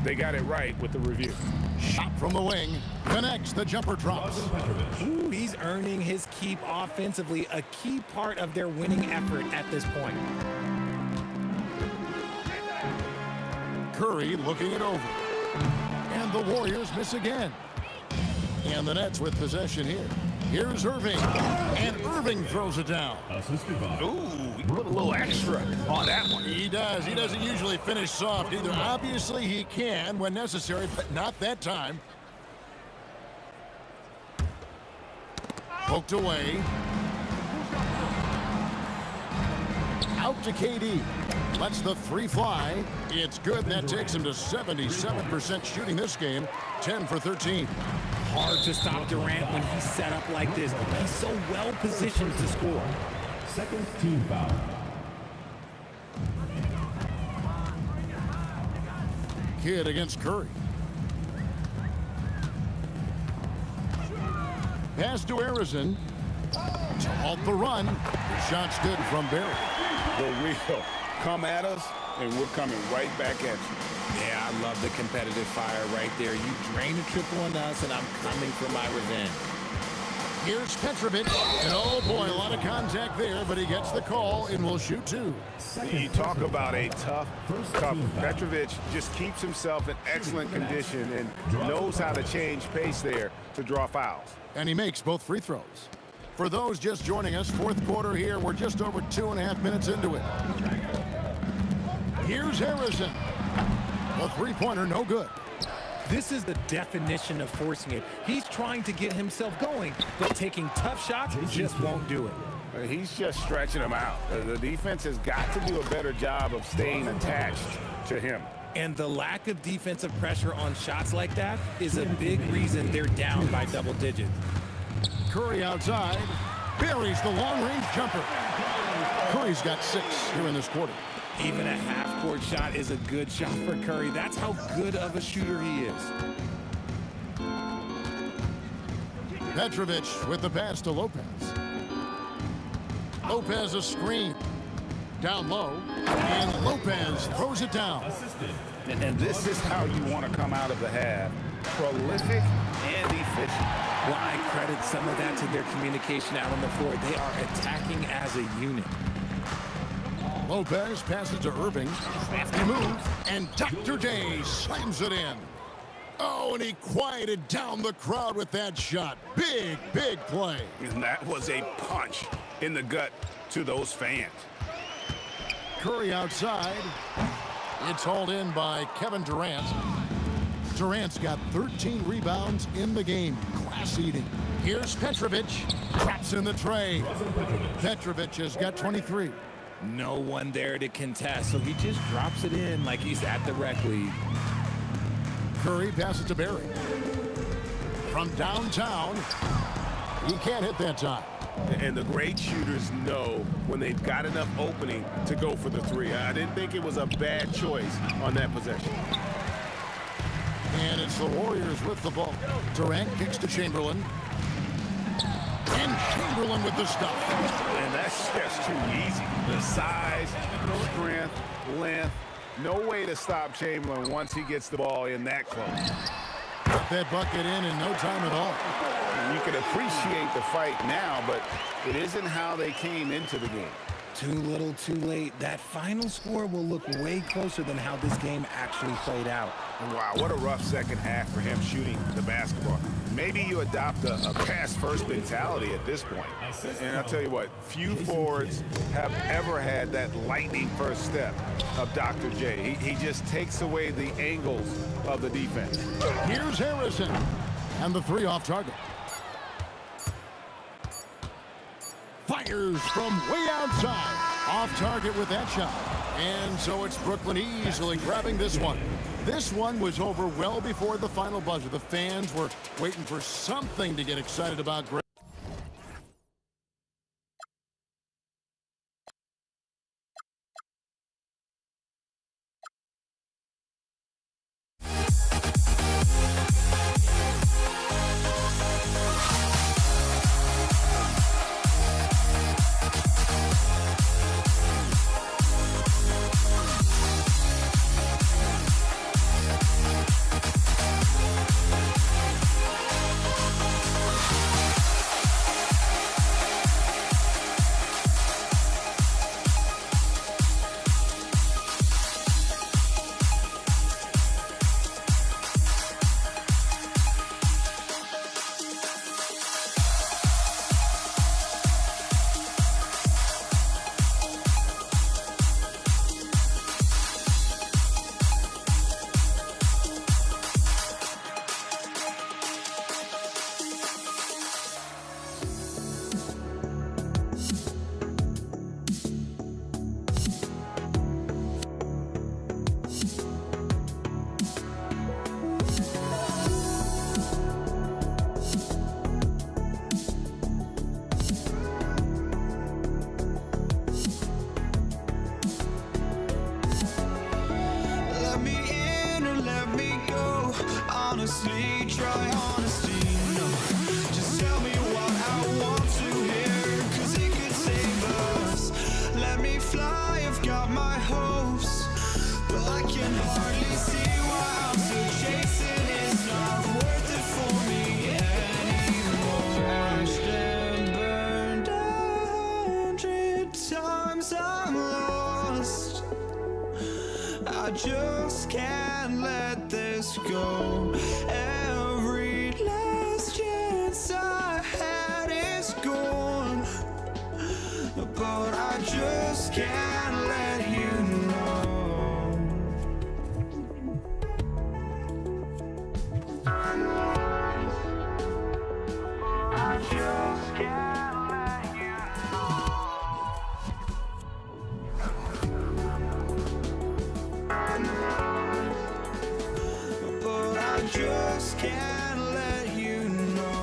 they got it right with the review. Shot from the wing, connects, the jumper drops. Ooh, he's earning his keep offensively, a key part of their winning effort at this point. Curry looking it over. And the Warriors miss again. And the Nets with possession here. Here's Irving. And Irving throws it down. Ooh, he put a little extra on that one. He does. He doesn't usually finish soft either. Obviously, he can when necessary, but not that time. Poked away. Out to KD. Lets the three fly. It's good. That takes him to 77% shooting this game. 10 for 13. Hard to stop Durant when he's set up like this. He's so well positioned to score. Second team foul. Kidd against Curry. Pass to Harrison. To halt the run. The shot's good from Barry. The real come at us, and we're coming right back at you. Yeah, I love the competitive fire right there. You drain a triple on us, and I'm coming for my revenge. Here's Petrovic. And oh boy, a lot of contact there, but he gets the call and will shoot 2. You talk about a tough. Petrovic just keeps himself in excellent condition and knows how to change pace there to draw fouls. And he makes both free throws. For those just joining us, fourth quarter here, we're just over 2.5 minutes into it. Here's Harrison. A three-pointer, no good. This is the definition of forcing it. He's trying to get himself going, but taking tough shots just won't do it. He's just stretching him out. The defense has got to do a better job of staying attached to him. And the lack of defensive pressure on shots like that is a big reason they're down by double digits. Curry outside. Buries the long-range jumper. Curry's got 6 here in this quarter. Even a half-court shot is a good shot for Curry. That's how good of a shooter he is. Petrovic with the pass to Lopez. Lopez a screen. Down low. And Lopez throws it down. And this is how you want to come out of the half. Prolific and efficient. Well, I credit some of that to their communication out on the floor. They are attacking as a unit. Lopez passes to Irving. Crafty move. And Dr. Day slams it in. Oh, and he quieted down the crowd with that shot. Big, big play. And that was a punch in the gut to those fans. Curry outside. It's hauled in by Kevin Durant. Durant's got 13 rebounds in the game. Class eating. Here's Petrovic. Traps in the tray. Petrovic has got 23. No one there to contest, so he just drops it in like he's at the rec league. Curry passes to Barry. From downtown, he can't hit that time. And the great shooters know when they've got enough opening to go for the three. I didn't think it was a bad choice on that possession. And it's the Warriors with the ball. Durant kicks to Chamberlain. And Chamberlain with the stuff. And that's just too easy. The size, strength, length. No way to stop Chamberlain once he gets the ball in that close. that bucket in no time at all. You can appreciate the fight now, but it isn't how they came into the game. Too little, too late. That final score will look way closer than how this game actually played out. Wow, what a rough second half for him shooting the basketball. Maybe you adopt a pass-first mentality at this point. And I'll tell you what, few forwards have ever had that lightning first step of Dr. J. He just takes away the angles of the defense. Here's Harrison. And the three off target. Fires from way outside. Off target with that shot. And so it's Brooklyn easily grabbing this one. This one was over well before the final buzzer. The fans were waiting for something to get excited about. Honestly, try honesty, no. Just tell me what I want to hear, 'cause it could save us. Let me fly, I've got my hopes, but I can hardly see why I'm still chasing. It's not worth it for me anymore. Crashed and burned 100 times, I'm lost. I just can't let this go. Every last chance I had is gone, but I just can't let you know. I just can't let you but I just can't let you know.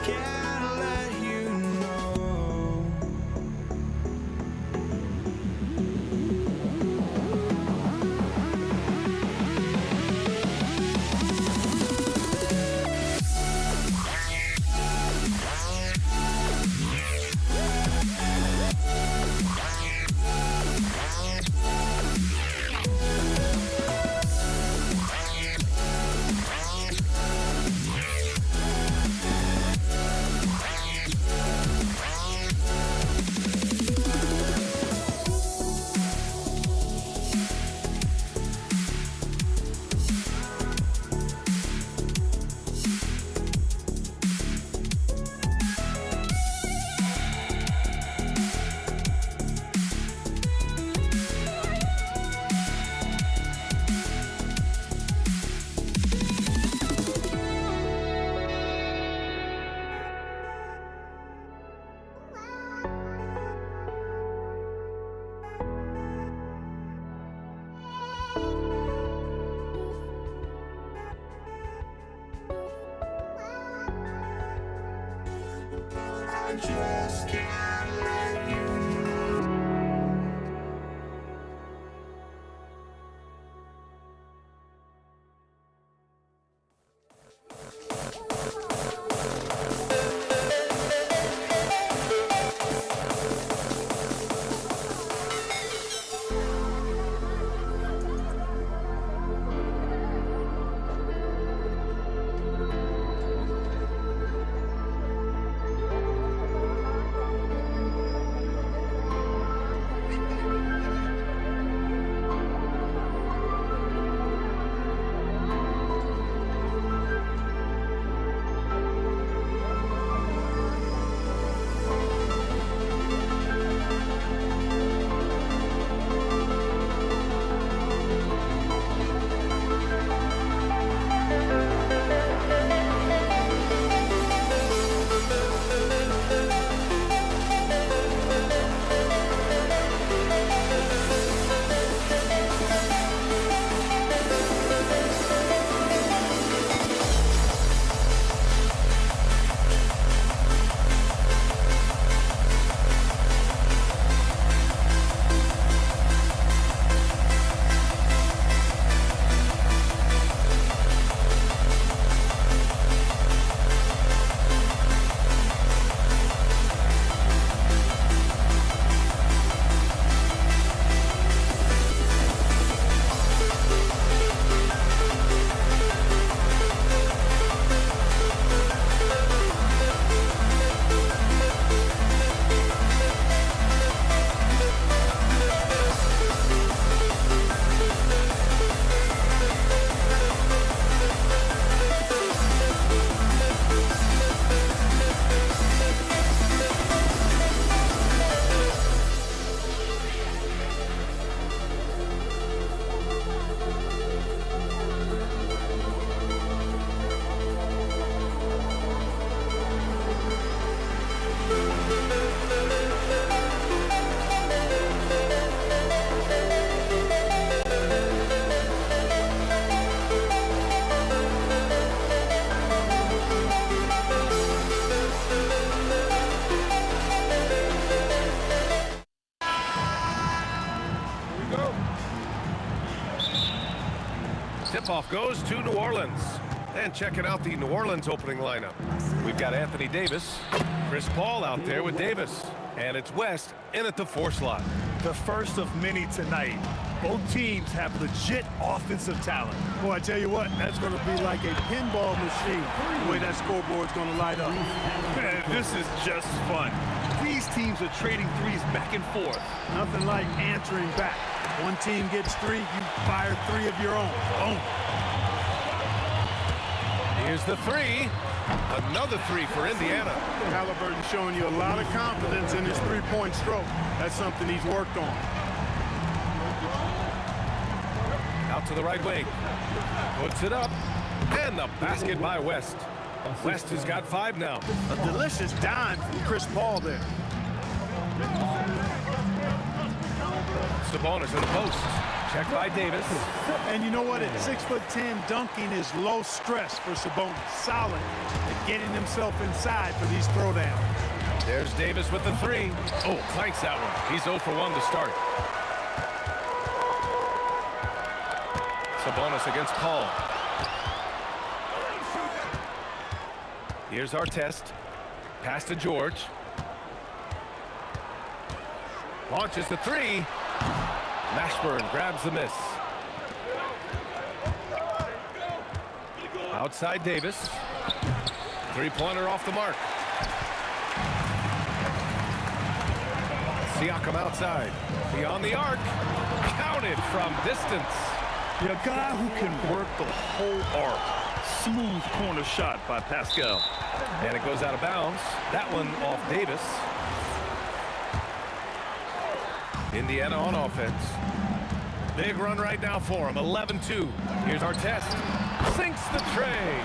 Can't let you know. just can't let you. Tip-off goes to New Orleans. And checking out the New Orleans opening lineup. We've got Anthony Davis, Chris Paul out there with Davis. And it's West in at the 4 slot. The first of many tonight. Both teams have legit offensive talent. Boy, I tell you what, that's going to be like a pinball machine, the way that scoreboard's going to light up. Man, this is just fun. These teams are trading threes back and forth. Nothing like answering back. One team gets 3, you fire 3 of your own. Boom. Here's the 3. Another 3 for Indiana. Halliburton showing you a lot of confidence in his three-point stroke. That's something he's worked on. Out to the right wing. Puts it up. And the basket by West. West has got 5 now. A delicious dime from Chris Paul there. Sabonis in the post. Check by Davis. And you know what? At 6'10", dunking is low stress for Sabonis. Solid at getting himself inside for these throwdowns. There's Davis with the 3. Oh, clanks that one. He's 0 for 1 to start. Sabonis against Paul. Here's our test. Pass to George. Launches the 3. Mashburn grabs the miss. Outside Davis. 3-pointer off the mark. Siakam outside. Beyond the arc. Counted from distance. A guy who can work the whole arc. Smooth corner shot by Pascal. And it goes out of bounds. That one off Davis. Indiana on offense. Big run right now for him. 11-2. Here's our test. Sinks the tray.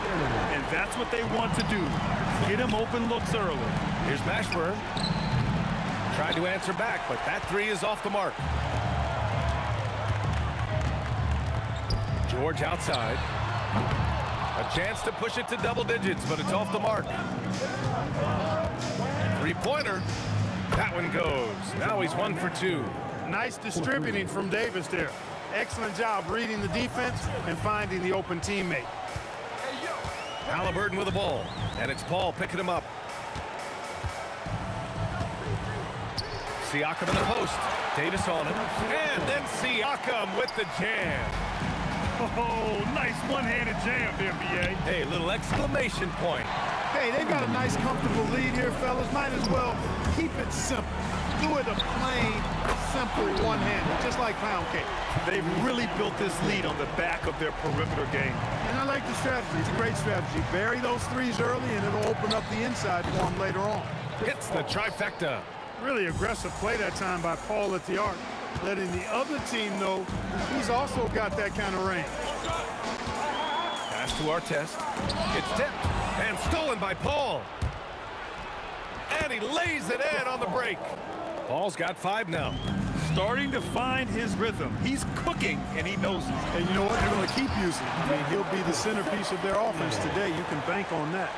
And that's what they want to do. Get him open looks early. Here's Mashburn. Tried to answer back, but that 3 is off the mark. George outside. A chance to push it to double digits, but it's off the mark. Three-pointer. That one goes. Now he's 1 for 2. Nice distributing from Davis there. Excellent job reading the defense and finding the open teammate. Halliburton with the ball, and it's Paul picking him up. Siakam in the post. Davis on it, and then Siakam with the jam. Oh, nice one-handed jam there, B.A. Hey, little exclamation point. Hey, they've got a nice, comfortable lead here, fellas. Might as well keep it simple. Do it a plain, simple one-handed, just like pound cake. They've really built this lead on the back of their perimeter game. And I like the strategy. It's a great strategy. Bury those threes early, and it'll open up the inside for them later on. Hits the trifecta. Really aggressive play that time by Paul at the arc, letting the other team know he's also got that kind of range. Pass to Artest. It's tipped and stolen by Paul. And he lays it in on the break. Paul's got 5 now. Starting to find his rhythm. He's cooking, and he knows it. And you know what? They're going to keep using him. I mean, he'll be the centerpiece of their offense today. You can bank on that.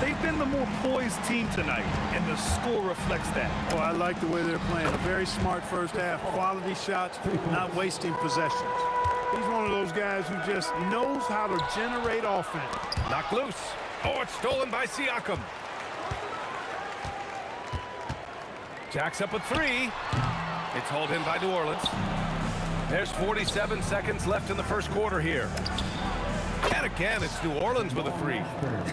They've been the more poised team tonight, and the score reflects that. Oh, I like the way they're playing. A very smart first half. Quality shots, not wasting possessions. He's one of those guys who just knows how to generate offense. Knocked loose. Oh, it's stolen by Siakam. Jacks up a 3. It's hauled in by New Orleans. There's 47 seconds left in the first quarter here. And again, it's New Orleans with a 3.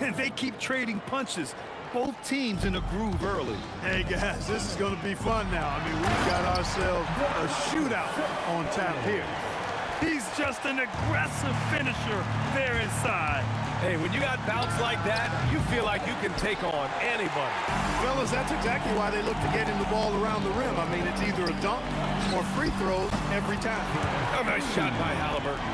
And they keep trading punches. Both teams in a groove early. Hey, guys, this is going to be fun now. I mean, we've got ourselves a shootout on tap here. He's just an aggressive finisher there inside. Hey, when you got bounce like that, you feel like you can take on anybody. Fellas, that's exactly why they look to get him the ball around the rim. I mean, it's either a dunk or free throws every time. A nice shot by Halliburton.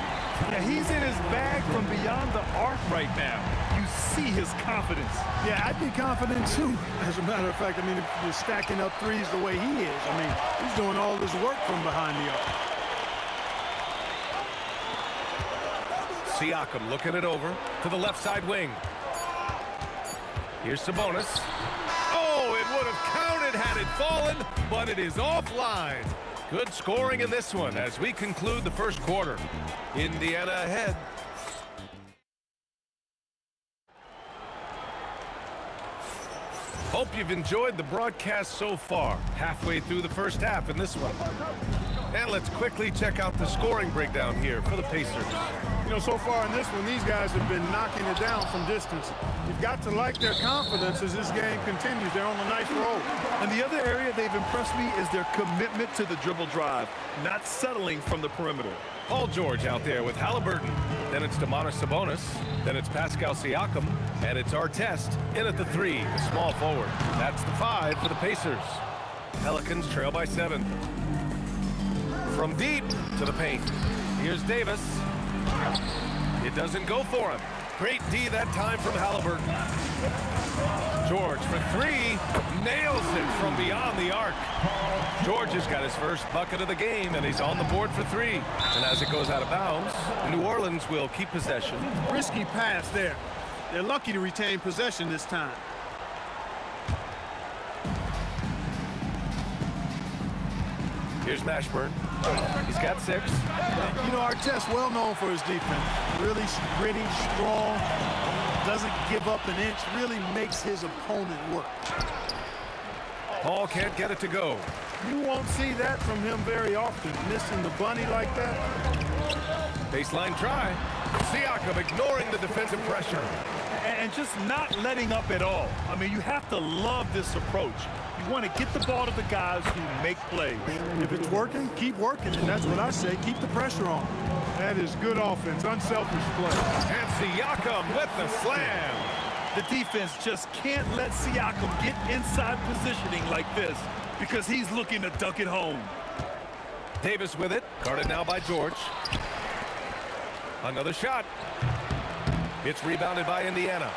Yeah, he's in his bag from beyond the arc right now. You see his confidence. Yeah, I'd be confident too. As a matter of fact, I mean, if you're stacking up threes the way he is, I mean, he's doing all this work from behind the arc. Siakam looking it over to the left side wing. Here's Sabonis. Oh, it would have counted had it fallen, but it is offline. Good scoring in this one as we conclude the first quarter. Indiana ahead. Hope you've enjoyed the broadcast so far. Halfway through the first half in this one. And let's quickly check out the scoring breakdown here for the Pacers. You know, so far in this one, these guys have been knocking it down from distance. You've got to like their confidence as this game continues. They're on a nice roll. And the other area they've impressed me is their commitment to the dribble drive, not settling from the perimeter. Paul George out there with Halliburton. Then it's Domantas Sabonis. Then it's Pascal Siakam. And it's Artest in at the 3, the small forward. That's the 5 for the Pacers. Pelicans trail by 7. From deep to the paint. Here's Davis. It doesn't go for him. Great D that time from Halliburton. George for 3. Nails it from beyond the arc. George has got his first bucket of the game, and he's on the board for 3. And as it goes out of bounds, New Orleans will keep possession. Risky pass there. They're lucky to retain possession this time. Here's Mashburn. He's got 6. You know, Artest well known for his defense. Really gritty, strong, doesn't give up an inch, really makes his opponent work. Paul can't get it to go. You won't see that from him very often, missing the bunny like that. Baseline try. Siakam ignoring the defensive pressure. And just not letting up at all. I mean, you have to love this approach. You want to get the ball to the guys who make plays. If it's working, keep working. And that's what I say. Keep the pressure on. That is good offense, unselfish play. And Siakam with the slam. The defense just can't let Siakam get inside positioning like this because he's looking to dunk it home. Davis with it. Guarded now by George. Another shot. It's rebounded by Indiana.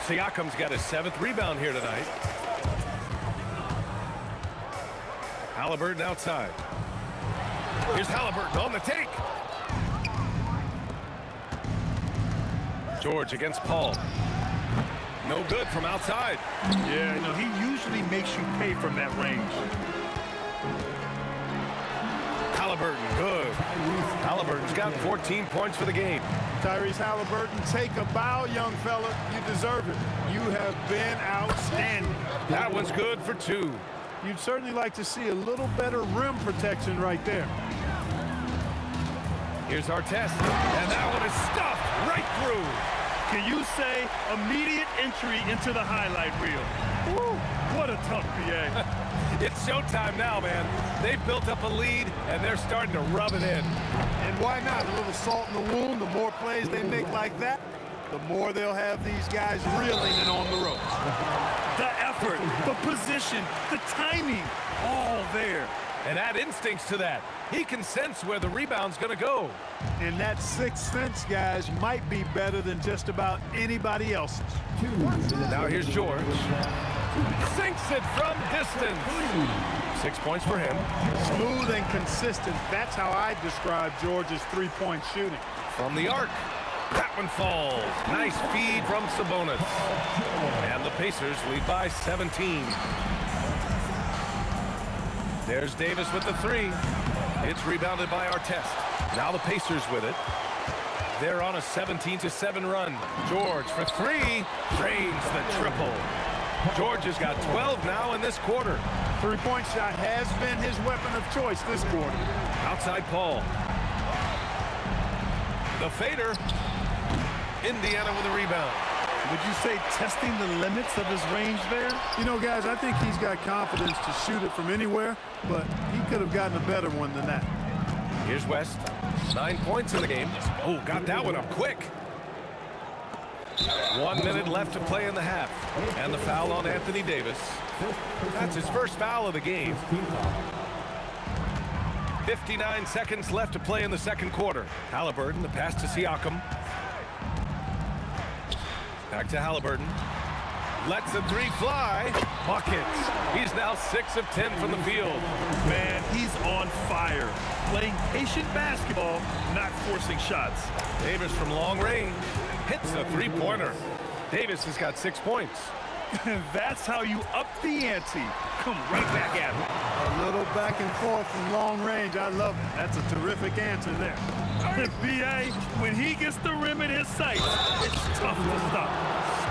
Siakam's got his 7th rebound here tonight. Halliburton outside. Here's Halliburton on the take. George against Paul. No good from outside. Yeah, he usually makes you pay from that range. Halliburton, good. Halliburton's got 14 points for the game. Tyrese Halliburton, take a bow, young fella. You deserve it. You have been outstanding. That one's good for 2. You'd certainly like to see a little better rim protection right there. Here's our test, and that one is stuffed right through. Can you say immediate entry into the highlight reel? Woo, what a tough PA. It's showtime now, man. They've built up a lead, and they're starting to rub it in. And why not? A little salt in the wound. The more plays they make like that, the more they'll have these guys reeling and on the ropes. The effort, the position, the timing, all there. And add instincts to that. He can sense where the rebound's going to go. And that sixth sense, guys, might be better than just about anybody else's. Now here's George. Sinks it from distance. 6 points for him. Smooth and consistent. That's how I describe George's three-point shooting. From the arc. That one falls. Nice feed from Sabonis. And the Pacers lead by 17. There's Davis with the 3. It's rebounded by Artest. Now the Pacers with it. They're on a 17-7 run. George for 3. Drains the triple. George has got 12 now in this quarter. Three-point shot has been his weapon of choice this quarter. Outside Paul. The fader. Indiana with a rebound. Would you say testing the limits of his range there? You know, guys, I think he's got confidence to shoot it from anywhere, but he could have gotten a better one than that. Here's West. 9 points in the game. Oh, got that one up quick. 1 minute left to play in the half. And the foul on Anthony Davis. That's his first foul of the game. 59 seconds left to play in the second quarter. Halliburton, the pass to Siakam. Back to Halliburton. Lets the 3 fly. Buckets. He's now 6 of 10 from the field. Man, he's on fire. Playing patient basketball, not forcing shots. Davis from long range. Hits the 3-pointer. Davis has got 6 points. That's how you up the ante. Come right back at him. A little back and forth from long range. I love it. That's a terrific answer there. B.A., when he gets the rim in his sights, it's tough to stop.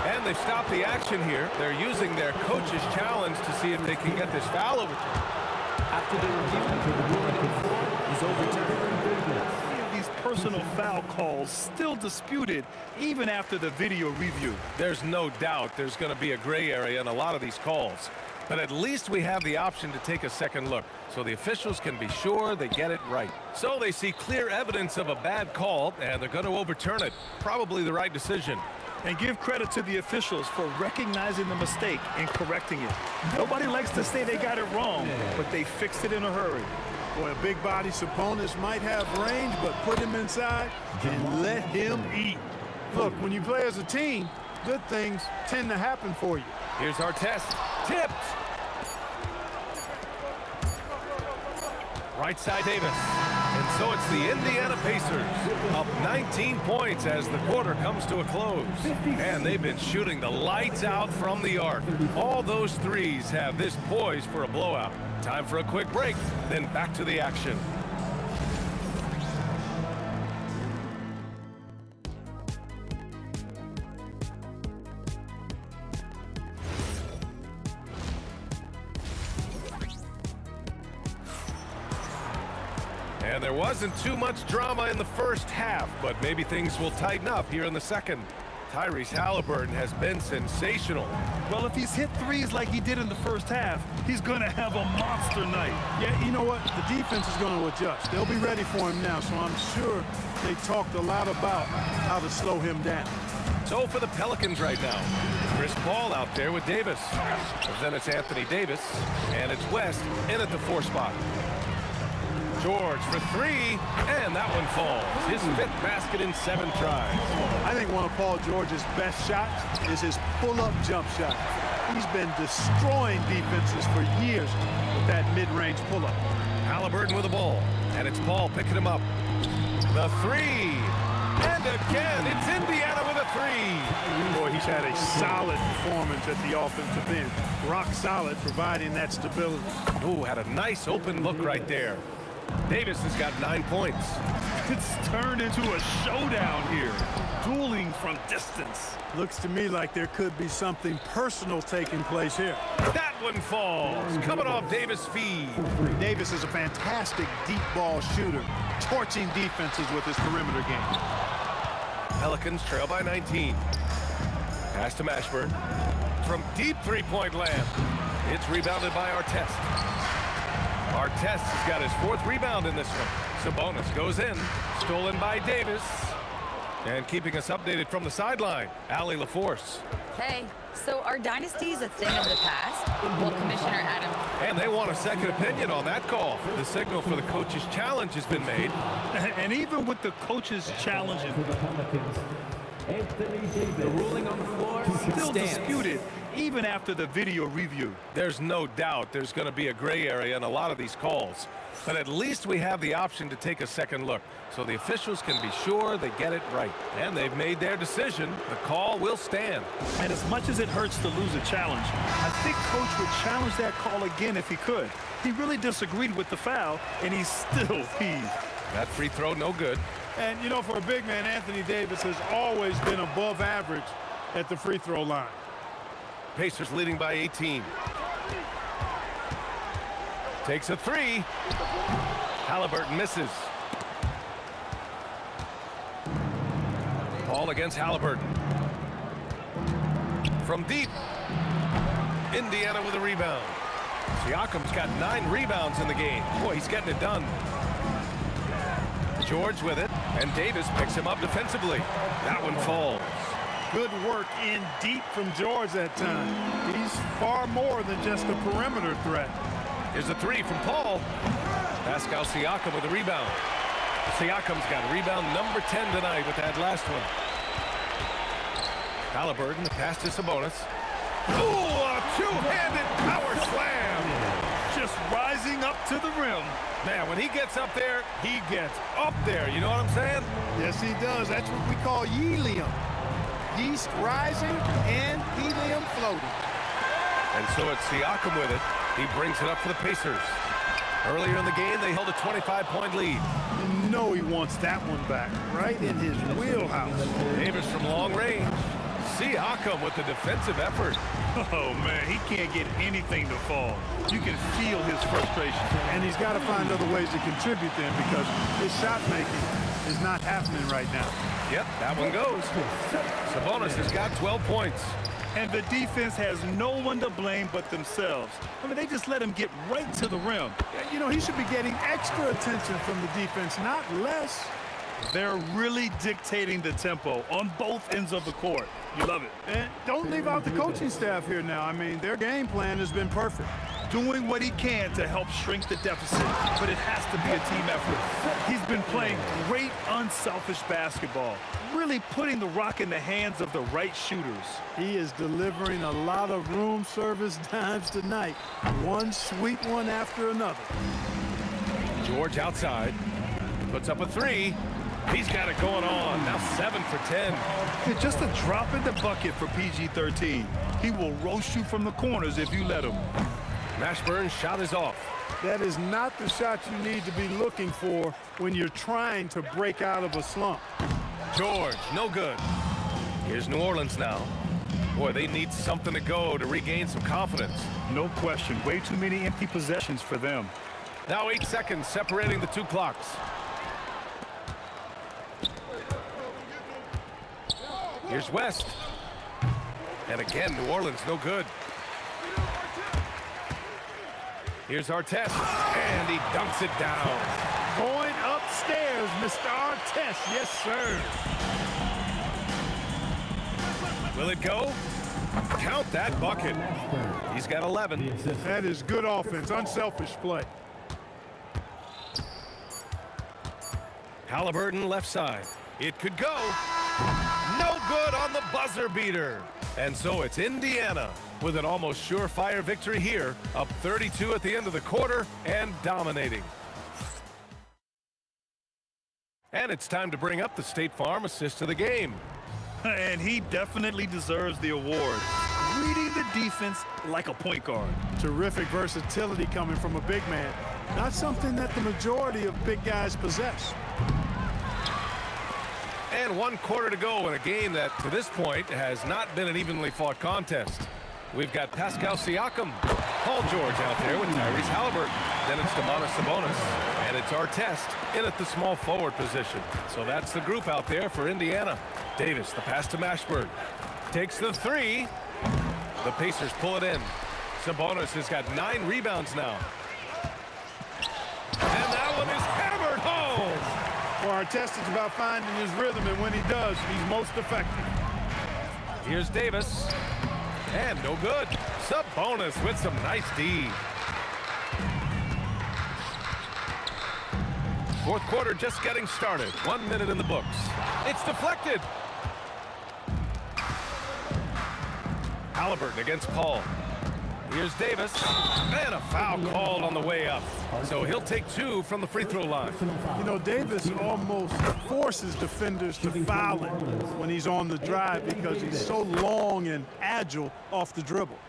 And they've stopped the action here. They're using their coach's challenge to see if they can get this foul overturned. After the review, the ruling on the floor is overturned. These personal foul calls still disputed even after the video review. There's no doubt there's going to be a gray area in a lot of these calls. But at least we have the option to take a second look, so the officials can be sure they get it right. So they see clear evidence of a bad call, and they're going to overturn it. Probably the right decision. And give credit to the officials for recognizing the mistake and correcting it. Nobody likes to say they got it wrong, but they fixed it in a hurry. Boy, a big body Sabonis might have range, but put him inside and let him eat. Look, when you play as a team, good things tend to happen for you. Here's our test. Tipped. Right side Davis. And so it's the Indiana Pacers up 19 points as the quarter comes to a close. And they've been shooting the lights out from the arc. All those threes have this poised for a blowout. Time for a quick break, then back to the action. And there wasn't too much drama in the first half, but maybe things will tighten up here in the second. Tyrese Halliburton has been sensational. Well, if he's hit threes like he did in the first half, he's going to have a monster night. Yeah, you know what? The defense is going to adjust. They'll be ready for him now, so I'm sure they talked a lot about how to slow him down. So for the Pelicans right now, Chris Paul out there with Davis. Then it's Anthony Davis, and it's West in at the 4 spot. George for 3, and that one falls. His 5th basket in 7 tries. I think one of Paul George's best shots is his pull-up jump shot. He's been destroying defenses for years with that mid-range pull-up. Halliburton with the ball, and it's Paul picking him up. The 3, and again, it's Indiana with a Boy, he's had a solid performance at the offensive end. Rock solid, providing that stability. Ooh, had a nice open look right there. Davis has got 9 points. It's turned into a showdown here. Dueling from distance. Looks to me like there could be something personal taking place here. That one falls. Coming off Davis' feed. Davis is a fantastic deep ball shooter, torching defenses with his perimeter game. Pelicans trail by 19. Pass to Mashburn. From deep three-point land. It's rebounded by Artest. Artest has got his 4th rebound in this one. Sabonis goes in. Stolen by Davis. And keeping us updated from the sideline, Allie LaForce. Hey, so are dynasties a thing of the past? Well, Commissioner Adam. And they want a second opinion on that call. The signal for the coach's challenge has been made. And even with the coach's challenge, the ruling on the floor still disputed, even after the video review. There's no doubt there's going to be a gray area in a lot of these calls. But at least we have the option to take a second look, so the officials can be sure they get it right. And they've made their decision. The call will stand. And as much as it hurts to lose a challenge, I think Coach would challenge that call again if he could. He really disagreed with the foul, and he's still peeved. That free throw, no good. And, you know, for a big man, Anthony Davis has always been above average at the free throw line. Pacers leading by 18. Takes a three. Halliburton misses. Ball against Halliburton. From deep. Indiana with a rebound. Siakam's got 9 rebounds in the game. Boy, he's getting it done. George with it, and Davis picks him up defensively. That one falls. Good work in deep from George that time. He's far more than just a perimeter threat. Here's a three from Paul. Pascal Siakam with a rebound. Siakam's got rebound number 10 tonight with that last one. Halliburton, the pass to Sabonis. Ooh, a two-handed power slam. Just rising up to the rim. Man, when he gets up there, he gets up there. You know what I'm saying? Yes, he does. That's what we call helium. Yeast rising and helium floating. And so it's Siakam with it. He brings it up for the Pacers. Earlier in the game, they held a 25-point lead. You know he wants that one back, right in his wheelhouse. Davis from long range. Siakam with the defensive effort. Oh, man, he can't get anything to fall. You can feel his frustration. And he's got to find other ways to contribute then, because his shot making is not happening right now. Yep, that one goes. Sabonis has got 12 points. And the defense has no one to blame but themselves. I mean, they just let him get right to the rim. You know, he should be getting extra attention from the defense, not less. They're really dictating the tempo on both ends of the court. You love it. And don't leave out the coaching staff here now. I mean, their game plan has been perfect. Doing what he can to help shrink the deficit, but it has to be a team effort. He's been playing great, unselfish basketball, really putting the rock in the hands of the right shooters. He is delivering a lot of room service dimes tonight. One sweet one after another. George outside. Puts up a three. He's got it going on. Now 7 for 10. It's just a drop in the bucket for PG-13. He will roast you from the corners if you let him. Mashburn's shot is off. That is not the shot you need to be looking for when you're trying to break out of a slump. George, no good. Here's New Orleans now. Boy, they need something to go to regain some confidence. No question. Way too many empty possessions for them. Now 8 seconds separating the two clocks. Here's West. And again, New Orleans no good. Here's Artest, and he dunks it down. Going upstairs, Mr. Artest. Yes, sir. Will it go? Count that bucket. He's got 11. That is good offense, unselfish play. Halliburton left side. It could go. No good on the buzzer beater. And so it's Indiana with an almost surefire victory here, up 32 at the end of the quarter and dominating. And it's time to bring up the State Farm assist of the game. And he definitely deserves the award. Reading the defense like a point guard. Terrific versatility coming from a big man. Not something that the majority of big guys possess. And 1 quarter to go in a game that, to this point, has not been an evenly fought contest. We've got Pascal Siakam, Paul George out there with Tyrese Halliburton. Then it's Domantas Sabonis, and it's Artest in at the small forward position. So that's the group out there for Indiana. Davis, the pass to Mashburn. Takes the 3. The Pacers pull it in. Sabonis has got 9 rebounds now. And that one is hammered home. For Artest, it's about finding his rhythm, and when he does, he's most effective. Here's Davis. And no good. Sabonis with some nice D. 4th quarter just getting started. 1 minute in the books. It's deflected. Halliburton against Paul. Here's Davis. And a foul called on the way up. So he'll take 2 from the free throw line. You know, Davis almost forces defenders to foul him when he's on the drive because he's so long and agile off the dribble.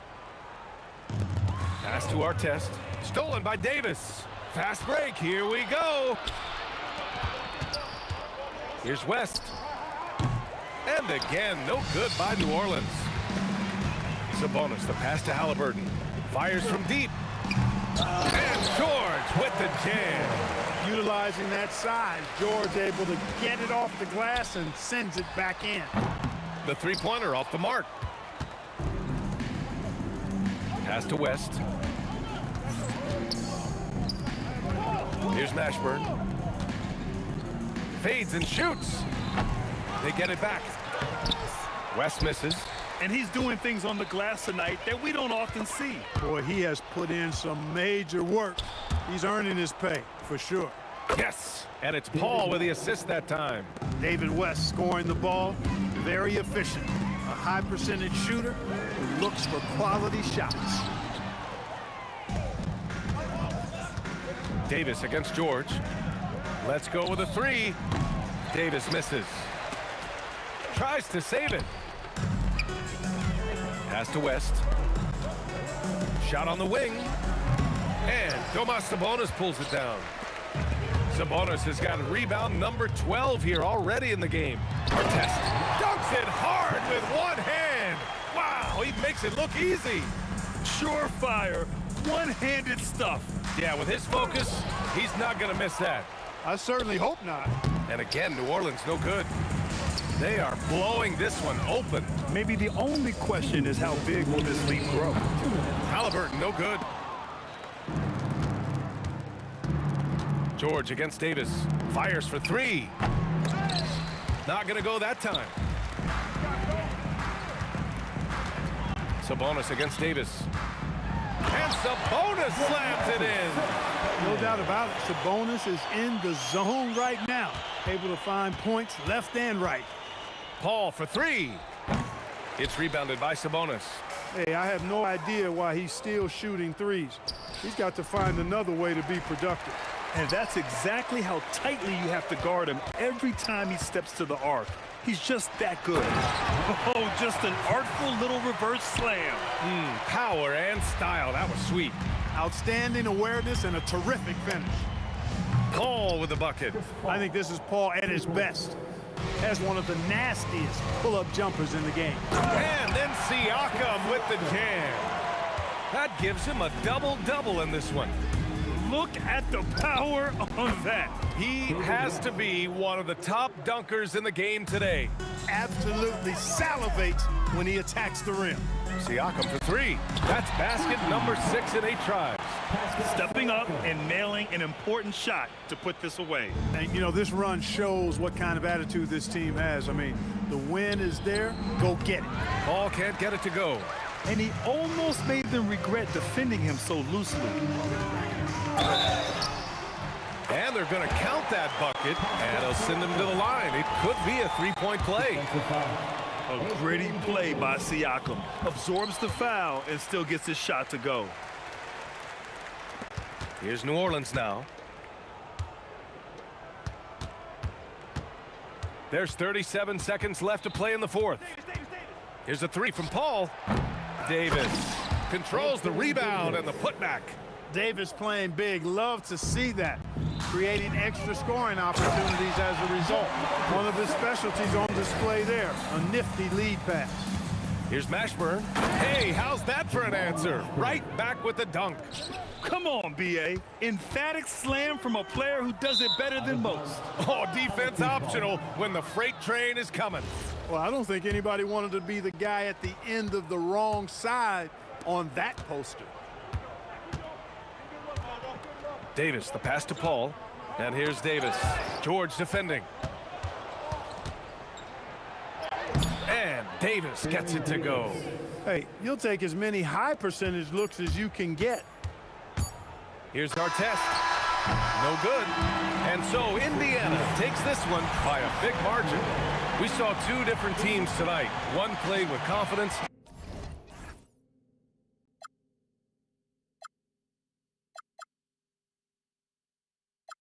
Pass to Artest. Stolen by Davis. Fast break. Here we go. Here's West. And again, no good by New Orleans. Sabonis, the pass to Halliburton. Fires from deep. And George with the jam. Utilizing that size, George able to get it off the glass and sends it back in. The three-pointer off the mark. Pass to West. Here's Mashburn. Fades and shoots. They get it back. West misses. And he's doing things on the glass tonight that we don't often see. Boy, he has put in some major work. He's earning his pay, for sure. Yes, and it's Paul with the assist that time. David West scoring the ball, very efficient. A high percentage shooter who looks for quality shots. Davis against George. Let's go with a 3. Davis misses. Tries to save it. Pass to West. Shot on the wing. And Domas Sabonis pulls it down. Sabonis has got rebound number 12 here already in the game. Artest dunks it hard with one hand. Wow, he makes it look easy. Surefire, one-handed stuff. Yeah, with his focus, he's not going to miss that. I certainly hope not. And again, New Orleans no good. They are blowing this one open. Maybe the only question is how big will this lead grow? Halliburton, no good. George against Davis. Fires for 3. Not going to go that time. Sabonis against Davis. And Sabonis slams it in. No doubt about it. Sabonis is in the zone right now. Able to find points left and right. Paul for 3. It's rebounded by Sabonis. Hey, I have no idea why he's still shooting threes. He's got to find another way to be productive. And that's exactly how tightly you have to guard him every time he steps to the arc. He's just that good. Oh, just an artful little reverse slam. Power and style. That was sweet. Outstanding awareness and a terrific finish. Paul with the bucket. I think this is Paul at his best. Has one of the nastiest pull-up jumpers in the game. And then Siakam with the jam. That gives him a double-double in this one. Look at the power on that. He has to be one of the top dunkers in the game today. Absolutely salivates when he attacks the rim. Siakam for 3. That's basket number 6 in 8 tries. Stepping up and nailing an important shot to put this away. And, you know, this run shows what kind of attitude this team has. I mean, the win is there. Go get it. Paul can't get it to go. And he almost made them regret defending him so loosely. And they're going to count that bucket, and they'll send him to the line. It could be a 3-point play. A gritty play by Siakam. Absorbs the foul and still gets his shot to go. Here's New Orleans now. There's 37 seconds left to play in the fourth. Here's a three from Paul. Davis controls the rebound and the putback. Davis playing big. Love to see that. Creating extra scoring opportunities as a result. One of his specialties on display there. A nifty lead pass. Here's Mashburn. Hey, how's that for an answer? Right back with the dunk. Come on, B.A. Emphatic slam from a player who does it better than most. Oh, defense optional when the freight train is coming. Well, I don't think anybody wanted to be the guy at the end of the wrong side on that poster. Davis, the pass to Paul. And here's Davis. George defending. And Davis gets it to go. Hey, you'll take as many high percentage looks as you can get. Here's our test. No good. And so Indiana takes this one by a big margin. We saw two different teams tonight. One played with confidence.